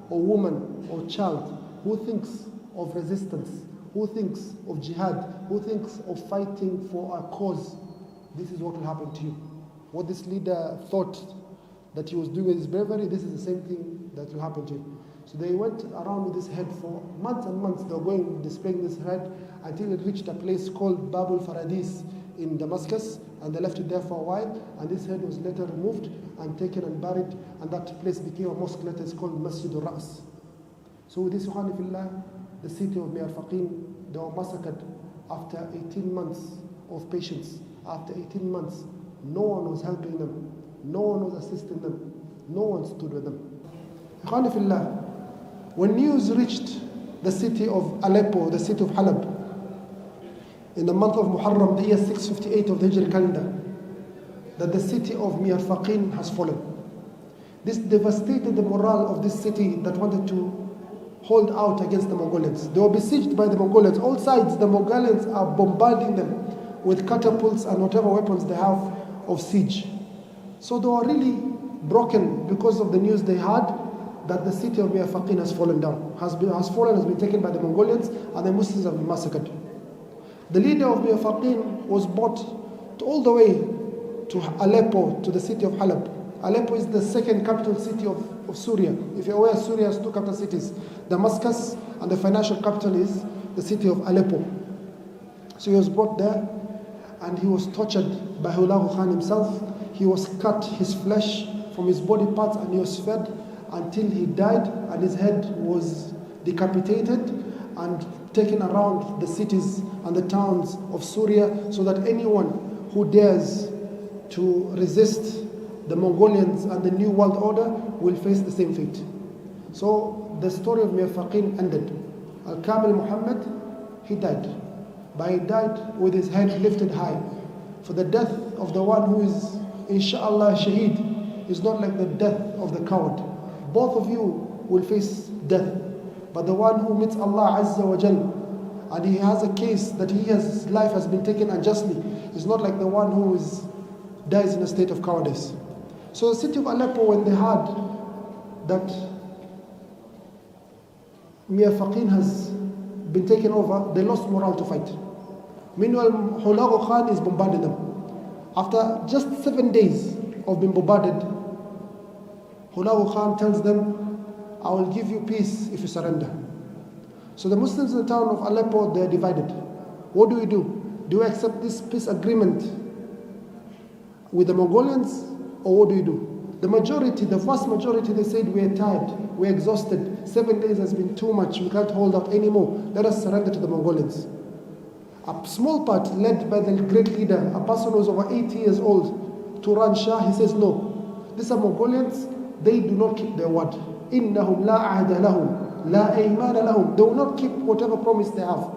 or woman or child who thinks of resistance, who thinks of jihad, who thinks of fighting for a cause, this is what will happen to you. What this leader thought that he was doing with his bravery, this is the same thing that will happen to you. So they went around with this head for months and months. They were going, displaying this head until it reached a place called Babul Faradis in Damascus, and they left it there for a while, and this head was later removed and taken and buried, and that place became a mosque later. It's called Masjid al-Ra's. So with this, the city of Mirfaqin, they were massacred after 18 months of patience. After 18 months, no one was helping them, no one was assisting them, no one stood with them. When news reached the city of Aleppo, the city of Halab, in the month of Muharram, the year 658 of the Hijri calendar, that the city of Mirfaqin has fallen. This devastated the morale of this city that wanted to hold out against the Mongolians. They were besieged by the Mongolians. All sides, the Mongolians are bombarding them with catapults and whatever weapons they have of siege. So they were really broken because of the news they had that the city of Mirfaqin has fallen down, has been taken by the Mongolians, and the Muslims have been massacred. The leader of Mirfaqin was brought all the way to Aleppo, to the city of Halab. Aleppo is the second capital city of Syria. If you're aware, Syria has two capital cities, Damascus, and the financial capital is the city of Aleppo. So he was brought there, and he was tortured by Hulagu Khan himself. He was cut, his flesh from his body parts, and he was fed until he died, and his head was decapitated and taken around the cities and the towns of Syria, so that anyone who dares to resist the Mongolians and the New World Order will face the same fate. So the story of Mirfaqin ended. Al-Kamil Muhammad, he died. But he died with his head lifted high. For the death of the one who is, inshallah, shaheed is not like the death of the coward. Both of you will face death. But the one who meets Allah Azza wa Jal, and he has a case that his life has been taken unjustly, is not like the one who dies in a state of cowardice. So the city of Aleppo, when they heard that Mirfaqin has been taken over, they lost morale to fight. Meanwhile, Hulagu Khan is bombarding them. After just 7 days of being bombarded, Hulagu Khan tells them, I will give you peace if you surrender. So the Muslims in the town of Aleppo, they are divided. What do? Do we accept this peace agreement with the Mongolians, or what do? The majority, the vast majority, they said, we are tired, we are exhausted, 7 days has been too much, we can't hold out anymore, let us surrender to the Mongolians. A small part, led by the great leader, a person who was over 80 years old, Turan Shah, he says, no, these are Mongolians, they do not keep their word. إِنَّهُمْ لَا عَهْدَ لَهُمْ لَا أَيْمَانَ لَهُمْ. They will not keep whatever promise they have.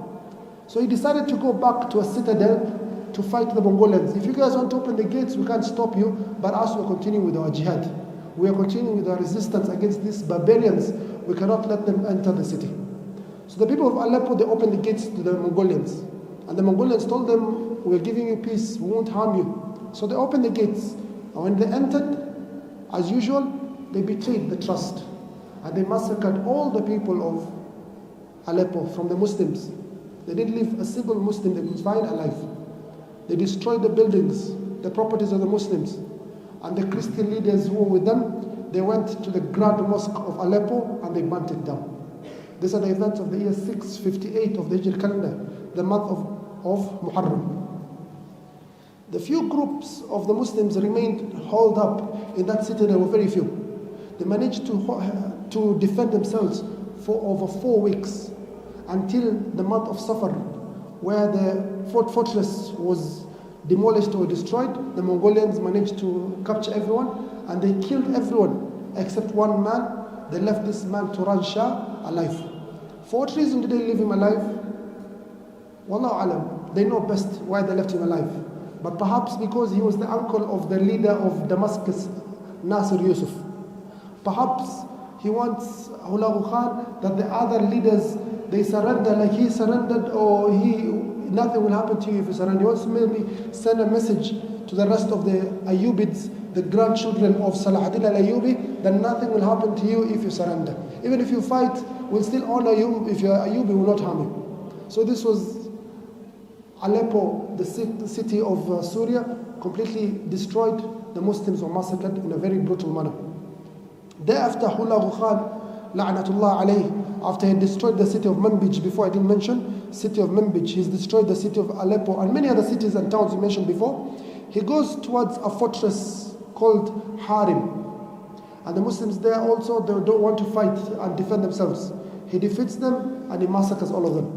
So he decided to go back to a citadel to fight the Mongolians. If you guys want to open the gates, we can't stop you, but us will continue with our jihad. We are continuing with our resistance against these barbarians. We cannot let them enter the city. So the people of Aleppo, they opened the gates to the Mongolians. And the Mongolians told them, we're giving you peace, we won't harm you. So they opened the gates. And when they entered, as usual, they betrayed the trust. And they massacred all the people of Aleppo from the Muslims. They didn't leave a single Muslim they could find alive. They destroyed the buildings, the properties of the Muslims. And the Christian leaders who were with them, they went to the Grand Mosque of Aleppo and they burnt it down. These are the events of the year 658 of the Hijri calendar, the month of Muharram. The few groups of the Muslims remained holed up in that city. There were very few. They managed to defend themselves for over 4 weeks until the month of Safar, where the fortress was demolished or destroyed. The Mongolians managed to capture everyone and they killed everyone except one man. They left this man, Turan Shah, alive. For what reason did they leave him alive? Wallahu alam, they know best why they left him alive. But perhaps because he was the uncle of the leader of Damascus, Nasir Yusuf. Perhaps he wants Hulagu Khan that the other leaders, they surrender like he surrendered, or nothing will happen to you if you surrender. He wants to maybe send a message to the rest of the Ayyubids, the grandchildren of Salahuddin al-Ayyubi, that nothing will happen to you if you surrender. Even if you fight, we'll still honor you. If you're Ayyubi, will not harm you. So this was Aleppo, the city of Syria, completely destroyed. The Muslims were massacred in a very brutal manner. Thereafter, Hulagu Khan, la'natullah alayh, after he destroyed the city of Manbij, before I didn't mention, city of Manbij, he's destroyed the city of Aleppo, and many other cities and towns we mentioned before. He goes towards a fortress called Harim. And the Muslims there also, they don't want to fight and defend themselves. He defeats them and he massacres all of them.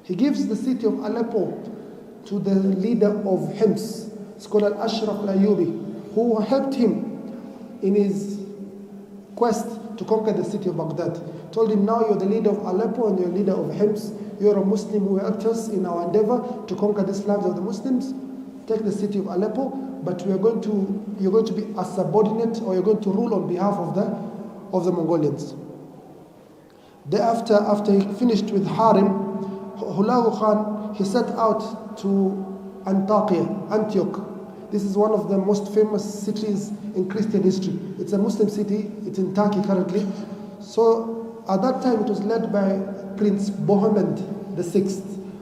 He gives the city of Aleppo to the leader of Hims, it's called Al-Ashraf al-Ayyubi, who helped him in his quest to conquer the city of Baghdad. Told him, now you're the leader of Aleppo and you're leader of Hims. You're a Muslim who helped us in our endeavor to conquer these lands of the Muslims. Take the city of Aleppo, but you're going to be a subordinate, or you're going to rule on behalf of the Mongolians. Thereafter, after he finished with Harim, Hulagu Khan, he set out to Antioch. This is one of the most famous cities in Christian history. It's a Muslim city. It's in Turkey currently. So at that time, it was led by Prince Bohemond VI,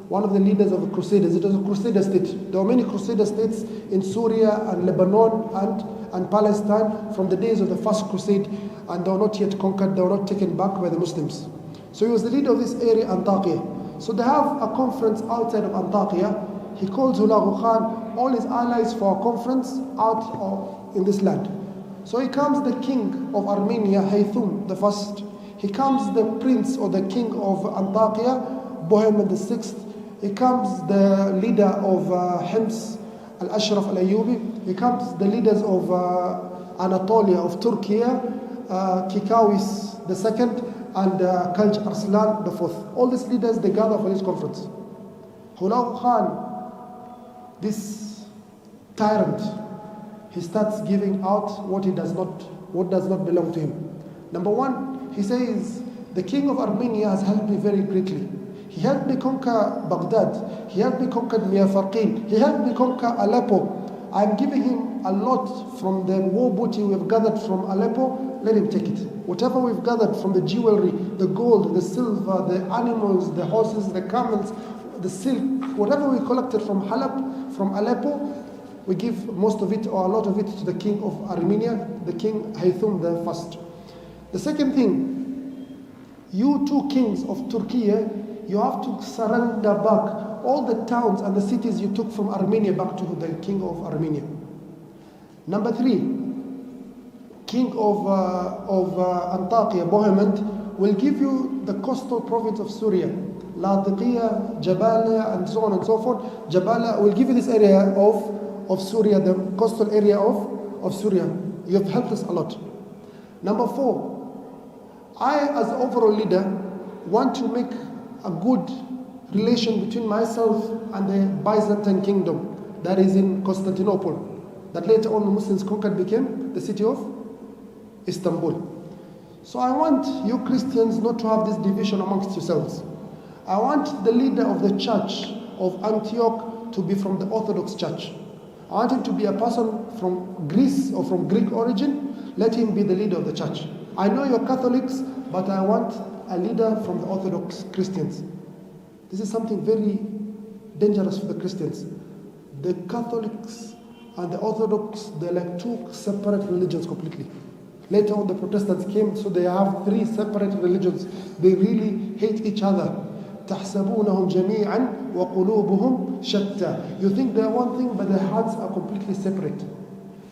one of the leaders of the Crusaders. It was a Crusader state. There were many Crusader states in Syria and Lebanon and Palestine from the days of the First Crusade, and they were not yet conquered. They were not taken back by the Muslims. So he was the leader of this area, Antakya. So they have a conference outside of Antakya. He calls Hulagu Khan, all his allies, for a conference in this land. So he comes the king of Armenia, Haythum I. He comes the prince or the king of Antakya, Bohemond VI. He comes the leader of Hims, Al-Ashraf al-Ayyubi. He comes the leaders of Anatolia, of Turkey, Kikawis II, and Kalj Arslan IV. All these leaders, they gather for this conference. Hulagu Khan, this tyrant, he starts giving out what does not belong to him. Number one, he says, the king of Armenia has helped me very greatly. He helped me conquer Baghdad. He helped me conquer Miyafaqin. He helped me conquer Aleppo. I'm giving him a lot from the war booty we've gathered from Aleppo. Let him take it. Whatever we've gathered from the jewelry, the gold, the silver, the animals, the horses, the camels, the silk, whatever we collected from Halab, from Aleppo, we give most of it or a lot of it to the king of Armenia, the king Haythum I. The second thing, you two kings of Turkey, you have to surrender back all the towns and the cities you took from Armenia back to the king of Armenia. Number three, king of Antakya, Bohemond, will give you the coastal province of Syria, Latakia, Jabalia, and so on and so forth. Jabalia will give you this area of Syria, the coastal area of Syria. You have helped us a lot. Number four, I, as the overall leader, want to make a good relation between myself and the Byzantine kingdom that is in Constantinople, that later on the Muslims conquered, became the city of Istanbul. So I want you Christians not to have this division amongst yourselves. I want the leader of the church of Antioch to be from the Orthodox Church. I want him to be a person from Greece or from Greek origin. Let him be the leader of the church. I know you're Catholics, but I want a leader from the Orthodox Christians. This is something very dangerous for the Christians. The Catholics and the Orthodox, they're like two separate religions completely. Later on the Protestants came, so they have three separate religions. They really hate each other. تحسبونهم جميعا وقلوبهم شتى. You think they're one thing, but their hearts are completely separate.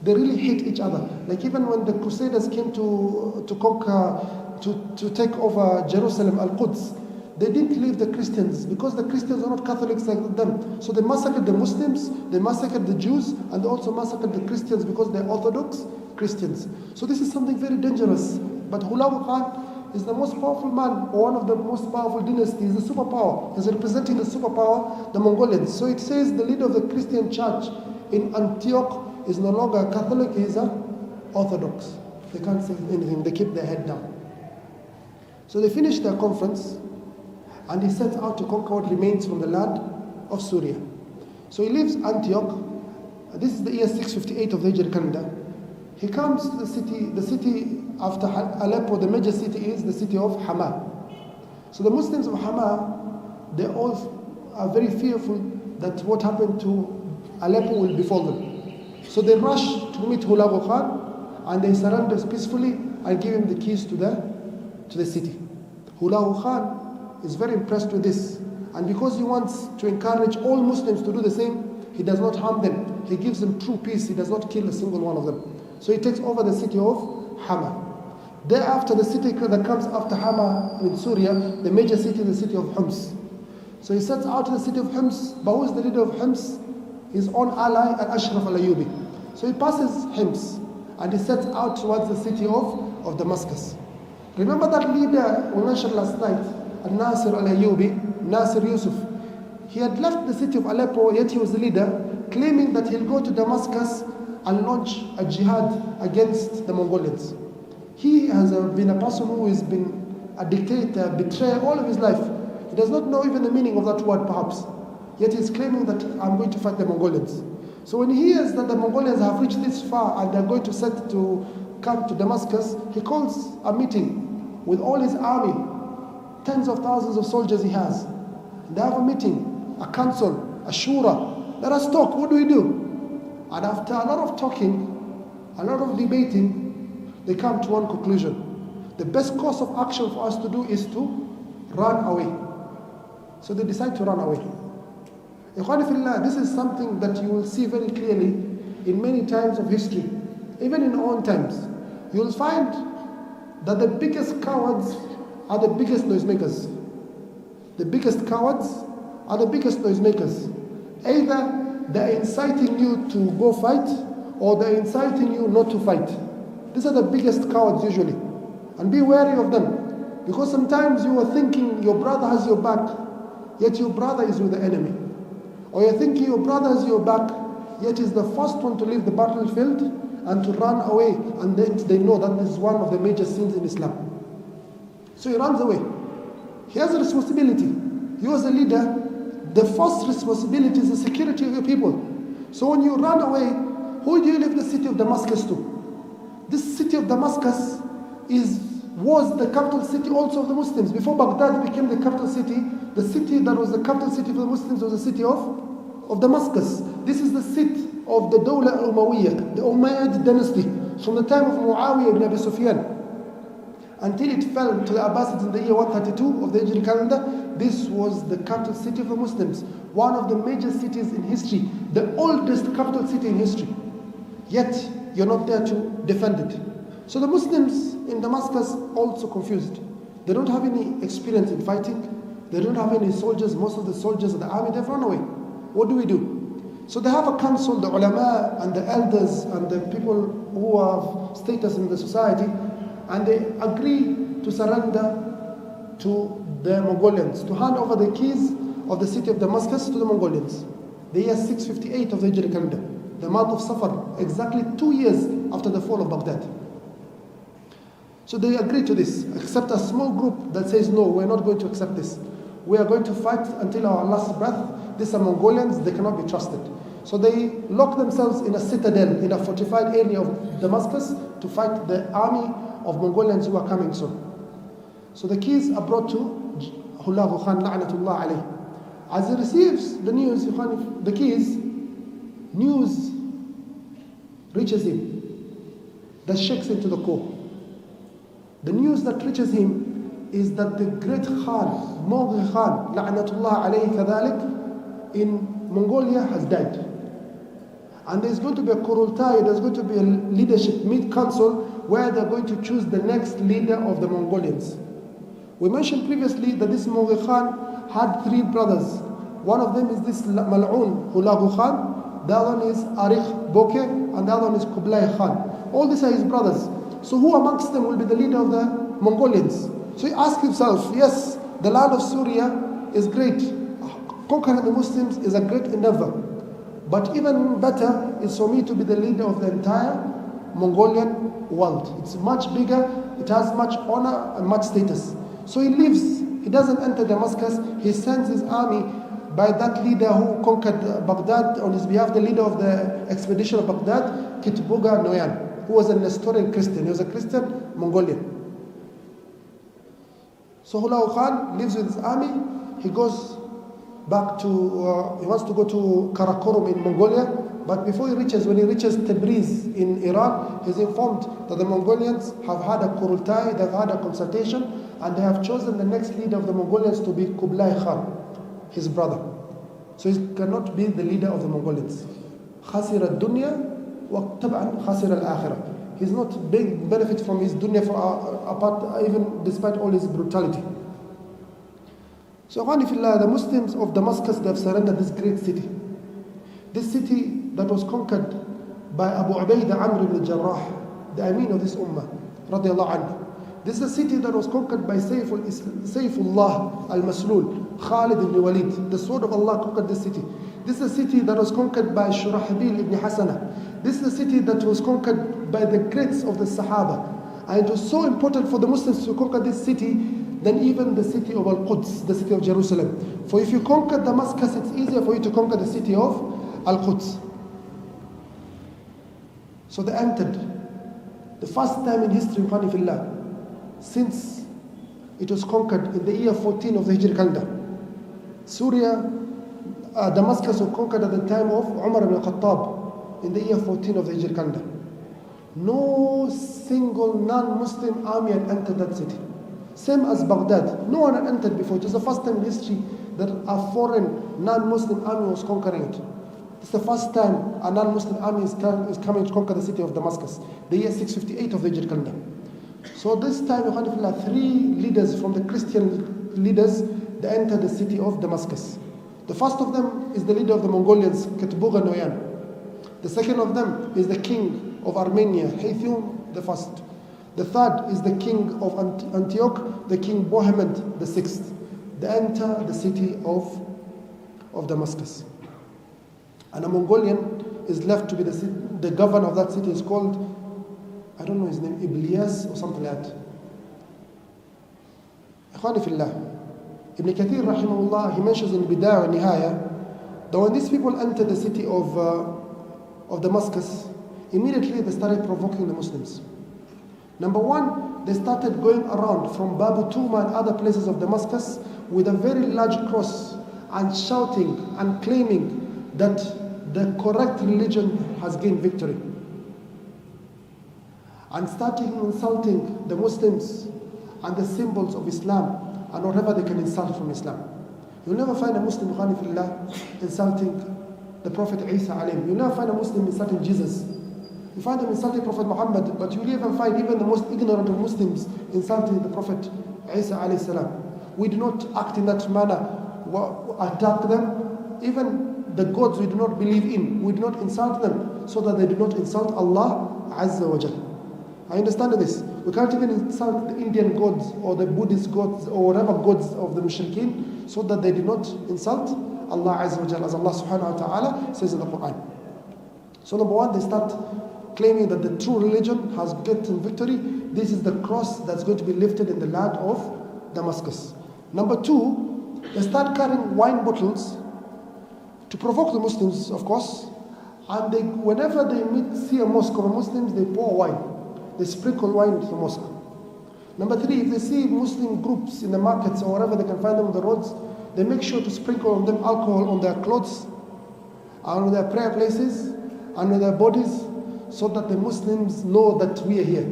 They really hate each other. Like even when the Crusaders came to conquer, to take over Jerusalem, Al-Quds, they didn't leave the Christians because the Christians are not Catholics like them. So they massacred the Muslims, they massacred the Jews, and they also massacred the Christians because they're Orthodox Christians. So this is something very dangerous. But Hulagu Khan is the most powerful man, or one of the most powerful dynasties, the superpower. He's representing the superpower, the Mongolians. So it says the leader of the Christian church in Antioch is no longer a Catholic, he is an Orthodox. They can't say anything, they keep their head down. So they finished their conference, and he sets out to conquer what remains from the land of Syria. So he leaves Antioch. This is the year 658 of the Hijri calendar. He comes to the city after Aleppo, the major city is the city of Hama. So the Muslims of Hama, they all are very fearful that what happened to Aleppo will befall them. So they rush to meet Hulagu Khan, and they surrender peacefully and give him the keys to the city. Hulagu Khan is very impressed with this. And because he wants to encourage all Muslims to do the same, he does not harm them. He gives them true peace. He does not kill a single one of them. So he takes over the city of Hama. Thereafter, the city that comes after Hama in Syria, the major city is the city of Homs. So he sets out to the city of Homs, but who is the leader of Homs? His own ally, Al-Ashraf al-Ayyubi. So he passes Homs, and he sets out towards the city of Damascus. Remember that leader we mentioned last night, Al-Nasir al-Ayyubi, Nasir Yusuf. He had left the city of Aleppo, yet he was the leader, claiming that he'll go to Damascus and launch a jihad against the Mongolians. He has been a person who has been a dictator, betrayer all of his life. He does not know even the meaning of that word perhaps. Yet he's claiming that I'm going to fight the Mongolians. So when he hears that the Mongolians have reached this far and they're going to come to Damascus, he calls a meeting with all his army, tens of thousands of soldiers he has. They have a meeting, a council, a shura. Let us talk, what do we do? And after a lot of talking, a lot of debating, they come to one conclusion. The best course of action for us to do is to run away. So they decide to run away. Ikhwani fillah, this is something that you will see very clearly in many times of history. Even in our own times. You will find that the biggest cowards are the biggest noisemakers. The biggest cowards are the biggest noisemakers. Either they're inciting you to go fight, or they're inciting you not to fight. These are the biggest cowards usually. And be wary of them. Because sometimes you are thinking your brother has your back, yet your brother is with the enemy. Or you're thinking your brother has your back, yet is the first one to leave the battlefield and to run away. And then they know that this is one of the major sins in Islam. So he runs away. He has a responsibility. You as a leader, the first responsibility is the security of your people. So when you run away, who do you leave the city of Damascus to? This city of Damascus was the capital city also of the Muslims. Before Baghdad became the capital city, the city that was the capital city for the Muslims was the city of Damascus. This is the seat of the Dawla al-Umayyah, the Umayyad dynasty, from the time of Muawiyah ibn Abi Sufyan until it fell to the Abbasids in the year 132 of the Hijri calendar. This was the capital city of the Muslims, one of the major cities in history, the oldest capital city in history. Yet, you're not there to defend it. So the Muslims in Damascus also confused. They don't have any experience in fighting. They don't have any soldiers. Most of the soldiers of the army, they've run away. What do we do? So they have a council, the ulama and the elders and the people who have status in the society, and they agree to surrender to the Mongolians, to hand over the keys of the city of Damascus to the Mongolians. The year 658 of the Hijri calendar, the month of Safar, exactly 2 years after the fall of Baghdad. So they agree to this, except a small group that says, no, we're not going to accept this. We are going to fight until our last breath. These are Mongolians, they cannot be trusted. So they lock themselves in a citadel, in a fortified area of Damascus to fight the army of Mongolians who are coming soon. So the keys are brought to Hulagu Khan, la'natullah alayh. As he receives the news, the keys, news reaches him that shakes him to the core. The news that reaches him is that the great Khan, Mongol Khan, la'natullah alayhi kadhalik, in Mongolia has died. And there's going to be a kurultai, there's going to be a leadership council where they're going to choose the next leader of the Mongolians. We mentioned previously that this Mongol Khan had 3 brothers. One of them is this Mal'un Hulagu Khan, the other one is Arikh Boke, and the other one is Kublai Khan. All these are his brothers. So who amongst them will be the leader of the Mongolians? So he asked himself, yes, the land of Syria is great. Conquering the Muslims is a great endeavor. But even better is for me to be the leader of the entire Mongolian world. It's much bigger, it has much honor and much status. So he leaves, he doesn't enter Damascus, he sends his army by that leader who conquered Baghdad on his behalf, the leader of the expedition of Baghdad, Kitbuga Noyan, who was a Nestorian Christian. He was a Christian Mongolian. So Hulagu Khan lives with his army. He goes back to, he wants to go to Karakorum in Mongolia, But before when he reaches Tabriz in Iran, he's informed that the Mongolians have had a kurultai, they've had a consultation, and they have chosen the next leader of the Mongolians to be Kublai Khan, his brother. So he cannot be the leader of the Mongolians. خسر الدنيا وطبعا خسر الآخرة. He's not big benefit from his dunya apart, even despite all his brutality. So the Muslims of Damascus, they have surrendered this great city. This city that was conquered by Abu Ubaidah Amr ibn Jarrah, the Ameen of this Ummah, radiallahu anhu. This is a city that was conquered by Sayfullah al-Maslul, Khalid ibn Walid. The sword of Allah conquered this city. This is a city that was conquered by Shurahbil ibn Hasana. This is a city that was conquered by the greats of the Sahaba. And it was so important for the Muslims to conquer this city than even the city of Al-Quds, the city of Jerusalem. For if you conquer Damascus, it's easier for you to conquer the city of Al-Quds. So they entered. The first time in history, since it was conquered in the year 14 of the Hijri calendar. Damascus was conquered at the time of Umar ibn Khattab in the year 14 of the Hijri calendar. No single non-Muslim army had entered that city. Same as Baghdad. No one had entered before. It was the first time in history that a foreign non-Muslim army was conquering it. It's the first time a non-Muslim army is coming to conquer the city of Damascus, the year 658 of the Hijri calendar. So this time, 3 leaders from the Christian leaders, they entered the city of Damascus. The first of them is the leader of the Mongolians, Ketbuga Noyan. The second of them is the king of Armenia, Haythum the First. The third is the king of Antioch, the king Bohemond the Sixth. They enter the city of Damascus. And a Mongolian is left to be the governor of that city. Is called, I don't know his name, Iblias or something like that. Ikhwani fillah. Ibn Kathir rahimahullah, he mentions in Bidayah and Nihaya that when these people entered the city of Damascus, immediately they started provoking the Muslims. Number one, they started going around from Babu Tuma and other places of Damascus with a very large cross and shouting and claiming that the correct religion has gained victory. And starting insulting the Muslims and the symbols of Islam and whatever they can insult from Islam. You'll never find a Muslim insulting the Prophet Isa alayhi. You'll never find a Muslim insulting Jesus. You find them insulting Prophet Muhammad, but you'll even find even the most ignorant of Muslims insulting the Prophet Isa alayhi salam. We do not act in that manner, attack them. Even the gods we do not believe in, we do not insult them so that they do not insult Allah Azza wa Jal. I understand this. We can't even insult the Indian gods or the Buddhist gods or whatever gods of the Mushrikeen so that they do not insult Allah Azza wa Jal, as Allah subhanahu wa ta'ala says in the Quran. So number one, they start claiming that the true religion has gotten victory. This is the cross that's going to be lifted in the land of Damascus. Number two, they start carrying wine bottles to provoke the Muslims, of course. And whenever they see a mosque of Muslims, they pour wine. They sprinkle wine into the mosque. Number three, if they see Muslim groups in the markets or wherever they can find them on the roads, they make sure to sprinkle on them alcohol on their clothes, and on their prayer places, and on their bodies, so that the Muslims know that we are here.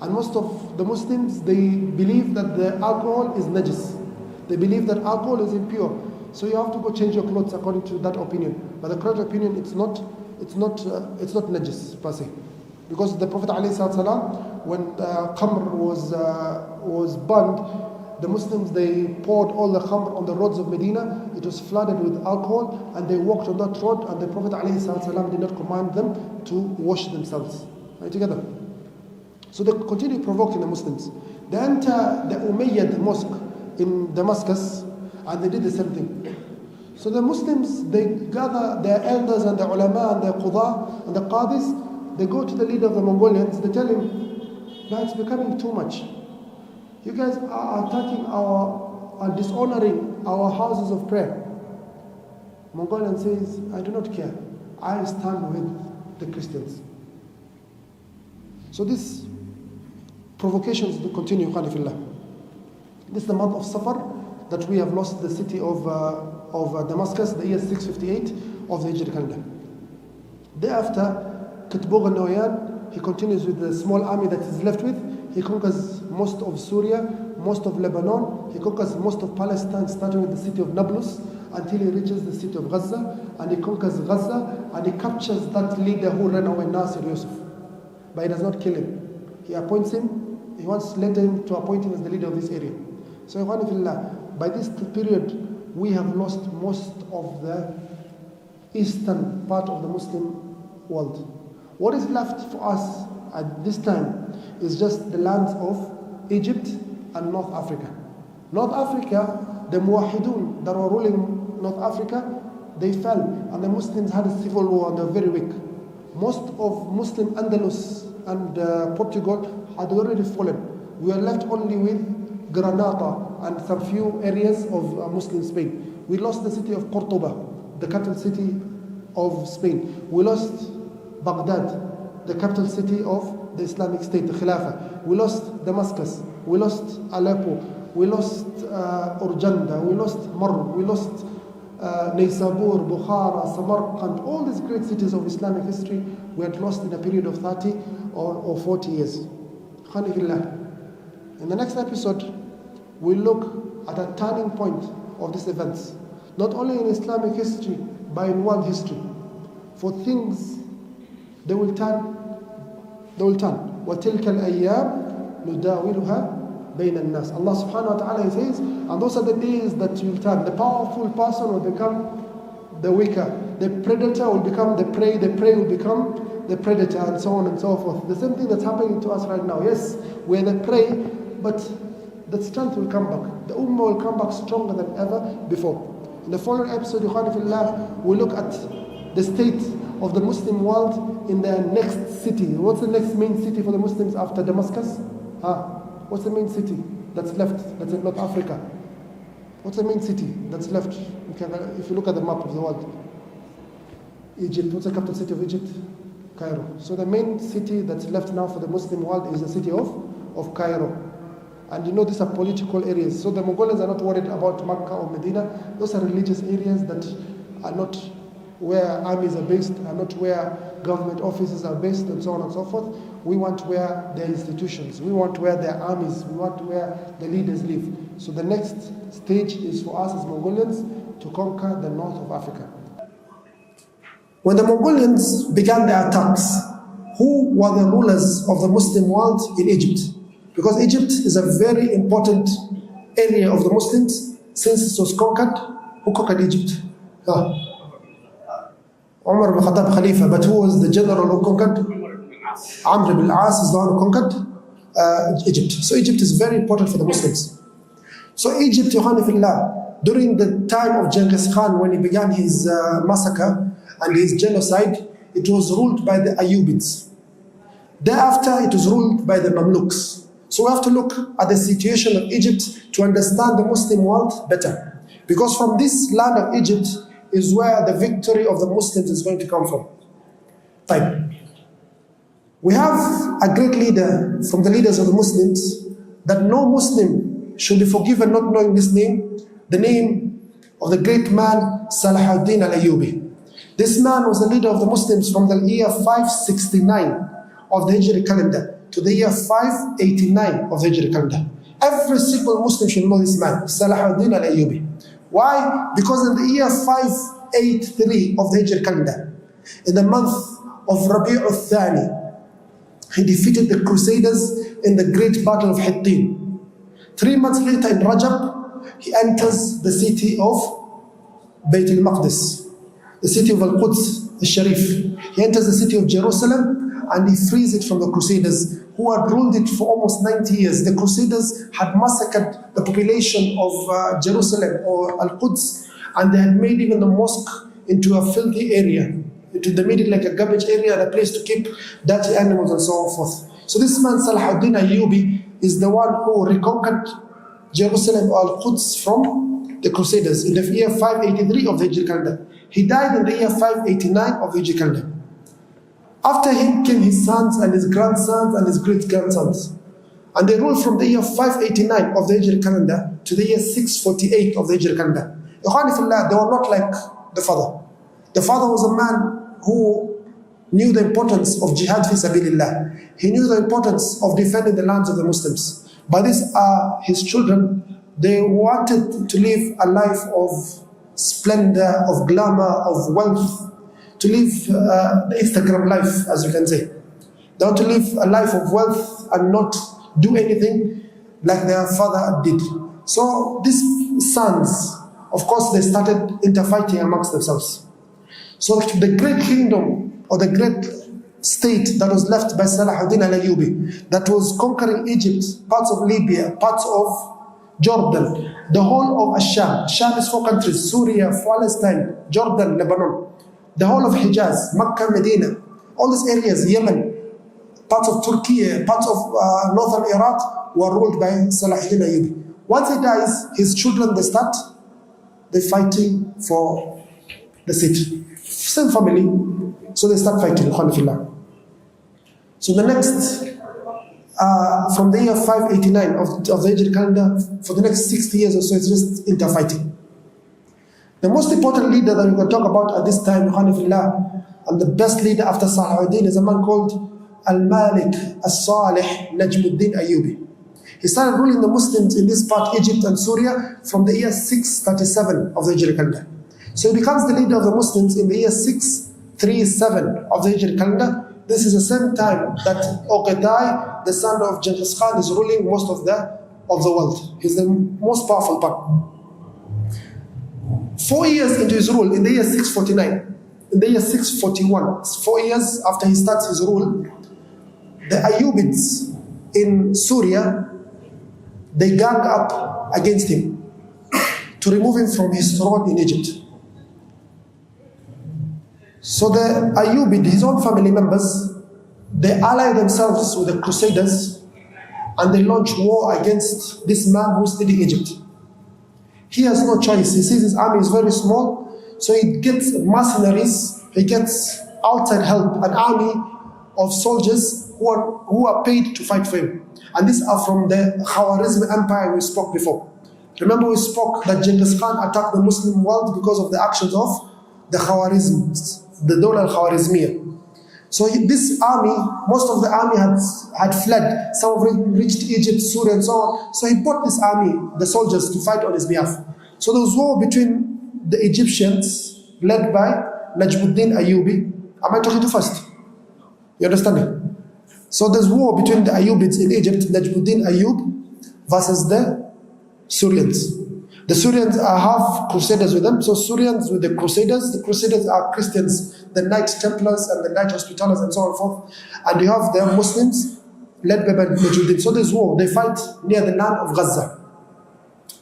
And most of the Muslims, they believe that the alcohol is najis. They believe that alcohol is impure. So you have to go change your clothes according to that opinion. But the correct opinion, it's not najis per se. Because the Prophet ﷺ, when khamr was burned, the Muslims, they poured all the khamr on the roads of Medina. It was flooded with alcohol, and they walked on that road, and the Prophet ﷺ did not command them to wash themselves. Right, together? So they continue provoking the Muslims. They enter the Umayyad mosque in Damascus, and they did the same thing. So the Muslims, they gather their elders and the ulama and the qudha and the qadis. They go to the leader of the Mongolians, they tell him, now it's becoming too much. You guys are attacking are dishonoring our houses of prayer. Mongolian says, I do not care. I stand with the Christians. So these provocations will continue, Khalifillah. This is the month of Safar that we have lost the city of Damascus, the year 658 of the Hijri calendar. Thereafter, Kitbog Noyan, he continues with the small army that is left with. He conquers most of Syria, most of Lebanon. He conquers most of Palestine, starting with the city of Nablus, until he reaches the city of Gaza. And he conquers Gaza, and he captures that leader who ran away, Nasir Yusuf. But he does not kill him. He appoints him. He wants later him to appoint him as the leader of this area. So, by this period, we have lost most of the eastern part of the Muslim world. What is left for us at this time is just the lands of Egypt and North Africa. North Africa, the Muwahidun that were ruling North Africa, they fell, and the Muslims had a civil war and they were very weak. Most of Muslim Andalus and Portugal had already fallen. We are left only with Granada and some few areas of Muslim Spain. We lost the city of Cordoba, the capital city of Spain. We lost Baghdad, the capital city of the Islamic State, the Khilafah. We lost Damascus. We lost Aleppo. We lost Urjanda. We lost Marr. We lost Naysabur, Bukhara, Samarkand. All these great cities of Islamic history we had lost in a period of 30 or 40 years. In the next episode, we'll look at a turning point of these events, not only in Islamic history, but in world history. For things, they will turn. وَتِلْكَ الْأَيَّامِ نُدَاوِلُهَا بَيْنَ النَّاسِ. Allah subhanahu wa ta'ala says, and those are the days that will turn. The powerful person will become the weaker. The predator will become the prey will become the predator, and so on and so forth. The same thing that's happening to us right now. Yes, we're the prey, but the strength will come back. The Ummah will come back stronger than ever before. In the following episode, we'll look at the state of the Muslim world in their next city. What's the next main city for the Muslims after Damascus? What's the main city that's left? That's in North Africa. What's the main city that's left? If you look at the map of the world, Egypt. What's the capital city of Egypt? Cairo. So the main city that's left now for the Muslim world is the city of Cairo. And you know these are political areas. So the Mongolians are not worried about Makkah or Medina. Those are religious areas that are not where armies are based, are not where government offices are based, and so on and so forth. We want where their institutions, we want where their armies, we want where the leaders live. So the next stage is for us as Mongolians to conquer the north of Africa. When the Mongolians began their attacks, who were the rulers of the Muslim world in Egypt? Because Egypt is a very important area of the Muslims since it was conquered. Who conquered Egypt? Umar ibn Khattab Khalifa, but who was the general who conquered? Amr ibn al-As is the one who conquered Egypt. So Egypt is very important for the Muslims. So Egypt, during the time of Genghis Khan, when he began his massacre and his genocide, it was ruled by the Ayyubids. Thereafter, it was ruled by the Mamluks. So we have to look at the situation of Egypt to understand the Muslim world better. Because from this land of Egypt is where the victory of the Muslims is going to come from. We have a great leader from the leaders of the Muslims that no Muslim should be forgiven not knowing this name, the name of the great man Salahuddin al-Ayyubi. This man was the leader of the Muslims from the year 569 of the Hijri calendar to the year 589 of the Hijri calendar. Every single Muslim should know this man, Salahuddin al-Ayyubi. Why? Because in the year 583 of the Hijri calendar, in the month of Rabi' al-Thani, he defeated the Crusaders in the great battle of Hittin. 3 months later in Rajab, he enters the city of Bayt al-Maqdis, the city of Al-Quds, al-Sharif. He enters the city of Jerusalem and he frees it from the Crusaders who had ruled it for almost 90 years. The Crusaders had massacred the population of Jerusalem or Al-Quds, and they had made even the mosque into a filthy area. They made it like a garbage area and a place to keep dirty animals and so on forth. So this man Salahuddin Ayyubi is the one who reconquered Jerusalem or Al-Quds from the Crusaders in the year 583 of the Hijri calendar. He died in the year 589 of the Hijri calendar. After him came his sons and his grandsons and his great-grandsons. And they ruled from the year 589 of the Hijri calendar to the year 648 of the Hijri calendar. They were not like the father. The father was a man who knew the importance of jihad fi sabilillah. He knew the importance of defending the lands of the Muslims. But these are his children. They wanted to live a life of splendor, of glamour, of wealth, to live the Instagram life, as you can say. They want to live a life of wealth and not do anything like their father did. So these sons, of course, they started interfighting amongst themselves. So the great kingdom or the great state that was left by Salahuddin al-Ayyubi, that was conquering Egypt, parts of Libya, parts of Jordan, the whole of Asham. Asham is 4 countries: Syria, Palestine, Jordan, Lebanon, the whole of Hijaz, Makkah, Medina, all these areas, Yemen, parts of Turkey, parts of northern Iraq were ruled by Salahuddin al-Ayyubi. Once he dies, his children, they're fighting for the seat. Same family, so they start fighting. So the next, from the year 589 of the Hijri calendar, for the next 60 years or so, it's just interfighting. The most important leader that we can talk about at this time, and the best leader after Salahuddin, is a man called Al-Malik As-Salih Najmuddin Ayyubi. He started ruling the Muslims in this part, Egypt and Syria, from the year 637 of the Hijri calendar. So he becomes the leader of the Muslims in the year 637 of the Hijri calendar. This is the same time that Uqaydai, the son of Genghis Khan, is ruling most of the world. He's the most powerful part. 4 years into his rule, in the year 649, in the year 641, 4 years after he starts his rule, the Ayyubids in Syria, they gang up against him to remove him from his throne in Egypt. So the Ayyubid, his own family members, they ally themselves with the Crusaders and they launch war against this man who's leading Egypt. He has no choice. He sees his army is very small, so he gets mercenaries, he gets outside help, an army of soldiers who are paid to fight for him. And these are from the Khwarazm Empire we spoke before. Remember we spoke that Genghis Khan attacked the Muslim world because of the actions of the Khwarizms, the Dawla al-Khwarizmiyah. So this army, most of the army had fled. Some of them reached Egypt, Syria and so on. So he brought this army, the soldiers, to fight on his behalf. So there was war between the Egyptians, led by Najmuddin Ayyubi. Am I talking too fast? You understand me? So there's war between the Ayyubids in Egypt, Najmuddin Ayyub, versus the Syrians. The Syrians are half Crusaders with them, so Syrians with the Crusaders are Christians, the Knight Templars and the Knight Hospitallers and so on and forth. And you have the Muslims led by Najmuddin. So there's war, they fight near the land of Gaza.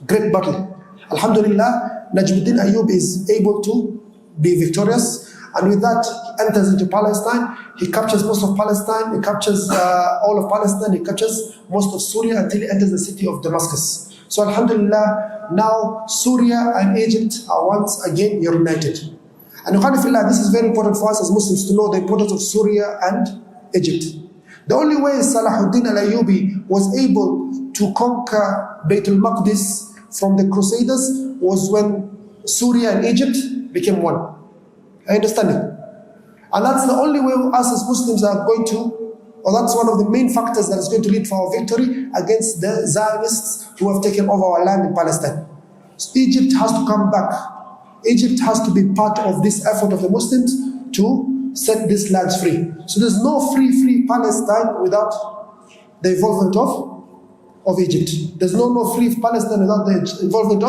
Great battle. Alhamdulillah, Najmuddin Ayyub is able to be victorious, and with that, he enters into Palestine. He captures most of Palestine, he captures all of Palestine, he captures most of Syria until he enters the city of Damascus. So Alhamdulillah, now Syria and Egypt are once again united. And Alhamdulillah, this is very important for us as Muslims to know the importance of Syria and Egypt. The only way Salahuddin al-Ayyubi was able to conquer Bayt al-Maqdis from the Crusaders was when Syria and Egypt became one. I understand it. And that's the only way us as Muslims are going to, or that's one of the main factors that is going to lead for our victory against the Zionists who have taken over our land in Palestine. So Egypt has to come back. Egypt has to be part of this effort of the Muslims to set these lands free. So there's no free Palestine without the involvement of Egypt. There's no free Palestine without the involvement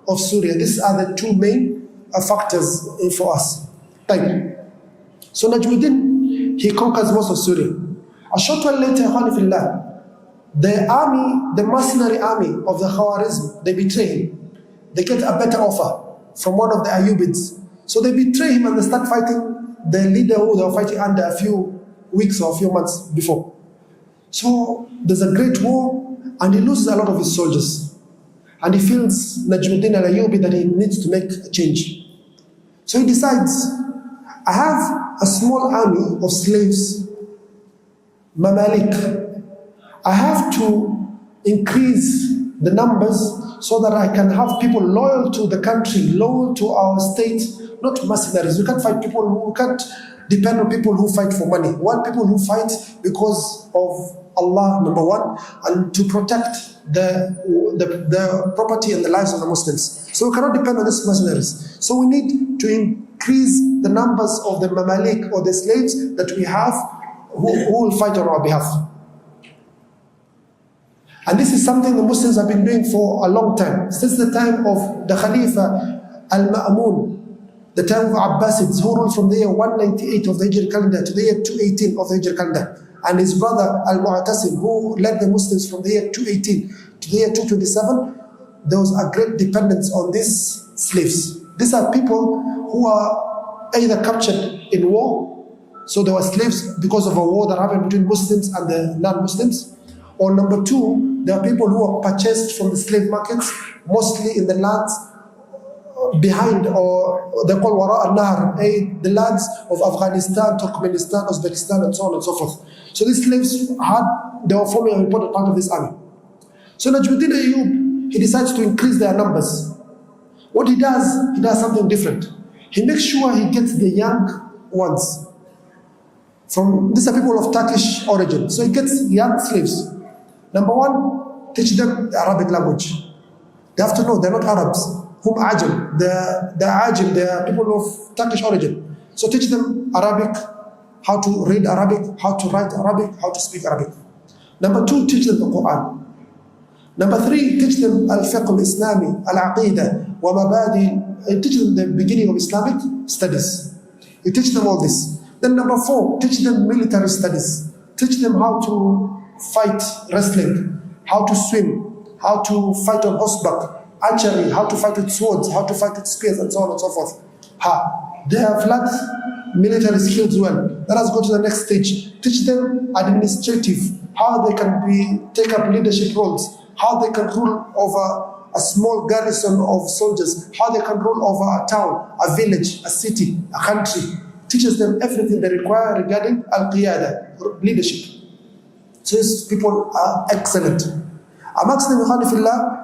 of Syria. These are the two main factors for us. Thank you. So Najmuddin, he conquers most of Syria. A short while later, the army, the mercenary army of the Khwarizm, they betray him. They get a better offer from one of the Ayyubids. So they betray him and they start fighting the leader who they were fighting under a few weeks or a few months before. So there's a great war and he loses a lot of his soldiers. And he feels Najmuddin al-Ayyubi that he needs to make a change. So he decides, I have a small army of slaves, Mamalik. I have to increase the numbers so that I can have people loyal to the country, loyal to our state, not mercenaries. We can't fight people who can't depend on people who fight for money. One, people who fight because of Allah, number one, and to protect the property and the lives of the Muslims. So we cannot depend on these mercenaries. So we need to increase the numbers of the Mamalik or the slaves that we have who will fight on our behalf. And this is something the Muslims have been doing for a long time, since the time of the Khalifa Al-Ma'mun, the time of Abbasids, who ruled from the year 198 of the Hijri calendar to the year 218 of the Hijri calendar, and his brother Al-Mu'tasim, who led the Muslims from the year 218 to the year 227. There was a great dependence on these slaves. These are people who are either captured in war, so they were slaves because of a war that happened between Muslims and the non-Muslims, or number two, there are people who are purchased from the slave markets, mostly in the lands behind, or they call Wara al-Nahr, the lands of Afghanistan, Turkmenistan, Uzbekistan, and so on and so forth. So these slaves they were forming an important part of this army. So Najmuddin Ayyub, he decides to increase their numbers. What he does something different. He makes sure he gets the young ones. These are people of Turkish origin. So he gets young slaves. Number one, teach them the Arabic language. They have to know they're not Arabs. Whom Ajam, they're Ajam, they're people of Turkish origin. So teach them Arabic, how to read Arabic, how to write Arabic, how to speak Arabic. Number two, teach them the Quran. Number three, teach them Al-Fiqh al-Islami, Al-Aqidah, wa Mabadi. Teach them the beginning of Islamic studies. You teach them all this. Then number four, teach them military studies. Teach them how to fight wrestling, how to swim, how to fight on horseback, archery, how to fight with swords, how to fight with spears, and so on and so forth. They have learned military skills well. Let us go to the next stage. Teach them administrative, how they can take up leadership roles, how they can rule over a small garrison of soldiers, how they can rule over a town, a village, a city, a country. Teaches them everything they require regarding al-qiyada, leadership. So these people are excellent. Amongst them, Khalifillah,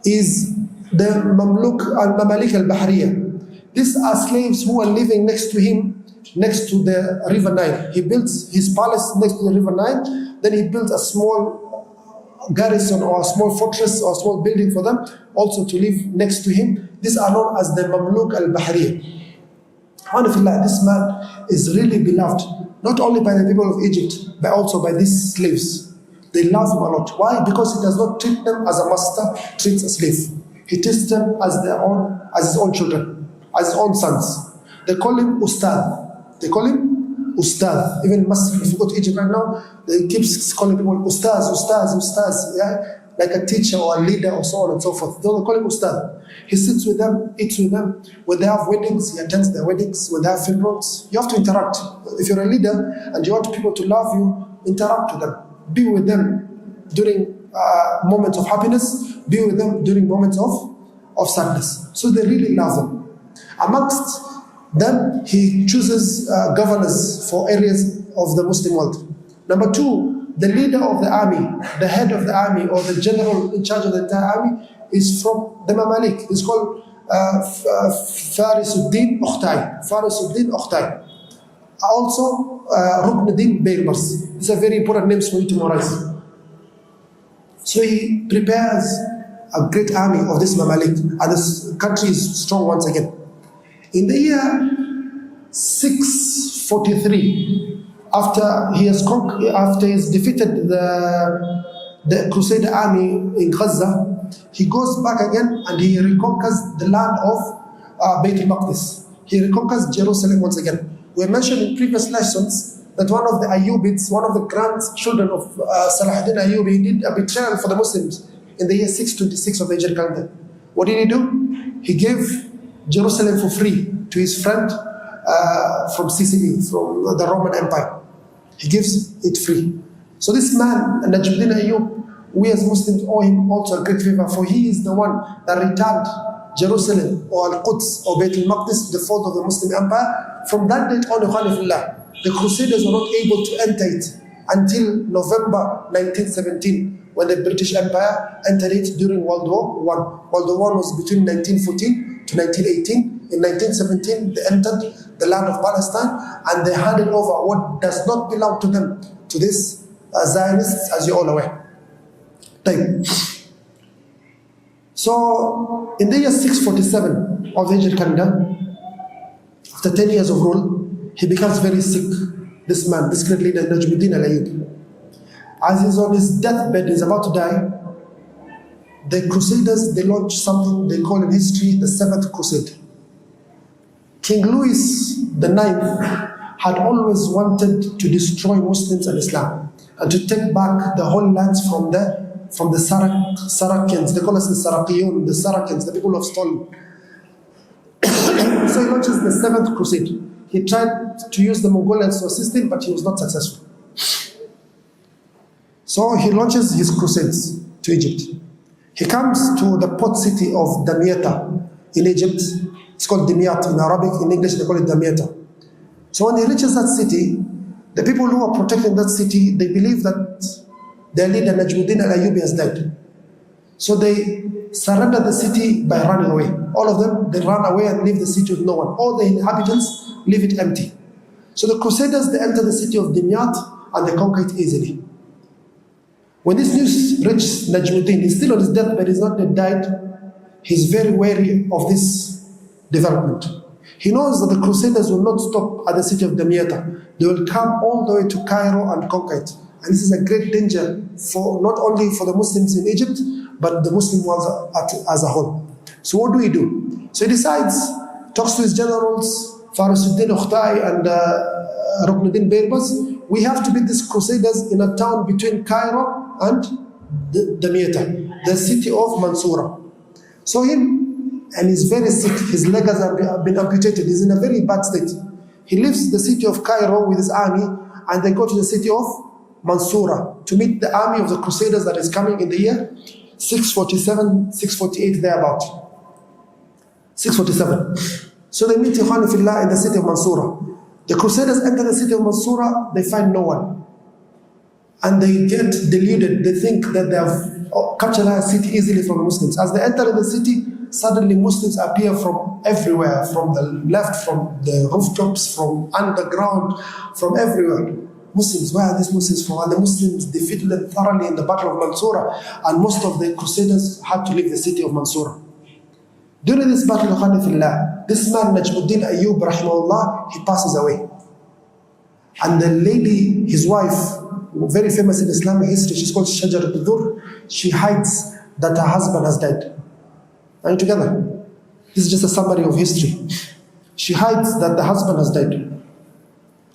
is the Mamluk al-Mamalik al-Bahriya. These are slaves who are living next to him, next to the river Nile. He builds his palace next to the river Nile, then he builds a small garrison or a small fortress or a small building for them, also to live next to him. These are known as the Mamluk al-Bahriya. This man is really beloved, not only by the people of Egypt, but also by these slaves. They love him a lot. Why? Because he does not treat them as a master treats a slave. He treats them as his own children, as his own sons. They call him Ustad. They call him Ustad. Even if you go to Egypt right now, they keep calling people Ustaz, Ustaz, Ustaz, yeah? Like a teacher or a leader or so on and so forth. They call him Ustad. He sits with them, eats with them. When they have weddings, he attends their weddings. When they have funerals, you have to interact. If you're a leader and you want people to love you, interact with them. Be with them during moments of happiness. Be with them during moments of sadness. So they really love them. Amongst them, he chooses governors for areas of the Muslim world. Number two, the leader of the army, the head of the army, or the general in charge of the entire army is from the Mamalik. It's called Farisuddin Ukhtai. Farisuddin Ukhtai. Also, Ruknuddin Baybars. These are very important names for you to memorize. So he prepares a great army of this Mamalik, and this country is strong once again. In the year 643, after he's defeated the Crusader army in Gaza, he goes back again and he reconquers the land of Bayt al-Maqdis. He reconquers Jerusalem once again. We mentioned in previous lessons that one of the Ayyubids, one of the grandchildren of Salahuddin Ayyubi, he did a betrayal for the Muslims in the year 626 of the Hijri calendar. What did he do? He gave Jerusalem for free to his friend from Sicily, from the Roman Empire. He gives it free. So this man, Najmuddin Ayyub, we as Muslims owe him also a great favor, for he is the one that returned Jerusalem or Al-Quds or Bayt al-Maqdis to the fold of the Muslim Empire. From that date on, the Crusaders were not able to enter it until November 1917, when the British Empire entered it during World War I. World War I was between 1914 to 1918. In 1917, they entered the land of Palestine, and they handed over what does not belong to them to these Zionists, as you're all aware. So, in the year 647 of the Hijri calendar, after 10 years of rule, he becomes very sick. This man, this great leader, Najmuddin al-Ayyub. As he's on his deathbed, he's about to die, the Crusaders, they launched something they call in history the Seventh Crusade. King Louis IX had always wanted to destroy Muslims and Islam and to take back the Holy Lands from the Saracens. They call us the Sarakiyun, the Saracens, the people of stone. So he launches the Seventh Crusade. He tried to use the Mongolians to assist him, but he was not successful. So he launches his crusades to Egypt. He comes to the port city of Damietta in Egypt. It's called Dimyat in Arabic. In English, they call it Damietta. So when he reaches that city, the people who are protecting that city, they believe that their leader Najmuddin al-Ayyubi has died. So they surrender the city by running away. All of them, they run away and leave the city with no one. All the inhabitants leave it empty. So the Crusaders, they enter the city of Dimyat and they conquer it easily. When this news reaches Najmuddin, he's still on his deathbed, he's not yet died. He's very wary of this development. He knows that the Crusaders will not stop at the city of Damietta. They will come all the way to Cairo and conquer it. And this is a great danger for not only for the Muslims in Egypt, but the Muslim world as a whole. So what do we do? So he decides, talks to his generals, Farasuddin Ukhtai and Ruknuddin Baybars. We have to beat these Crusaders in a town between Cairo and Damietta, the city of Mansoura. So him, and he's very sick, his legs have been amputated, he's in a very bad state. He leaves the city of Cairo with his army and they go to the city of Mansoura to meet the army of the Crusaders that is coming in the year 647, 648 thereabout. 647. So they meet Ikhwan Fillah in the city of Mansoura. The Crusaders enter the city of Mansoura, they find no one. And they get deluded, they think that they have captured the city easily from the Muslims. As they enter the city, suddenly Muslims appear from everywhere, from the left, from the rooftops, from underground, from everywhere. Muslims, where are these Muslims from? And the Muslims defeated them thoroughly in the Battle of Mansoura, and most of the Crusaders had to leave the city of Mansoura. During this battle, this man Najmuddin Ayyub rahimahullah, he passes away. And the lady, his wife, very famous in Islamic history, she's called Shajar al-Dur, she hides that her husband has died. Are you together? This is just a summary of history. She hides that the husband has died.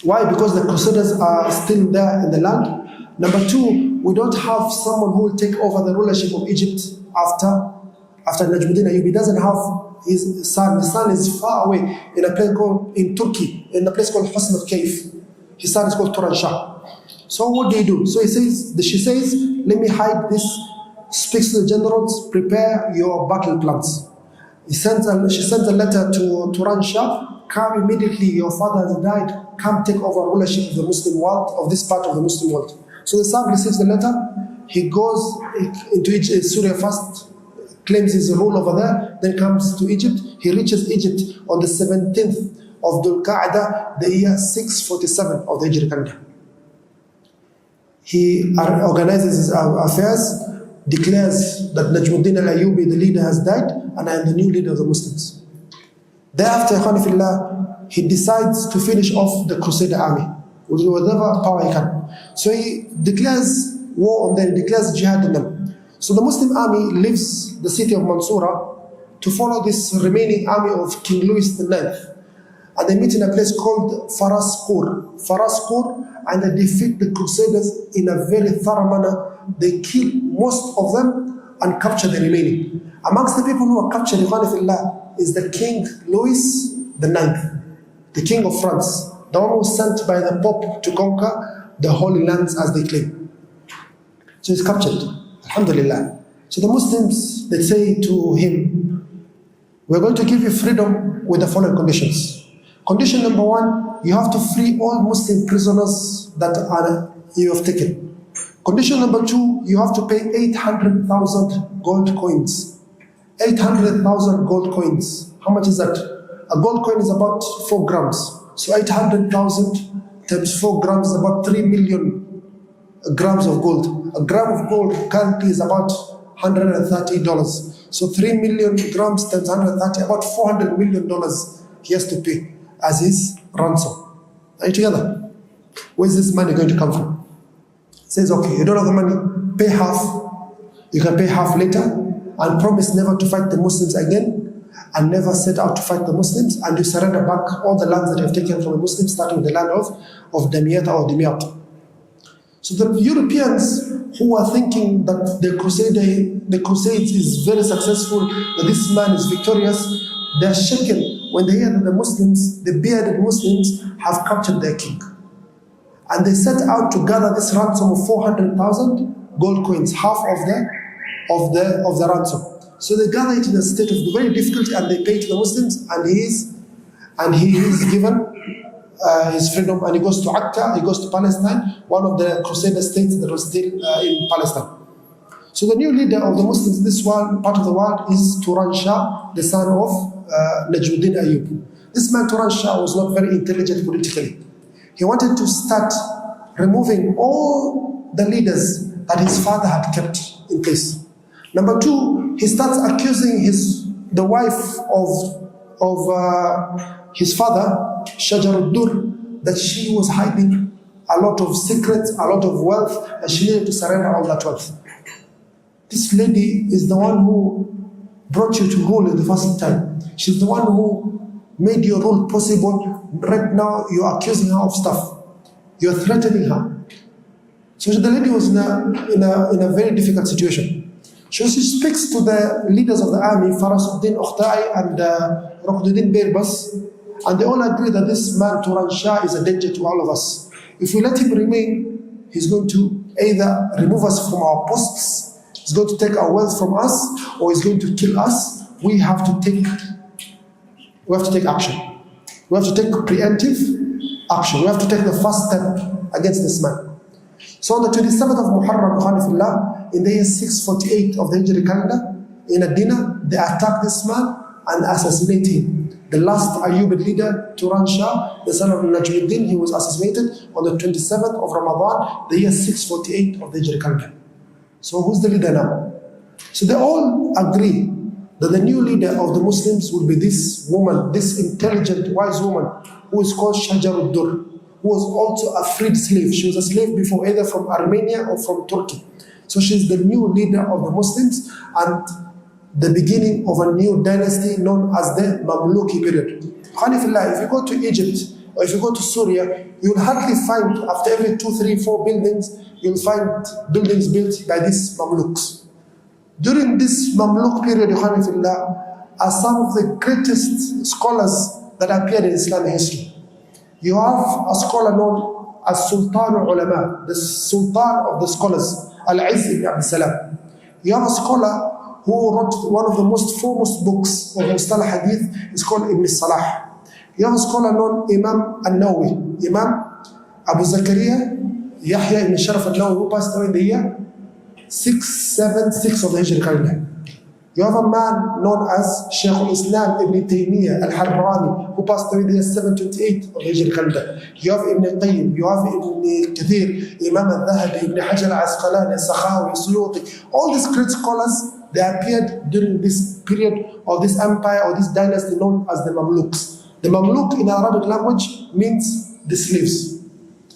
Why? Because the Crusaders are still there in the land. Number two, we don't have someone who will take over the rulership of Egypt after Najmuddin Ayyub. He doesn't have his son. His son is far away in a place called, in Turkey, in a place called Husn of Kaif. His son is called Turan Shah. So what do you do? So she says, let me hide this. Speaks to the generals, prepare your battle plans. She sends a letter to Turan Shah, come immediately, your father has died, come take over rulership of the Muslim world, of this part of the Muslim world. So the son receives the letter, he goes into Syria first, claims his rule over there, then comes to Egypt. He reaches Egypt on the 17th of Dhul Qa'dah, the year 647 of the Hijri calendar. He organizes his affairs, declares that Najmuddin al-Ayyubi, the leader, has died, and I am the new leader of the Muslims. Thereafter, he decides to finish off the Crusader army with whatever power he can. So he declares war on them, declares jihad on them. So the Muslim army leaves the city of Mansoura to follow this remaining army of King Louis IX. And they meet in a place called Faras-Qur, and they defeat the Crusaders in a very thorough manner. They kill most of them and capture the remaining. Amongst the people who are captured is the King Louis IX, the King of France, the one who was sent by the Pope to conquer the Holy Lands as they claim. So he's captured, alhamdulillah. So the Muslims, they say to him, we're going to give you freedom with the following conditions. Condition number one, you have to free all Muslim prisoners that you have taken. Condition number two, you have to pay 800,000 gold coins. 800,000 gold coins. How much is that? A gold coin is about 4 grams. So 800,000 times 4 grams is about 3 million grams of gold. A gram of gold currently is about $130. So 3 million grams times 130, about $400 million he has to pay as his ransom. Are you together? Where's this money going to come from? He says, okay, you don't have the money, pay half. You can pay half later and promise never to fight the Muslims again and never set out to fight the Muslims, and you surrender back all the lands that you have taken from the Muslims, starting with the land of Damietta or Dimyat. So the Europeans who are thinking that the crusades is very successful, that this man is victorious, they are shaken when they hear that the Muslims, the bearded Muslims, have captured their king. And they set out to gather this ransom of 400,000 gold coins, half of the ransom. So they gather it in a state of very difficulty, and they pay to the Muslims, and he is given his freedom, and he goes to Akka, he goes to Palestine, one of the Crusader states that was still in Palestine. So the new leader of the Muslims in this part of the world is Turan Shah, the son of Najmuddin Ayyub. This man Turan Shah was not very intelligent politically. He wanted to start removing all the leaders that his father had kept in place. Number two, he starts accusing the wife of his father, Shajaruddin, that she was hiding a lot of secrets, a lot of wealth, and she needed to surrender all that wealth. This lady is the one who brought you to rule in the first time. She's the one who made your rule possible. Right now, you're accusing her of stuff. You're threatening her. So the lady was in a very difficult situation. So she speaks to the leaders of the army, Farasuddin Ukhtai and Ruqduddin Baybars, and they all agree that this man, Turan Shah, is a danger to all of us. If we let him remain, he's going to either remove us from our posts, he's going to take our wealth from us, or he's going to kill us. We have to take action. We have to take preemptive action. We have to take the first step against this man. So on the 27th of Muharram, in the year 648 of the Hijri calendar, in a dinner, they attack this man and assassinate him. The last Ayyubid leader, Turan Shah, the son of Najmuddin, he was assassinated on the 27th of Ramadan, the year 648 of the Hijri calendar. So who's the leader now? So they all agree that the new leader of the Muslims will be this woman, this intelligent, wise woman, who is called Shajaruddin, who was also a freed slave. She was a slave before, either from Armenia or from Turkey. So she's the new leader of the Muslims and the beginning of a new dynasty known as the Mamluki period. Khanifillah, if you go to Egypt or if you go to Syria, you'll hardly find, after every 2, 3, 4 buildings, you'll find buildings built by these Mamluks. During this Mamluk period, Khanifillah, are some of the greatest scholars that appeared in Islamic history. You have a scholar known as Sultan Ulama, the Sultan of the scholars, Al-Izz ibn Abd Salam. You have a scholar who wrote one of the most foremost books of Mustalah Hadith, it's called Ibn Salah. You have a scholar known Imam Al-Nawawi, Imam Abu Zakaria, Yahya ibn Sharaf Al-Nawawi, who passed away in the year 676 of the Hijri calendar. You have a man known as Shaykh al-Islam Ibn Taymiyyah al-Harrani, who passed away in the year 728 of the Hijri calendar. You have Ibn Qayyim, you have Ibn Kathir, Imam al-Dhahabi, Ibn Hajar al-Asqalani, Sakhawi, Suyuti. All these great scholars, they appeared during this period of this empire or this dynasty known as the Mamluks. The Mamluk in Arabic language means the slaves.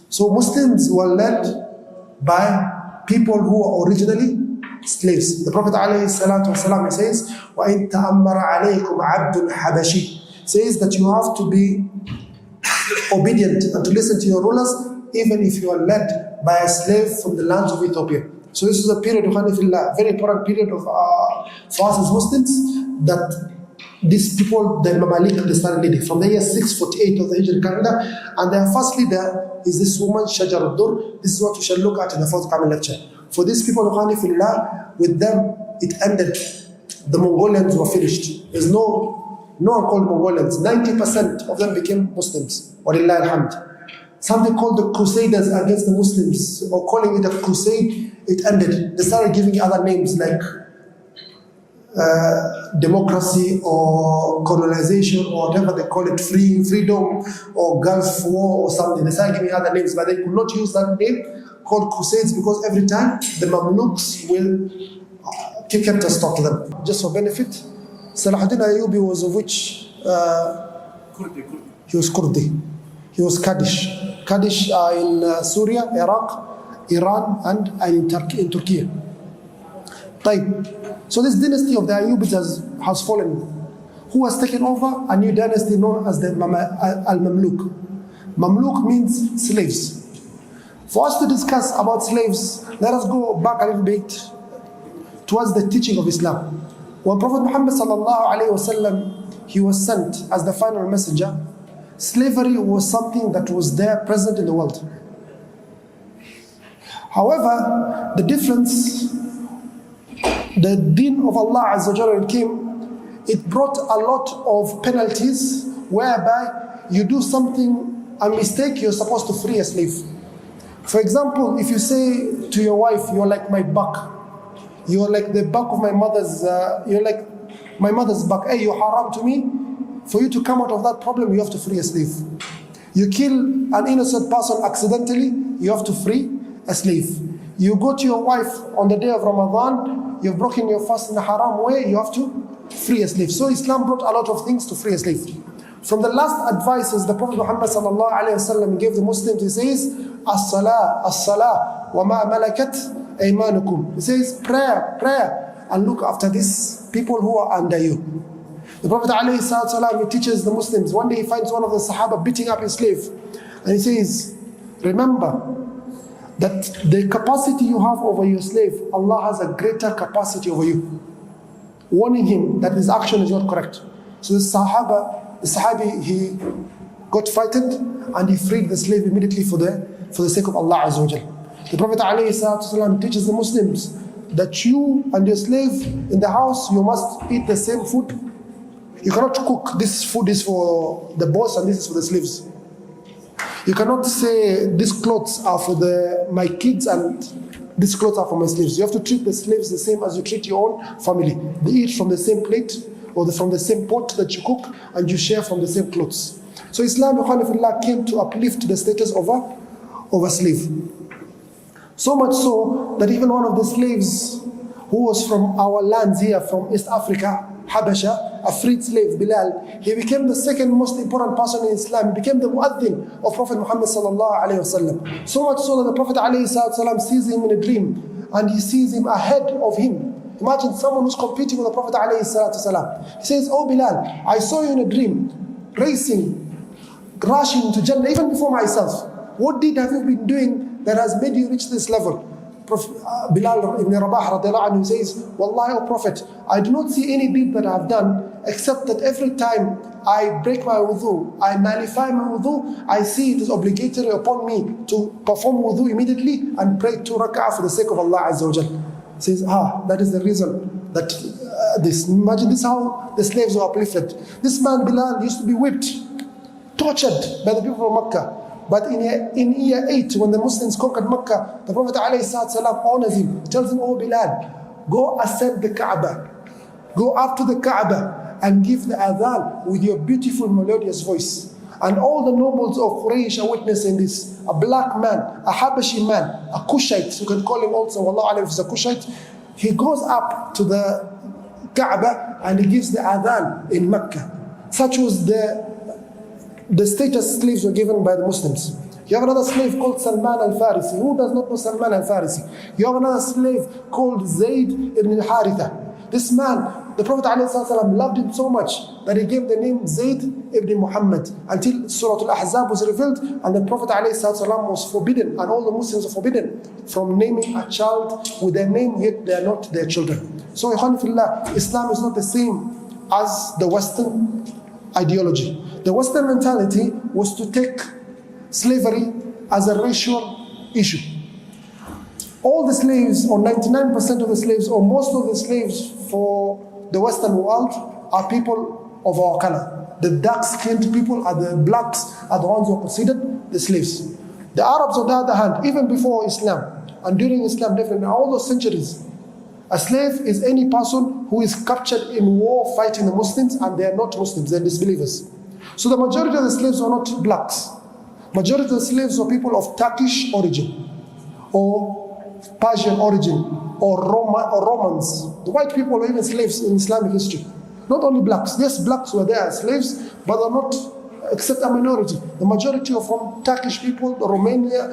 So Muslims were led by people who were originally slaves. The Prophet ﷺ says, وَإِن تَأَمَّرَ عَلَيْكُمْ عَبْدٌ حَبَشِي, says that you have to be obedient and to listen to your rulers, even if you are led by a slave from the lands of Ethiopia. So this is a period of very important period of for us as Muslims, that these people, the Mamalik, they started leading from the year 648 of the Hijri calendar, and their first leader is this woman, Shajaruddin. This is what we shall look at in the forthcoming lecture. For these people, with them, it ended. The Mongolians were finished. There's no one called Mongolians. 90% of them became Muslims. Walillah alhamd. Something called the Crusaders against the Muslims, or calling it a crusade, it ended. They started giving other names like democracy or colonization or whatever they call it, freedom or Gulf War or something. They started giving other names, but they could not use that name called Crusades because every time the Mamluks will kept a stop to them. Just for benefit, Salahuddin Ayyubi was of which? He was Kurdi. He was Kurdish. Kurdish are in Syria, Iraq, Iran, and in Turkey. So this dynasty of the Ayyubids has fallen. Who has taken over? A new dynasty known as the Al-Mamluk. Mamluk means slaves. For us to discuss about slaves, let us go back a little bit towards the teaching of Islam. When Prophet Muhammad sallallahu alaihi wasallam, he was sent as the final messenger, slavery was something that was there present in the world. However, the difference, the deen of Allah Azza wa Jalla came, it brought a lot of penalties whereby you do something, a mistake, you're supposed to free a slave. For example, if you say to your wife, you're like my buck, you're like the buck of my mother's, you're like my mother's buck, hey, you're haram to me, for you to come out of that problem, you have to free a slave. You kill an innocent person accidentally, you have to free a slave. You go to your wife on the day of Ramadan, you've broken your fast in a haram way, you have to free a slave. So Islam brought a lot of things to free a slave. From the last advices the Prophet Muhammad sallallahu alaihi wasallam gave the Muslims, he says, as-salah, as-salah, wa ma malakat aymanukum. He says, prayer, prayer, and look after these people who are under you. The Prophet alayhi salatu wasalam, he teaches the Muslims. One day he finds one of the Sahaba beating up his slave, and he says, remember that the capacity you have over your slave, Allah has a greater capacity over you. Warning him that his action is not correct. So the Sahabi, he got frightened and he freed the slave immediately for the sake of Allah Azza wa Jal. The Prophet ﷺ teaches the Muslims that you and your slave in the house, you must eat the same food. You cannot cook, this food is for the boss and this is for the slaves. You cannot say these clothes are for my kids and these clothes are for my slaves. You have to treat the slaves the same as you treat your own family. They eat from the same plate or from the same pot that you cook, and you share from the same clothes. So Islam came to uplift the status of a slave. So much so that even one of the slaves who was from our lands here, from East Africa, Habasha, a freed slave, Bilal, he became the second most important person in Islam. He became the muaddin of Prophet Muhammad sallallahu alayhi wasallam. So much so that the Prophet alayhi sallam sees him in a dream, and he sees him ahead of him. Imagine someone who's competing with the Prophet alayhi sallam. He says, oh Bilal, I saw you in a dream, racing, rushing to Jannah, even before myself. What deed have you been doing that has made you reach this level? Bilal ibn Rabah radiallahu anhu says, Wallahi, O Prophet, I do not see any deed that I have done except that every time I break my wudu, I nullify my wudu, I see it is obligatory upon me to perform wudu immediately and pray 2 rak'ah for the sake of Allah Azza wa Jal. Says, that is the reason that imagine this how the slaves were uplifted. This man Bilal used to be whipped, tortured by the people of Makkah. But in year 8, when the Muslims conquered Makkah, the Prophet ﷺ honors him, tells him, oh Bilal, go ascend the Kaaba, go up to the Kaaba and give the adhan with your beautiful melodious voice. And all the nobles of Quraysh are witnessing this. A black man, a Habashi man, a Kushite, you can call him also, Wallahu alam if he's a Kushite. He goes up to the Kaaba and he gives the adhan in Makkah. Such was the status slaves were given by the Muslims. You have another slave called Salman al-Farisi. Who does not know Salman al-Farisi? You have another slave called Zayd ibn al-Haritha. This man, the Prophet ﷺ loved him so much that he gave the name Zayd ibn Muhammad until Surah Al-Ahzab was revealed, and the Prophet ﷺ was forbidden, and all the Muslims are forbidden from naming a child with their name, yet they are not their children. So, Islam is not the same as the Western ideology. The Western mentality was to take slavery as a racial issue. All the slaves, or 99% of the slaves, or most of the slaves for the Western world are people of our color. The dark-skinned people, are the blacks, are the ones who are considered the slaves. The Arabs, on the other hand, even before Islam, and during Islam, definitely, all those centuries, A slave is any person who is captured in war fighting the Muslims and they are not Muslims, they are disbelievers. So the majority of the slaves were not blacks. Majority of the slaves were people of Turkish origin, or Persian origin, or Romans. The white people were even slaves in Islamic history. Not only blacks. Yes, blacks were there as slaves, but they're not, except a minority. The majority are from Turkish people, Romania,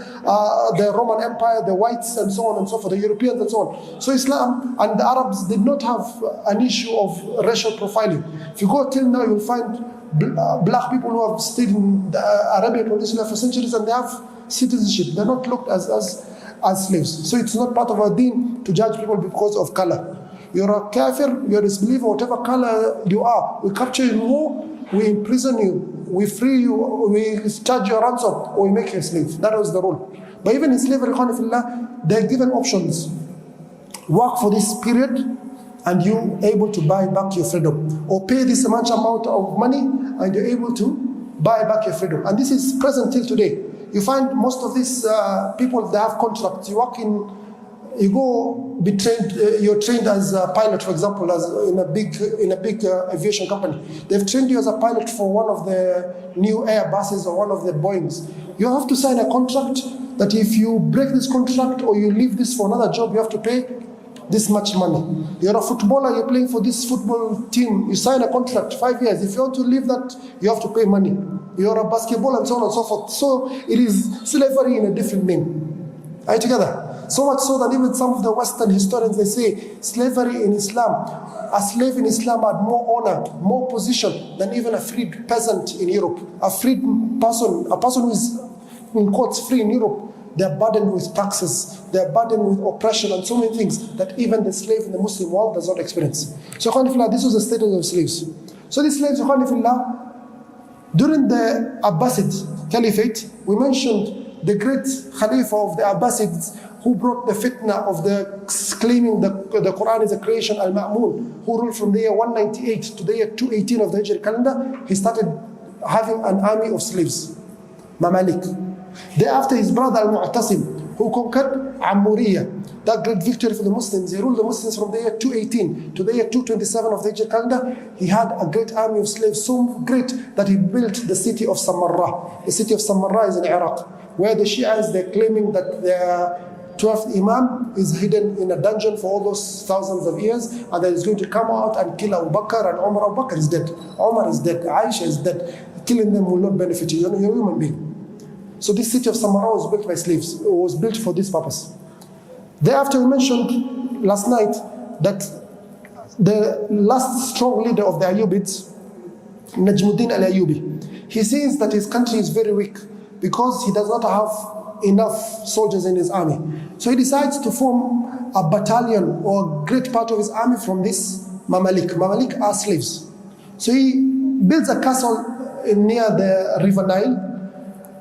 the Roman Empire, the whites, and so on and so forth, the Europeans and so on. So Islam and the Arabs did not have an issue of racial profiling. If you go till now, you'll find black people who have stayed in the Arabian Peninsula for centuries and they have citizenship. They're not looked as slaves. So it's not part of our deen to judge people because of color. You're a kafir, you're a disbeliever, whatever color you are. We capture you in war, we imprison you, we free you, we charge your ransom, or we make you a slave. That was the rule. But even in slavery, they're given options. Work for this period, and you're able to buy back your freedom. Or pay this much amount of money, and you're able to buy back your freedom. And this is present till today. You find most of these people, they have contracts. You work in, you go be trained, you're trained as a pilot, for example, as in a big aviation company. They've trained you as a pilot for one of the new Airbuses or one of the Boeings. You have to sign a contract that if you break this contract or you leave this for another job, you have to pay this much money. You're a footballer, you're playing for this football team, you sign a contract, 5 years. If you want to leave that, you have to pay money. You're a basketball and so on and so forth. So it is slavery in a different name. Are you together? So much so that even some of the Western historians, they say slavery in Islam, a slave in Islam had more honor, more position than even a freed peasant in Europe. A freed person, a person who is in quotes free in Europe, they're burdened with taxes, they're burdened with oppression and so many things that even the slave in the Muslim world does not experience. So this was the status of slaves. So these slaves, during the Abbasid Caliphate, we mentioned the great Khalifa of the Abbasids who brought the fitna of the claiming the Quran is a creation, Al-Ma'mun, who ruled from the year 198 to the year 218 of the Hijri calendar. He started having an army of slaves, Mamalik. Thereafter his brother Al-Mu'tasim, who conquered Amuriya, that great victory for the Muslims. He ruled the Muslims from the year 218 to the year 227 of the Hijri calendar. He had a great army of slaves, so great that he built the city of Samarra. The city of Samarra is in Iraq, where the Shias, they're claiming that their 12th Imam is hidden in a dungeon for all those thousands of years, and that is going to come out and kill Abu Bakr and Umar. Abu Bakr is dead, Umar is dead, Aisha is dead. Killing them will not benefit you, you're a human being. So this city of Samarra was built by slaves. It was built for this purpose. Thereafter we mentioned last night that the last strong leader of the Ayyubids, Najmuddin al-Ayyubi, he sees that his country is very weak because he does not have enough soldiers in his army. So he decides to form a battalion or a great part of his army from this Mamalik. Mamalik are slaves. So he builds a castle near the River Nile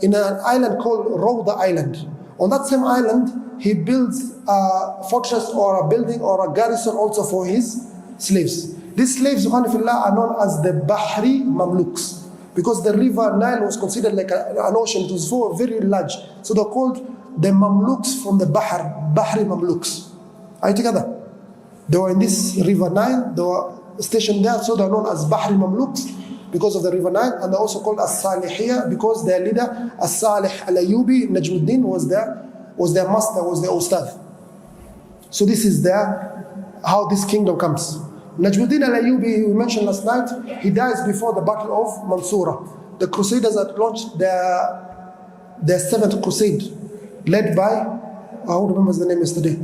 in an island called Rawda Island. On that same island, he builds a fortress or a building or a garrison also for his slaves. These slaves, are known as the Bahri Mamluks, because the river Nile was considered like an ocean. It was very large. So they're called the Mamluks from the Bahri Mamluks. Are you together? They were in this river Nile, they were stationed there, so they're known as Bahri Mamluks because of the river Nile, and they're also called As-Salihiyya because their leader, As-Salih al-Ayyubi, Najmuddin, was their master, was their ustad. So this is how this kingdom comes. Najmuddin al-Ayyubi, we mentioned last night, he dies before the Battle of Mansoura. The Crusaders had launched their seventh crusade, led by, who remembers the name yesterday?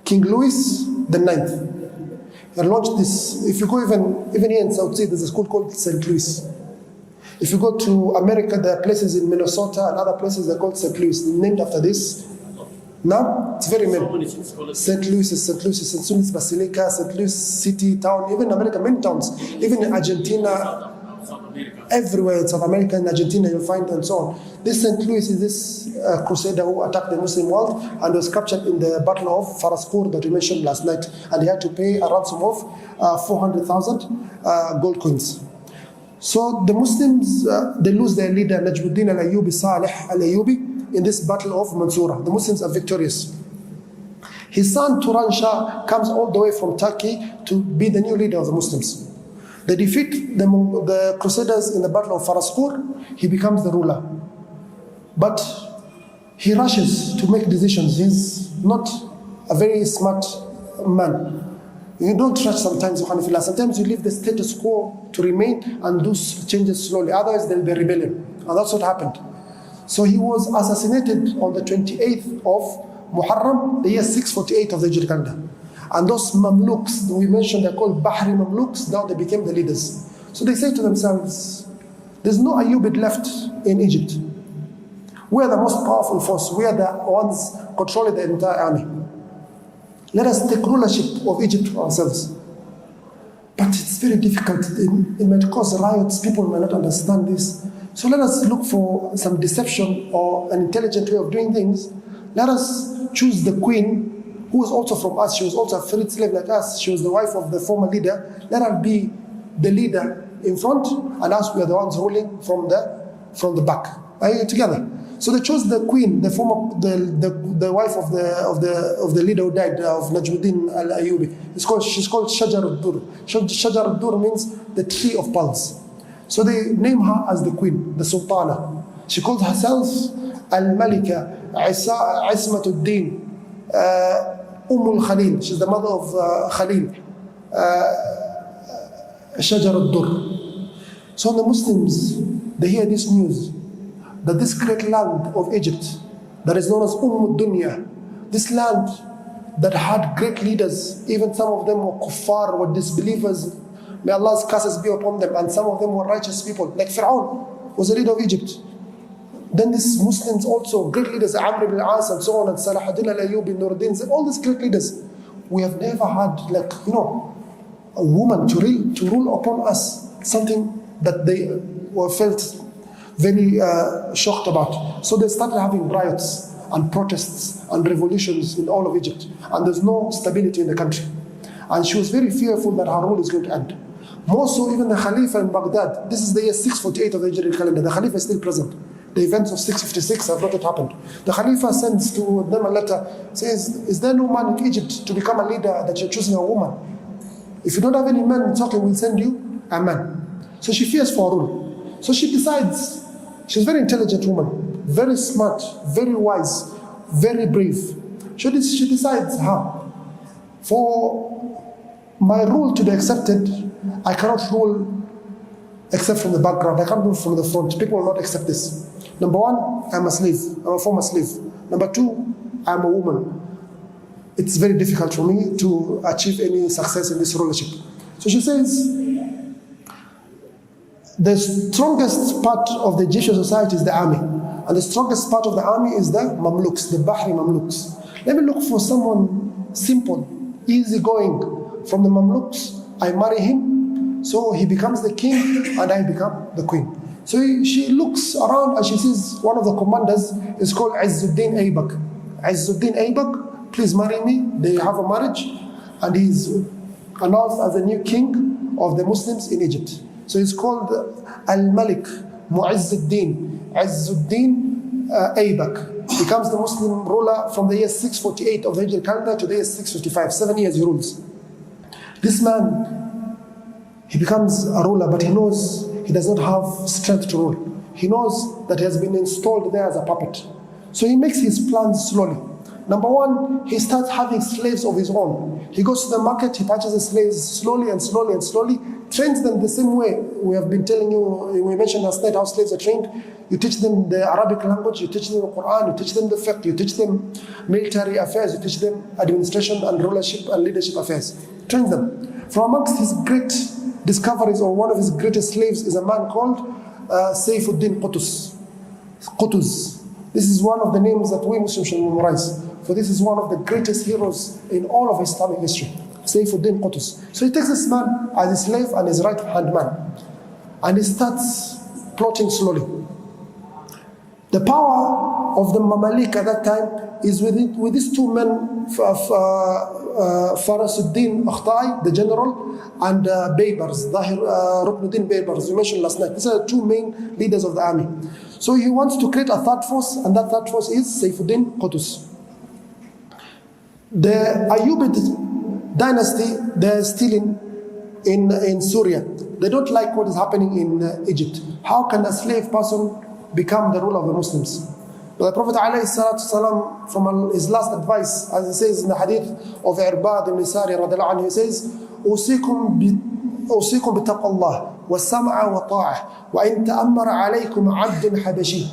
King Louis the Ninth. He launched this. If you go even here in South Sea, there's a school called St. Louis. If you go to America, there are places in Minnesota and other places they're called St. Louis, named after this. Now, it's very many. St. Louis, St. Louis Basilica, St. Louis City, town, even in America, many towns. Even in Argentina, everywhere in South America and Argentina, you'll find and so on. This St. Louis is this crusader who attacked the Muslim world and was captured in the Battle of Faraskur that we mentioned last night. And he had to pay a ransom of 400,000 gold coins. So the Muslims, they lose their leader, Najmuddin al-Ayyubi, Salih al-Ayyubi, in this Battle of Mansoura. The Muslims are victorious. His son Turan Shah comes all the way from Turkey to be the new leader of the Muslims. They defeat the Crusaders in the Battle of Faraskur. He becomes the ruler. But he rushes to make decisions. He's not a very smart man. You don't rush sometimes, sometimes you leave the status quo to remain and do changes slowly. Otherwise, there will be rebellion. And that's what happened. So he was assassinated on the 28th of Muharram, the year 648 of the Hijri calendar. And those Mamluks we mentioned, they're called Bahri Mamluks, now they became the leaders. So they say to themselves, there's no Ayyubid left in Egypt. We are the most powerful force. We are the ones controlling the entire army. Let us take rulership of Egypt for ourselves. But it's very difficult. It might cause riots. People may not understand this. So let us look for some deception or an intelligent way of doing things. Let us choose the queen, who is also from us. She was also a freed slave like us. She was the wife of the former leader. Let her be the leader in front, and us, we are the ones ruling from the back. Are you together? So they chose the queen, the wife of the leader who died, of Najmuddin al-Ayyubi. She's called Shajar al-Dur. Shajar al-Dur means the tree of pearls. So they name her as the queen, the sultana. She called herself al-Malika Ismatuddin Khalil. She's the mother of Khalil, Shajar al-Dur. So the Muslims, they hear this news, that this great land of Egypt, that is known as Dunya, this land that had great leaders, even some of them were kuffar, were disbelievers, may Allah's curses be upon them, and some of them were righteous people, like Fir'aun was the leader of Egypt. Then these Muslims also, great leaders, Amr ibn al-As and so on, and Salahuddin al-Ayyubi, Nuruddin, all these great leaders. We have never had, a woman to rule upon us, something that they were felt very shocked about. So they started having riots and protests and revolutions in all of Egypt. And there's no stability in the country. And she was very fearful that her rule is going to end. More so, even the Khalifa in Baghdad, this is the year 648 of the Hijri calendar, the Khalifa is still present. The events of 656 have not yet happened. The Khalifa sends to them a letter, says, is there no man in Egypt to become a leader that you're choosing a woman? If you don't have any men talking, we'll send you a man. So she fears for her rule. So she decides. She's a very intelligent woman, very smart, very wise, very brave. She decides, for my rule to be accepted, I cannot rule except from the background. I can't rule from the front. People will not accept this. Number one, I'm a slave. I'm a former slave. Number two, I'm a woman. It's very difficult for me to achieve any success in this rulership. So she says, the strongest part of the Egyptian society is the army. And the strongest part of the army is the Mamluks, the Bahri Mamluks. Let me look for someone simple, easygoing from the Mamluks. I marry him, so he becomes the king and I become the queen. So she looks around and she sees one of the commanders is called Izzuddin Aybak. Izzuddin Aybak, please marry me. They have a marriage and he's announced as the new king of the Muslims in Egypt. So he's called Al-Malik Mu'izzuddin. Izzuddin Aybak becomes the Muslim ruler from the year 648 of the Hijri calendar to the year 655. 7 years he rules. This man, he becomes a ruler, but he knows he does not have strength to rule. He knows that he has been installed there as a puppet. So he makes his plans slowly. Number one, he starts having slaves of his own. He goes to the market, he purchases slaves slowly and slowly and slowly, trains them the same way. We have been telling you, we mentioned last night how slaves are trained. You teach them the Arabic language, you teach them the Quran, you teach them the fiqh, you teach them military affairs, you teach them administration and rulership and leadership affairs. Train them. From amongst his great discoveries, or one of his greatest slaves, is a man called Saifuddin Qutuz. This is one of the names that we Muslims should memorize, for this is one of the greatest heroes in all of Islamic history. Saifuddin Qutuz. So he takes this man as a slave and his right-hand man, and he starts plotting slowly. The power of the Mamalik at that time is with these two men, Farasuddin Akhtai, the general, and Baybars, Ruknuddin Baybars, we mentioned last night. These are the two main leaders of the army. So he wants to create a third force, and that third force is Saifuddin Qutuz. The Ayyubid dynasty, they're still in Syria. They don't like what is happening in Egypt. How can a slave person become the ruler of the Muslims? But the Prophet ﷺ, from his last advice, as he says in the hadith of Irbad ibn Sari radiallahu anhu, he says, أوصيكم بتقوى الله والسمع والطاعة وإن تأمر عليكم عبد حبشي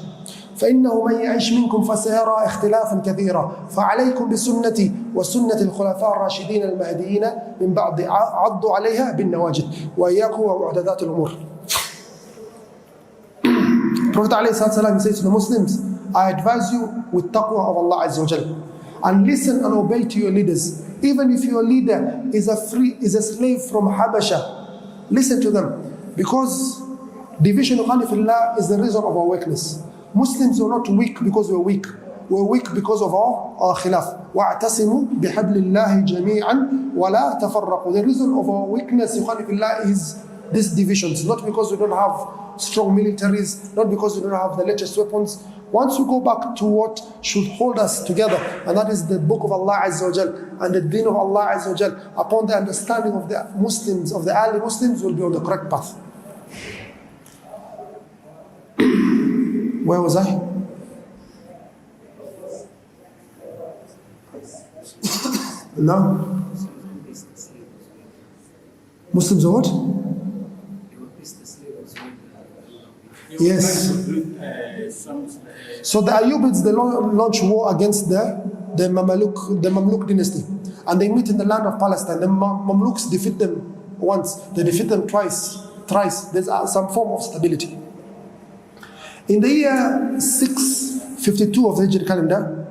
فإنه من يعيش منكم فسيرى اختلافا كثيرا فعليكم بسنتي وسنة الخلفاء الراشدين المهديين من بعد عضوا عليها بالنواجذ وإياكم ومحدثات الأمور. Prophet ﷺ says to the Muslims, I advise you with taqwa of Allah Azza wa Jal, and listen and obey to your leaders. Even if your leader is a slave from Habasha, listen to them, because division of Khalifillah is the reason of our weakness. Muslims are not weak because we're weak. We're weak because of our khilaf. وَاعْتَصِمُوا بِحَبْلِ اللَّهِ جَمِيعًا وَلَا تَفَرَّقُوا. The reason of our weakness in Khalifillah is these divisions, not because we don't have strong militaries, not because we don't have the latest weapons. Once we go back to what should hold us together, and that is the book of Allah Azza wa Jal and the deen of Allah Azza wa Jal, upon the understanding of the Muslims, of the early Muslims, will be on the correct path. Where was I? No? Muslims are what? Yes. So the Ayyubids, they launch war against the Mamluk dynasty, and they meet in the land of Palestine. The Mamluks defeat them once, they defeat them twice. There's some form of stability. In the year 652 of the Hijri calendar,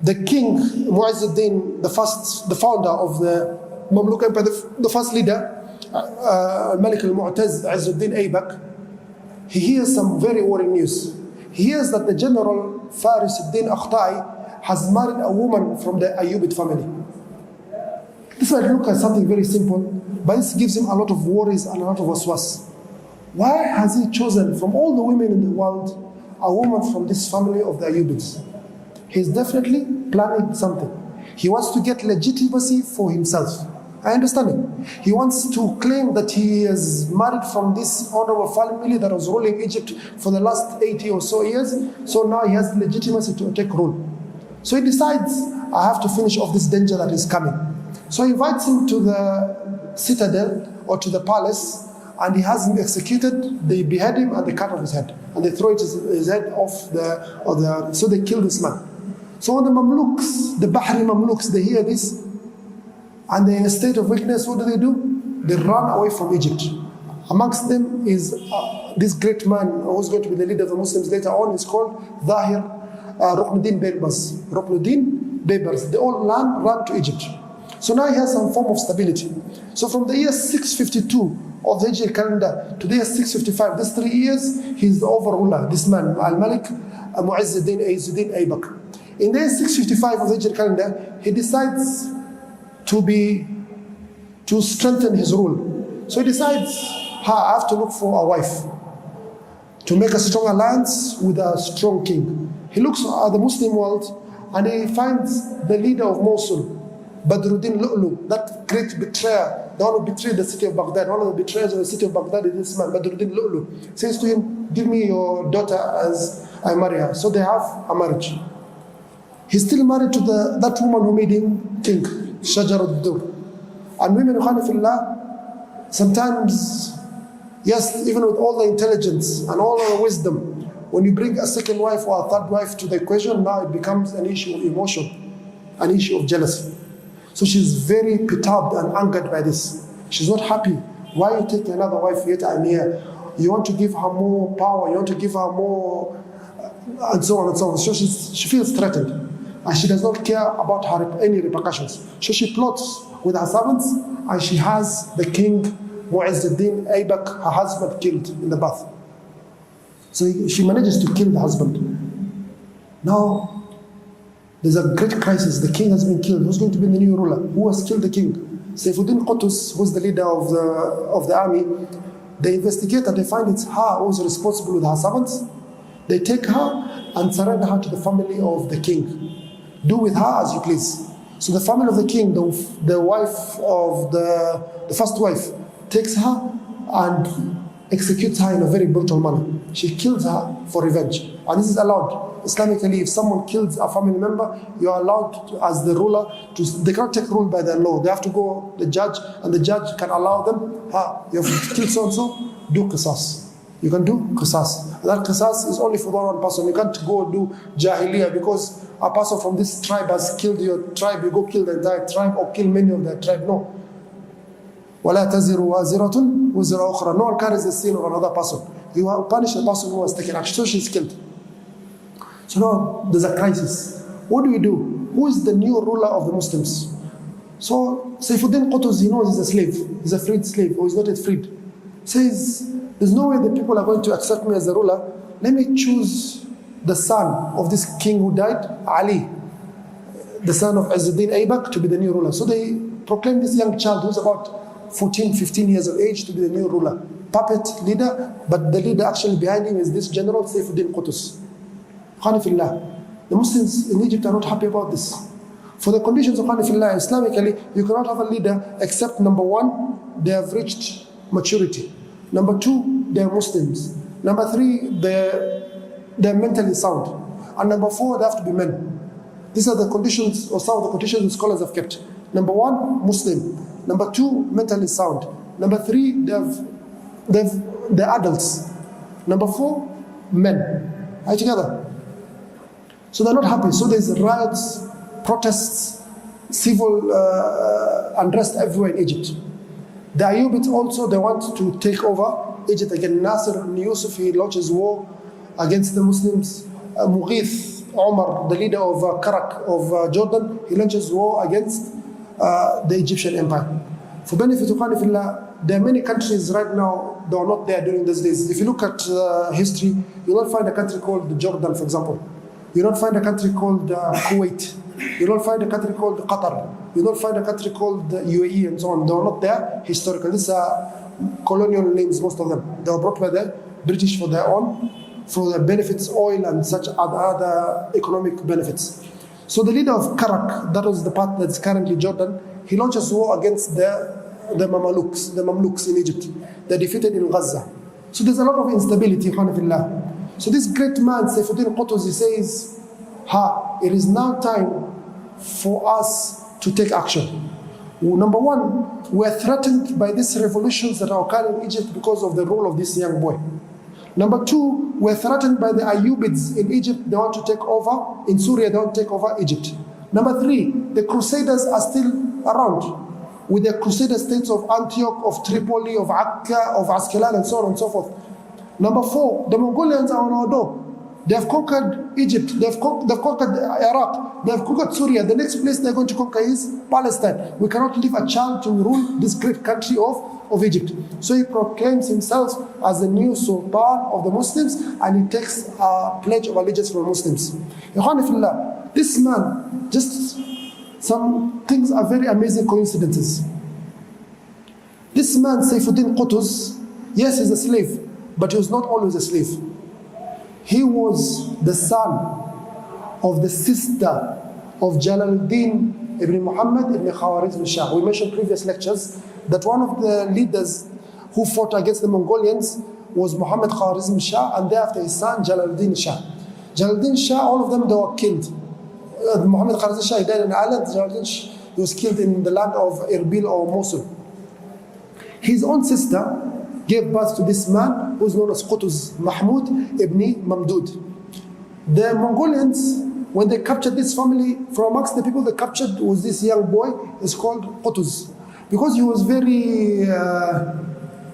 the king Mu'izzuddin, the founder of the Mamluk Empire, the first leader, Malik al-Mu'taz Izzuddin Aybak, he hears some very worrying news. He hears that the general Faris ad-Din Akhtai has married a woman from the Ayyubid family. This might look like something very simple, but this gives him a lot of worries and a lot of waswas. Why has he chosen from all the women in the world a woman from this family of the Ayyubids? He's definitely planning something. He wants to get legitimacy for himself. I understand him. He wants to claim that he is married from this honorable family that was ruling Egypt for the last 80 or so years. So now he has legitimacy to take rule. So he decides, I have to finish off this danger that is coming. So he invites him to the citadel or to the palace, and he has him executed. They behead him and they cut off his head, and they throw his head off so they kill this man. So when the Mamluks, the Bahri Mamluks, they hear this, and they're in a state of weakness, what do? They run away from Egypt. Amongst them is this great man who's going to be the leader of the Muslims later on. Is called Zahir Ruknuddin Baybars. Ruknuddin Baybars. They all run to Egypt. So now he has some form of stability. So from the year 652 of the Hijri calendar to the year 655, these 3 years, he's the overruler, this man, Al-Malik Mu'izzuddin Aybak. In the year 655 of the Hijri calendar, he decides to strengthen his rule. So he decides, I have to look for a wife to make a strong alliance with a strong king. He looks at the Muslim world and he finds the leader of Mosul, Badruddin Lu'lu, that great betrayer, the one who betrayed the city of Baghdad. One of the betrayers of the city of Baghdad is this man, Badruddin Lu'lu. Says to him, give me your daughter as I marry her. So they have a marriage. He's still married to that woman who made him king, Shajar al-Dur. And women, Khanifillah, sometimes, yes, even with all the intelligence and all the wisdom, when you bring a second wife or a third wife to the equation, now it becomes an issue of emotion, an issue of jealousy. So she's very perturbed and angered by this. She's not happy. Why you take another wife yet I'm here? You want to give her more power, you want to give her more, and so on and so on. So she feels threatened, and she does not care about any repercussions. So she plots with her servants, and she has the king Mu'izzuddin Aybak, her husband, killed in the bath. So she manages to kill the husband. Now, there's a great crisis. The king has been killed. Who's going to be the new ruler? Who has killed the king? Sultan Qutuz, who's the leader of the army, they investigate and they find it's her who's responsible with her servants. They take her and surrender her to the family of the king. Do with her as you please. So the family of the king, the wife of the first wife, takes her and executes her in a very brutal manner. She kills her for revenge. And this is allowed. Islamically, if someone kills a family member, you are allowed to, as the ruler, they can't take rule by their law. They have to go the judge, and the judge can allow them, you have killed so-and-so, do qisas. You can do qisas. That qisas is only for one person. You can't go do jahiliyyah because a person from this tribe has killed your tribe. You go kill the entire tribe or kill many of their tribe. No. وَلَا تَزِرُ وَازِرَةٌ وِزْرَ أُخْرَى. No one carries the sin of another person. You punish the person who has taken action. So she's killed. So now there's a crisis. What do we do? Who is the new ruler of the Muslims? So Saifuddin Qutuz, he knows he's a slave. He's a freed slave, or he's not yet freed. Says, there's no way the people are going to accept me as a ruler. Let me choose the son of this king who died, Ali, the son of Izzuddin Aybak, to be the new ruler. So they proclaim this young child who's about 14, 15 years of age to be the new ruler. Puppet leader, but the leader actually behind him is this general Saifuddin Qutuz. The Muslims in Egypt are not happy about this. For the conditions of Hanifillah, Islamically, you cannot have a leader except number one, they have reached maturity. Number two, they are Muslims. Number three, they're mentally sound. And number four, they have to be men. These are the conditions, or some of the conditions the scholars have kept. Number one, Muslim. Number two, mentally sound. Number three, they're adults. Number four, men. Are you together? So they're not happy. So there's riots, protests, civil unrest everywhere in Egypt. The Ayyubids also, they want to take over Egypt again. Nasser ibn Yusuf, he launches war against the Muslims. Mughith Omar, the leader of Karak of Jordan, he launches war against the Egyptian empire. For benefit of Hanifillah, there are many countries right now that are not there during those days. If you look at history, you will not find a country called Jordan, for example. You don't find a country called Kuwait. You don't find a country called Qatar. You don't find a country called UAE and so on. They are not there historically. These are colonial names, most of them. They were brought by the British for their own, for the benefits, oil and such other economic benefits. So the leader of Karak, that was the part that's currently Jordan, he launches war against the Mamluks in Egypt. They're defeated in Gaza. So there's a lot of instability, Hanifillah. So this great man, Saifuddin Qutuz, he says, it is now time for us to take action. Number one, we are threatened by these revolutions that are occurring in Egypt because of the rule of this young boy. Number two, we are threatened by the Ayyubids in Egypt. They want to take over. In Syria, they want to take over Egypt. Number three, the Crusaders are still around with the Crusader states of Antioch, of Tripoli, of Akka, of Askelan, and so on and so forth. Number four, the Mongolians are on our door. They have conquered Egypt, they've conquered Iraq, they have conquered Syria. The next place they're going to conquer is Palestine. We cannot leave a child to rule this great country of Egypt. So he proclaims himself as the new Sultan of the Muslims, and he takes a pledge of allegiance from Muslims. This man, just some things are very amazing coincidences. This man, Saifuddin Qutuz, yes, he's a slave, but he was not always a slave. He was the son of the sister of Jalaluddin ibn Muhammad ibn Khwarazm and Shah. We mentioned in previous lectures that one of the leaders who fought against the Mongolians was Muhammad Khwarazm Shah, and thereafter his son Jalaluddin Shah. Jalaluddin Shah, all of them, they were killed. Muhammad Khwarazm Shah, he died in Ireland. Jalaluddin Shah, he was killed in the land of Erbil or Mosul. His own sister gave birth to this man who is known as Qutuz, Mahmud ibn Mamdud. The Mongolians, when they captured this family, from amongst the people they captured was this young boy, is called Qutuz. Because he was very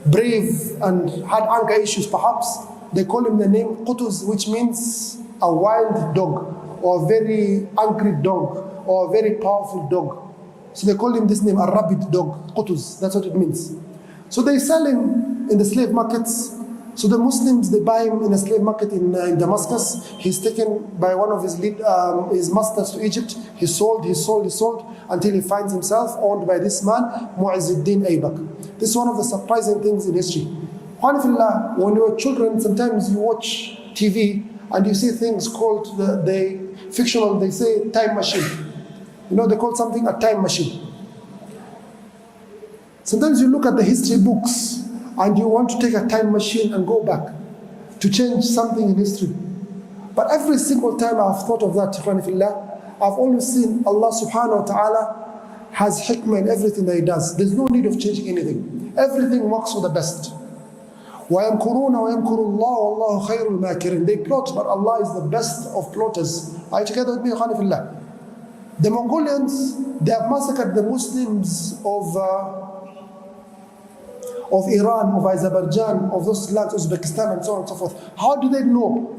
brave and had anger issues perhaps, they call him the name Qutuz, which means a wild dog, or a very angry dog, or a very powerful dog. So they call him this name, a rabid dog, Qutuz, that's what it means. So they sell him in the slave markets. So the Muslims, they buy him in a slave market in Damascus. He's taken by one of his masters to Egypt. He sold until he finds himself owned by this man, Mu'izzuddin Aybak. This is one of the surprising things in history. When you were children, sometimes you watch TV and you see things called, fictional, they say time machine. You know, they call something a time machine. Sometimes you look at the history books and you want to take a time machine and go back to change something in history. But every single time I've thought of that, I've always seen Allah subhanahu wa ta'ala has hikmah in everything that He does. There's no need of changing anything. Everything works for the best. وَيَمْكُرُونَ وَيَمْكُرُ اللَّهُ وَاللَّهُ خَيْرُ الْمَاكِرِينَ. They plot, but Allah is the best of plotters. Are you together with me, Khanifillah? The Mongolians, they have massacred the Muslims of Iran, of Azerbaijan, of those lands, Uzbekistan, and so on and so forth. How do they know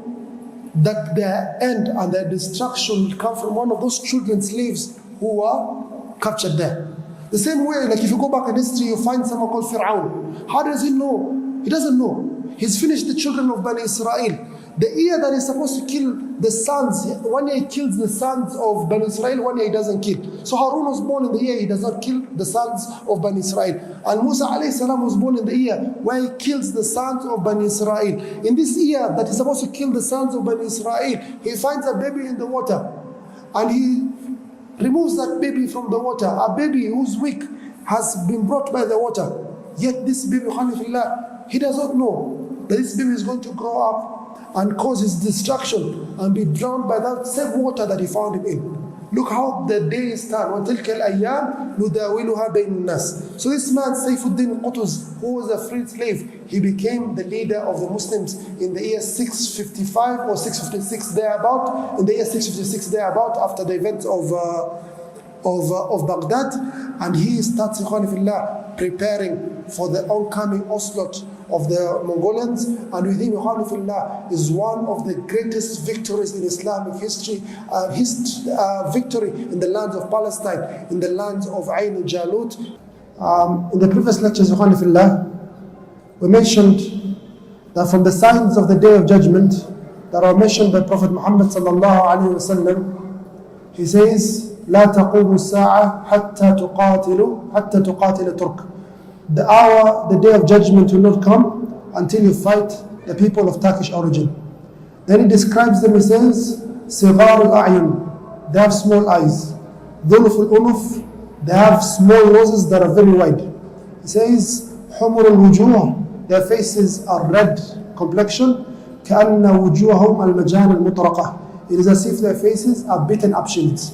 that their end and their destruction will come from one of those children slaves who were captured there? The same way, like if you go back in history, you find someone called Fir'aun. How does he know? He doesn't know. He's finished the children of Bani Israel. The year that he's supposed to kill the sons, 1 year he kills the sons of Bani Israel, 1 year he doesn't kill. So Harun was born in the year he does not kill the sons of Bani Israel. And Musa alayhi salam was born in the year where he kills the sons of Bani Israel. In this year that he's supposed to kill the sons of Bani Israel, he finds a baby in the water. And he removes that baby from the water. A baby who's weak has been brought by the water. Yet this baby, he does not know that this baby is going to grow up and cause his destruction and be drowned by that same water that he found him in. Look how the days turn. وَتِلْكَ الْأَيَّامِ نُدَاوِلُهَا بَيْنِ النَّاسِ. So this man, Sayfuddin Qutuz, who was a freed slave, he became the leader of the Muslims in the year 655 or 656 thereabout. In the year 656 thereabout, after the events of Baghdad, and he starts preparing for the oncoming onslaught of the Mongolians, and with him is one of the greatest victories in Islamic history, victory in the lands of Palestine, in the lands of Ayn Jalut. In the previous lectures, we mentioned that from the signs of the Day of Judgment that are mentioned by Prophet Muhammad sallallahu alaihi wasallam, he says, لا تقوم الساعة حتى تقاتل ترك. The hour, the day of judgment will not come until you fight the people of Turkish origin. Then he describes them, he says, صغار الأعين, they have small eyes. ظلف الأنف, they have small noses that are very wide. He says, حمر الوجوه, their faces are red complexion. كأن وجوههم المجان المطرقة. It is as if their faces are beaten up shields.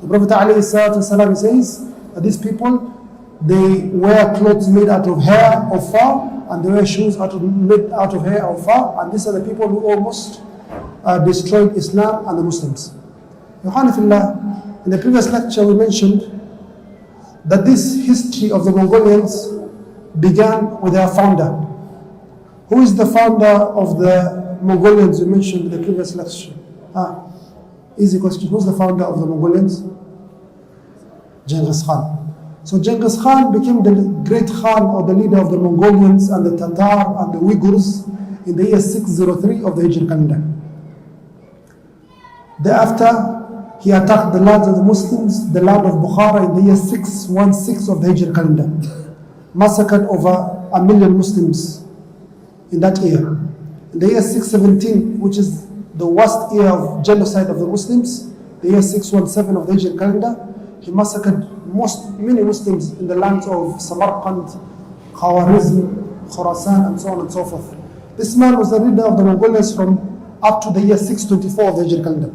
The Prophet ﷺ says that these people, they wear clothes made out of hair of fur, and they wear shoes made out of hair of fur, and these are the people who almost destroyed Islam and the Muslims. In the previous lecture we mentioned that this history of the Mongolians began with their founder. Who is the founder of the Mongolians we mentioned in the previous lecture? Easy question. Who's the founder of the Mongolians? Genghis Khan. So Genghis Khan became the great Khan or the leader of the Mongolians and the Tatar and the Uyghurs in the year 603 of the Hijri calendar. Thereafter, he attacked the lands of the Muslims, the land of Bukhara in the year 616 of the Hijri calendar. Massacred over 1 million Muslims in that year. In the year 617, which is the worst year of genocide of the Muslims, the year 617 of the Hijri calendar, he massacred many Muslims in the lands of Samarkand, Khwarazm, Khurasan, and so on and so forth. This man was the leader of the Mongolians from up to the year 624 of the Hijri calendar.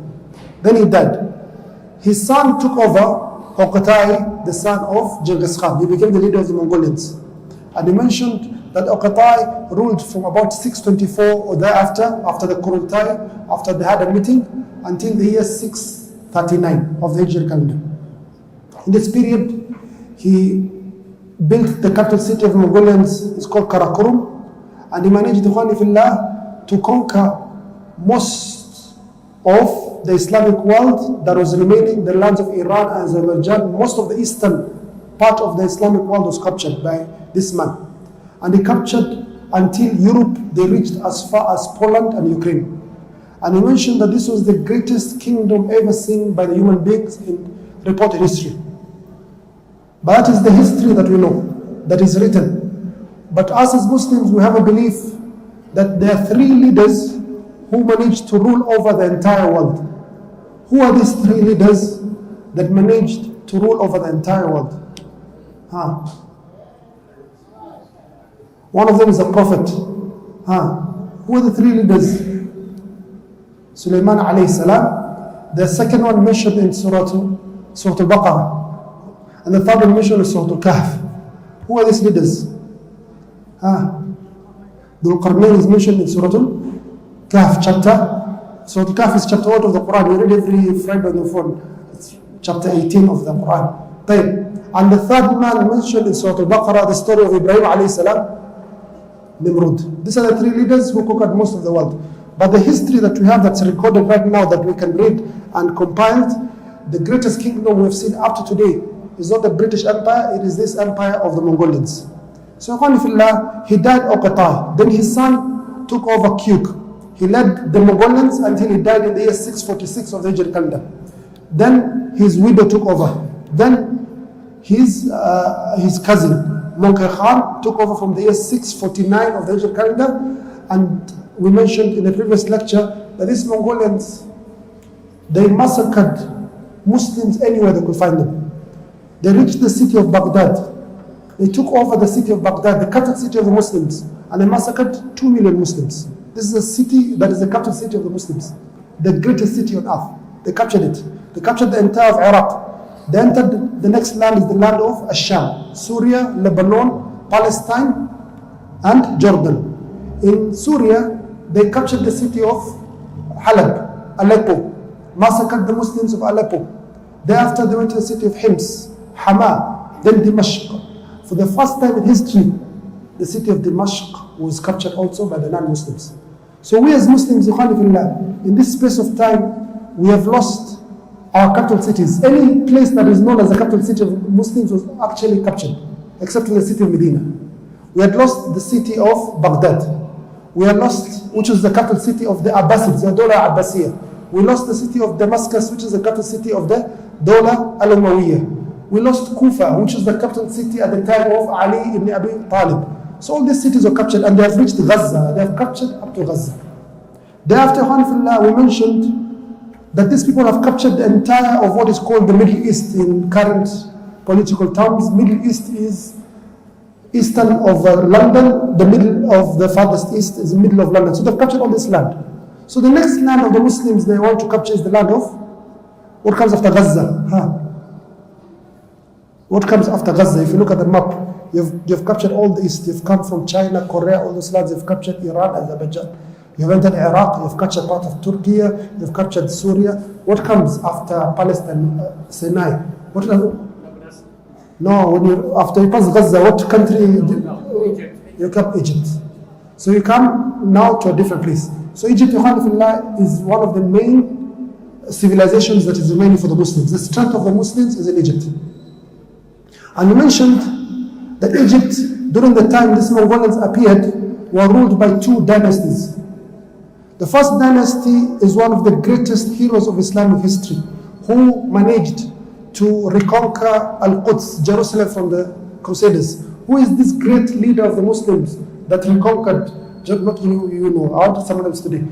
Then he died. His son took over, Oqatai, the son of Genghis Khan. He became the leader of the Mongolians. And he mentioned that Oqatai ruled from about 624 or thereafter, after the Kurultai, after they had a meeting, until the year 639 of the Hijri calendar. In this period, he built the capital city of the Mongolians, it's called Karakorum, and he managed to conquer most of the Islamic world that was remaining, the lands of Iran and Azerbaijan. Most of the eastern part of the Islamic world was captured by this man. And he captured until Europe, they reached as far as Poland and Ukraine. And he mentioned that this was the greatest kingdom ever seen by the human beings in reported history. But that is the history that we know, that is written. But us as Muslims, we have a belief that there are 3 leaders who managed to rule over the entire world. Who are these 3 leaders? that managed to rule over the entire world? Huh? One of them is a prophet. Huh? Who are the three leaders? Sulaiman alayhi salam. The second one mentioned in Surah Al-Baqarah. And the third one mentioned in Surah Al-Kahf. Who are these leaders? Huh? Dhul Qarnayn is mentioned in Surah Al-Kahf chapter. Surah Al-Kahf is chapter 1 of the Quran. We read every Friday on the phone. It's chapter 18 of the Quran. طيب. And the third man mentioned in Surah Al-Baqarah, the story of Ibrahim alayhi salam, Nimrud. These are the three leaders who conquered most of the world. But the history that we have that's recorded right now that we can read and compiled, the greatest kingdom we've seen up to today is not the British Empire, it is this empire of the Mongolians. So he died Okatai. Then his son took over Kyuk. He led the Mongolians until he died in the year 646 of the Hijri calendar. Then his widow took over. Then his cousin, Genghis Khan, took over from the year 649 of the Hijri calendar. And we mentioned in the previous lecture that these Mongolians, they massacred Muslims anywhere they could find them. They reached the city of Baghdad. They took over the city of Baghdad, the capital city of the Muslims, and they massacred 2 million Muslims. This is a city that is the capital city of the Muslims, the greatest city on earth. They captured it. They captured the entire of Iraq. They entered the next land is the land of Asham, Syria, Lebanon, Palestine, and Jordan. In Syria, they captured the city of Halab, Aleppo, massacred the Muslims of Aleppo. Thereafter, they went to the city of Hims, Hama, then Dimashq. For the first time in history, the city of Dimashq was captured also by the non-Muslims. So we as Muslims, in this space of time, we have lost our capital cities. Any place that is known as the capital city of Muslims was actually captured, except for the city of Medina. We had lost the city of Baghdad. We had lost, which is the capital city of the Abbasids, the Dawla Abbasiyah. We lost the city of Damascus, which is the capital city of the Dawla Al-Umayyah. We lost Kufa, which is the capital city at the time of Ali ibn Abi Talib. So all these cities were captured and they have reached Gaza. They have captured up to Gaza. Thereafter, we mentioned that these people have captured the entire of what is called the Middle East in current political terms. Middle East is eastern of London, the middle of the farthest east is the middle of London. So they've captured all this land. So the next land of the Muslims they want to capture is the land of, what comes after Gaza? What comes after Gaza? If you look at the map, you've captured all the east. You've come from China, Korea, all those lands. You've captured Iran, Azerbaijan. You've entered Iraq. You've captured part of Turkey. You've captured Syria. What comes after Palestine, Sinai? What does? No, after you pass Gaza, what country? You come Egypt. So you come now to a different place. So Egypt, is one of the main civilizations that is remaining for the Muslims. The strength of the Muslims is in Egypt. And you mentioned that Egypt, during the time these Mongolians appeared, were ruled by two dynasties. The first dynasty is one of the greatest heroes of Islamic history, who managed to reconquer Al-Quds, Jerusalem, from the Crusaders. Who is this great leader of the Muslims that reconquered, not you know, I want some of them today.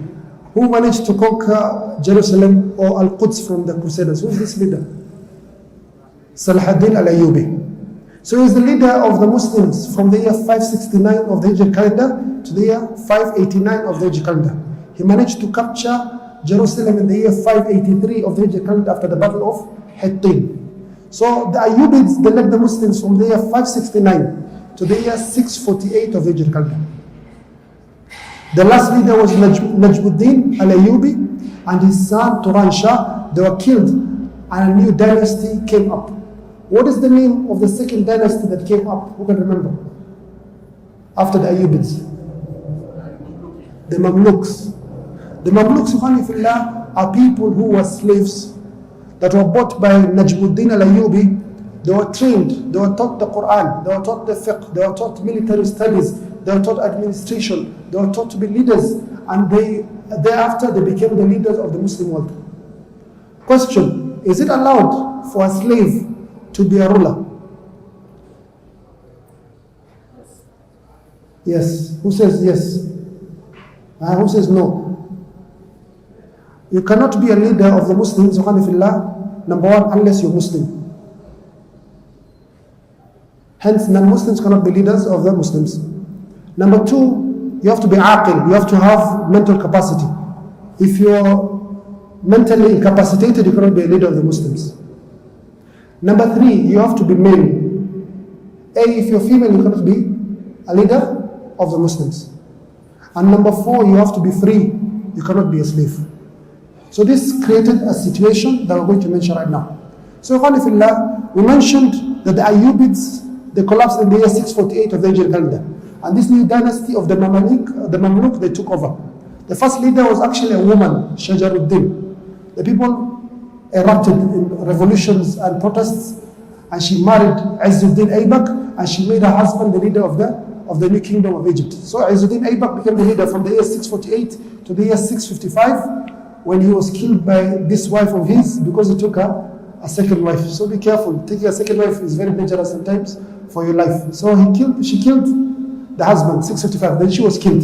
Who managed to conquer Jerusalem or Al-Quds from the Crusaders? Who is this leader? Salahuddin al-Ayyubi. So he is the leader of the Muslims from the year 569 of the Hijri calendar to the year 589 of the Hijri calendar. He managed to capture Jerusalem in the year 583 of the Hijri calendar after the Battle of Hittin. So the Ayyubids, they led the Muslims from the year 569 to the year 648 of the Hijri calendar. The last leader was Najmuddin al-Ayyubi and his son Turan Shah. They were killed and a new dynasty came up. What is the name of the second dynasty that came up? Who can remember? After the Ayyubids? The Mamluks. The Mamluks, are people who were slaves that were bought by Najmuddin al-Ayyubi. They were trained, they were taught the Quran, they were taught the fiqh, they were taught military studies, they were taught administration, they were taught to be leaders, and thereafter they became the leaders of the Muslim world. Question, is it allowed for a slave to be a ruler? Yes. Who says yes? Who says no? You cannot be a leader of the Muslims Number one, unless you're Muslim. Hence, non-Muslims cannot be leaders of the Muslims. Number two, you have to be aqil. You have to have mental capacity. If you're mentally incapacitated, you cannot be a leader of the Muslims. Number three, you have to be male. If you're female, you cannot be a leader of the Muslims. And number four, you have to be free. You cannot be a slave. So this created a situation that we're going to mention right now. So, we mentioned that the Ayyubids, they collapsed in the year 648 of the Hijri calendar. And this new dynasty of the Mamluk, they took over. The first leader was actually a woman, Shajaruddin. The people erupted in revolutions and protests, and she married Izzuddin Aybak, and she made her husband the leader of the new kingdom of Egypt. So Izzuddin Aybak became the leader from the year 648 to the year 655, when he was killed by this wife of his because he took a second wife. So be careful. Taking a second wife is very dangerous sometimes for your life. So she killed the husband, 655. Then she was killed.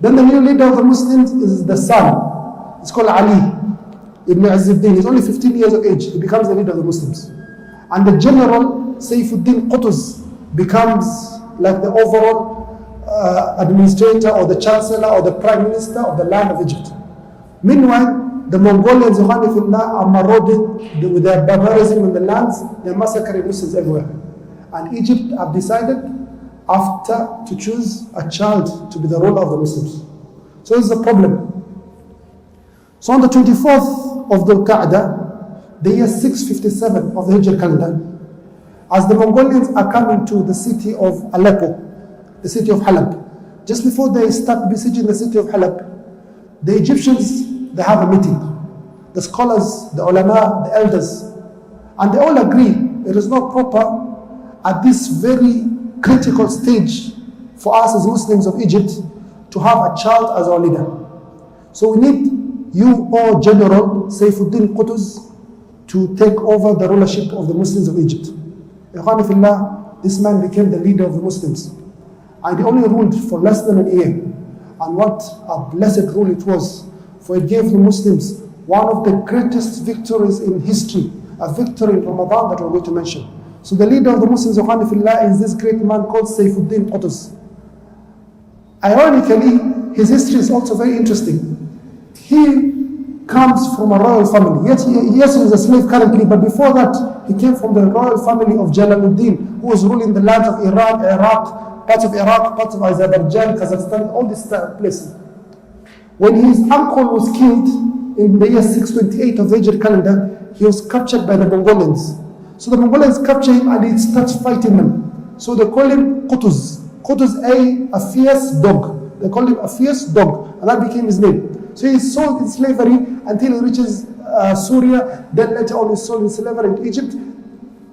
Then the new leader of the Muslims is the son. It's called Ali ibn Izzuddin. He's only 15 years of age. He becomes the leader of the Muslims. And the general, Sayfuddin Qutuz, becomes like the overall administrator or the chancellor or the prime minister of the land of Egypt. Meanwhile, the Mongolians are marauded with their barbarism in the lands. They're massacring Muslims everywhere. And Egypt have decided to choose a child to be the ruler of the Muslims. So this is a problem. So on the 24th of Dhul Qa'dah, the year 657 of the Hijri calendar, as the Mongolians are coming to the city of Aleppo, the city of Halab, just before they start besieging the city of Halab, the Egyptians, they have a meeting. The scholars, the ulama, the elders, and they all agree it is not proper at this very critical stage for us as Muslims of Egypt to have a child as our leader. So we need you, O General Sayfuddin Qutuz, to take over the rulership of the Muslims of Egypt. This man became the leader of the Muslims. And he only ruled for less than a year. And what a blessed rule it was, for it gave the Muslims one of the greatest victories in history, a victory in Ramadan that we're going to mention. So the leader of the Muslims is this great man called Sayfuddin Qutuz. Ironically, his history is also very interesting. He comes from a royal family. Yet he is a slave currently, but before that, he came from the royal family of Jalaluddin, who was ruling the lands of Iran, Iraq, parts of Azerbaijan, Kazakhstan, all these places. When his uncle was killed in the year 628 of the Hijri calendar, he was captured by the Mongolians. So the Mongolians capture him and he starts fighting them. So they call him Qutuz. Qutuz, a fierce dog. They call him a fierce dog, and that became his name. So he's sold in slavery until he reaches Syria, then later on he's sold in slavery in Egypt.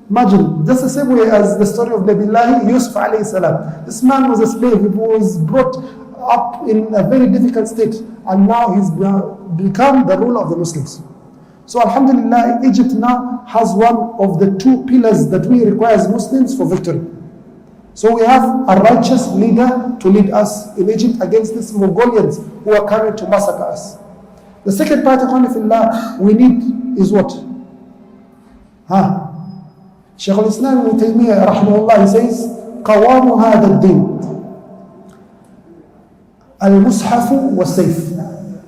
Imagine, just the same way as the story of Nabiullah Yusuf alayhi salam. This man was a slave, he was brought up in a very difficult state, and now he's become the ruler of the Muslims. So Alhamdulillah, Egypt now has one of the two pillars that we require as Muslims for victory. So we have a righteous leader to lead us in Egypt against these Mongolians who are coming to massacre us. The second part of Allah we need is what? Shaykh al-Islam Ibn Taymiyyah rahimahullah, he says, قوام هذا الدين المصحف والسيف.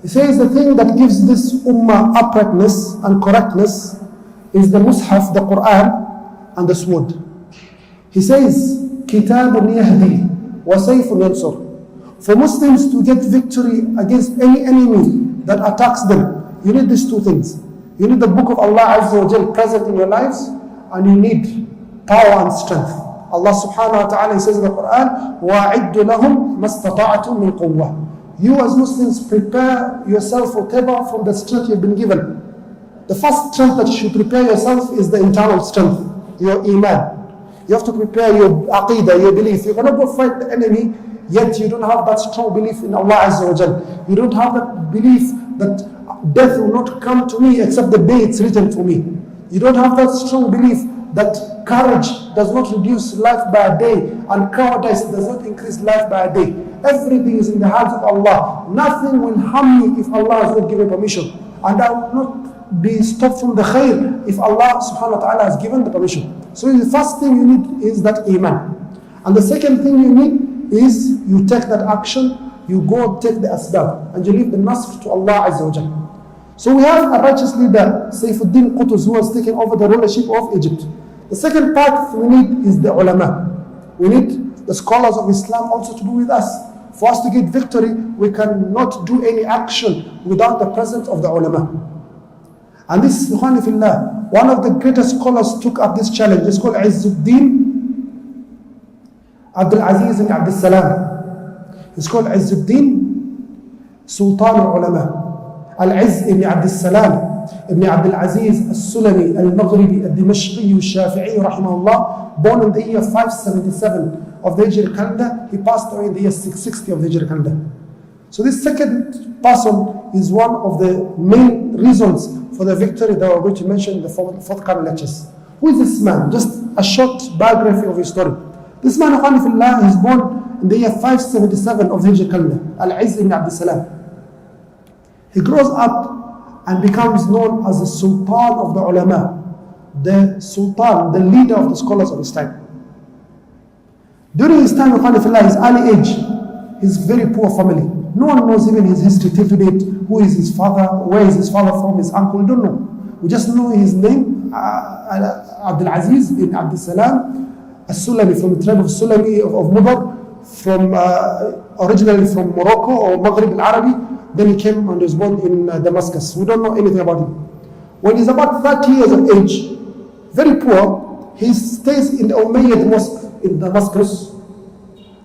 He says the thing that gives this ummah uprightness and correctness is the mushaf, the Quran, and the sword. He says, كتاب يهدي وسيف ينصر. For Muslims to get victory against any enemy that attacks them, you need these two things. You need the book of Allah Azza wa Jal present in your lives, and you need power and strength. Allah subhanahu wa ta'ala says in the Quran, وَأَعِدُّ لَهُمْ مَا اسْتَطَعْتُم مِّن قُوَّةٍ. You as Muslims prepare yourself whatever from the strength you've been given. The first strength that you should prepare yourself is the internal strength, your iman. You have to prepare your aqidah, your belief. You cannot go fight the enemy, yet you don't have that strong belief in Allah Azza wa Jal. You don't have that belief that death will not come to me except the day it's written for me. You don't have that strong belief that courage does not reduce life by a day and cowardice does not increase life by a day. Everything is in the hands of Allah. Nothing will harm me if Allah has not given permission. And I will not be stopped from the khair if Allah subhanahu wa ta'ala has given the permission. So the first thing you need is that iman. And the second thing you need is you take that action, you go take the asbab, and you leave the nasr to Allah Azza wa Jalla. So we have a righteous leader, Sultan Qutuz, who has taken over the rulership of Egypt. The second part we need is the ulama. We need the scholars of Islam also to be with us. For us to get victory, we cannot do any action without the presence of the ulama. And this, ikhwani fillah, one of the greatest scholars took up this challenge. It's called Izzuddin Abdul Aziz ibn Abdul Salam. It's called Izzuddin Sultan al-Ulama. Al-Izz ibn Abdul Salam ibn Abdul Aziz al-Sulami al-Maghribi al-Dimashqi al-Shafi'i rahimahullah, born in the year 577 of the Hijri calendar. He passed away in the year 660 of the Hijri calendar. So this second person is one of the main reasons for the victory that we're going to mention in the forthcoming lectures. Who is this man? Just a short biography of his story. This man, is born in the year 577 of the Hijri calendar, Al-Izz ibn Abdul Salam. He grows up and becomes known as the Sultan of the Ulama, the Sultan, the leader of the scholars of his time. During his time, his early age, his very poor family. No one knows even his history till today. Who is his father? Where is his father from? His uncle? We don't know. We just know his name, Abdul Aziz ibn Abdul Salam, As-Sulami, from the tribe of Sulami of Mudar, from originally from Morocco or Maghrib al-Arabi. Then he came and was born in Damascus. We don't know anything about him. When he's about 30 years of age, very poor, he stays in the Umayyad mosque in Damascus.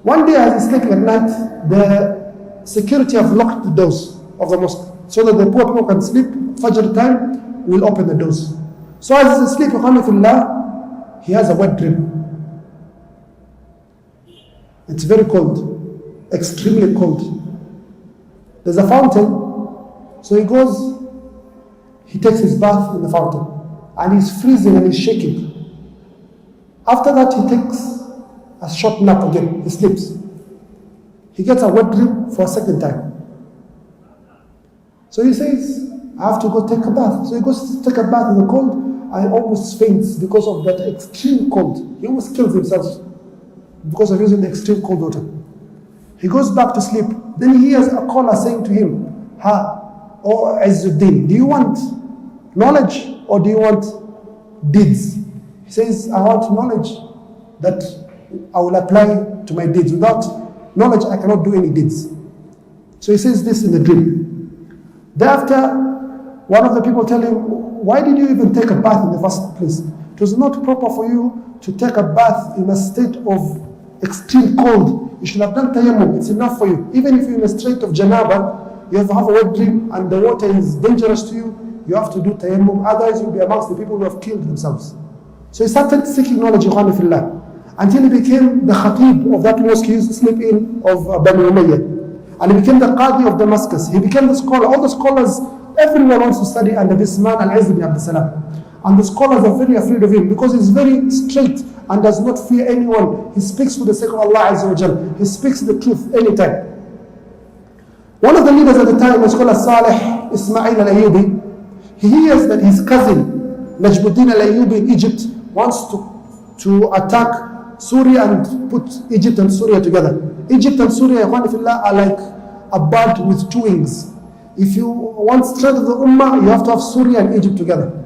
One day as he's sleeping at night, the security have locked the doors of the mosque so that the poor people can sleep. Fajr time will open the doors. So as he's sleeping, he has a wet dream. It's very cold, extremely cold. There's a fountain, so he goes, he takes his bath in the fountain, and he's freezing and he's shaking. After that, he takes a short nap again, he sleeps. He gets a wet dream for a second time. So he says, I have to go take a bath. So he goes to take a bath in the cold, and almost faints because of that extreme cold. He almost kills himself because of using the extreme cold water. He goes back to sleep. Then he hears a caller saying to him, O Izzuddin, do you want knowledge or do you want deeds? He says, I want knowledge that I will apply to my deeds. Without knowledge, I cannot do any deeds. So he says this in the dream. Thereafter, one of the people tell him, why did you even take a bath in the first place? It was not proper for you to take a bath in a state of extreme cold. You should have done tayammum. It's enough for you. Even if you're in a state of janaba, you have a wet dream and the water is dangerous to you, you have to do tayammum. Otherwise, you'll be amongst the people who have killed themselves. So he started seeking knowledge, until he became the khatib of that mosque he used to sleep in of Banu Umayyah. And he became the qadi of Damascus. He became the scholar. All the scholars, everyone wants to study under this man, Al-Izz ibn Abdul Salam. And the scholars are very afraid of him because he's very straight and does not fear anyone. He speaks for the sake of Allah Azza wa Jal. He speaks the truth anytime. One of the leaders at the time was called Salih Ismail al-Ayyubi. He hears that his cousin Najmuddin al-Ayyubi in Egypt wants to attack Syria and put Egypt and Syria together. Egypt and Syria are like a bird with two wings. If you want strength of the Ummah, you have to have Syria and Egypt together.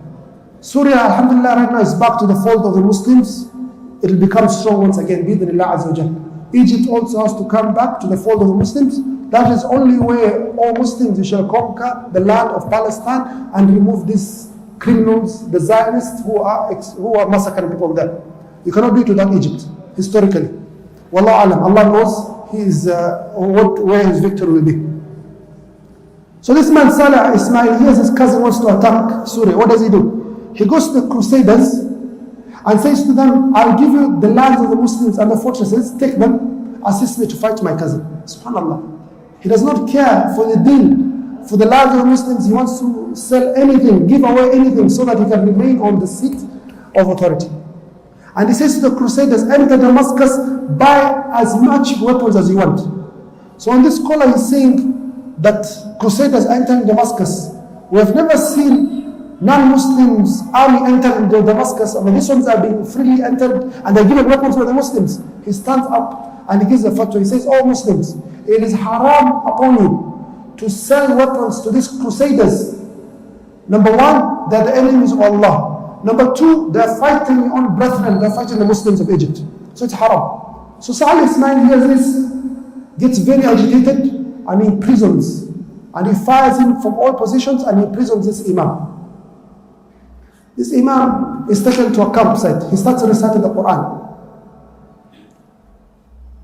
Syria, alhamdulillah, right now is back to the fold of the Muslims. It will become strong once again, bi-idhnillah azza wa jal. Egypt also has to come back to the fold of the Muslims. That is only way all Muslims shall conquer the land of Palestine and remove these criminals, the Zionists who are massacring people there. You cannot do it without Egypt, historically. Wallahu alam, Allah knows where his victory will be. So this man, Salih Ismail, hears his cousin wants to attack Syria. What does he do? He goes to the Crusaders and says to them, I'll give you the lands of the Muslims and the fortresses, take them, assist me to fight my cousin. SubhanAllah. He does not care for the deen, for the lands of the Muslims. He wants to sell anything, give away anything so that he can remain on the seat of authority. And he says to the Crusaders, enter Damascus, buy as much weapons as you want. So on this scholar he's saying that Crusaders entering Damascus, we have never seen Non-Muslims army entered into Damascus, and these ones are being freely entered, and they're given weapons for the Muslims. He stands up and he gives a fatwa. He says, "Oh Muslims, it is haram upon you to sell weapons to these crusaders. Number one, they're the enemies of Allah. Number two, they're fighting your own brethren, they're fighting the Muslims of Egypt. So it's haram." So Salih Ismail hears this, gets very agitated, and he imprisons. And he fires him from all positions, and he imprisons this Imam. This Imam is taken to a campsite. He starts reciting the Quran.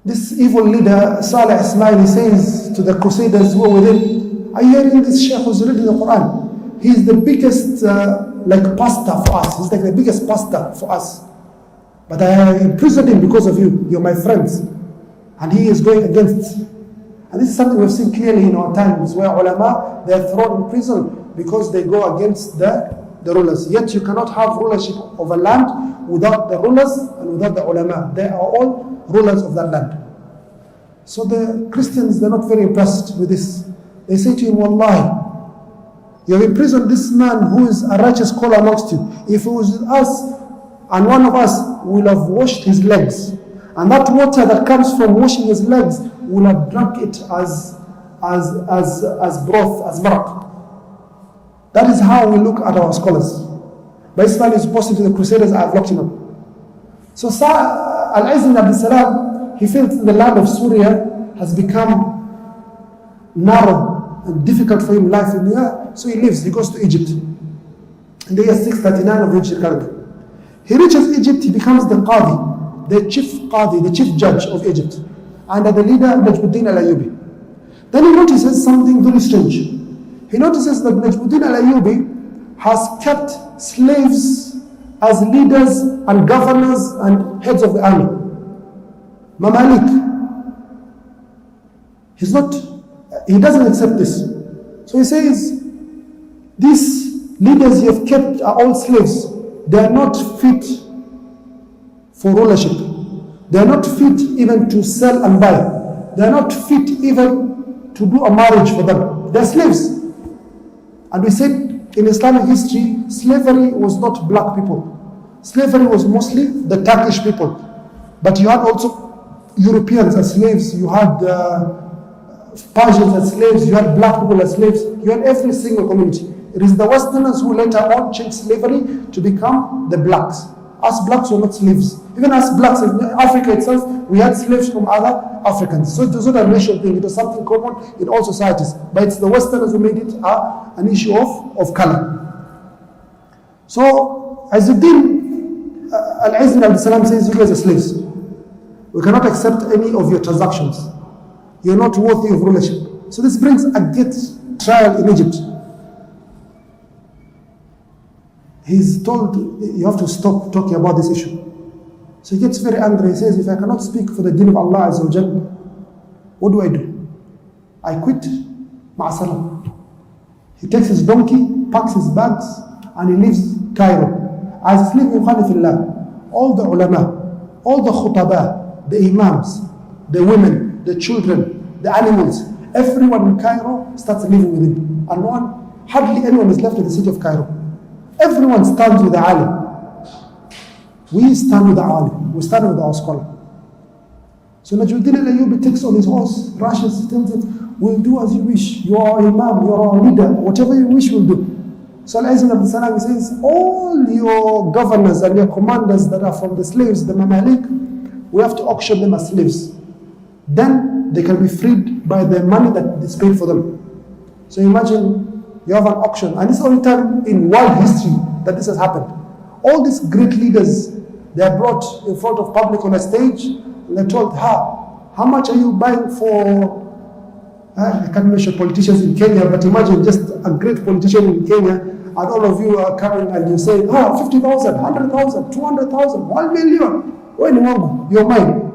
This evil leader, Salih Ismail, he says to the crusaders who are with him, "Are you hearing this Sheikh who's reading the Quran? He is the biggest pastor for us. He's like the biggest pastor for us. But I imprisoned him because of you. You're my friends. And he is going against." And this is something we've seen clearly in our times, where ulama, they're thrown in prison because they go against the rulers. Yet you cannot have rulership of a land without the rulers and without the ulama. They are all rulers of that land. So the Christians, they're not very impressed with this. They say to him, "Wallahi, you have imprisoned this man who is a righteous scholar amongst you. If it was us and one of us will have washed his legs, and that water that comes from washing his legs will have drunk it as broth, as maraq." That is how we look at our scholars. But Ismail is posted to the Crusaders, "I have locked him up." So Al-Izz ibn Abd Salam, he feels the land of Syria has become narrow and difficult for him, life in here. So he leaves, he goes to Egypt. In the year 639 of the Hijri calendar. He reaches Egypt, he becomes the Qadi, the chief judge of Egypt, under the leader Najmuddin al-Ayyubi. Then he notices something very strange. He notices that Najmuddin al-Ayyubi has kept slaves as leaders and governors and heads of the army. Mamalik. He doesn't accept this. So he says, "These leaders you have kept are all slaves. They are not fit for rulership. They are not fit even to sell and buy. They are not fit even to do a marriage for them. They are slaves." And we said in Islamic history, slavery was not black people. Slavery was mostly the Turkish people. But you had also Europeans as slaves, you had Persians as slaves, you had black people as slaves, you had every single community. It is the Westerners who later on changed slavery to become the blacks. Us blacks were not slaves. Even us blacks in Africa itself, we had slaves from other Africans. So it was not a racial thing, it was something common in all societies. But it's the Westerners who made it an issue of color. So Izzuddin Al-Izz ibn Abd Salam says, "You guys are slaves. We cannot accept any of your transactions. You're not worthy of rulership." So this brings a Get trial in Egypt. He's told, "You have to stop talking about this issue." So he gets very angry. He says, "If I cannot speak for the deen of Allah Azza wa Jal, what do I do? I quit. Ma'asalam." He takes his donkey, packs his bags, and he leaves Cairo. As he's leaving, all the ulama, all the khutaba, the imams, the women, the children, the animals, everyone in Cairo starts living with him. And hardly anyone is left in the city of Cairo. Everyone stands with the alim. We stand with the alim. We stand with our scholar. So Najmuddin al-Ayyubi takes on his horse, rushes, tells it, "We'll do as you wish. You are our imam, you are our leader. Whatever you wish, we'll do." So Al-Izz ibn Abd Salam says, "All your governors and your commanders that are from the slaves, the Mamalik, we have to auction them as slaves. Then they can be freed by the money that is paid for them." So imagine you have an auction, and it's the only time in world history that this has happened. All these great leaders, they are brought in front of public on a stage, and they're told, how much are you buying for, I can't mention politicians in Kenya, but imagine just a great politician in Kenya, and all of you are coming and you say, 50,000, 100,000, 200,000, 1 million. When you're mine.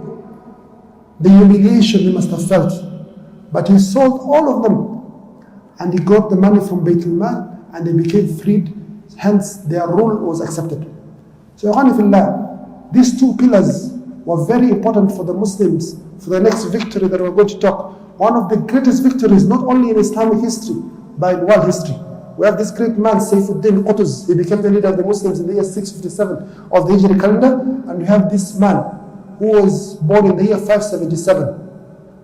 The humiliation he must have felt. But he sold all of them. And he got the money from Baytul Mal, and they became freed. Hence, their rule was accepted. So, these two pillars were very important for the Muslims for the next victory that we're going to talk. One of the greatest victories, not only in Islamic history, but in world history. We have this great man, Saifuddin Qutuz. He became the leader of the Muslims in the year 657 of the Hijri calendar. And we have this man who was born in the year 577.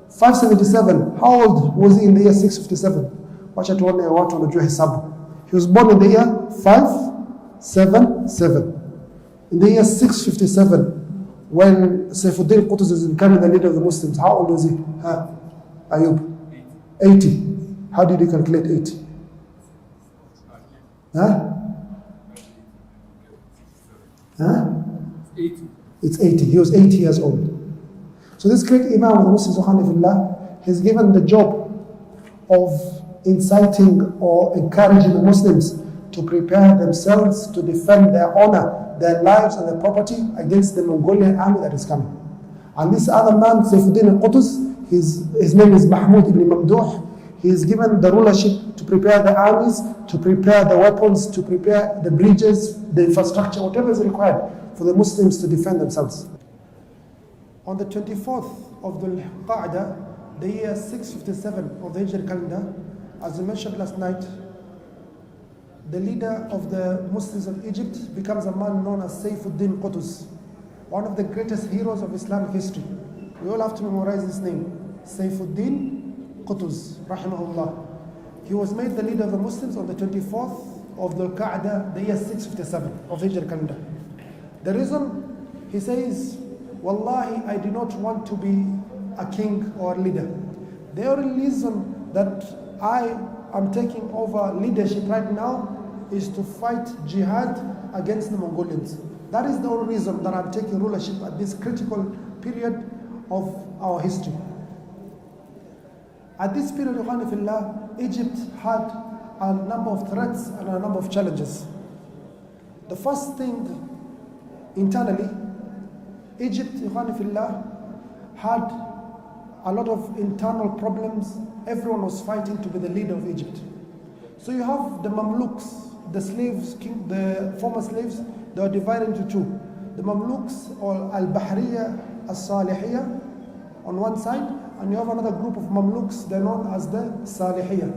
577, how old was he in the year 657? Wacha tuone watu wanajua hesabu. He was born in the year 577. In the year 657, when Saifuddin Qutuz is becoming the leader of the Muslims, how old was he? Ayub? 80. How did you calculate 80? Huh? 80. It's 80. He was 80 years old. So this great Imam of the Muslims, has given the job of inciting or encouraging the Muslims to prepare themselves to defend their honor, their lives and their property against the Mongolian army that is coming. And this other man, Saifuddin Qutuz, his name is Mahmud ibn Mamduh. He is given the rulership to prepare the armies, to prepare the weapons, to prepare the bridges, the infrastructure, whatever is required for the Muslims to defend themselves. On the 24th of the Qa'dah, the year 657 of the Hijri calendar, as we mentioned last night, the leader of the Muslims of Egypt becomes a man known as Saifuddin Qutuz, one of the greatest heroes of Islamic history. We all have to memorize his name, Saifuddin Qutuz, rahimahullah. He was made the leader of the Muslims on the 24th of the Qa'dah, the year 657 of the Hijri calendar. The reason, he says, Wallahi, I do not want to be a king or a leader. The only reason that I am taking over leadership right now is to fight jihad against the Mongolians. That is the only reason that I'm taking rulership at this critical period of our history. At this period, Egypt had a number of threats and a number of challenges. The first thing, internally, Egypt had a lot of internal problems. Everyone was fighting to be the leader of Egypt. So you have the Mamluks, the slaves, the former slaves, they are divided into two. The Mamluks, or Al-Bahriya, Al-Salihiyya, on one side, and you have another group of Mamluks, they're known as the Salihiyya.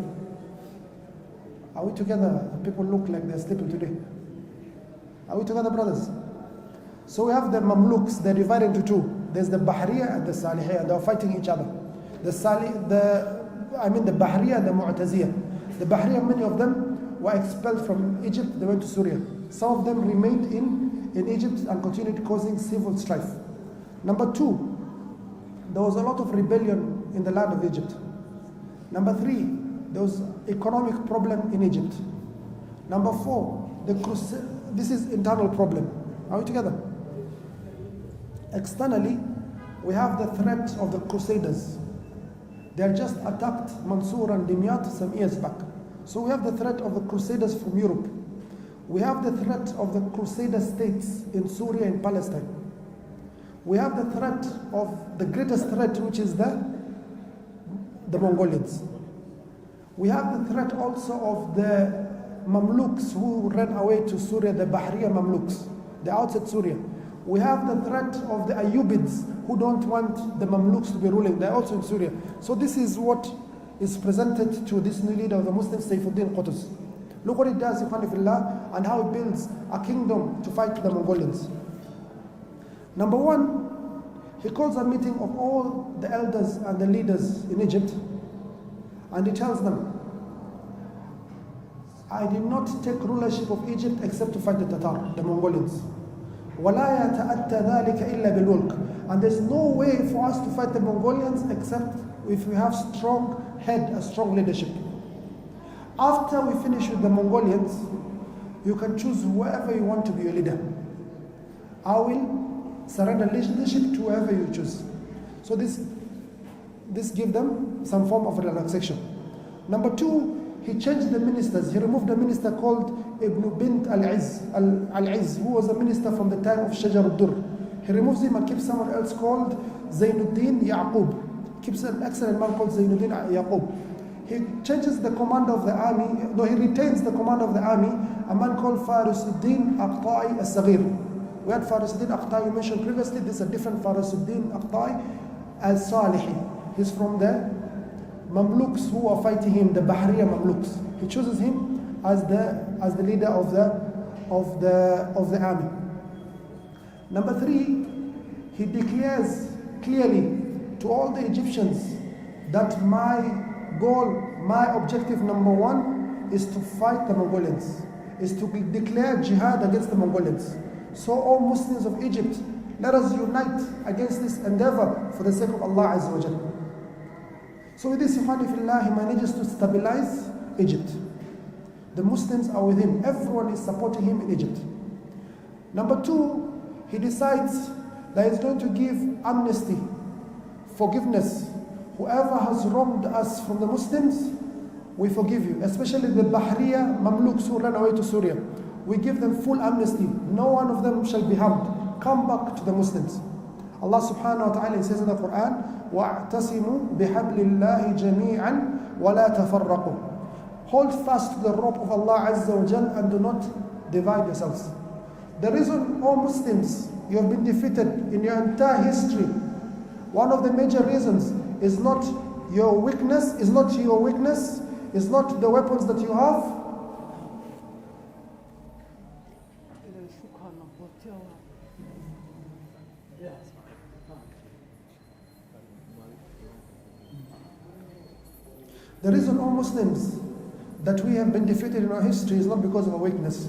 Are we together? People look like they're sleeping today. Are we together, brothers? So we have the Mamluks, they're divided into two. There's the Bahriya and the Salihiyya, they're fighting each other. The Bahriya and the Mu'taziyya. The Bahriya, many of them were expelled from Egypt, they went to Syria. Some of them remained in Egypt and continued causing civil strife. Number two, there was a lot of rebellion in the land of Egypt. Number three, there was economic problem in Egypt. Number four, this is internal problem. Are we together? Externally, we have the threat of the Crusaders. They had just attacked Mansour and Dimyat some years back. So we have the threat of the Crusaders from Europe. We have the threat of the Crusader states in Syria and Palestine. We have the threat of the greatest threat, which is the Mongolians. We have the threat also of the Mamluks who ran away to Syria, the Bahriya Mamluks. They're outside Syria. We have the threat of the Ayyubids who don't want the Mamluks to be ruling. They're also in Syria. So this is what is presented to this new leader of the Muslims, Saifuddin Qutuz. Look what he does, and how he builds a kingdom to fight the Mongolians. Number one, he calls a meeting of all the elders and the leaders in Egypt, and he tells them, I did not take rulership of Egypt except to fight the Tatar, the Mongolians. وَلَا يَتَأَتَّى ذَلِكَ إِلَّا بِالْوُلْكِ. And there's no way for us to fight the Mongolians except if we have strong head, a strong leadership. After we finish with the Mongolians, you can choose whoever you want to be your leader. I will surrender leadership to whoever you choose. So this gives them some form of relaxation. Number two, he changed the ministers. He removed the minister called Ibn Bint Al-Izz, who was a minister from the time of Shajar al-Dur. He removes him and keeps someone else called Zainuddin Yaqub. Keeps an excellent man called Zainuddin Yaqub. He changes the commander of the army, he retains the commander of the army, a man called Farisuddin Aqta'i al-Saghir. We had Farisuddin Aqta'i, we mentioned previously. This is a different Farisuddin Aqta'i al-Salihi. He's from the Mamluks who are fighting him, the Bahriya Mamluks. He chooses him as the leader of the army. Number 3, he declares clearly to all the Egyptians that my goal, my objective number 1 is to fight the Mongolians, is to declare jihad against the Mongolians. So all Muslims of Egypt, let us unite against this endeavor for the sake of Allah Azza wa Jalla. So with this, Ikhwani Fillah, he manages to stabilize Egypt. The Muslims are with him. Everyone is supporting him in Egypt. Number 2, he decides that he's going to give amnesty, forgiveness. Whoever has wronged us from the Muslims, we forgive you. Especially the Bahriya Mamluks who ran away to Syria. We give them full amnesty. No one of them shall be harmed. Come back to the Muslims. Allah subhanahu wa ta'ala says in the Quran, وَاعْتَصِمُوا بِحَبْلِ اللَّهِ جَمِيعًا وَلَا تَفَرَّقُوا. Hold fast to the rope of Allah Azza wa Jal and do not divide yourselves. The reason, all Muslims, you have been defeated in your entire history, one of the major reasons is not your weakness, is not the weapons that you have. The reason, all Muslims, that we have been defeated in our history is not because of our weakness.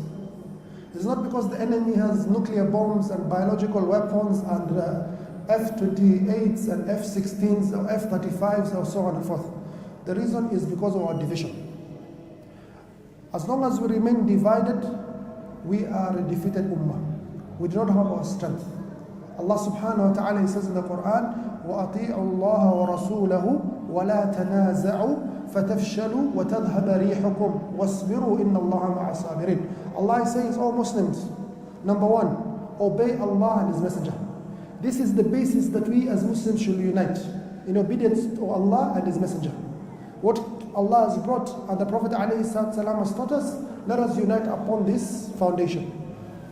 It's not because the enemy has nuclear bombs and biological weapons and F-28s and F-16s or F-35s or so on and forth. The reason is because of our division. As long as we remain divided, we are a defeated ummah. We do not have our strength. Allah subhanahu wa ta'ala says in the Quran, وَأَطِيعُوا اللَّهَ وَرَسُولَهُ وَلَا تَنَازَعُوا فَتَفْشَلُوا وَتَذْهَبَ رِيحُكُمْ وَاصْبِرُوا إِنَّ اللَّهَ مَعَ الصَّابِرِينَ. Allah says, all Muslims, number 1, obey Allah and His Messenger. This is the basis that we as Muslims should unite in obedience to Allah and His Messenger. What Allah has brought and the Prophet ﷺ has taught us, let us unite upon this foundation.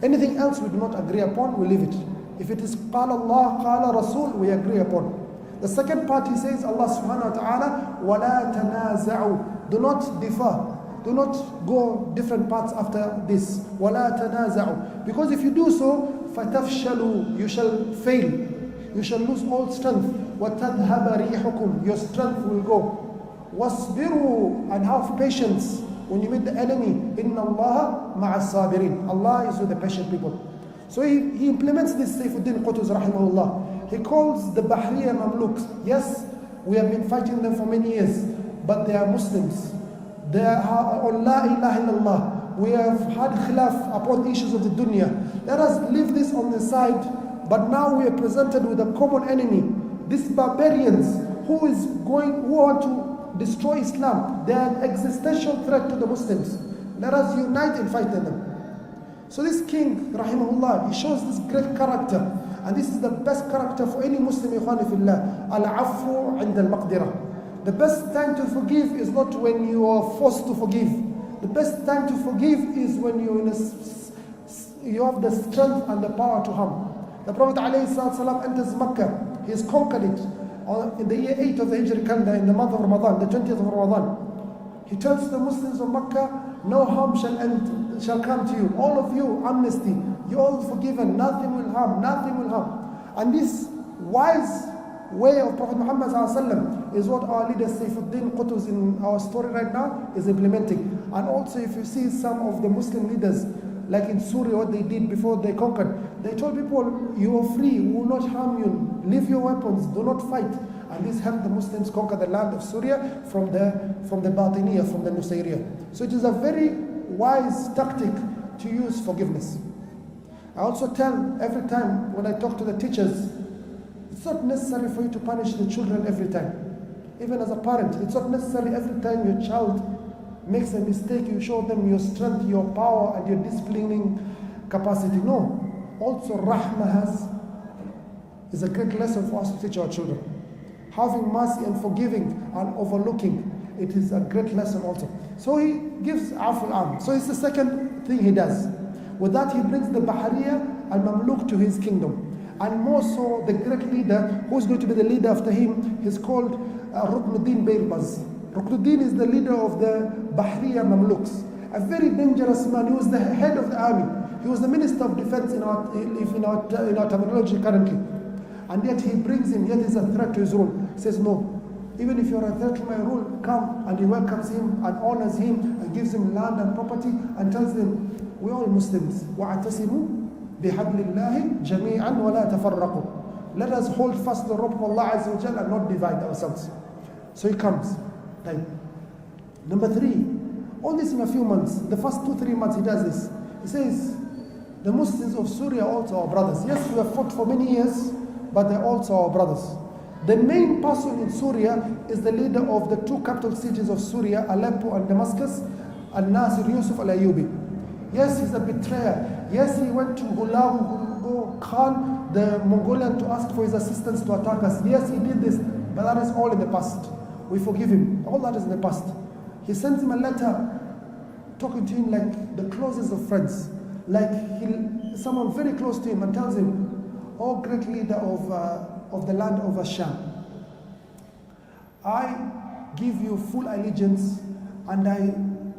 Anything else we do not agree upon, we leave it. If it is قال Allah, قال Rasul, we agree upon. The second part, he says, Allah subhanahu wa ta'ala, وَلَا تَنَازَعُوا. Do not differ. Do not go different paths after this. وَلَا تَنَازَعُوا. Because if you do so, فَتَفْشَلُوا. You shall fail. You shall lose all strength. وَتَذْهَبَ رِيحُكُمْ. Your strength will go. وَاصْبِرُوا. And have patience when you meet the enemy. إِنَّ اللَّهَ مَعَ الصَّابِرِينَ. Allah is with the patient people. So he implements this Sayfuddin Qutuz rahimahullah. He calls the Bahriya Mamluks. Yes, we have been fighting them for many years, but they are Muslims. They are on La ilaha illallah. We have had khilaf upon issues of the dunya. Let us leave this on the side, but now we are presented with a common enemy. These barbarians who want to destroy Islam. They are an existential threat to the Muslims. Let us unite in fighting them. So this king, rahimahullah, he shows this great character. And this is the best character for any Muslim, ikhwani fillah. Al-afu 'inda al-maqdirah. The best time to forgive is not when you are forced to forgive. The best time to forgive is when you have the strength and the power to harm. The Prophet ﷺ enters Makkah. He has conquered it in the year 8 of the Hijri calendar, in the month of Ramadan, the 20th of Ramadan. He tells the Muslims of Makkah, no harm shall come to you. All of you, amnesty. You're all forgiven. Nothing will harm. Nothing will harm. And this wise way of Prophet Muhammad ﷺ is what our leader Sayfuddin Qutuz in our story right now is implementing. And also if you see some of the Muslim leaders, like in Syria, what they did before they conquered, they told people, you are free, we will not harm you, leave your weapons, do not fight. And this helped the Muslims conquer the land of Syria from the Batiniya, from the Nusayriya. So it is a very wise tactic to use forgiveness. I also tell every time when I talk to the teachers, it's not necessary for you to punish the children every time. Even as a parent, it's not necessary every time your child makes a mistake, you show them your strength, your power, and your disciplining capacity. No. Also, rahmah is a great lesson for us to teach our children. Having mercy and forgiving and overlooking, it is a great lesson also. So he gives aful am. So it's the second thing he does. With that, he brings the Bahariya and Mamluk to his kingdom. And more so, the great leader, who is going to be the leader after him, is called Ruknuddin Baybars. Ruknuddin is the leader of the Bahriya Mamluks. a very dangerous man. He was the head of the army. He was the minister of defense in our terminology currently. And yet he brings him, yet he's a threat to his rule. He says, no, even if you're a threat to my rule, come. And he welcomes him and honors him and gives him land and property and tells them, we're all Muslims. وَاعْتَصِمُوا بِحَبْلِ اللَّهِ جَمِيعًا وَلَا تَفَرَّقُوا. Let us hold fast the rope of Allah Azza wa Jalla and not divide ourselves. So he comes. Number 3, all this in a few months. The first 2-3 months he does this. He says, the Muslims of Syria are also our brothers. Yes, we have fought for many years, but they're also our brothers. The main person in Syria is the leader of the 2 capital cities of Syria, Aleppo and Damascus, Al-Nasir Yusuf al-Ayyubi. Yes, he's a betrayer. Yes, he went to Genghis Khan, the Mongolian, to ask for his assistance to attack us. Yes, he did this, but that is all in the past. We forgive him. All that is in the past. He sends him a letter talking to him like the closest of friends, like someone very close to him, and tells him, "O great leader of the land of Asham, I give you full allegiance and I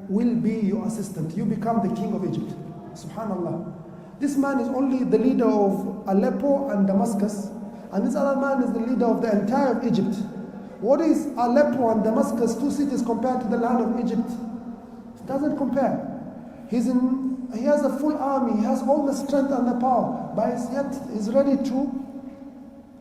will be your assistant. You become the king of Egypt." Subhanallah. This man is only the leader of Aleppo and Damascus, and this other man is the leader of the entire Egypt. What is Aleppo and Damascus, 2 cities, compared to the land of Egypt? It doesn't compare. He has a full army, he has all the strength and the power, but yet he's ready to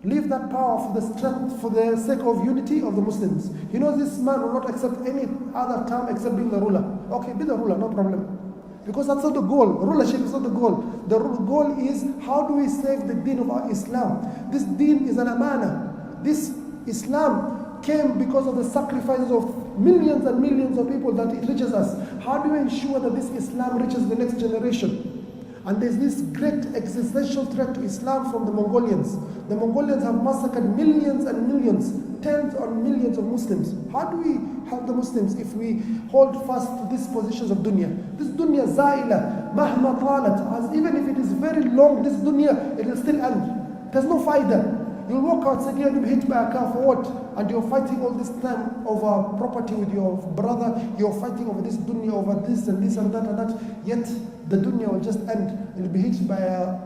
leave that power for the strength, for the sake of unity of the Muslims. He knows this man will not accept any other term except being the ruler. Okay, be the ruler, no problem. Because that's not the goal. Rulership is not the goal. The goal is, how do we save the deen of our Islam? This deen is an amana. This Islam came because of the sacrifices of millions and millions of people that it reaches us. How do we ensure that this Islam reaches the next generation? And there's this great existential threat to Islam from the Mongolians. The Mongolians have massacred millions and millions, tens of millions of Muslims. How do we help the Muslims if we hold fast to these positions of dunya? This dunya za'ila, mahma talat, even if it is very long, this dunya, it will still end. There's no faida. You'll walk outside here and you'll be hit by a car for what? And you're fighting all this time over property with your brother, you're fighting over this dunya, over this and this and that and that, yet the dunya will just end. You'll be hit by a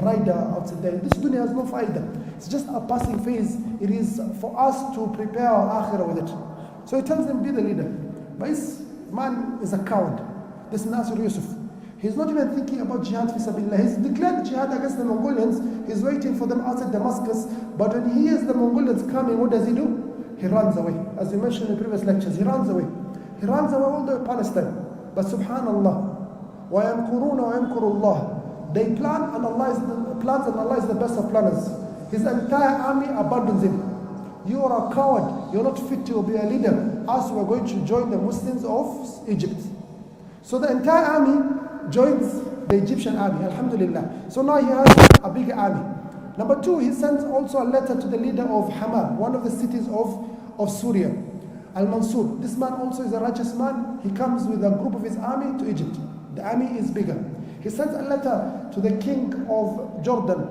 rider outside there. This dunya has no faida. It's just a passing phase. It is for us to prepare our akhirah with it. So he tells them, be the leader. But this man is a coward. This Nasir Yusuf. He's not even thinking about jihad fi sabilillah. He's declared jihad against the Mongolians. He's waiting for them outside Damascus. But when he hears the Mongolians coming, what does he do? He runs away. As we mentioned in previous lectures, he runs away. He runs away all the way to Palestine. But subhanallah, وَيَمْكُرُونَ وَيَمْكُرُ اللَّهِ. They plan and Allah is the best of planners. His entire army abandons him. You are a coward. You're not fit to be a leader. Us, we're going to join the Muslims of Egypt. So the entire army joins the Egyptian army, alhamdulillah. So now he has a bigger army. Number 2, he sends also a letter to the leader of Hama, one of the cities of Syria, Al-Mansur. This man also is a righteous man. He comes with a group of his army to Egypt. The army is bigger. He sends a letter to the king of Jordan,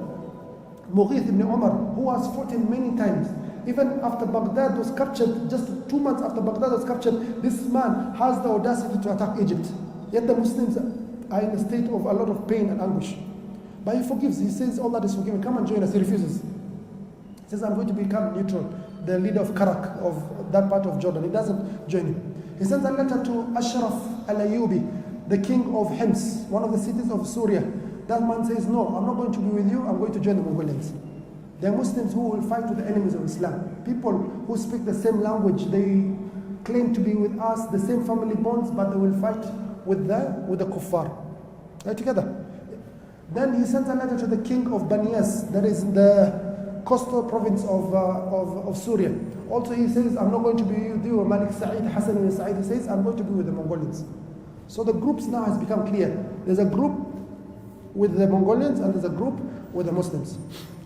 Mughith ibn Umar, who has fought him many times. Even after Baghdad was captured, just 2 months after Baghdad was captured, this man has the audacity to attack Egypt. Yet the Muslims are in a state of a lot of pain and anguish. But he forgives. He says, all that is forgiven. Come and join us. He refuses. He says, I'm going to become neutral. The leader of Karak, of that part of Jordan. He doesn't join him. He sends a letter to Ashraf al-Ayyubi, the king of Hims, one of the cities of Syria. That man says, no, I'm not going to be with you. I'm going to join the Mongolians. They are Muslims who will fight with the enemies of Islam. People who speak the same language. They claim to be with us, the same family bonds, but they will fight with the kuffar. Right, together. Then he sends a letter to the king of Banias, that is in the coastal province of Syria. Also he says, I'm not going to be with you, Malik Sa'id, Hassan ibn Sa'id. He says, I'm going to be with the Mongolians. So the groups now has become clear. There's a group with the Mongolians and there's a group with the Muslims.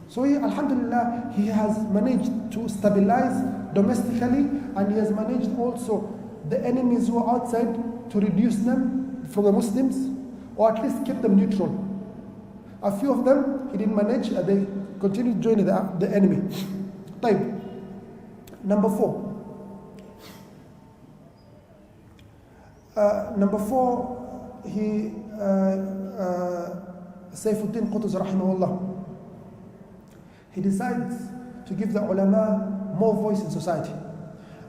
So he, alhamdulillah, he has managed to stabilize domestically, and he has managed also the enemies who are outside to reduce them from the Muslims, or at least keep them neutral. A few of them he didn't manage, they continued joining the enemy. Type. Number 4. Number 4, Sayfuddin Qutuz rahimahullah, he decides to give the ulama more voice in society.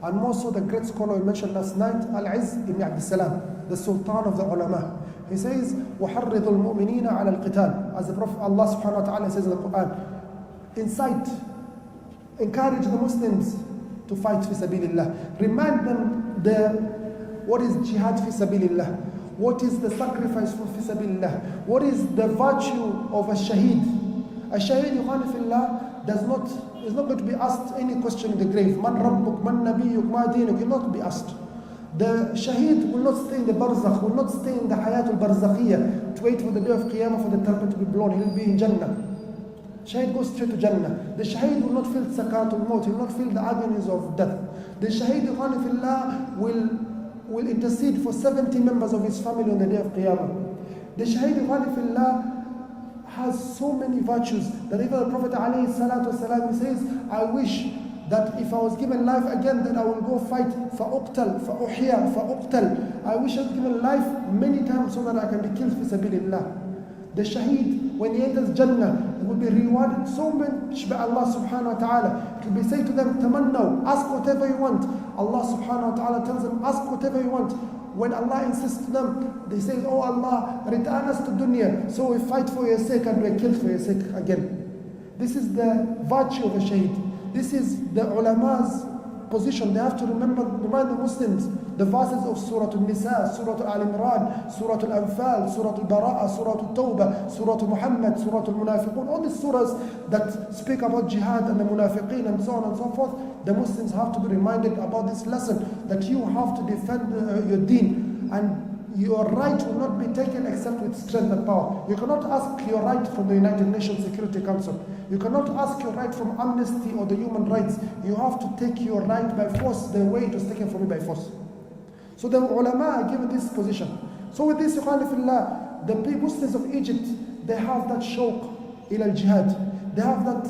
And more so the great scholar we mentioned last night, Al-Izz ibn Abd Salam, the Sultan of the ulama. He says, وَحَرِّضُ الْمُؤْمِنِينَ عَلَى الْقِتَالِ. As the Prophet Allah subhanahu wa ta'ala says in the Quran, incite, encourage the Muslims to fight fi sabilillah. Remind them what is jihad fi sabilillah, what is the sacrifice for fi sabilillah, what is the virtue of a shaheed. A shaheed, yukhani fillah, is not going to be asked any question in the grave. Man rabbuk, man nabiyyuk, ma dinuk, he will not be asked. The shaheed will not stay in the barzakh, will not stay in the hayatul barzakhiyah to wait for the day of qiyamah for the trumpet to be blown. He will be in Jannah. Shaheed goes straight to Jannah. The shaheed will not feel sakaratul maut, he will not feel the agonies of death. The shaheed, yukhani fillah, will intercede for 70 members of his family on the day of qiyamah. The shaheed, yukhani fillah, has so many virtues that even the Prophet ﷺ says, I wish that if I was given life again, then I will go fight فَأُقْتَلْ فَأُحْيَا فَأُقْتَلْ. I wish I was given life many times so that I can be killed fi sabilillah. The shaheed, when he enters Jannah, he will be rewarded so much by Allah subhanahu wa ta'ala. It will be said to them, tamannaw, ask whatever you want. Allah subhanahu wa ta'ala tells them, ask whatever you want. When Allah insists to them, they say, oh Allah, return us to dunya, so we fight for your sake and we are killed for your sake again. This is the virtue of a shaheed. This is the ulama's position. They have to remind the Muslims the verses of Surah Al-Nisa, Surah Al-Imran, Surah Al-Anfal, Surah Al-Bara'a, Surah Al-Tawbah, Surah Al-Muhammad, Surah Al-Munafiqun, all these surahs that speak about jihad and the munafiqeen and so on and so forth. The Muslims have to be reminded about this lesson, that you have to defend your deen, and your right will not be taken except with strength and power. You cannot ask your right from the United Nations Security Council. You cannot ask your right from Amnesty or the human rights. You have to take your right by force, the way it was taken from you by force. So the ulama are given this position. So with this, fillah, the Muslims of Egypt, they have that shawq ila al-jihad. They have that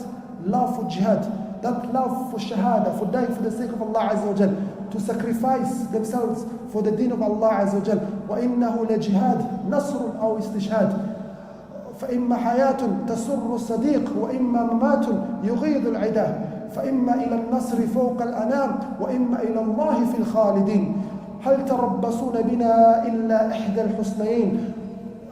love for jihad, that love for shahada, for dying for the sake of Allah Azza wa Jal, to sacrifice themselves for the deen of Allah Azza wa Jal. وَإِنَّهُ لَجِهَادٌ نَصْرٌ أَوْ إِسْتِشْهَادٌ فإما حياة تسر الصديق وإما ممات يغيظ العداء فإما إلى النصر فوق الأنام وإما إلى الله في الخالدين هل تربصون بنا إلا إحدى الحسنيين.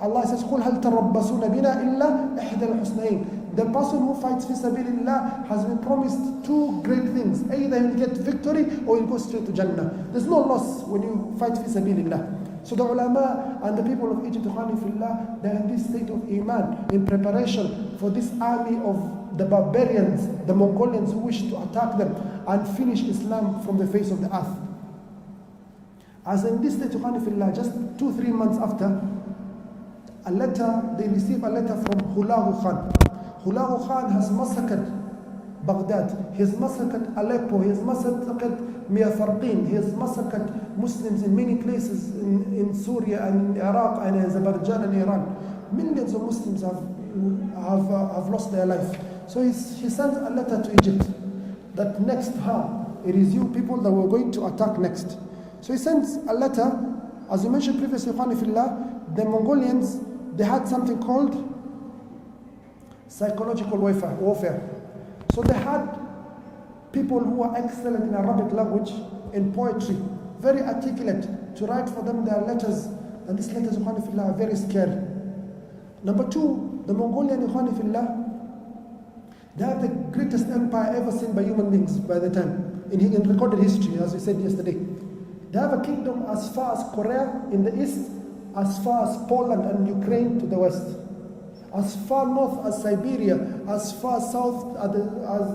Allah says قل هل تربصون بنا إلا إحدى الحسنيين. The person who fights fi sabilillah has been promised two great things. Either he will get victory or he will go straight to Jannah. There's no loss when you fight fi sabilillah. So the ulama and the people of Egypt, they're in this state of iman, in preparation for this army of the barbarians, the Mongolians who wish to attack them and finish Islam from the face of the earth. As in this state of just 2-3 months after, they receive a letter from Khwarazm Khan. Khwarazm Khan has massacred Baghdad, he has massacred Aleppo, he has massacred Miyatharqin, he has massacred Muslims in many places in Syria and Iraq and Azerbaijan and Iran. Millions of Muslims have lost their life. So he sends a letter to Egypt that next, it is you people that we're going to attack next. So he sends a letter. As we mentioned previously, the Mongolians, they had something called psychological warfare. So they had people who are excellent in Arabic language, in poetry, very articulate, to write for them their letters. And these letters, are very scary. Number 2, the Mongolian, they are the greatest empire ever seen by human beings by the time, in recorded history, as we said yesterday. They have a kingdom as far as Korea in the east, as far as Poland and Ukraine to the west, as far north as Siberia, as far south as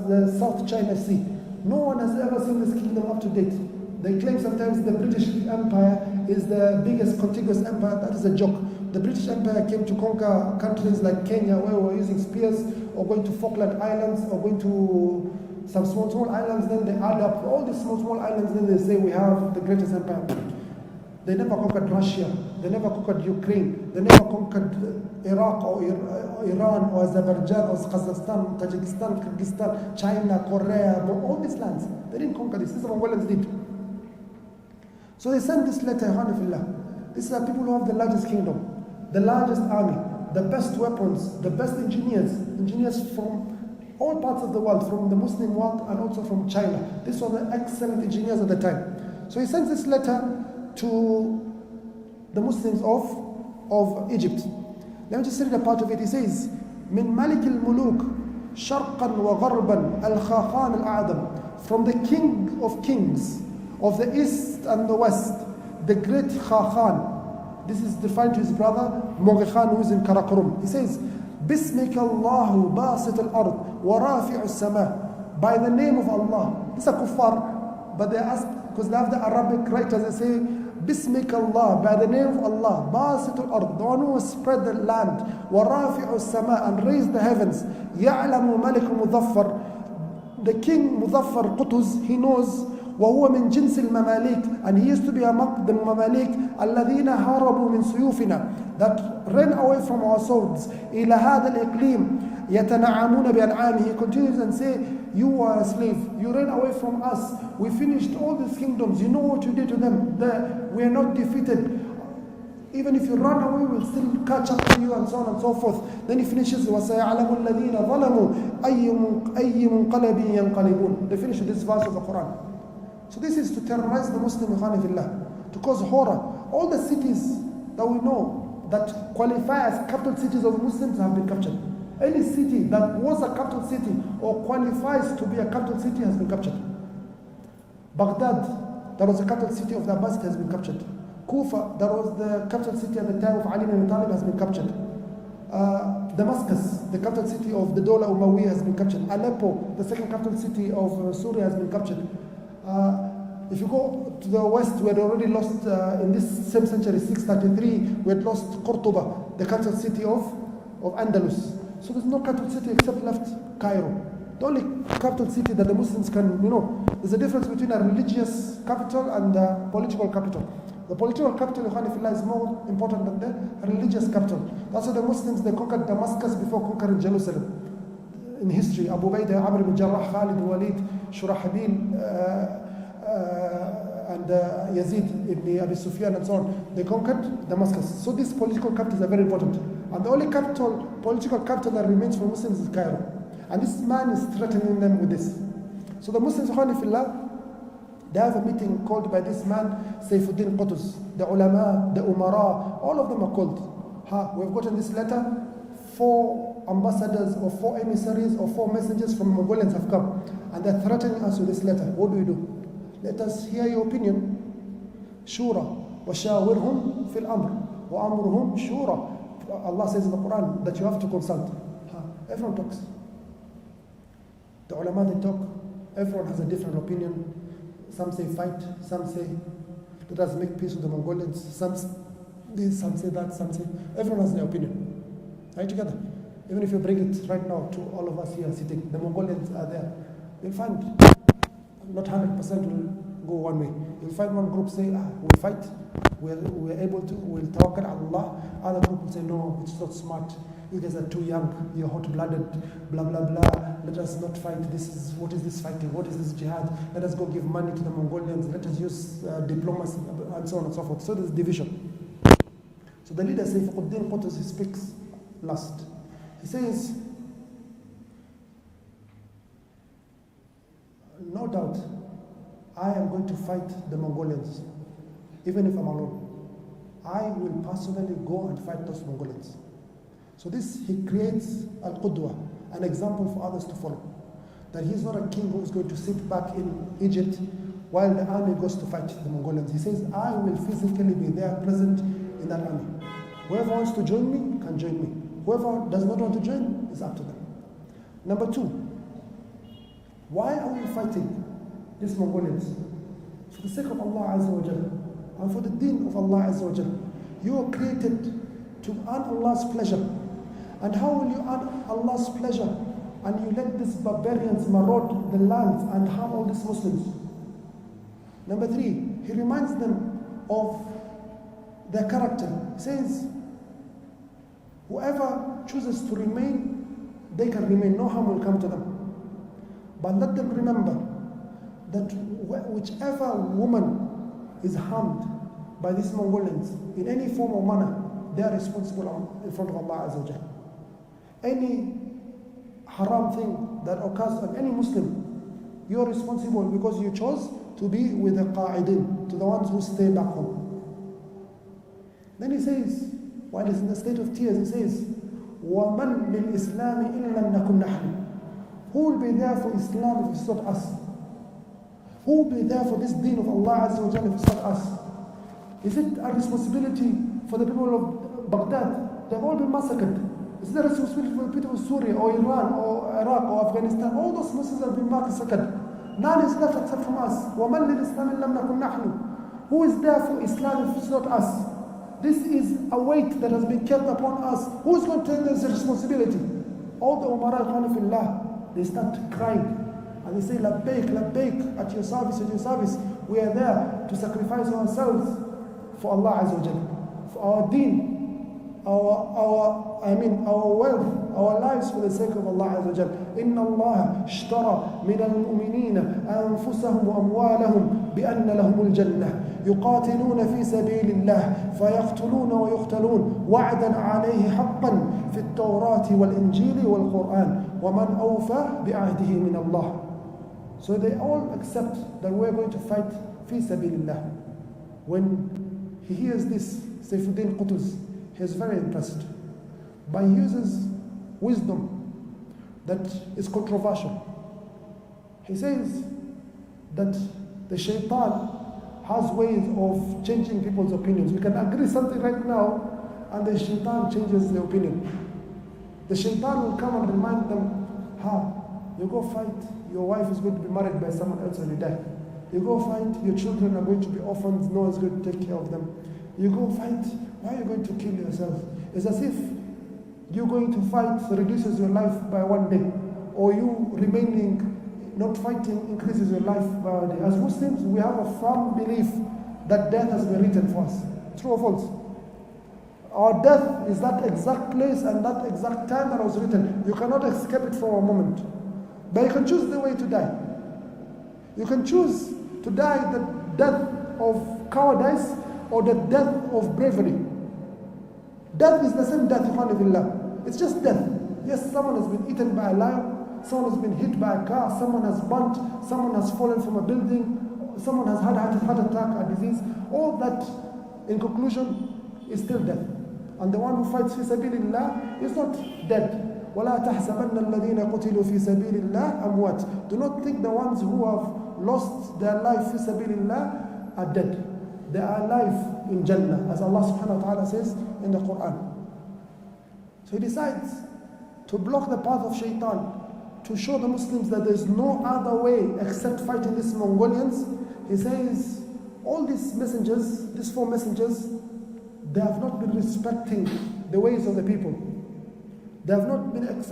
the South China Sea. No one has ever seen this kingdom up to date. They claim sometimes the British Empire is the biggest contiguous empire. That is a joke. The British Empire came to conquer countries like Kenya, where we were using spears, or going to Falkland Islands, or going to some small islands. Then they add up all these small islands, then they say we have the greatest empire. They never conquered Russia, they never conquered Ukraine, they never conquered Iraq or Iran or Azerbaijan or Kazakhstan, Tajikistan, Kyrgyzstan, China, Korea, all these lands. They didn't conquer this. This is what Mongolians did. So they sent this letter, These are people who have the largest kingdom, the largest army, the best weapons, the best engineers from all parts of the world, from the Muslim world and also from China. These were the excellent engineers at the time. So he sends this letter to the Muslims of Egypt. Let me just read a part of it. He says, من ملك الملوك شرقا وغربا الخاخان الأعظم, from the king of kings of the east and the west, the great Khakhan. This is defined to his brother Mongol Khan, who is in Karakorum. He says, بسمك الله باسط الأرض ورافع السماء, by the name of Allah. These are kuffar, but they ask, because they have the Arabic writers, they say, بسمك الله, by the name of Allah, باسط الأرض, the one who has spread the land, ورافع السماء, and raised the heavens, يعلم ملك مظفر, the king Muzaffar Qutuz, he knows, وهو من جنس المماليك, and he used to be among the Mamalik الذين هربوا من سيوفنا, that ran away from our swords, إلى هذا الإقليم يتنعمون بأنعامه. He continues and say, you are a slave, you ran away from us, we finished all these kingdoms, you know what you did to them, we are not defeated, even if you run away we'll still catch up to you, and so on and so forth. Then he finishes, وَسَيَعْلَمُ الَّذِينَ ظَلَمُوا أَيِّ مُنْقَلَبٍ يَنْقَلِبُونَ. They finish with this verse of the Quran. So this is to terrorize the Muslim Ikhwanifillah, to cause horror. All the cities that we know that qualify as capital cities of Muslims have been captured. Any city that was a capital city or qualifies to be a capital city has been captured. Baghdad, that was the capital city of the Abbasid, has been captured. Kufa, that was the capital city at the time of Ali ibn Talib, has been captured. Damascus, the capital city of the Dawla Umayyad, has been captured. Aleppo, the second capital city of Syria, has been captured. If you go to the west, we had already lost, in this same century, 633, we had lost Cordoba, the capital city of Andalus. So there's no capital city except left Cairo. The only capital city that the Muslims can, there's a difference between a religious capital and a political capital. The political capital, Ikhwanifillah, is more important than the religious capital. That's why the Muslims, they conquered Damascus before conquering Jerusalem. In history, Abu Ubaidah, Amr ibn Jarrah, Khalid, Walid, Shurahabil, and Yazid ibn Abi Sufyan, and so on, they conquered Damascus. So these political capitals are very important. And the only political capital that remains for Muslims is Cairo. And this man is threatening them with this. So the Muslims, Ikhwanifillah, they have a meeting called by this man, Sayfuddin Qutuz. The ulama, the umara, all of them are called. We've gotten this letter, 4 ambassadors or 4 emissaries or 4 messengers from Mongolians have come. And they're threatening us with this letter. What do? Let us hear your opinion. Shura, وَشَاوِرْهُمْ فِي الْأَمْرِ وَأَمْرُهُمْ شُورًا. Allah says in the Quran that you have to consult. Everyone talks. The ulama, they talk. Everyone has a different opinion. Some say fight, some say let us make peace with the Mongolians, some this, some say that, some say. Everyone has their opinion. Are you together? Even if you bring it right now to all of us here sitting, the Mongolians are there. You'll find not 100% will go one way. You'll find one group say, we'll fight, we're able to, we'll tawakkal on Allah. Other group will say, no, it's not smart. You guys are too young, you're hot-blooded, blah, blah, blah. Let us not fight. What is this fighting? What is this jihad? Let us go give money to the Mongolians. Let us use diplomacy, and so on and so forth. So there's division. So the leader, Sayfuddin Qutuz, he speaks last. He says, no doubt, I am going to fight the Mongolians, even if I'm alone. I will personally go and fight those Mongolians. So this, he creates al-Qudwa, an example for others to follow. That he's not a king who's going to sit back in Egypt while the army goes to fight the Mongolians. He says, I will physically be there present in that army. Whoever wants to join me can join me. Whoever does not want to join is up to them. Number 2, why are we fighting these Mongolians? For the sake of Allah Azza wa Jalla, and for the deen of Allah Azza wa Jalla. You are created to earn Allah's pleasure. And how will you earn Allah's pleasure and you let these barbarians maraud the lands and harm all these Muslims? Number 3, he reminds them of their character. He says, whoever chooses to remain, they can remain, no harm will come to them. But let them remember that whichever woman is harmed by these Mongolians in any form or manner, they are responsible in front of Allah Azza wa Jal. Any haram thing that occurs on any Muslim, you are responsible because you chose to be with the qa'idin, to the ones who stay back home. Then he says, while he's in the state of tears, he says, وَمَنْ لِلْإِسْلَامِ إِن لَمْ نَكُنْ نَحْنُ. Who will be there for Islam if it's not us? Who will be there for this deen of Allah Azza wa Jalla if it's not us? Is it a responsibility for the people of Baghdad? They've all been massacred. Is it a responsibility for the people of Syria or Iran or Iraq or Afghanistan? All those Muslims have been massacred. None is left except from us. وَمَنْ لِلْإِسْلَامِ لَمْ نَكُنْ نَحْنُ. Who is there for Islam if it's not us? This is a weight that has been kept upon us. Who is going to take this responsibility? All the Umara Khanifillah, they start crying. And they say, Labbaik, Labbaik, at your service. We are there to sacrifice ourselves for Allah Azza wa Jalla, for our deen, our wealth, our lives for the sake of Allah Azza wa Jalla. إن الله اشترى من المؤمنين أنفسهم وأموالهم بأن لهم الجنة يقاتلون في سبيل الله فيقتلون ويقتلون وعدا عليه حقا في التوراة والإنجيل والقرآن ومن أوفى بعهده من الله. So they all accept that we're going to fight fi sabilillah. When he hears this, Saifuddin Qutuz, he is very impressed. But he uses wisdom that is controversial. He says that the shaitan has ways of changing people's opinions. We can agree something right now, and the shaitan changes the opinion. The shaitan will come and remind them, you go fight, your wife is going to be married by someone else when you die. You go fight, your children are going to be orphans, no one's going to take care of them. You go fight, why are you going to kill yourself? It's as if you going to fight reduces your life by one day, or you remaining not fighting increases your life by one day. As Muslims, we have a firm belief that death has been written for us. True or false? Our death is that exact place and that exact time that was written. You cannot escape it for a moment. But you can choose the way to die. You can choose to die the death of cowardice or the death of bravery. Death is the same death, ikhwanillah. It's just death. Yes, someone has been eaten by a lion, someone has been hit by a car, someone has burnt, someone has fallen from a building, someone has had a heart attack, a disease. All that, in conclusion, is still death. And the one who fights fi sabilillah is not dead. وَلَا تَحْسَبَنَّ الَّذِينَ قُتِلُوا فِي سَبِيلِ اللَّهِ أَمْوَاتٍ. Do not think the ones who have lost their life fi sabilillah are dead. They are alive in Jannah, as Allah subhanahu wa ta'ala says in the Quran. So he decides to block the path of shaitan, to show the Muslims that there is no other way except fighting these Mongolians. He says, all these messengers, these 4 messengers, they have not been respecting the ways of the people. They have not been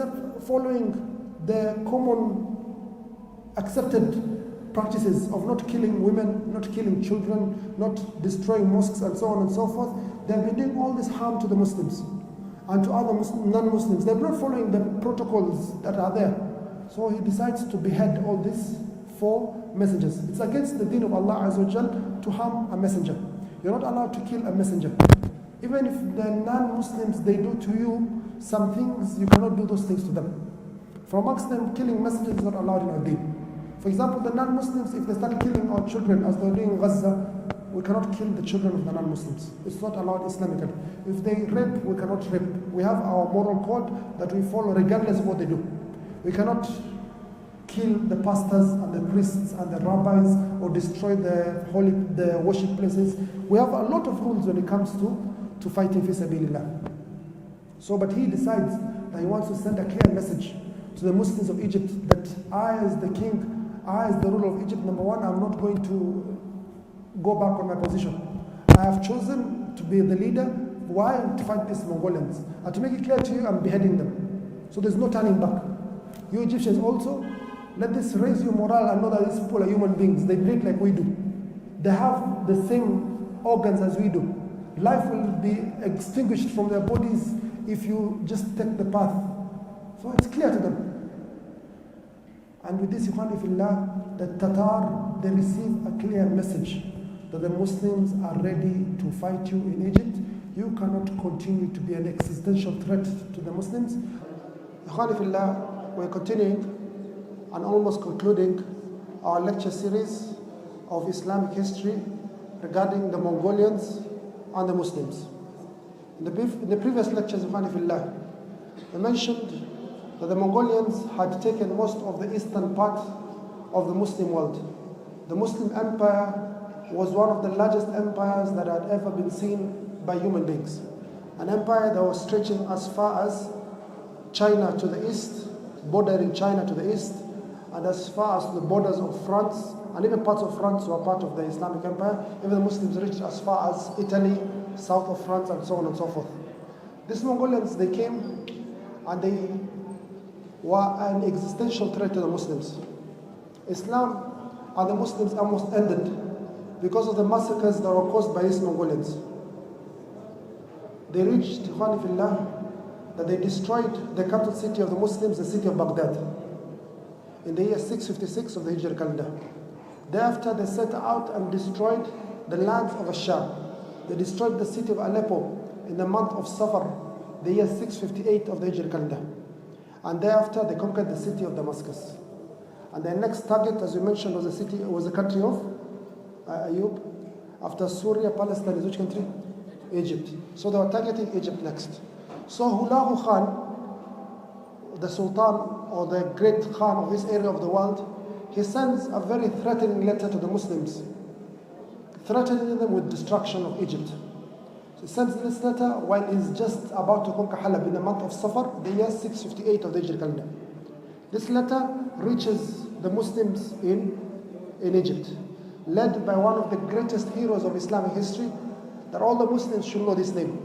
following the common accepted practices of not killing women, not killing children, not destroying mosques and so on and so forth. They have been doing all this harm to the Muslims and to other non-Muslims. They're not following the protocols that are there. So he decides to behead all these 4 messengers. It's against the deen of Allah Azza wa Jal to harm a messenger. You're not allowed to kill a messenger. Even if the non-Muslims, they do to you some things, you cannot do those things to them. For amongst them, killing messengers is not allowed in our deen. For example, the non-Muslims, if they start killing our children as they're doing in Gaza, we cannot kill the children of the non-Muslims. It's not allowed Islamically. If they rape, we cannot rape. We have our moral code that we follow regardless of what they do. We cannot kill the pastors and the priests and the rabbis or destroy the worship places. We have a lot of rules when it comes to fighting fi sabilillah. So, but he decides that he wants to send a clear message to the Muslims of Egypt that I as the king, I as the ruler of Egypt, number one, I'm not going to go back on my position. I have chosen to be the leader. Why? To fight these Mongolians. And to make it clear to you, I'm beheading them. So there's no turning back. You Egyptians also, let this raise your morale and know that these people are human beings. They breathe like we do. They have the same organs as we do. Life will be extinguished from their bodies if you just take the path. So it's clear to them. And with this, Ikhwani fillah, the Tatar, they receive a clear message that the Muslims are ready to fight you in Egypt, you cannot continue to be an existential threat to the Muslims. Ikhwani fillah, we're continuing and almost concluding our lecture series of Islamic history regarding the Mongolians and the Muslims. In the previous lectures, Ikhwani fillah, I mentioned that the Mongolians had taken most of the eastern part of the Muslim world. The Muslim empire was one of the largest empires that had ever been seen by human beings. An empire that was stretching as far as China to the east, bordering China to the east, and as far as the borders of France, and even parts of France were part of the Islamic empire. Even the Muslims reached as far as Italy, south of France, and so on and so forth. These Mongolians, they came and they were an existential threat to the Muslims. Islam and the Muslims almost ended because of the massacres that were caused by these Mongolians. They reached, Ikhwani fillah, that they destroyed the capital city of the Muslims, the city of Baghdad, in the year 656 of the Hijra calendar. Thereafter, they set out and destroyed the lands of Asham. They destroyed the city of Aleppo in the month of Safar, the year 658 of the Hijra calendar. And thereafter, they conquered the city of Damascus. And their next target, as we mentioned, was the country of Ayub. After Syria, Palestine is which country? Egypt. So they were targeting Egypt next. So Hulahu Khan, the Sultan or the great Khan of this area of the world, he sends a very threatening letter to the Muslims, threatening them with destruction of Egypt. So he sends this letter while he's just about to conquer Halab in the month of Safar, the year 658 of the Hijra calendar. This letter reaches the Muslims in Egypt, led by one of the greatest heroes of Islamic history, that all the Muslims should know this name.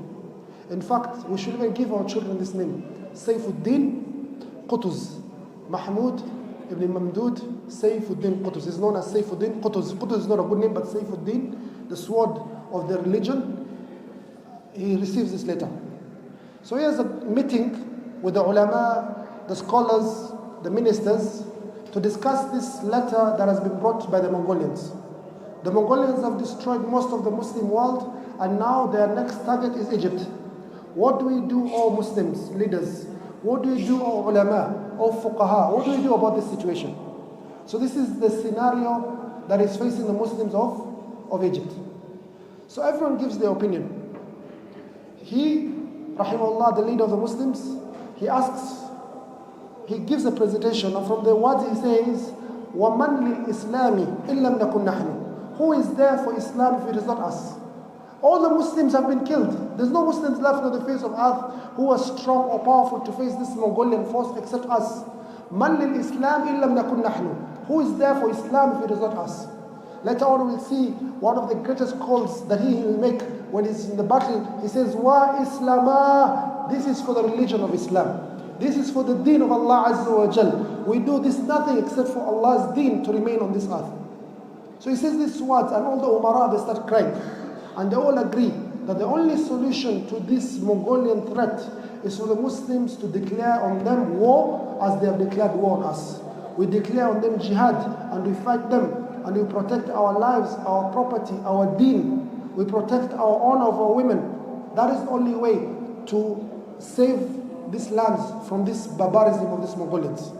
In fact, we should even give our children this name, Sayfuddin Qutuz, Mahmud ibn Mamdud Sayfuddin Qutuz. He's known as Sayfuddin Qutuz. Qutuz is not a good name, but Sayfuddin, the sword of the religion, he receives this letter. So he has a meeting with the ulama, the scholars, the ministers, to discuss this letter that has been brought by the Mongolians. The Mongolians have destroyed most of the Muslim world, and now their next target is Egypt. What do we do, all Muslims, leaders? What do we do, all ulama, all fuqaha? What do we do about this situation? So this is the scenario that is facing the Muslims of Egypt. So everyone gives their opinion. He, rahimahullah, the leader of the Muslims, he gives a presentation, and from the words he says, وَمَنْ لِلْإِسْلَامِ إِلَّمْ نَكُنْ نَحْنُ. Who is there for Islam if it is not us? All the Muslims have been killed. There's no Muslims left on the face of earth who are strong or powerful to face this Mongolian force except us. مَنْ لِلْإِسْلَامِ إِلَّمْ نَكُنْ نَحْنُ. Who is there for Islam if it is not us? Later on we'll see one of the greatest calls that he will make when he's in the battle. He says, Wa Islama. This is for the religion of Islam. This is for the deen of Allah Azza wa Jal. We do this nothing except for Allah's deen to remain on this earth. So he says these words, and all the Umara, they start crying. And they all agree that the only solution to this Mongolian threat is for the Muslims to declare on them war as they have declared war on us. We declare on them jihad, and we fight them, and we protect our lives, our property, our deen. We protect our honor of our women. That is the only way to save these lands from this barbarism of these Mongolians.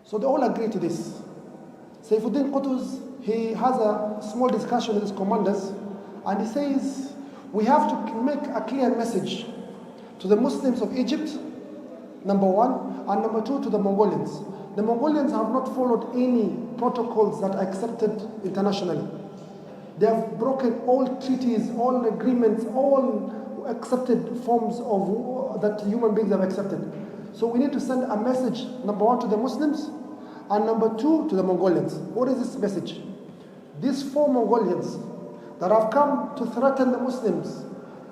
So they all agree to this. Sayfuddin Qutuz, he has a small discussion with his commanders, and he says, we have to make a clear message to the Muslims of Egypt, number one, and number two, to the Mongolians. The Mongolians have not followed any protocols that are accepted internationally. They have broken all treaties, all agreements, all accepted forms of that human beings have accepted. So we need to send a message, number one, to the Muslims, and number two, to the Mongolians. What is this message? These 4 Mongolians that have come to threaten the Muslims,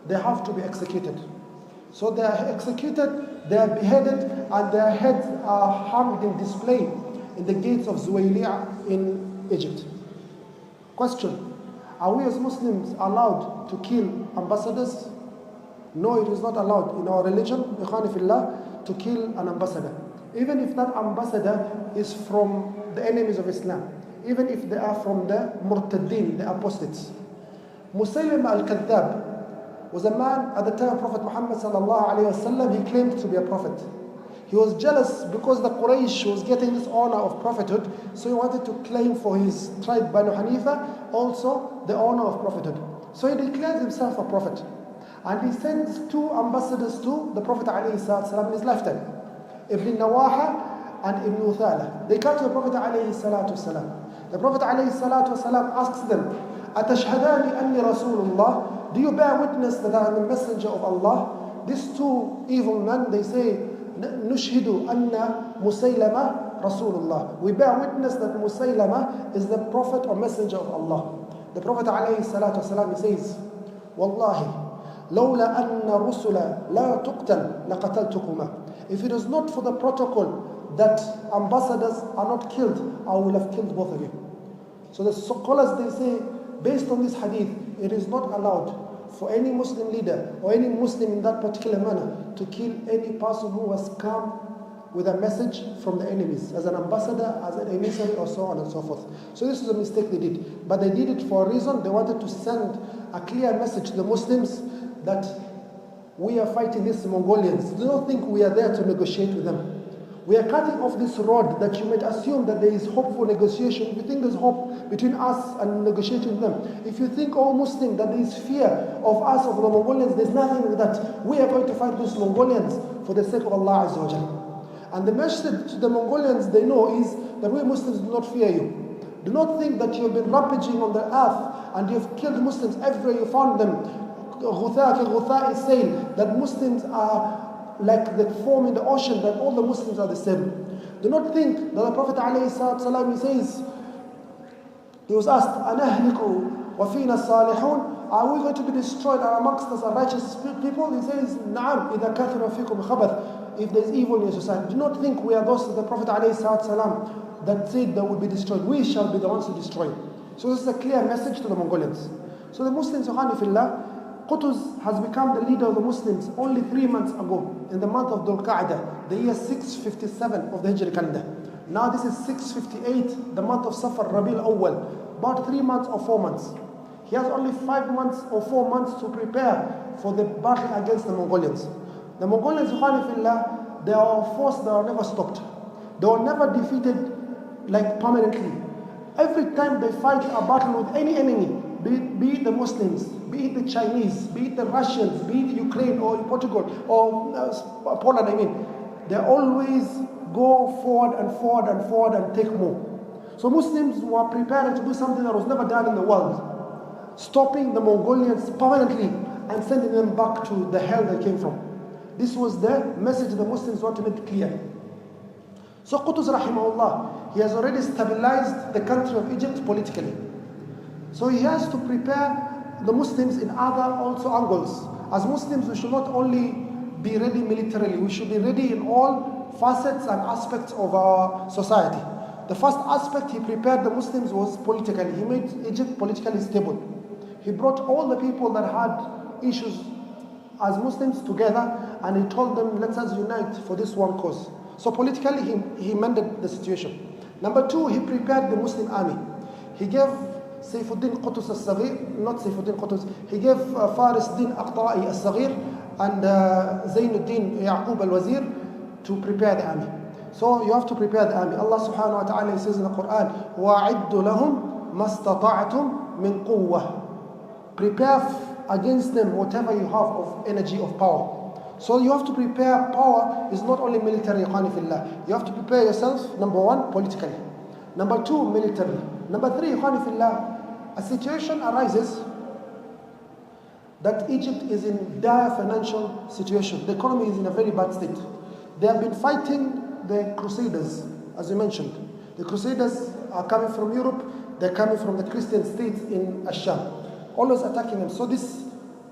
they have to be executed. So they are executed, they are beheaded, and their heads are hung in display in the gates of Zuwayli'a in Egypt. Question: are we as Muslims allowed to kill ambassadors? No, it is not allowed in our religion, ikhwani fillah, to kill an ambassador. Even if that ambassador is from the enemies of Islam. even if they are from the murtaddin, the apostates. Muslim al-Kadhab was a man at the time of Prophet Muhammad sallallahu alayhi wasallam. He claimed to be a prophet. He was jealous because the Quraysh was getting this honor of prophethood, so he wanted to claim for his tribe Banu Hanifa also the honor of prophethood. So he declared himself a prophet. And he sends 2 ambassadors to the Prophet ﷺ in his lifetime, Ibn Nawaha and Ibn Uthala. They come to the Prophet ﷺ. The Prophet ﷺ asks them, Atashhadani anni Rasulullah? Do you bear witness that I am the messenger of Allah? These 2 evil men, they say, Nushhidu anna Musaylama Rasulullah. We bear witness that Musaylama is the prophet or messenger of Allah. The Prophet ﷺ says, Wallahi, لولا أن الرسل لا تقتل لقتلتكما. If it is not for the protocol that ambassadors are not killed, I will have killed both of you. So the scholars, they say, based on this hadith, it is not allowed for any Muslim leader or any Muslim in that particular manner to kill any person who has come with a message from the enemies, as an ambassador, as an emissary, or so on and so forth. So this is a mistake they did. But they did it for a reason. They wanted to send a clear message to the Muslims that we are fighting these Mongolians. Do not think we are there to negotiate with them. We are cutting off this road that you might assume that there is hope for negotiation. If you think there's hope between us and negotiating with them, if you think, oh Muslim, that there is fear of us, of the Mongolians, there's nothing like that. We are going to fight these Mongolians for the sake of Allah Azza wa Jalla. And the message to the Mongolians, they know, is that we Muslims do not fear you. Do not think that you have been rampaging on the earth and you have killed Muslims everywhere you found them. Ghutha is saying that Muslims are like the foam in the ocean, that all the Muslims are the same. Do not think that the Prophet ﷺ, he says, he was asked, Anahliku wa fina salihun? Are we going to be destroyed and amongst us are righteous people? He says, Na'am, idha kathira fikum khabath. If there's evil in your society. Do not think we are those, the Prophet ﷺ, that said that will be destroyed. We shall be the ones to destroy. So this is a clear message to the Mongolians. So the Muslims, Qutuz has become the leader of the Muslims only 3 months ago, in the month of Dhul Qa'dah, the year 657 of the Hijri calendar. Now this is 658, the month of Safar Rabi'ul Awwal, about 3 months or 4 months. He has only 5 months or 4 months to prepare for the battle against the Mongolians. The Mongolians, they are a force that are never stopped. They were never defeated like permanently. Every time they fight a battle with any enemy, be it the Muslims, be it the Chinese, be it the Russians, be it Ukraine or Portugal or Poland, they always go forward and forward and forward and take more. So Muslims were preparing to do something that was never done in the world, stopping the Mongolians permanently and sending them back to the hell they came from. This was the message the Muslims want to make clear. So Qutuz rahimahullah, he has already stabilized the country of Egypt politically. So he has to prepare the Muslims in other also angles. As Muslims, we should not only be ready militarily, we should be ready in all facets and aspects of our society. The first aspect he prepared the Muslims was politically. He made Egypt politically stable. He brought all the people that had issues as Muslims together, and he told them, let us unite for this one cause. So politically, he mended the situation. Number 2, he prepared the Muslim army. He gave Sayfuddin Qutuz al-Saghir, not Sayfuddin Qutuz, he gave Faris Din Aqta'i al-Saghir and Zainuddin Yaqub al-Wazir to prepare the army. So you have to prepare the army. Allah subhanahu wa ta'ala says in the Quran, وَأَعِدُّ لَهُمْ مَا اسْتَطَعْتُم مِّن قُوَّةٍ. Prepare against them whatever you have of energy, of power. So you have to prepare. Power is not only military, you have to prepare yourself, number 1, politically. Number 2, militarily. Number 3, a situation arises that Egypt is in dire financial situation. The economy is in a very bad state. They have been fighting the Crusaders, as you mentioned. The Crusaders are coming from Europe, they're coming from the Christian states in Asham, always attacking them. So this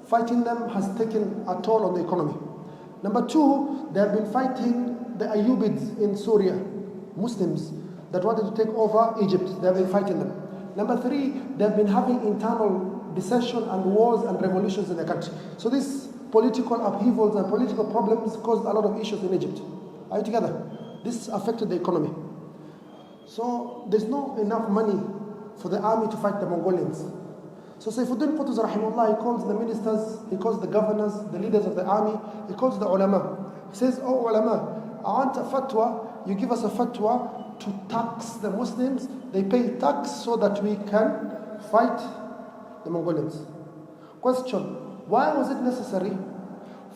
fighting them has taken a toll on the economy. Number 2, they have been fighting the Ayyubids in Syria, Muslims that wanted to take over Egypt. They have been fighting them. Number 3, they have been having internal dissension and wars and revolutions in the country. So these political upheavals and political problems caused a lot of issues in Egypt. Are you together? This affected the economy. So there's not enough money for the army to fight the Mongolians. So Saifuddin Qutuz rahimahullah, he calls the ministers, he calls the governors, the leaders of the army, he calls the ulama. He says, oh ulama, I want a fatwa, you give us a fatwa to tax the Muslims. They pay tax so that we can fight the Mongolians. Question, why was it necessary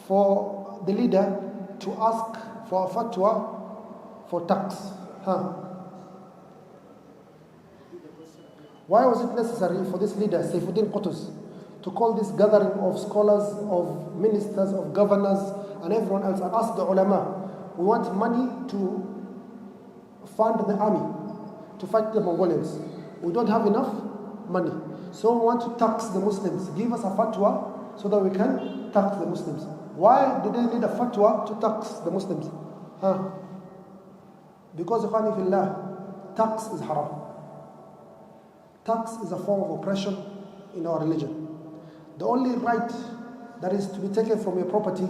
for the leader to ask for a fatwa for tax? Why was it necessary for this leader, Saifuddin Qutuz, to call this gathering of scholars, of ministers, of governors, and everyone else and ask the ulama, we want money to fund the army, to fight the Mongolians. We don't have enough money. So we want to tax the Muslims. Give us a fatwa so that we can tax the Muslims. Why do they need a fatwa to tax the Muslims? Because, ikhwani fillah, tax is haram. Tax is a form of oppression in our religion. The only right that is to be taken from your property,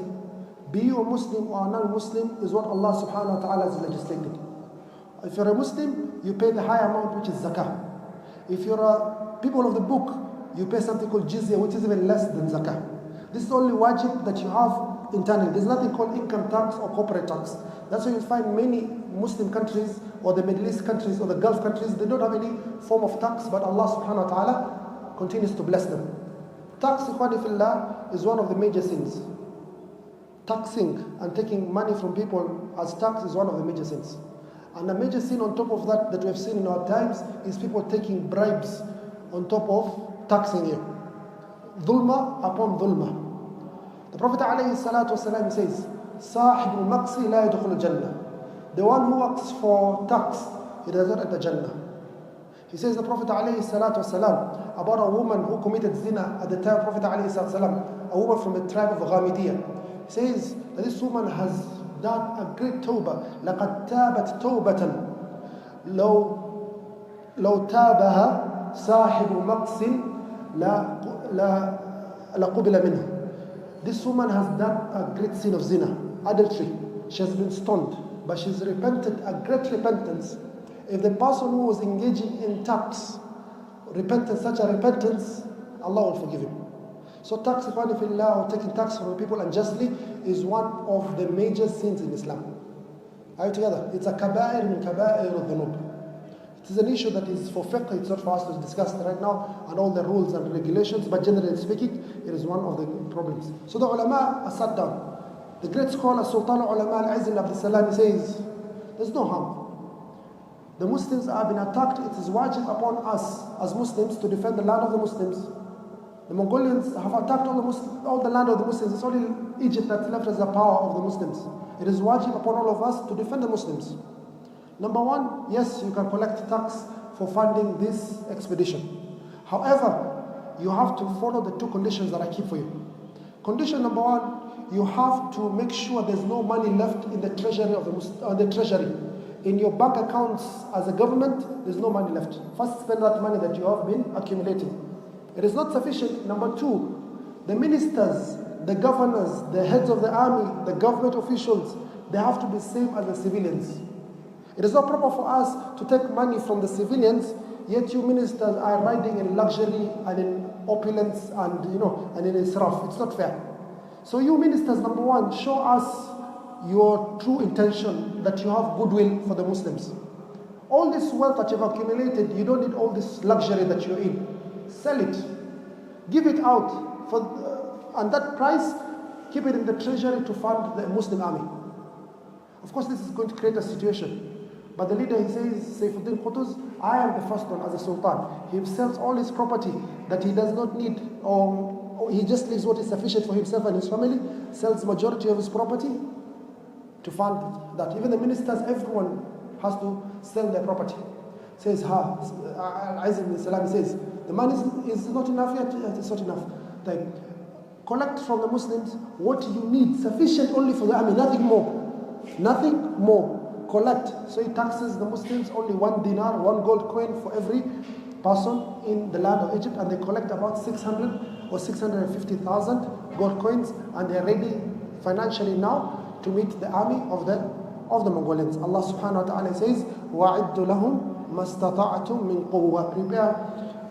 be you a Muslim or a non-Muslim, is what Allah subhanahu wa ta'ala has legislated. If you're a Muslim, you pay the high amount, which is zakah. If you're a people of the book, you pay something called jizya, which is even less than zakah. This is the only wajib that you have internally. There's nothing called income tax or corporate tax. That's why you find many Muslim countries or the Middle East countries or the Gulf countries, they don't have any form of tax, but Allah subhanahu wa ta'ala continues to bless them. Tax, ikhwani fillah, is one of the major sins. Taxing and taking money from people as tax is one of the major sins. And a major sin on top of that we have seen in our times is people taking bribes on top of taxing you. Dhulma upon dhulma. The Prophet ﷺ says, صاحب المقص لا يدخل الجنة. The one who works for tax, he does not enter Jannah. He says, the Prophet ﷺ, about a woman who committed zina at the time of Prophet ﷺ, a woman from the tribe of Ghamidiyya. He says that this woman has done a great tawbah. لَقَدْ تَابَتْ تَوْبَةً لو تابها صاحب مقص لقبل منه. This woman has done a great sin of zina, adultery. She has been stoned, but she's repented a great repentance. If the person who was engaging in tax repented such a repentance, Allah will forgive him. So tax, ikhwani fillah, or taking tax from people unjustly, is one of the major sins in Islam. Are you together? It's a kaba'ir min kaba'ir al-dhunub. It is an issue that is for fiqh, it's not for us to discuss right now, and all the rules and regulations, but generally speaking, it is one of the problems. So the ulama are sat down. The great scholar, Sultan Ulama al-Izz ibn Abdul Salam, says, there's no harm. The Muslims have been attacked. It is wajib upon us as Muslims to defend the land of the Muslims. The Mongolians have attacked all the land of the Muslims. It's only Egypt that's left as the power of the Muslims. It is wajib upon all of us to defend the Muslims. Number one, yes, you can collect tax for funding this expedition. However, you have to follow the two conditions that I keep for you. Condition number one, you have to make sure there's no money left in the treasury of the treasury. In your bank accounts as a government, there's no money left. First, spend that money that you have been accumulating. It is not sufficient. Number two, the ministers, the governors, the heads of the army, the government officials, they have to be same as the civilians. It is not proper for us to take money from the civilians, yet you ministers are riding in luxury and in opulence and and in israf. It's not fair. So you ministers, number one, show us your true intention, that you have goodwill for the Muslims. All this wealth that you've accumulated, you don't need all this luxury that you're in. Sell it. Give it out. And that price, keep it in the treasury to fund the Muslim army. Of course, this is going to create a situation. But the leader, he says, Saifuddin Qutuz, I am the first one as a sultan. He sells all his property that he does not need, or he just leaves what is sufficient for himself and his family, sells majority of his property to fund that. Even the ministers, everyone has to sell their property. Says, Al-Izz ibn Salam says, the money is not enough yet, it's not enough. Like, collect from the Muslims what you need, sufficient only for the army, nothing more. Nothing more. Collect. So he taxes the Muslims only 1 dinar, 1 gold coin for every person in the land of Egypt, and they collect about 600 or 650,000 gold coins, and they are ready financially now to meet the army of the Mongolians. Allah subhanahu wa ta'ala says, وَأَعِدُّ لَهُمْ مَا اسْتَطَعْتُم مِّن قُوَّةٍ. Prepare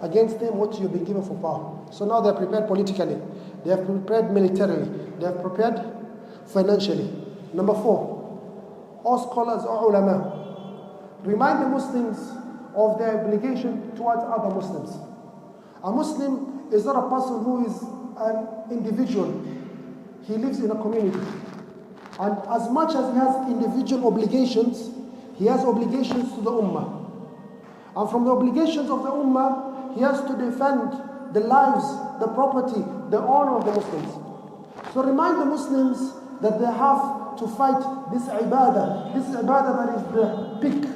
against them what you've been given for power. So now they're prepared politically. They have prepared militarily. They have prepared financially. Number 4, all scholars or ulama remind the Muslims of their obligation towards other Muslims. A Muslim is not a person who is an individual. He lives in a community. And as much as he has individual obligations, he has obligations to the Ummah. And from the obligations of the Ummah, he has to defend the lives, the property, the honor of the Muslims. So remind the Muslims that they have to fight this ibadah that is the peak.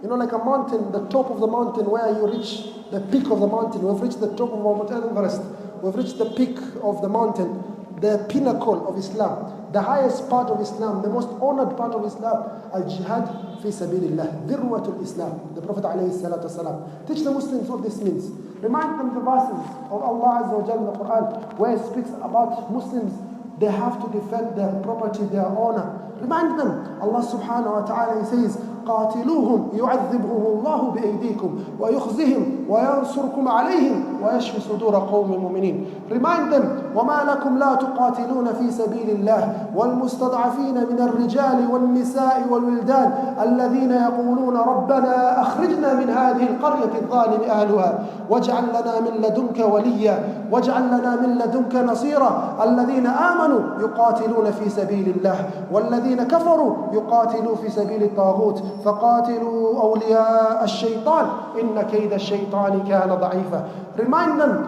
You know, like a mountain, the top of the mountain where you reach the peak of the mountain. We've reached the top of Mount Everest. We've reached the peak of the mountain, the pinnacle of Islam, the highest part of Islam, the most honored part of Islam, al-jihad fi sabilillah, dirwatul Islam. The Prophet ﷺ. Teach the Muslims what this means. Remind them the verses of Allah Azza wa Jalla in the Quran where it speaks about Muslims. They have to defend their property, their honor. Remind them, Allah subhanahu wa ta'ala says, قاتلوهم يعذبهم الله بأيديكم ويخزهم وينصركم عليهم ويشفي صدور قوم مؤمنين. Remind them, وما لكم لا تقاتلون في سبيل الله والمستضعفين من الرجال والنساء والولدان الذين يقولون ربنا أخرجنا من هذه القرية الظالم أهلها واجعل لنا من لدنك وليا واجعل لنا من لدنك نصيرا الذين آمنوا يقاتلون في سبيل الله والذين كفروا يقاتلوا في سبيل الطاغوت فقاتلوا أولياء الشيطان إن كيد الشيطان كان ضعيفا. Remind them,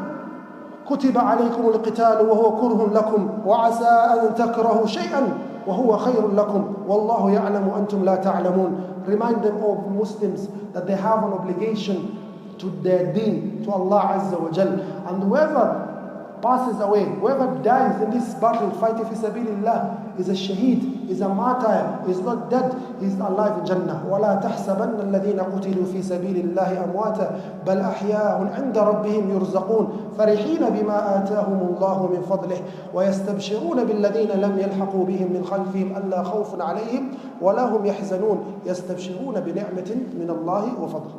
كتب عليكم القتال وهو كره لكم وعسى أن تكرهوا شيئا وهو خير لكم والله يعلم وأنتم لا تعلمون. Remind them of Muslims that they have an obligation to their deen, to Allah Azza wa Jal. And whoever passes away, whoever dies in this battle fighting fi sabilillah is a shaheed, is a martyr, is not dead, he is alive in Jannah. وَلَا تَحْسَبَنَّ الَّذِينَ قُتِلُوا فِي سَبِيلِ اللَّهِ أَمْوَاتًا بَلْ أَحْيَاءٌ عِنْدَ رَبِّهِمْ يُرْزَقُونَ فَرِحِينَ بِمَا آتَاهُمُ اللَّهُ مِنْ فَضْلِهِ وَيَسْتَبْشِرُونَ بِالَّذِينَ لَمْ يَلْحَقُوا بِهِمْ مِنْ خَلْفِهِمْ أَلَّا خَوْفٌ عَلَيْهِمْ وَلَا هُمْ يَحْزَنُونَ يَسْتَبْشِرُونَ بِنِعْمَةٍ مِنَ اللَّهِ وَفَضْلٍ.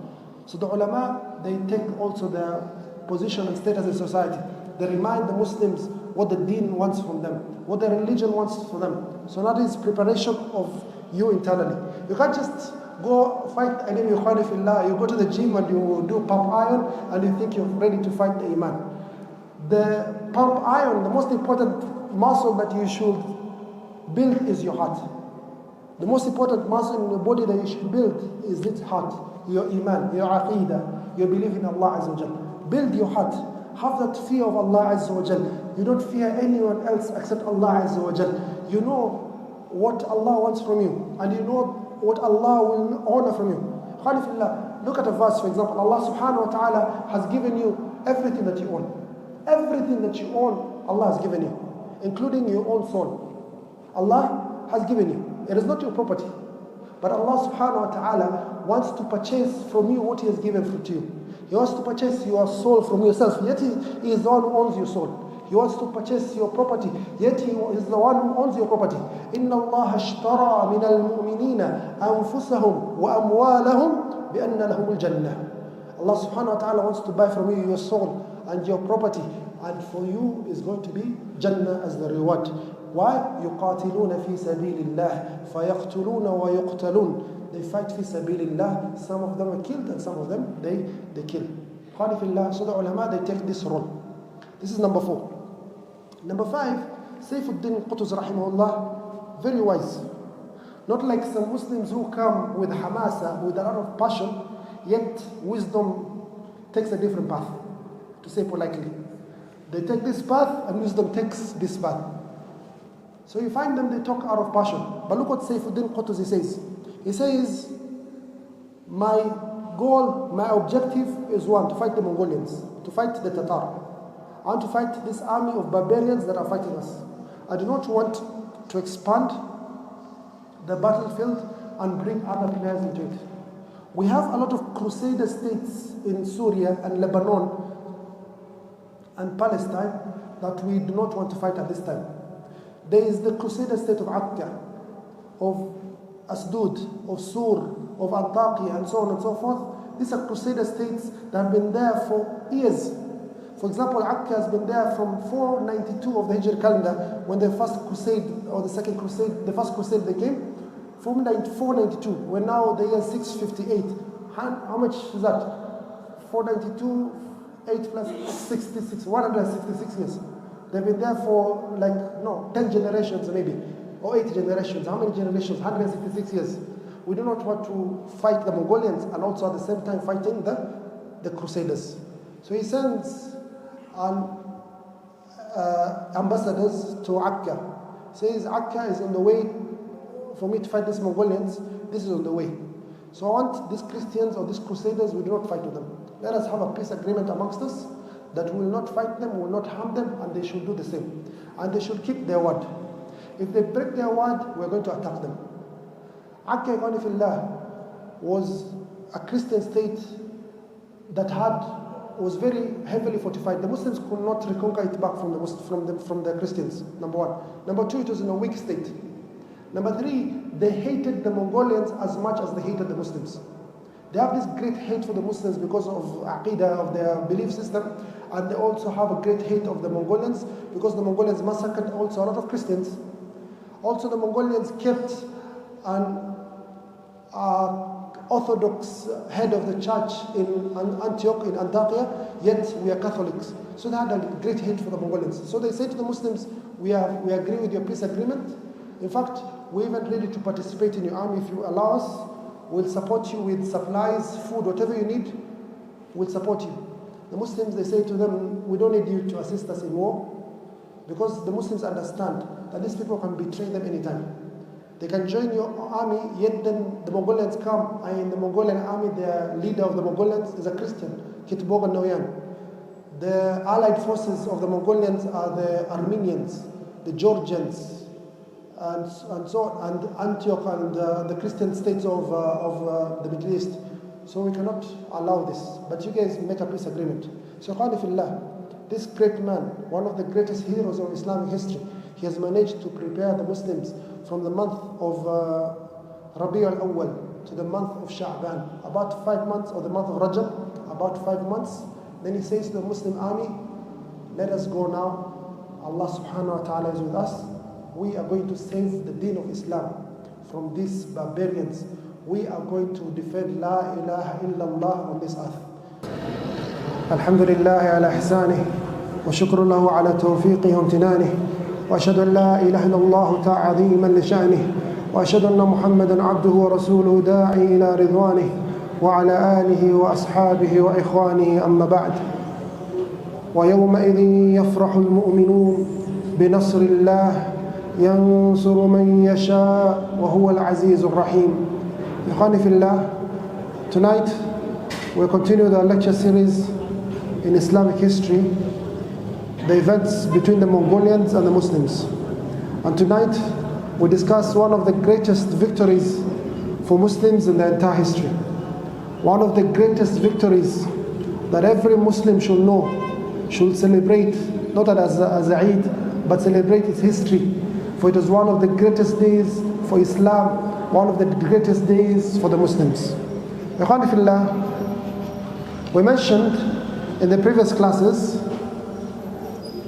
So the ulama, they take also their position and status in society. They remind the Muslims what the deen wants from them, what the religion wants from them. So that is preparation of you internally. You can't just go fight enemy fillah. You go to the gym and you do pump iron and you think you're ready to fight the iman. The pump iron, the most important muscle that you should build is your heart. The most important muscle in your body that you should build is its heart, your iman, your aqidah, your belief in Allah Azza wa Jal. Build your heart. Have that fear of Allah Azza wa Jal. You don't fear anyone else except Allah Azza wa Jal. You know what Allah wants from you, and you know what Allah will honor from you. Khalifillah, look at a verse, for example. Allah subhanahu wa ta'ala has given you everything that you own. Everything that you own, Allah has given you, including your own soul. Allah has given you. It is not your property. But Allah subhanahu wa ta'ala wants to purchase from you what He has given to you. He wants to purchase your soul from yourself, yet He is the one who owns your soul. He wants to purchase your property, yet He is the one who owns your property. إِنَّ اللَّهَ اشْتَرَى مِنَ الْمُؤْمِنِينَ أَنفُسَهُمْ وَأَمْوَالَهُمْ بِأَنَّ لَهُمُ الْجَنَّةِ. Allah subhanahu wa ta'ala wants to buy from you your soul and your property, and for you is going to be Jannah as the reward. Why? يُقَاتِلُونَ فِي سَبِيلِ اللَّهِ فَيَقْتُلُونَ وَيُقْتَلُونَ. They fight fi sabilillah. Some of them are killed and some of them they kill. Khalifillah. So the ulama, they take this role. This is number 4. Number 5, Sayfuddin Qutuz rahimahullah, very wise. Not like some Muslims who come with hamasa, with a lot of passion, yet wisdom takes a different path, to say politely. They take this path and wisdom takes this path. So you find them, they talk out of passion. But look what Sayfuddin Qutuz says. He says, my goal, my objective is one, to fight the Mongolians, to fight the Tatar. I want to fight this army of barbarians that are fighting us. I do not want to expand the battlefield and bring other players into it. We have a lot of crusader states in Syria and Lebanon and Palestine that we do not want to fight at this time. There is the crusader state of Akka, of Asdod, of Sur, of Antakya and so on and so forth. These are crusader states that have been there for years. For example, Akka has been there from 492 of the Hijri calendar, when the first crusade or the second crusade, the first crusade they came, from 492. We're now the year 658. How much is that? 492, 8 plus 66, 166 years. They've been there for 10 generations maybe, or 8 generations. How many generations? 166 years. We do not want to fight the Mongolians and also at the same time fighting the Crusaders. So he sends ambassadors to Akka. Says Akka is on the way for me to fight these Mongolians. This is on the way. So I want these Christians or these Crusaders, we do not fight with them. Let us have a peace agreement amongst us that we will not fight them, we will not harm them, and they should do the same. And they should keep their word. If they break their word, we're going to attack them. Akka was a Christian state that was very heavily fortified. The Muslims could not reconquer it back from the Christians, number one. Number two, it was in a weak state. Number three, they hated the Mongolians as much as they hated the Muslims. They have this great hate for the Muslims because of Aqidah, of their belief system, and they also have a great hate of the Mongolians because the Mongolians massacred also a lot of Christians. Also, the Mongolians kept an Orthodox head of the church in Antioch, in Antakya, yet we are Catholics. So they had a great hate for the Mongolians. So they say to the Muslims, we agree with your peace agreement. In fact, we're even ready to participate in your army if you allow us. We'll support you with supplies, food, whatever you need, we'll support you. The Muslims, they say to them, we don't need you to assist us in war, because the Muslims understand that these people can betray them anytime. They can join your army, yet then the Mongolians come, and in the Mongolian army, the leader of the Mongolians is a Christian, Kitbogan Noyan. The allied forces of the Mongolians are the Armenians, the Georgians, and so on, and Antioch and the Christian states of the Middle East. So we cannot allow this. But you guys make a peace agreement. So Khalifillah, this great man, one of the greatest heroes of Islamic history, he has managed to prepare the Muslims from the month of Rabi' al-Awwal to the month of Sha'ban, about 5 months, or the month of Rajab, about 5 months. Then he says to the Muslim army, let us go now. Allah subhanahu wa ta'ala is with us. We are going to save the deen of Islam from these barbarians. We are going to defend La ilaha illallah on this earth. Alhamdulillah ala ihsanih, wa shukru lahu ala tawfiqih wa amtinanih, wa ashhadu an la ilaha illallah ta'adhiman li sha'nih, wa ashhadu anna Muhammadan abduhu wa rasuluhu da'i ila ridwanih, wa ala alihi wa ashabihi wa ikhwanihi amma ba'd. Wa yawma'idhin yafrahu al-mu'minun bi nasrillah ينصر من يشاء وهو العزيز الرحيم. إخواني في الله, tonight we'll continue the lecture series in Islamic history, the events between the Mongolians and the Muslims. And tonight we discuss one of the greatest victories for Muslims in the entire history. One of the greatest victories that every Muslim should know, should celebrate, not as a Eid, but celebrate its history. For it is one of the greatest days for Islam, one of the greatest days for the Muslims. Ikhwani fillah, we mentioned in the previous classes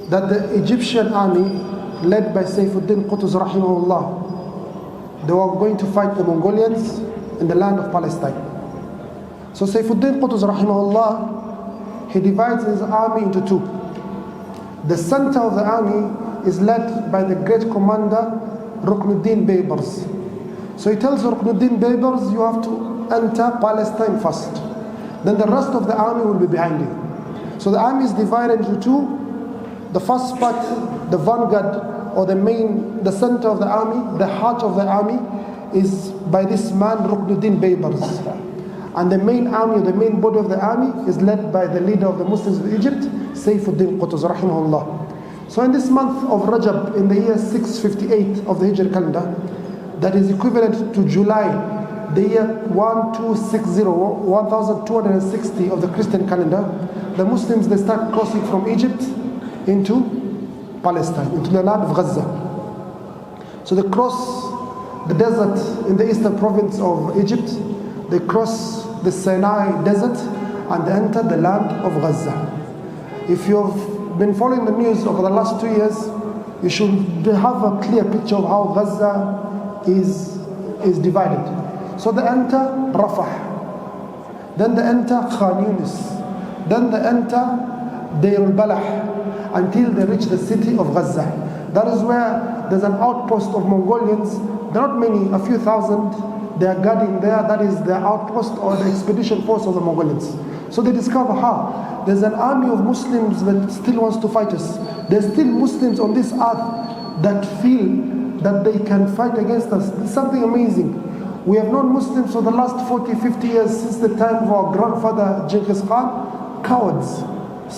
that the Egyptian army, led by Sayfuddin Qutuz rahimahullah, they were going to fight the Mongolians in the land of Palestine. So Sayfuddin Qutuz rahimahullah, he divides his army into two. The center of the army is led by the great commander Ruknuddin Baybars. So he tells Ruknuddin Baybars, you have to enter Palestine first. Then the rest of the army will be behind you. So the army is divided into two. The first part, the vanguard, or the center of the army, the heart of the army, is by this man Ruknuddin Baybars. And the main army, the main body of the army, is led by the leader of the Muslims of Egypt, Sayfuddin Qutuz rahimahullah. So in this month of Rajab, in the year 658 of the Hijri calendar, that is equivalent to July, the year 1260 of the Christian calendar, the Muslims, they start crossing from Egypt into Palestine, into the land of Gaza. So they cross the desert in the eastern province of Egypt, they cross the Sinai desert and they enter the land of Gaza. If you've been following the news over the last 2 years, you should have a clear picture of how Gaza is divided. So they enter Rafah, then they enter Khan Yunis, then they enter Deir al-Balah, until they reach the city of Gaza. That is where there's an outpost of Mongolians. There are not many, a few thousand. They are guarding there. That is the outpost or the expedition force of the Mongolians. So they discover how there's an army of Muslims that still wants to fight us. There's still Muslims on this earth that feel that they can fight against us. It's something amazing. We have known Muslims for the last 40, 50 years, since the time of our grandfather Genghis Khan, cowards.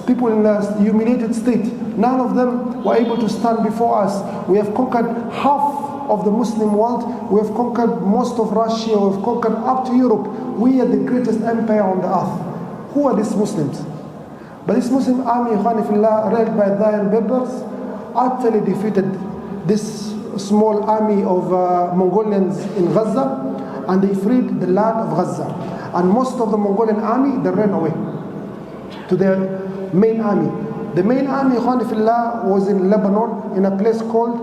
People in a humiliated state. None of them were able to stand before us. We have conquered half of the Muslim world. We have conquered most of Russia. We have conquered up to Europe. We are the greatest empire on the earth. Who are these Muslims? But this Muslim army, Khanifillah, led by Sultan Baybars, utterly defeated this small army of Mongolians in Gaza, and they freed the land of Gaza. And most of the Mongolian army, they ran away to their main army. The main army, Khanifillah, was in Lebanon, in a place called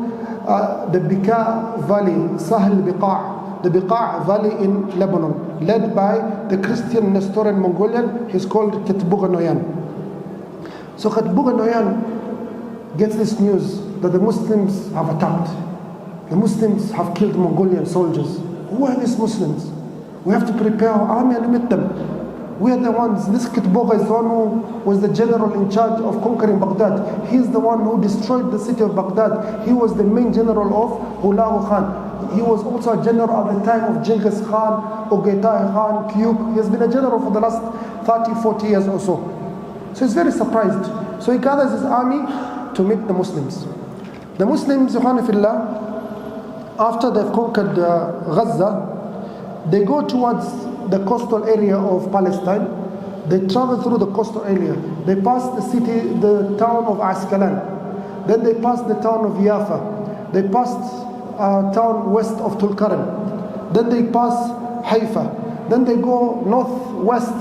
the Bika Valley, Sahel Biqa', the Biqa' Valley in Lebanon, led by the Christian Nestorian Mongolian. He's called Ketbuga. So Ketbuga gets this news that the Muslims have attacked. The Muslims have killed Mongolian soldiers. Who are these Muslims? We have to prepare our army and meet them. We are the ones. This Ketbuga is the one who was the general in charge of conquering Baghdad. He's the one who destroyed the city of Baghdad. He was the main general of Hulagu Khan. He was also a general at the time of Genghis Khan, Ogaitai Khan, Qiyub. He has been a general for the last 30, 40 years or so. So he's very surprised. So he gathers his army to meet the Muslims. The Muslims, after they've conquered Gaza, they go towards the coastal area of Palestine. They travel through the coastal area. They pass the town of Asqalan. Then they pass the town of Yafa. They pass a town west of Tulkarem. Then they pass Haifa. Then they go northwest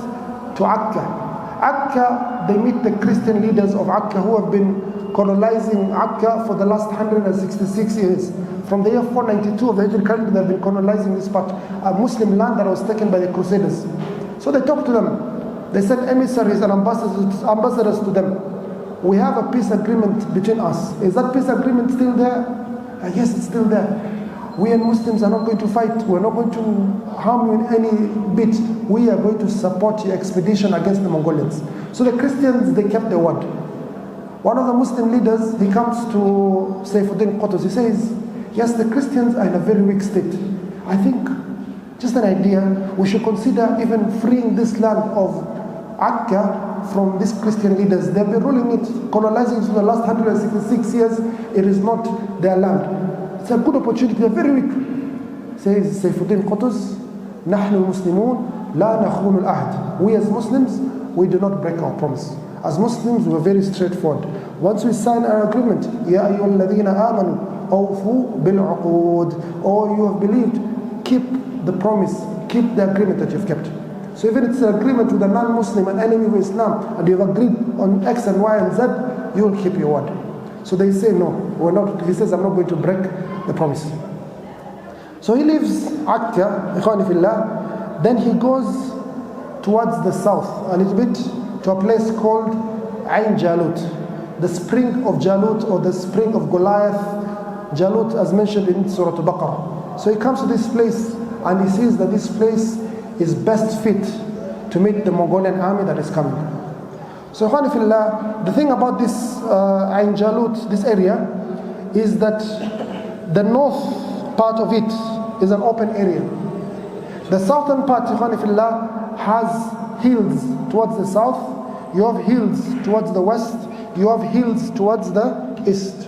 to Akka. Akka, they meet the Christian leaders of Akka who have been colonizing Akka for the last 166 years. From the year 492 of the Hijri calendar, they've been colonizing this part, a Muslim land that was taken by the Crusaders. So they talked to them. They sent emissaries and ambassadors to them. We have a peace agreement between us. Is that peace agreement still there? Yes, it's still there. We and Muslims are not going to fight. We're not going to harm you in any bit. We are going to support your expedition against the Mongolians. So the Christians, they kept their word. One of the Muslim leaders, he comes to Sultan Qutuz. He says, yes, the Christians are in a very weak state. I think, just an idea, we should consider even freeing this land of Akka from these Christian leaders. They've been ruling it, colonizing it for the last 166 years. It is not their land. It's a good opportunity. They're very weak. Says Sultan Qutuz, نحن المسلمون لا نخون العهد. We as Muslims, we do not break our promise. As Muslims, we are very straightforward. Once we sign our agreement, يا أيها الذين آمنوا أوفوا بالعقود. Or you have believed, keep the promise, keep the agreement that you've kept. So even if it's an agreement with a non-Muslim, an enemy of Islam, and you've agreed on X and Y and Z, you will keep your word. So they say, no, we're not. He says, I'm not going to break the promise. So he leaves Akka, Ikhwani Fillah. Then he goes towards the south a little bit to a place called Ayn Jalut, the spring of Jalut, or the spring of Goliath. Jalut, as mentioned in Surah Al-Baqarah. So he comes to this place and he sees that this place is best fit to meet the Mongolian army that is coming. So the thing about this Ayn Jalut, this area, is that the north part of it is an open area. The southern part has hills towards the south, you have hills towards the west, you have hills towards the east.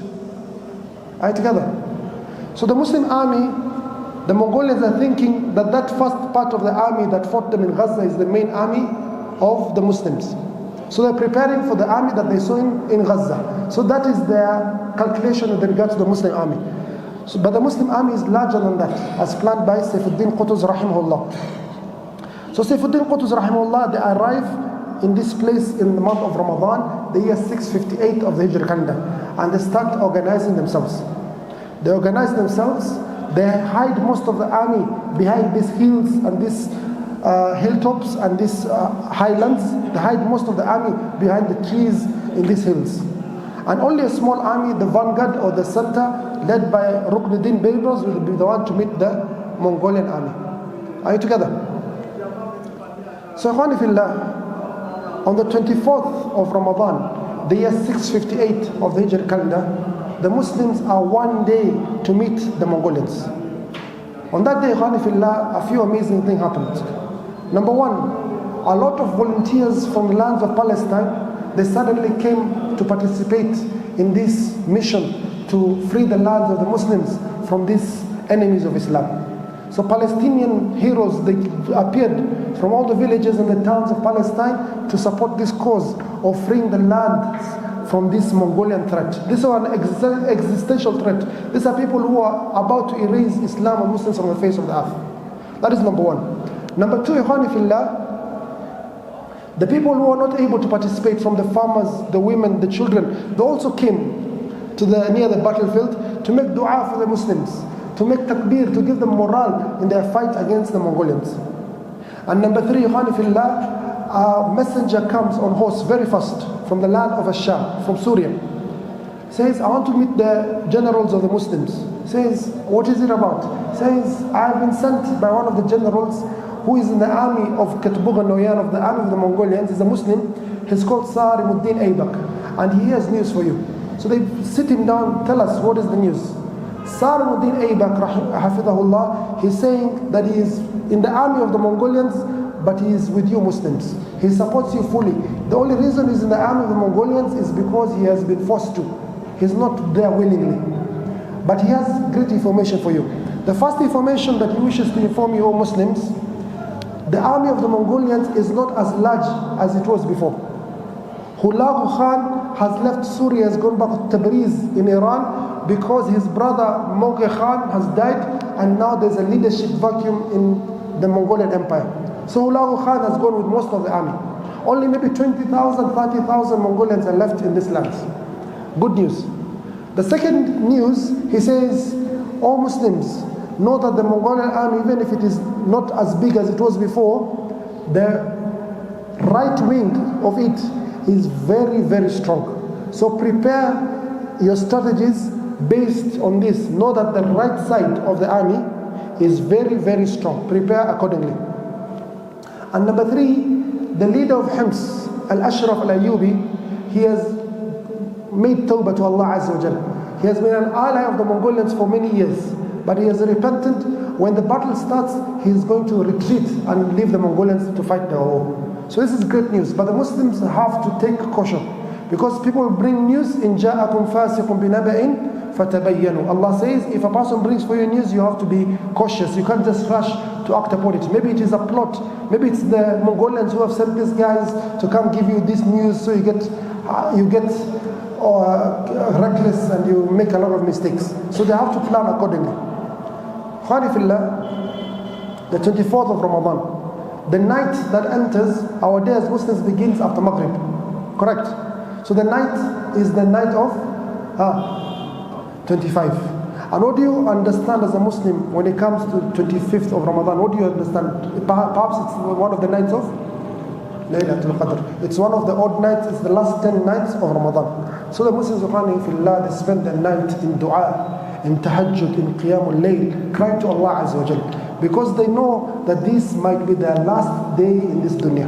Are you together? So the Muslim army, the Mongolians are thinking that that first part of the army that fought them in Gaza is the main army of the Muslims. So they're preparing for the army that they saw in Gaza. So that is their calculation with regard to the Muslim army. So, but the Muslim army is larger than that, as planned by Sultan Qutuz rahimahullah. So Sayfuddin Qutuz rahimahullah, they arrive in this place in the month of Ramadan, the year 658 of the Hijri calendar, and they start organizing themselves. They organize themselves, they hide most of the army behind these hills and these hilltops and these highlands. They hide most of the army behind the trees in these hills. And only a small army, the vanguard or the center, led by Ruknuddin Baybars, will be the one to meet the Mongolian army. Are you together? So, Ikhwani fillah, on the 24th of Ramadan, the year 658 of the Hijri calendar, the Muslims are one day to meet the Mongolians. On that day, Ikhwani fillah, a few amazing things happened. Number one, a lot of volunteers from the lands of Palestine, they suddenly came to participate in this mission to free the lands of the Muslims from these enemies of Islam. So Palestinian heroes, they appeared from all the villages and the towns of Palestine to support this cause of freeing the lands from this Mongolian threat. This is an existential threat. These are people who are about to erase Islam and Muslims from the face of the earth. That is number one. Number two, Ikhwani fillah, the people who are not able to participate, from the farmers, the women, the children, they also came to near the battlefield to make dua for the Muslims, to make takbir, to give them morale in their fight against the Mongolians. And number three, Ikhwani fillah, a messenger comes on horse very fast from the land of Asham, from Syria. Says, I want to meet the generals of the Muslims. Says, what is it about? Says, I have been sent by one of the generals who is in the army of Katbug and Noyan, of the army of the Mongolians. He's a Muslim. He's called Sarimuddin Aybak, and he has news for you. So they sit him down, tell us, what is the news? Sarimuddin Aybak, hafidahullah, he's saying that he is in the army of the Mongolians, but he is with you Muslims. He supports you fully. The only reason he's in the army of the Mongolians is because he has been forced to. He's not there willingly. But he has great information for you. The first information that he wishes to inform you, O Muslims, the army of the Mongolians is not as large as it was before. Hulagu Khan has left Syria, has gone back to Tabriz in Iran because his brother Mongol Khan has died, and now there's a leadership vacuum in the Mongolian Empire. So Hulagu Khan has gone with most of the army. Only maybe 20,000, 30,000 Mongolians are left in these lands. Good news. The second news, he says, all Muslims, know that the Mongolian army, even if it is not as big as it was before, the right wing of it is very, very strong. So prepare your strategies based on this. Know that the right side of the army is very, very strong. Prepare accordingly. And number three, the leader of Hims, Al-Ashraf Al-Ayyubi, he has made tawbah to Allah Azza wa Jal. He has been an ally of the Mongolians for many years, but he has repented. When the battle starts, he is going to retreat and leave the Mongolians to fight the war. So this is great news, but the Muslims have to take caution, because people bring news, in ja'akum fasiqun binaba'in fatabayyanu. Allah says, if a person brings for you news, you have to be cautious. You can't just rush to act upon it. Maybe it is a plot. Maybe it's the Mongolians who have sent these guys to come give you this news, so you get reckless and you make a lot of mistakes. So they have to plan accordingly. Khalifillah, the 24th of Ramadan, the night that enters our day as Muslims begins after Maghrib. Correct? So the night is the night of 25. And what do you understand as a Muslim when it comes to 25th of Ramadan? What do you understand? Perhaps it's one of the nights of Laylatul Qadr. It's one of the odd nights. It's the last 10 nights of Ramadan. So the Muslims, they spend the night in dua, in tahajjud, in qiyamul layl, crying to Allah Azza wa Jal, because they know that this might be their last day in this dunya.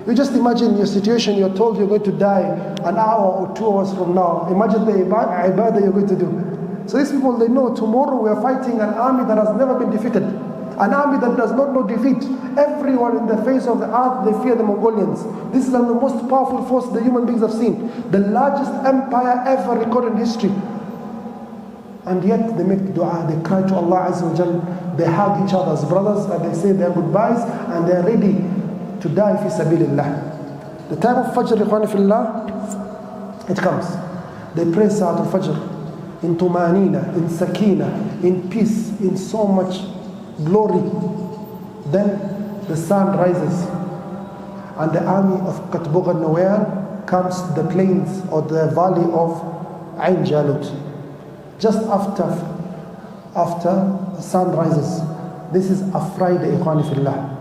You just imagine your situation. You're told you're going to die an hour or 2 hours from now. Imagine the ibadah you're going to do. So these people, they know tomorrow we are fighting an army that has never been defeated, an army that does not know defeat. Everyone in the face of the earth, they fear the Mongolians. This is the most powerful force the human beings have seen, the largest empire ever recorded in history. And yet they make dua, they cry to Allah Azza wa Jal, they hug each other as brothers, and they say their goodbyes, and they are ready to die fi sabilillah. The time of Fajr, ikhwan fillah, it comes. They pray Salat al-Fajr in tumanina, in sakina, in peace, in so much glory. Then the sun rises and the army of Qutuz and Baybars comes to the plains or the valley of Ayn Jalut. Just after the sun rises. This is a Friday, Ikhwani Fillah.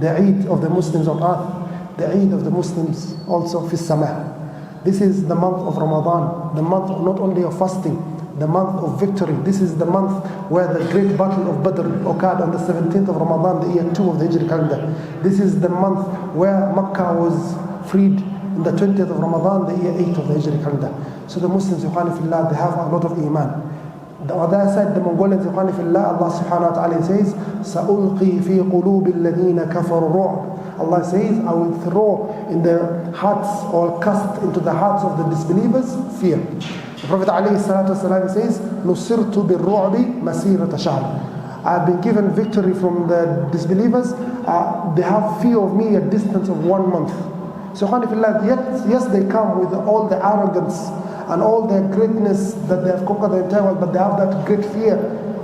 The Eid of the Muslims on earth, the Eid of the Muslims also fi Samah. This is the month of Ramadan, the month not only of fasting, the month of victory. This is the month where the great battle of Badr occurred on the 17th of Ramadan, the year 2 of the Hijri calendar. This is the month where Makkah was freed in the 20th of Ramadan, the year 8 of the Hijri calendar. So the Muslims, Ikhwani Fillah, they have a lot of iman. The other side, the Mongolians, Ikhwani Fillah, Allah subhanahu wa ta'ala says, سَأُلْقِي فِي قُلُوبِ الَّذِينَ كَفَرُوا الرُّعْبَ. Allah says, I will throw in the hearts or cast into the hearts of the disbelievers fear. The Prophet ﷺ says, نُصِرْتُ بِالرُّعْبِ مَسِيرَةَ شَهْرٍ. I have been given victory from the disbelievers. They have fear of me a distance of 1 month. So yes, they come with all the arrogance and all the greatness that they have conquered the entire world, but they have that great fear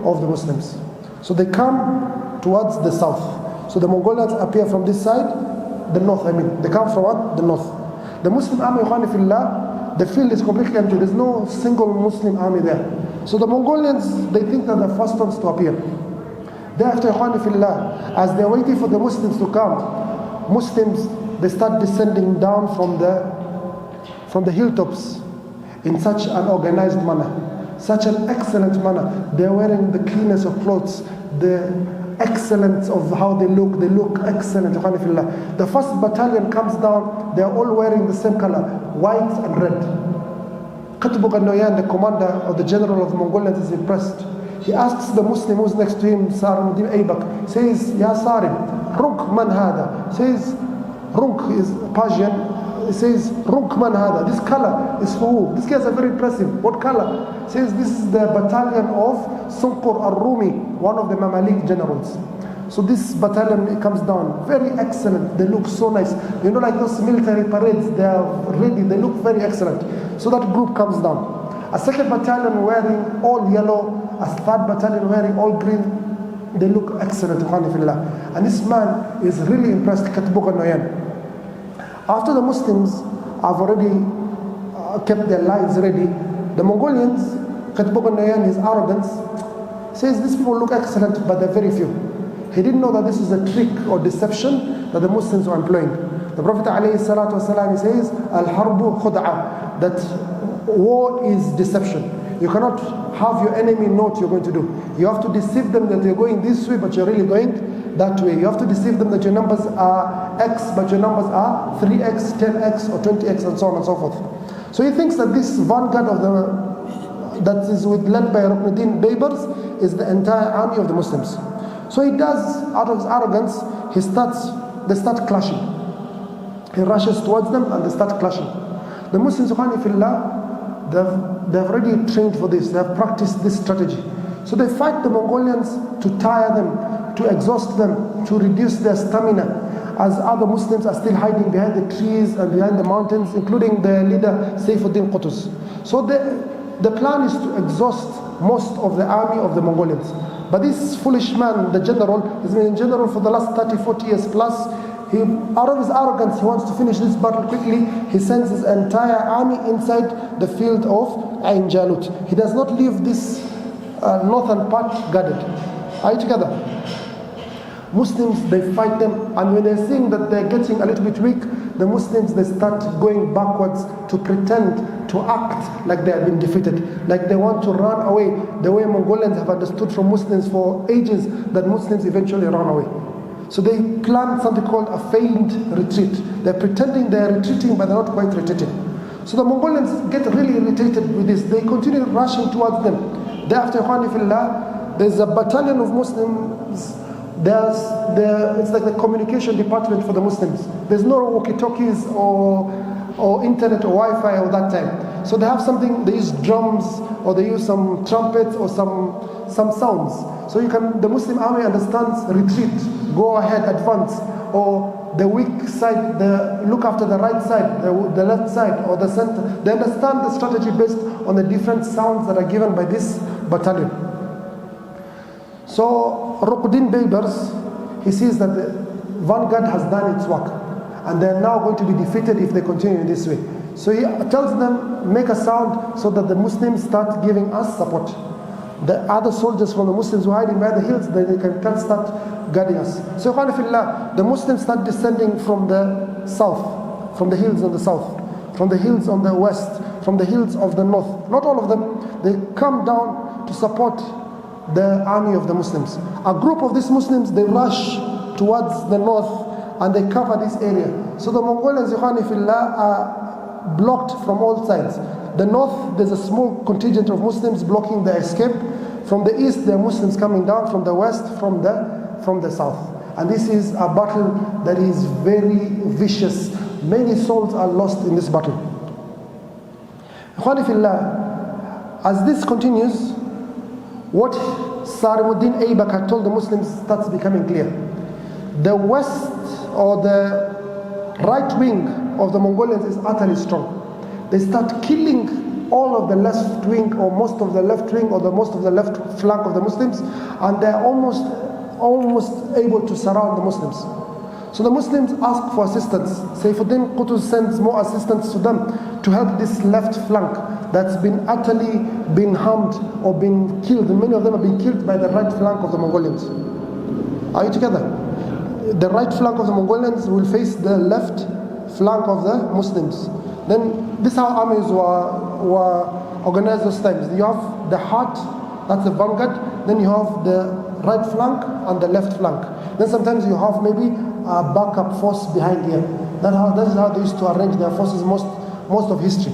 of the Muslims. So they come towards the south. So the Mongolians appear from this side, the north, They come from what? The north. The Muslim army, Ikhwani Fillah, the field is completely empty. There's no single Muslim army there. So the Mongolians, they think that they're the first ones to appear. Thereafter, Ikhwani Fillah, as they're waiting for the Muslims to come, Muslims, they start descending down from the hilltops in such an organized manner, such an excellent manner. They're wearing the cleanness of clothes, the excellence of how they look excellent. The first battalion comes down, they're all wearing the same color, white and red. Qutuz and Baybars, the commander or the general of the Mongolians, is impressed. He asks the Muslim who's next to him, Sarim Aybak, says, Ya Sarim, Runk man hada. Says, Runk is Persian. He says, Runk man hada. This color is for who? These guys are very impressive. What color? He says, this is the battalion of Sunqur al-Rumi, one of the Mamluk generals. So this battalion comes down, very excellent. They look so nice. You know, like those military parades, they are ready. They look very excellent. So that group comes down. A second battalion wearing all yellow, a third battalion wearing all green. They look excellent. And this man is really impressed, Qutuz and Baybars. After the Muslims have already kept their lines ready, the Mongolians, Qutuz and Baybars, his arrogance, says these people look excellent, but they're very few. He didn't know that this is a trick or deception that the Muslims were employing. The Prophet ﷺ says, Al-Harbu Khud'a, that war is deception. You cannot have your enemy know what you're going to do. You have to deceive them that you're going this way, but you're really going that way. You have to deceive them that your numbers are X, but your numbers are 3X, 10X, or 20X, and so on and so forth. So he thinks that this vanguard of that is led by Abbasid Baybars is the entire army of the Muslims. So he does, out of his arrogance, they start clashing. He rushes towards them and they start clashing. The Muslims, Ikhwani Fillah, they've already trained for this. They have practiced this strategy. So they fight the Mongolians to tire them, to exhaust them, to reduce their stamina, as other Muslims are still hiding behind the trees and behind the mountains, including the leader Saifuddin Qutuz. So the plan is to exhaust most of the army of the Mongolians. But this foolish man, the general, has been in general for the last 30, 40 years plus. Out of his arrogance, he wants to finish this battle quickly. He sends his entire army inside the field of Ayn Jalut. He does not leave this northern part guarded. Are you together? Muslims, they fight them, and when they're seeing that they're getting a little bit weak, the Muslims, they start going backwards to pretend, to act like they have been defeated, like they want to run away, the way Mongolians have understood from Muslims for ages that Muslims eventually run away. So they plan something called a feigned retreat. They're pretending they're retreating, but they're not quite retreating. So the Mongolians get really irritated with this. They continue rushing towards them. Thereafter, Ikhwani Fillah, there's a battalion of Muslims. It's like the communication department for the Muslims. There's no walkie-talkies or internet or Wi-Fi at that time. So they have something, they use drums, or they use some trumpets or some sounds. So the Muslim army understands retreat, go ahead, advance, or the weak side, look after the right side, the left side, or the center. They understand the strategy based on the different sounds that are given by this battalion. So Abbasid Baybars, he sees that vanguard has done its work, and they're now going to be defeated if they continue in this way. So he tells them, make a sound so that the Muslims start giving us support. The other soldiers from the Muslims who are hiding by the hills, they can start guarding us. So the Muslims start descending from the south, from the hills on the south, from the hills on the west, from the hills of the north. Not all of them, they come down to support the army of the Muslims. A group of these Muslims, they rush towards the north and they cover this area. So the Mongolians are blocked from all sides. The north, there's a small contingent of Muslims blocking the escape. From the east, there are Muslims coming down. From the west, from the south. And this is a battle that is very vicious. Many souls are lost in this battle. As this continues, what Sarimuddin Aybak had told the Muslims starts becoming clear. The west, or the right wing of the Mongolians, is utterly strong. They start killing all of the left wing, or most of the left wing, or most of the left flank of the Muslims, and they're almost able to surround the Muslims. So the Muslims ask for assistance. Saifuddin Qutuz sends more assistance to them to help this left flank that's been utterly harmed or been killed. And many of them have been killed by the right flank of the Mongolians. Are you together? The right flank of the Mongolians will face the left flank of the Muslims. Then this is how armies were organized those times. You have the heart, that's the vanguard. Then you have the right flank and the left flank. Then sometimes you have maybe a backup force behind here. That is how they used to arrange their forces most of history.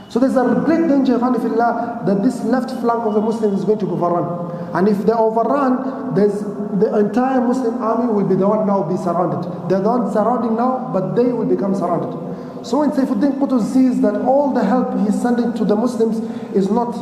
So there's a great danger that this left flank of the Muslims is going to be overrun. And if they're overrun, the entire Muslim army will be the one now be surrounded. They're the ones surrounding now, but they will become surrounded. So when Saifuddin Qutuz sees that all the help he's sending to the Muslims is not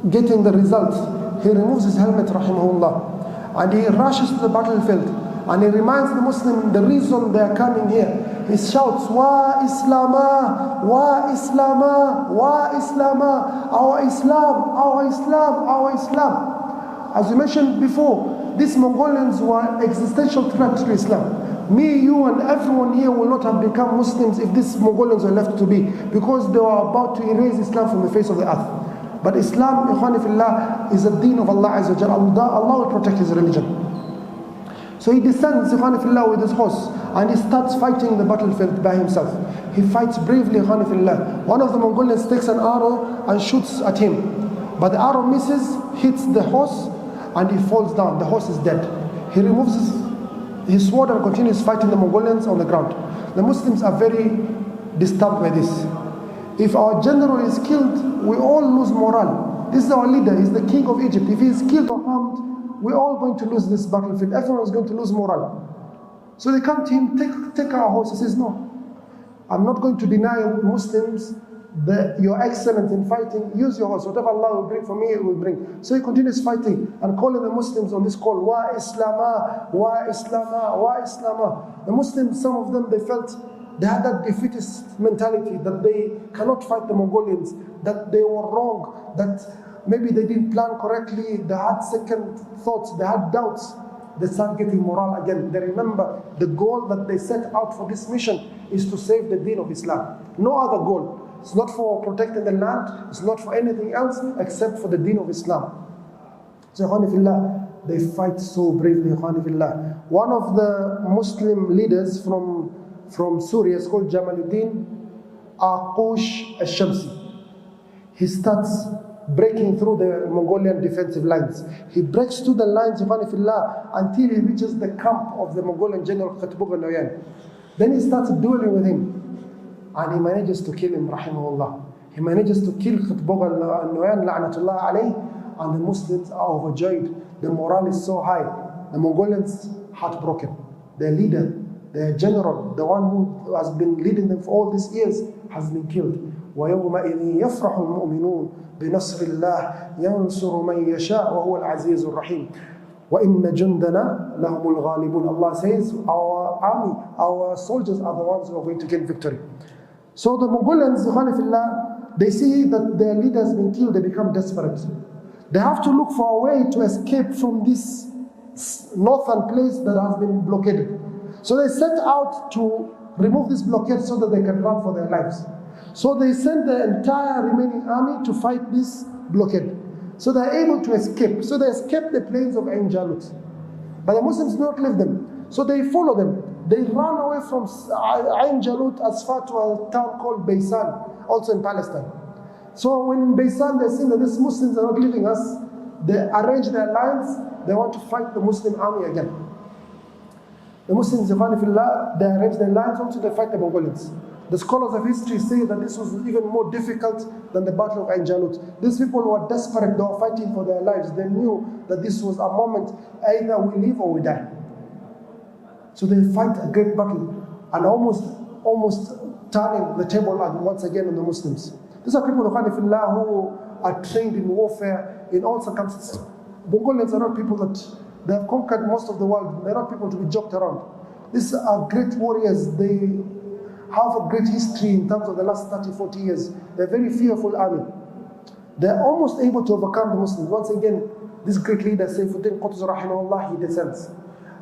getting the results, he removes his helmet, rahimahullah, and he rushes to the battlefield, and he reminds the Muslim the reason they are coming here. He shouts, Wa Islama, Wa Islama, Wa Islama, our Islam, our Islam, our Islam. As we mentioned before, these Mongolians were existential threat to Islam. Me, you, and everyone here will not have become Muslims if these Mongolians were left to be, because they were about to erase Islam from the face of the earth. But Islam, ikhwani fillah, is a deen of Allah Azza wa Jalla. Allah will protect His religion. So he descends, ikhwani fillah, with his horse, and he starts fighting the battlefield by himself. He fights bravely, ikhwani fillah. One of the Mongolians takes an arrow and shoots at him. But the arrow misses, hits the horse, and he falls down. The horse is dead. He removes his sword and continues fighting the Mongolians on the ground. The Muslims are very disturbed by this. If our general is killed, we all lose morale. This is our leader, he's the king of Egypt. If he is killed or harmed, we're all going to lose this battlefield. Everyone is going to lose morale. So they come to him, take our horse. He says, no, I'm not going to deny Muslims that you're excellent in fighting. Use your horse. Whatever Allah will bring for me, it will bring. So he continues fighting and calling the Muslims on this call, Wa Islama, Wa Islama, Wa Islama. The Muslims, some of them, they felt they had that defeatist mentality that they cannot fight the Mongolians, that they were wrong, that maybe they didn't plan correctly, they had second thoughts, they had doubts. They start getting morale again. They remember the goal that they set out for this mission is to save the deen of Islam. No other goal. It's not for protecting the land, it's not for anything else except for the deen of Islam. So they fight so bravely. One of the Muslim leaders from Syria is called Jamaluddin Aqush al-Shamsi. He starts breaking through the Mongolian defensive lines. He breaks through the lines until he reaches the camp of the Mongolian general Qutuz and Baybars. Then he starts dueling with him, and he manages to kill him, rahimahullah. He manages to kill Qutuz and Baybars, la'natullah alayh, and the Muslims are overjoyed. The morale is so high. The Mongolians heartbroken. Their leader, their general, the one who has been leading them for all these years, has been killed. وَيَوْمَئِذٍ يَفْرَحُ الْمُؤْمِنُونَ بِنَصْرِ اللَّهِ يَنْصُرُ مَنْ يَشَاءُ وَهُوَ الْعَزِيزُ الرَّحِيمُ وَإِنَّ جُنْدَنَا لَهُمُ الْغَالِبُونَ. Allah says, our army, our soldiers are the ones who are going to gain victory. So the Mongolians, they see that their leader has been killed, they become desperate. They have to look for a way to escape from this northern place that has been blockaded. So they set out to remove this blockade so that they can run for their lives. So they sent the entire remaining army to fight this blockade. So they're able to escape. So they escaped the plains of Ayn Jalut. But the Muslims did not leave them. So they follow them. They run away from Ayn Jalut as far to a town called Baysan, also in Palestine. So when in Baysan they see that these Muslims are not leaving us, they arrange their lines. They want to fight the Muslim army again. The Muslims, they arrange their lines also to fight the Mongolians. The scholars of history say that this was even more difficult than the Battle of Ayn Jalut. These people were desperate, they were fighting for their lives. They knew that this was a moment, either we live or we die. So they fight a great battle and almost turning the table once again on the Muslims. These are people who are trained in warfare in all circumstances. Mongolians are not people that they have conquered most of the world. They're not people to be joked around. These are great warriors. They have a great history in terms of the last 30, 40 years. They're a very fearful army. They're almost able to overcome the Muslims. Once again, this great leader, Sultan Qutuz rahimahullah, he descends.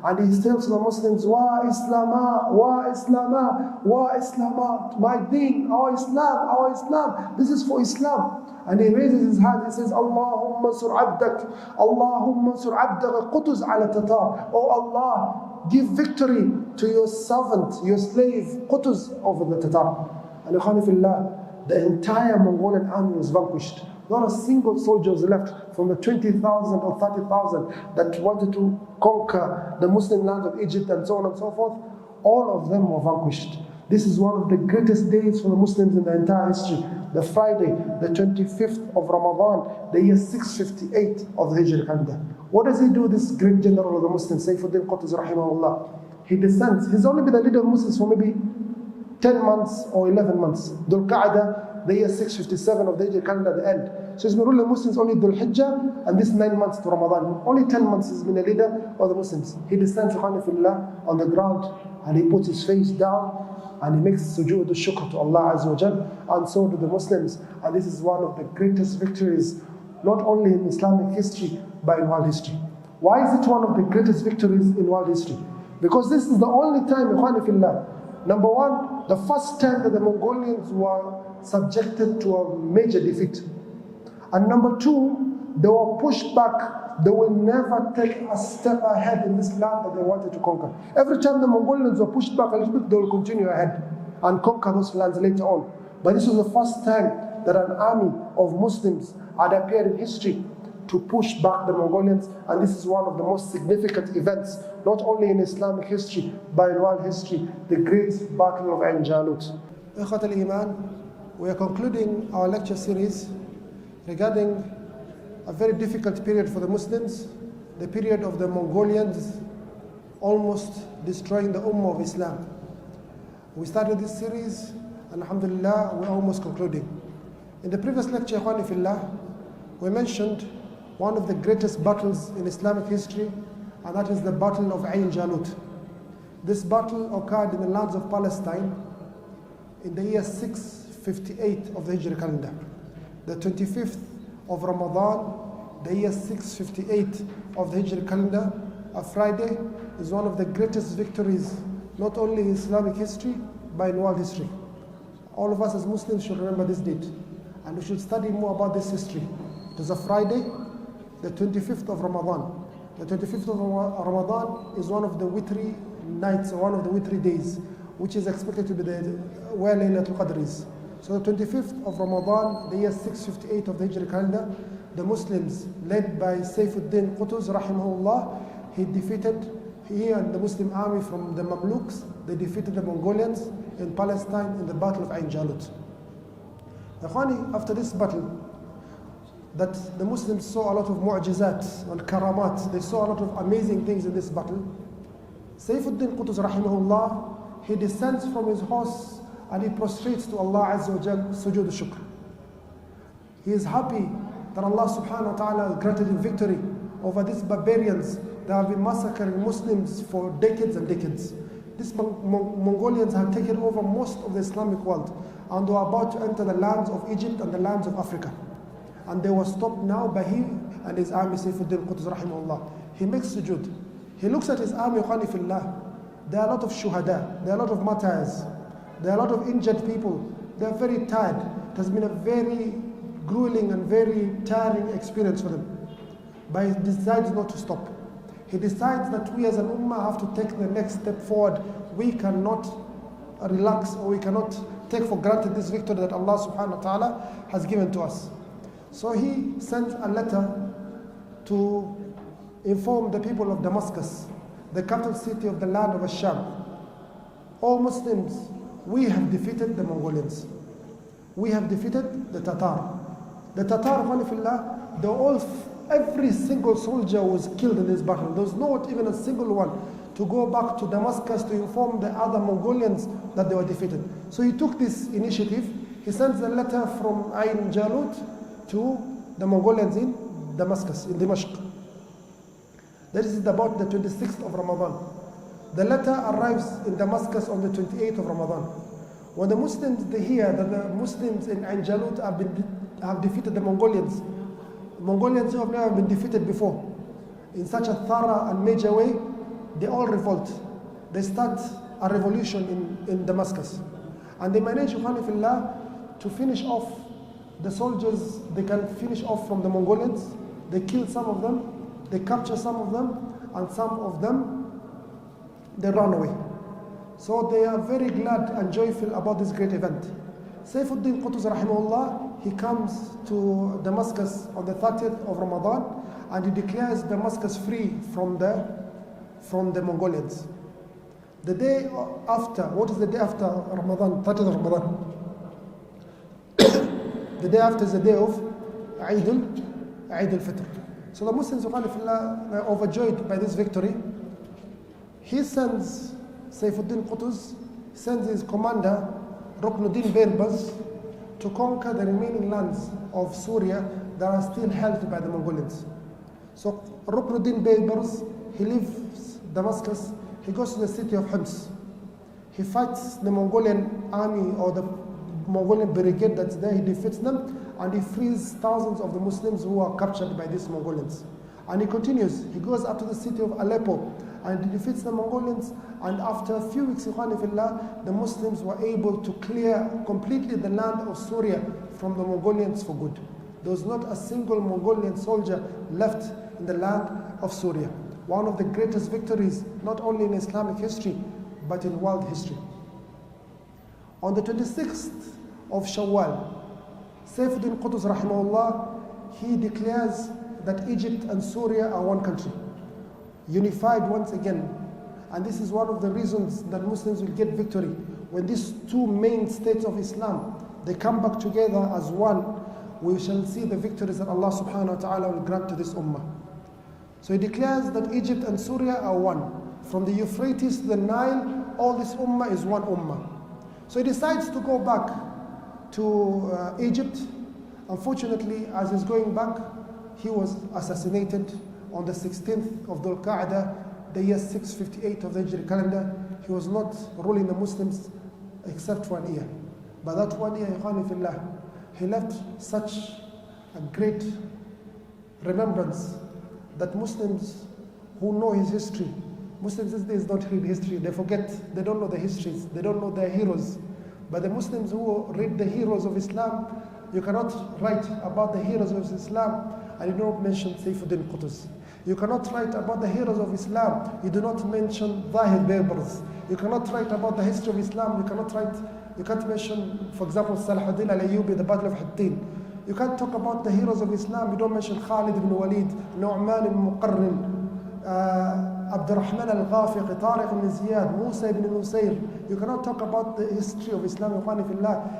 And he tells the Muslims, Wa Islama, Wa Islama, Wa Islama, my deen, our Islam, this is for Islam. And he raises his hand, he says, Allahumma sur abdak, Allahumma sur abdak Qutuz ala Tatar. Oh Allah, give victory to your servant, your slave, Qutuz over the Tatar. And the entire Mongolian army was vanquished. Not a single soldier was left from the 20,000 or 30,000 that wanted to conquer the Muslim land of Egypt and so on and so forth. All of them were vanquished. This is one of the greatest days for the Muslims in the entire history. The Friday, the 25th of Ramadan, the year 658 of the Hijri calendar. What does he do, this great general of the Muslims, Sayfuddin Qutuz rahimahullah? He descends. He's only been the leader of Muslims for maybe 10 months or 11 months. Dhul Qa'dah, the year 657 of the Hijri calendar at the end. So he's been ruling Muslims only Dhul Hijjah and this 9 months to Ramadan. Only 10 months he's been a leader of the Muslims. He descends on the ground and he puts his face down and he makes sujood al-shukr to Allah Azza wa Jal, and so do the Muslims. And this is one of the greatest victories, not only in Islamic history, but in world history. Why is it one of the greatest victories in world history? Because this is the only time, number one, the first time that the Mongolians were subjected to a major defeat. And number two, they were pushed back. They will never take a step ahead in this land that they wanted to conquer. Every time the Mongolians were pushed back a little bit, they will continue ahead and conquer those lands later on. But this was the first time that an army of Muslims had appeared in history to push back the Mongolians, and this is one of the most significant events, not only in Islamic history, but in world history, the great Battle of Ayn Jalut. Ikhwat al-Iman, we are concluding our lecture series regarding a very difficult period for the Muslims, the period of the Mongolians almost destroying the Ummah of Islam. We started this series, and alhamdulillah, we're almost concluding. In the previous lecture, Ikhwani Fillah, we mentioned one of the greatest battles in Islamic history, and that is the Battle of Ayn Jalut. This battle occurred in the lands of Palestine in the year 658 of the Hijri calendar. The 25th of Ramadan, the year 658 of the Hijri calendar, a Friday, is one of the greatest victories, not only in Islamic history, but in world history. All of us as Muslims should remember this date, and we should study more about this history. It was a Friday, the 25th of Ramadan. The 25th of Ramadan is one of the witri nights, or one of the witri days, which is expected to be where Laylatul Qadr is. So the 25th of Ramadan, the year 658 of the Hijri calendar, the Muslims, led by Sayfuddin Qutuz rahimahullah, he and the Muslim army from the Mamluks, they defeated the Mongolians in Palestine in the Battle of Ayn Jalut. After this battle, that the Muslims saw a lot of mu'jizat and karamat, they saw a lot of amazing things in this battle. Sayfuddin Qutuz rahimahullah, he descends from his horse and he prostrates to Allah Azza wa Jal, sujood al-shukr. He is happy that Allah subhanahu wa ta'ala granted him victory over these barbarians that have been massacring Muslims for decades and decades. These Mongolians had taken over most of the Islamic world, and they were about to enter the lands of Egypt and the lands of Africa. And they were stopped now by him and his army, Sayfuddin Qutuz rahimahullah. He makes sujood. He looks at his army, Khanifillah. There are a lot of shuhada, there are a lot of martyrs, there are a lot of injured people. They are very tired. It has been a very grueling and very tiring experience for them. But he decides not to stop. He decides that we as an ummah have to take the next step forward. We cannot relax, or we cannot take for granted this victory that Allah subhanahu wa ta'ala has given to us. So he sends a letter to inform the people of Damascus, the capital city of the land of Asham. All Muslims, we have defeated the Mongolians. We have defeated the Tatar. The Tatar, every single soldier was killed in this battle. There was not even a single one to go back to Damascus to inform the other Mongolians that they were defeated. So he took this initiative. He sends a letter from Ayn Jalut to the Mongolians in Damascus, in Dimashq. That is about the 26th of Ramadan. The letter arrives in Damascus on the 28th of Ramadan. When the Muslims, they hear that the Muslims in Ayn Jalut have defeated the Mongolians who have never been defeated before, in such a thorough and major way, they all revolt. They start a revolution in Damascus. And they manage, to finish off the soldiers. They can finish off from the Mongolians. They kill some of them, they capture some of them, and some of them, they run away. So they are very glad and joyful about this great event. Saifuddin Qutuz rahimahullah, he comes to Damascus on the 30th of Ramadan, and he declares Damascus free from the Mongolians. The day after, what is the day after Ramadan, 30th of Ramadan? The day after is the day of Eid al-Fitr. So the Muslims are overjoyed by this victory. He sends Saifuddin Qutuz, sends his commander Ruknuddin Baybars to conquer the remaining lands of Syria that are still held by the Mongolians. So Ruknuddin Baybars, he leaves Damascus, he goes to the city of Hims. He fights the Mongolian army, or the Mongolian brigade that's there. He defeats them, and he frees thousands of the Muslims who are captured by these Mongolians. And he continues. He goes up to the city of Aleppo, and he defeats the Mongolians. And after a few weeks, the Muslims were able to clear completely the land of Syria from the Mongolians for good. There was not a single Mongolian soldier left in the land of Syria. One of the greatest victories, not only in Islamic history, but in world history. On the 26th of Shawwal, Saifuddin Qutuz rahimahullah, he declares that Egypt and Syria are one country, unified once again. And this is one of the reasons that Muslims will get victory. When these two main states of Islam, they come back together as one, we shall see the victories that Allah subhanahu wa ta'ala will grant to this ummah. So he declares that Egypt and Syria are one. From the Euphrates to the Nile, all this ummah is one ummah. So he decides to go back to Egypt. Unfortunately, as he's going back, he was assassinated on the 16th of Dhul Qa'dah, the year 658 of the Hijri calendar. He was not ruling the Muslims except 1 year. But that 1 year, ikhwani fillah, he left such a great remembrance that Muslims who know his history, Muslims these days don't read history, they forget, they don't know the histories, they don't know their heroes. But the Muslims who read the heroes of Islam, you cannot write about the heroes of Islam and you do not mention Saifuddin Qutuz. You cannot write about the heroes of Islam, you do not mention Zahir Baybars. You cannot write about the history of Islam, you can't mention, for example, Salahuddin al-Ayyubi, the Battle of Hattin. You can't talk about the heroes of Islam, you don't mention Khalid ibn Walid, Nu'man ibn Muqarrin, Abdurrahman al-Ghafiq, Tariq ibn Ziyad, Musa ibn Nusayr. You cannot talk about the history of Islam,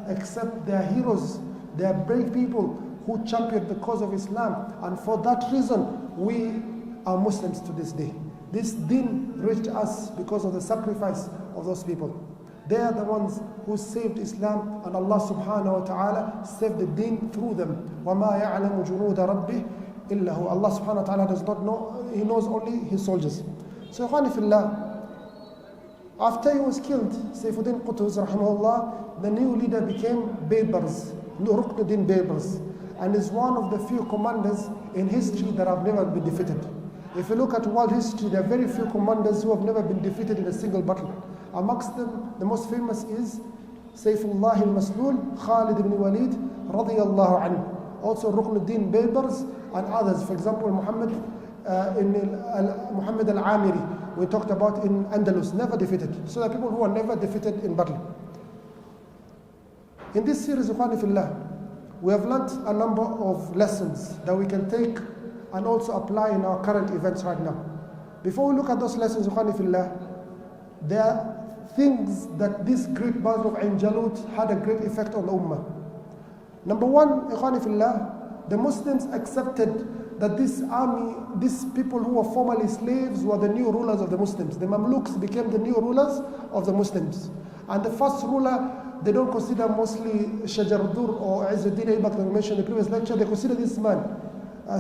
except their heroes, their brave people who championed the cause of Islam. And for that reason, we are Muslims to this day. This deen reached us because of the sacrifice of those people. They are the ones who saved Islam, and Allah subhanahu wa ta'ala saved the deen through them. وَمَا يَعْلَمُ جُنُودَ رَبِّهِ إِلَّا هُ. Allah subhanahu wa ta'ala does not know, He knows only His soldiers. So, ikhwani fillah, after he was killed, Saifuddin Qutuz rahimahullah, the new leader became Baybars, Ruknuddin Baybars, and is one of the few commanders in history that have never been defeated. If you look at world history, there are very few commanders who have never been defeated in a single battle. Amongst them, the most famous is Sayfullah al-Maslul, Khalid ibn Walid, radiyallahu anhu. Also Ruqnuddin Baybars and others. For example, Muhammad al-Amiri, we talked about in Andalus, never defeated. So there are people who are never defeated in battle. In this series, Ikhwani Fillah, we have learnt a number of lessons that we can take and also apply in our current events right now. Before we look at those lessons, Ikhwani Fillah, there are things that this great Battle of Ayn Jalut had a great effect on the Ummah. Number one, Ikhwani Fillah, the Muslims accepted that this army, these people who were formerly slaves were the new rulers of the Muslims. The Mamluks became the new rulers of the Muslims. And the first ruler, they don't consider mostly Shajarudur or Izzuddin Aybak that we mentioned in the previous lecture. They consider this man,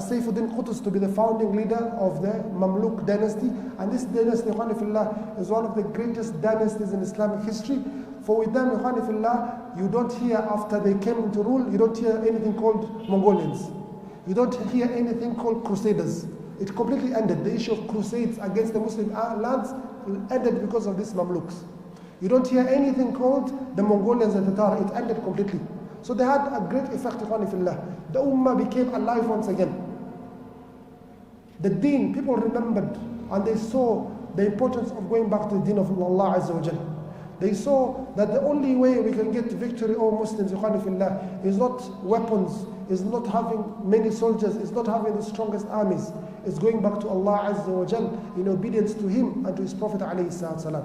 Sultan Qutuz, to be the founding leader of the Mamluk dynasty. And this dynasty, Ikhwani Fillah, is one of the greatest dynasties in Islamic history. For with them, Ikhwani Fillah, you don't hear after they came into rule, you don't hear anything called Mongolians. You don't hear anything called Crusaders. It completely ended. The issue of crusades against the Muslim lands ended because of these Mamluks. You don't hear anything called the Mongolians and Tatar. It ended completely. So they had a great effect, Ikhwani Fillah. The Ummah became alive once again. The deen, people remembered and they saw the importance of going back to the deen of Allah Azza wa Jal. They saw that the only way we can get victory over Muslims, Ikhwani Fillah, is not weapons, is not having many soldiers, is not having the strongest armies. It's going back to Allah Azza wa Jal in obedience to Him and to His Prophet alayhi salam.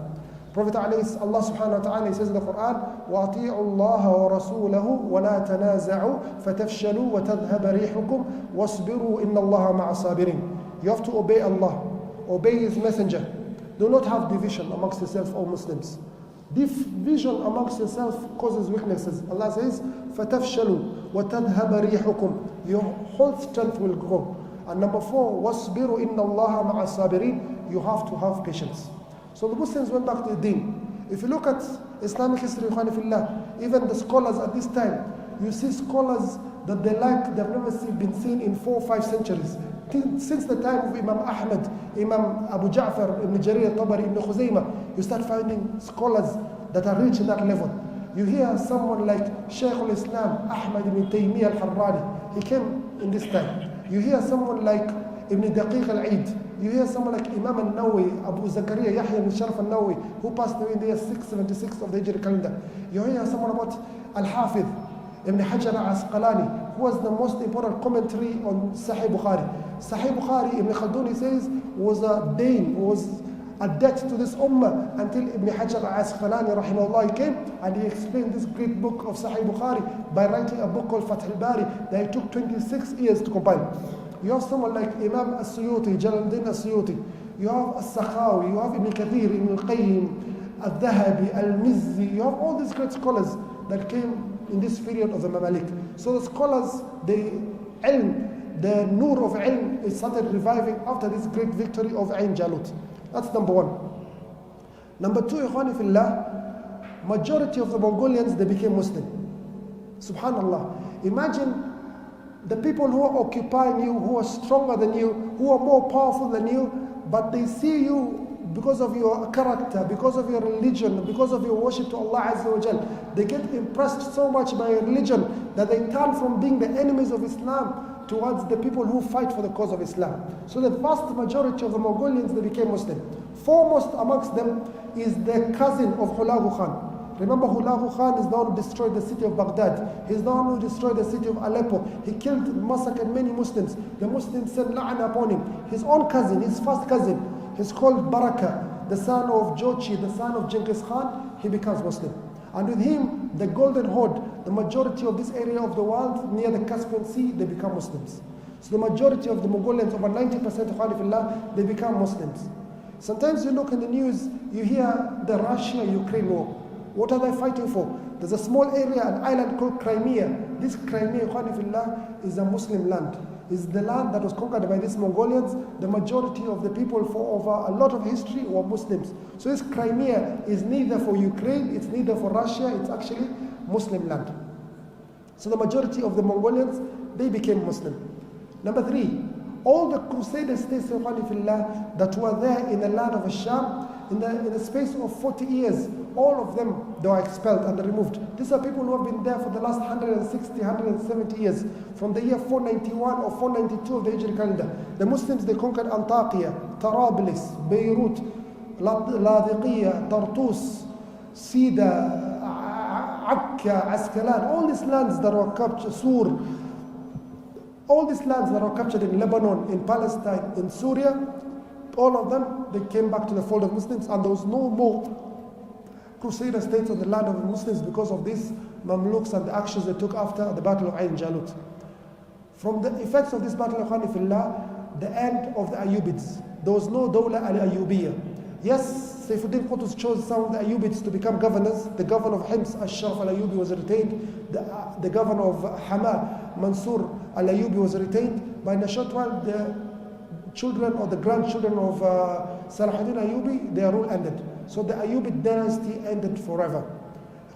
Prophet Allah subhanahu wa ta'ala says in the Quran, وَأَطِيعُوا اللَّهَ وَرَسُولَهُ وَلَا تَنَازَعُوا فَتَفْشَلُوا وَتَذْهَبَ رِيحُكُمْ وَاصْبِرُوا إِنَّ اللَّهَ مَعَ الصَّابِرِينَ. You have to obey Allah, obey His messenger. Do not have division amongst yourselves, O Muslims. Division amongst yourself causes weaknesses. Allah says, فَتَفْشَلُوا وَتَذْهَبَ رِيحُكُمْ. Your whole strength will go. And number 4, وَاصْبِرُوا إِنَّ اللَّهَ مَعَ الصَّابِرِينَ. You have to have patience. So the Muslims went back to the deen. If you look at Islamic history, even the scholars at this time, you see scholars that they've never been seen in 4 or 5 centuries. Since the time of Imam Ahmad, Imam Abu Ja'far, Ibn Jarir, Tabari, Ibn Khuzaymah, you start finding scholars that are reaching that level. You hear someone like Shaykh al-Islam, Ahmad ibn Taymiyyah al-Harrani, he came in this time. You hear someone like Ibn Daqiq al-Eid. You hear someone like Imam al-Nawawi, Abu Zakaria, Yahya ibn Sharaf al-Nawawi, who passed away in the year 676 of the Hijri calendar. You hear someone about Al-Hafiz, Ibn Hajar al-Asqalani, who was the most important commentary on Sahih Bukhari. Sahih Bukhari, Ibn Khaldun says, was a deen, was a debt to this ummah until Ibn Hajar al-Asqalani rahimahullah came and he explained this great book of Sahih Bukhari by writing a book called Fath al-Bari that it took 26 years to compile. You have someone like Imam al-Suyuti, Jalaluddin al-Suyuti. You have al-Sakhawi, you have Ibn Kathir, Ibn al-Qayyim, al-Dhahabi, al-Mizzi. You have all these great scholars that came in this period of the Mamalik. So the scholars, the ilm, the nur of ilm is started reviving after this great victory of Ayn Jalut. That's number 1. Number 2, Ikhwani Fillah, majority of the Mongolians, they became Muslim. Subhanallah. Imagine the people who are occupying you, who are stronger than you, who are more powerful than you, but they see you because of your character, because of your religion, because of your worship to Allah Azza wa Jal. They get impressed so much by your religion that they turn from being the enemies of Islam towards the people who fight for the cause of Islam. So the vast majority of the Mongolians, they became Muslim. Foremost amongst them is the cousin of Hulagu Khan. Remember, Hulagu Khan is the one who destroyed the city of Baghdad. He's the one who destroyed the city of Aleppo. He killed, massacred many Muslims. The Muslims sent la'ana upon him. His own cousin, his first cousin, he's called Baraka, the son of Jochi, the son of Genghis Khan. He becomes Muslim. And with him, the Golden Horde, the majority of this area of the world near the Caspian Sea, they become Muslims. So the majority of the Mongolians, over 90% of Khalifillah, they become Muslims. Sometimes you look in the news, you hear the Russia-Ukraine war. What are they fighting for? There's a small area, an island called Crimea. This Crimea, Khalifillah, is a Muslim land. It's the land that was conquered by these Mongolians. The majority of the people for over a lot of history were Muslims. So this Crimea is neither for Ukraine, it's neither for Russia, it's actually Muslim land. So the majority of the Mongolians, they became Muslim. Number 3, All the Crusader states that were there in the land of Sham, in the space of 40 years, all of them, they were expelled and removed. These are people who have been there for the last 160, 170 years, from the year 491 or 492 of the Hijri calendar. The Muslims, they conquered Antakya, Tarablis, Beirut, Ladiqiyya, Tartus, Sida, Akka, Askalan, all these lands that were captured, Sur, all these lands that were captured in Lebanon, in Palestine, in Syria, all of them, they came back to the fold of Muslims, and there was no more Crusader states on the land of the Muslims because of these Mamluks and the actions they took after the Battle of Ayn Jalut. From the effects of this battle of Khanifillah, the end of the Ayyubids. There was no Dawla al-Ayyubiyya. Yes, Saifuddin Qutuz chose some of the Ayyubids to become governors. The governor of Hims, Ashraf al-Ayyubi, was retained. The governor of Hama, Mansur al-Ayyubi, was retained. But in a short while, the children or the grandchildren of Salahuddin Ayyubi, their rule ended. So the Ayyubid dynasty ended forever.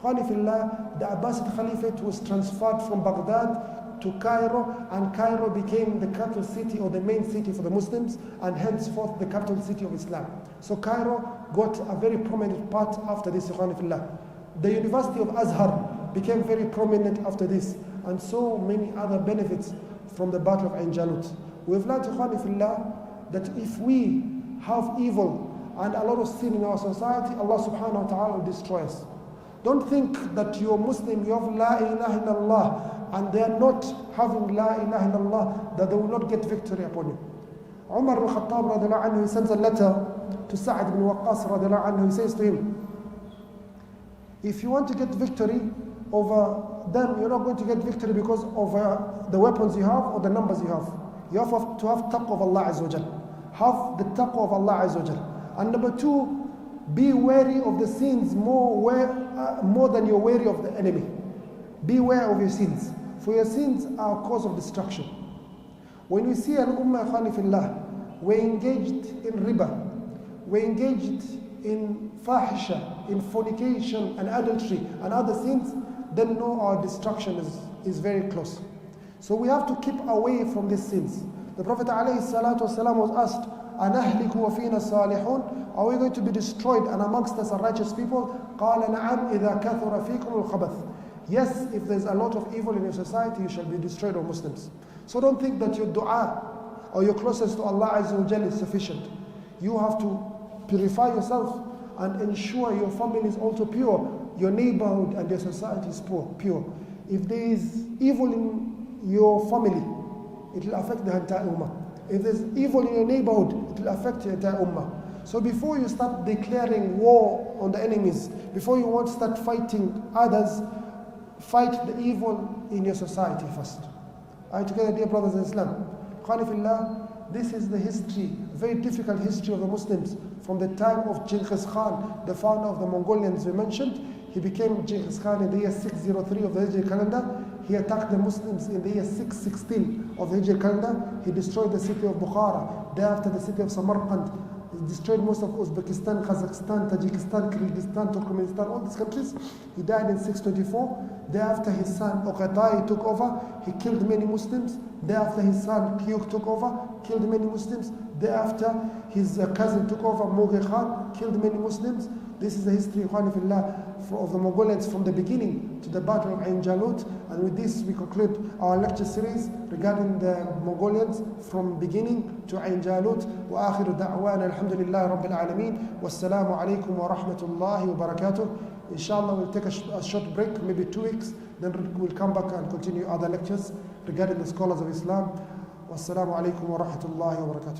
Khanifillah, the Abbasid Caliphate was transferred from Baghdad to Cairo, and Cairo became the capital city or the main city for the Muslims, and henceforth the capital city of Islam. So Cairo got a very prominent part after this. The University of Azhar became very prominent after this, and so many other benefits from the Battle of Ayn Jalut. We've learned that if we have evil and a lot of sin in our society, Allah subhanahu wa ta'ala will destroy us. Don't think that you're Muslim, you have La ilaha illallah, and they are not having La ilaha illallah, that they will not get victory upon you. Umar ibn Khattab radiallahu anhu, he sends a letter to Sa'd ibn Waqqas radiallahu anhu. He says to him, if you want to get victory over them, you're not going to get victory because of the weapons you have or the numbers you have. You have to have taqwa of Allah Azza wa Jal. Have the taqwa of Allah Azza wa Jal. And number two, be wary of the sins more than you're wary of the enemy. Beware of your sins, for your sins are a cause of destruction. When we see an ummah khanifillah, we're engaged in riba, we're engaged in fahisha, in fornication and adultery and other sins, then know our destruction is very close. So we have to keep away from these sins. The Prophet ﷺ was asked, أَنَهْلِكُ وَفِينَا الصَّالِحُونَ, are we going to be destroyed and amongst us are righteous people? قَالَ نَعَمْ إِذَا كَثُرَ فِيكُمُ الْخَبَثِ. Yes, if there's a lot of evil in your society, you shall be destroyed, O Muslims. So don't think that your dua or your closeness to Allah Azza wa Jalla is sufficient. You have to purify yourself and ensure your family is also pure, your neighborhood and your society is pure. If there is evil in your family, it will affect the entire ummah. If there's evil in your neighborhood, it will affect your entire ummah. So before you start declaring war on the enemies, before you want to start fighting others, fight the evil in your society first. Are you together, dear brothers in Islam? Khanifillah, this is the history, very difficult history of the Muslims from the time of Genghis Khan, the founder of the Mongolians we mentioned. He became Genghis Khan in the year 603 of the Hijri calendar. He attacked the Muslims in the year 616 of the Hijri calendar. He destroyed the city of Bukhara. Thereafter the city of Samarkand. He destroyed most of Uzbekistan, Kazakhstan, Tajikistan, Kyrgyzstan, Turkmenistan, all these countries. He died in 624. Thereafter his son Oqatai took over. He killed many Muslims. Thereafter his son Kyuk took over, killed many Muslims. Thereafter his cousin took over, Mughal Khan, killed many Muslims. This is the history of the Mongolians from the beginning to the Battle of Ayn Jalut. And with this we conclude our lecture series regarding the Mongolians from beginning to Ayn Jalut. Wa akhiru da'wana alhamdulillah rabbil alameen. Wassalamu alaikum wa rahmatullahi wa barakatuh. Inshallah we'll take a short break, maybe 2 weeks. Then we'll come back and continue other lectures regarding the scholars of Islam. Wassalamu alaikum wa rahmatullahi wa barakatuh.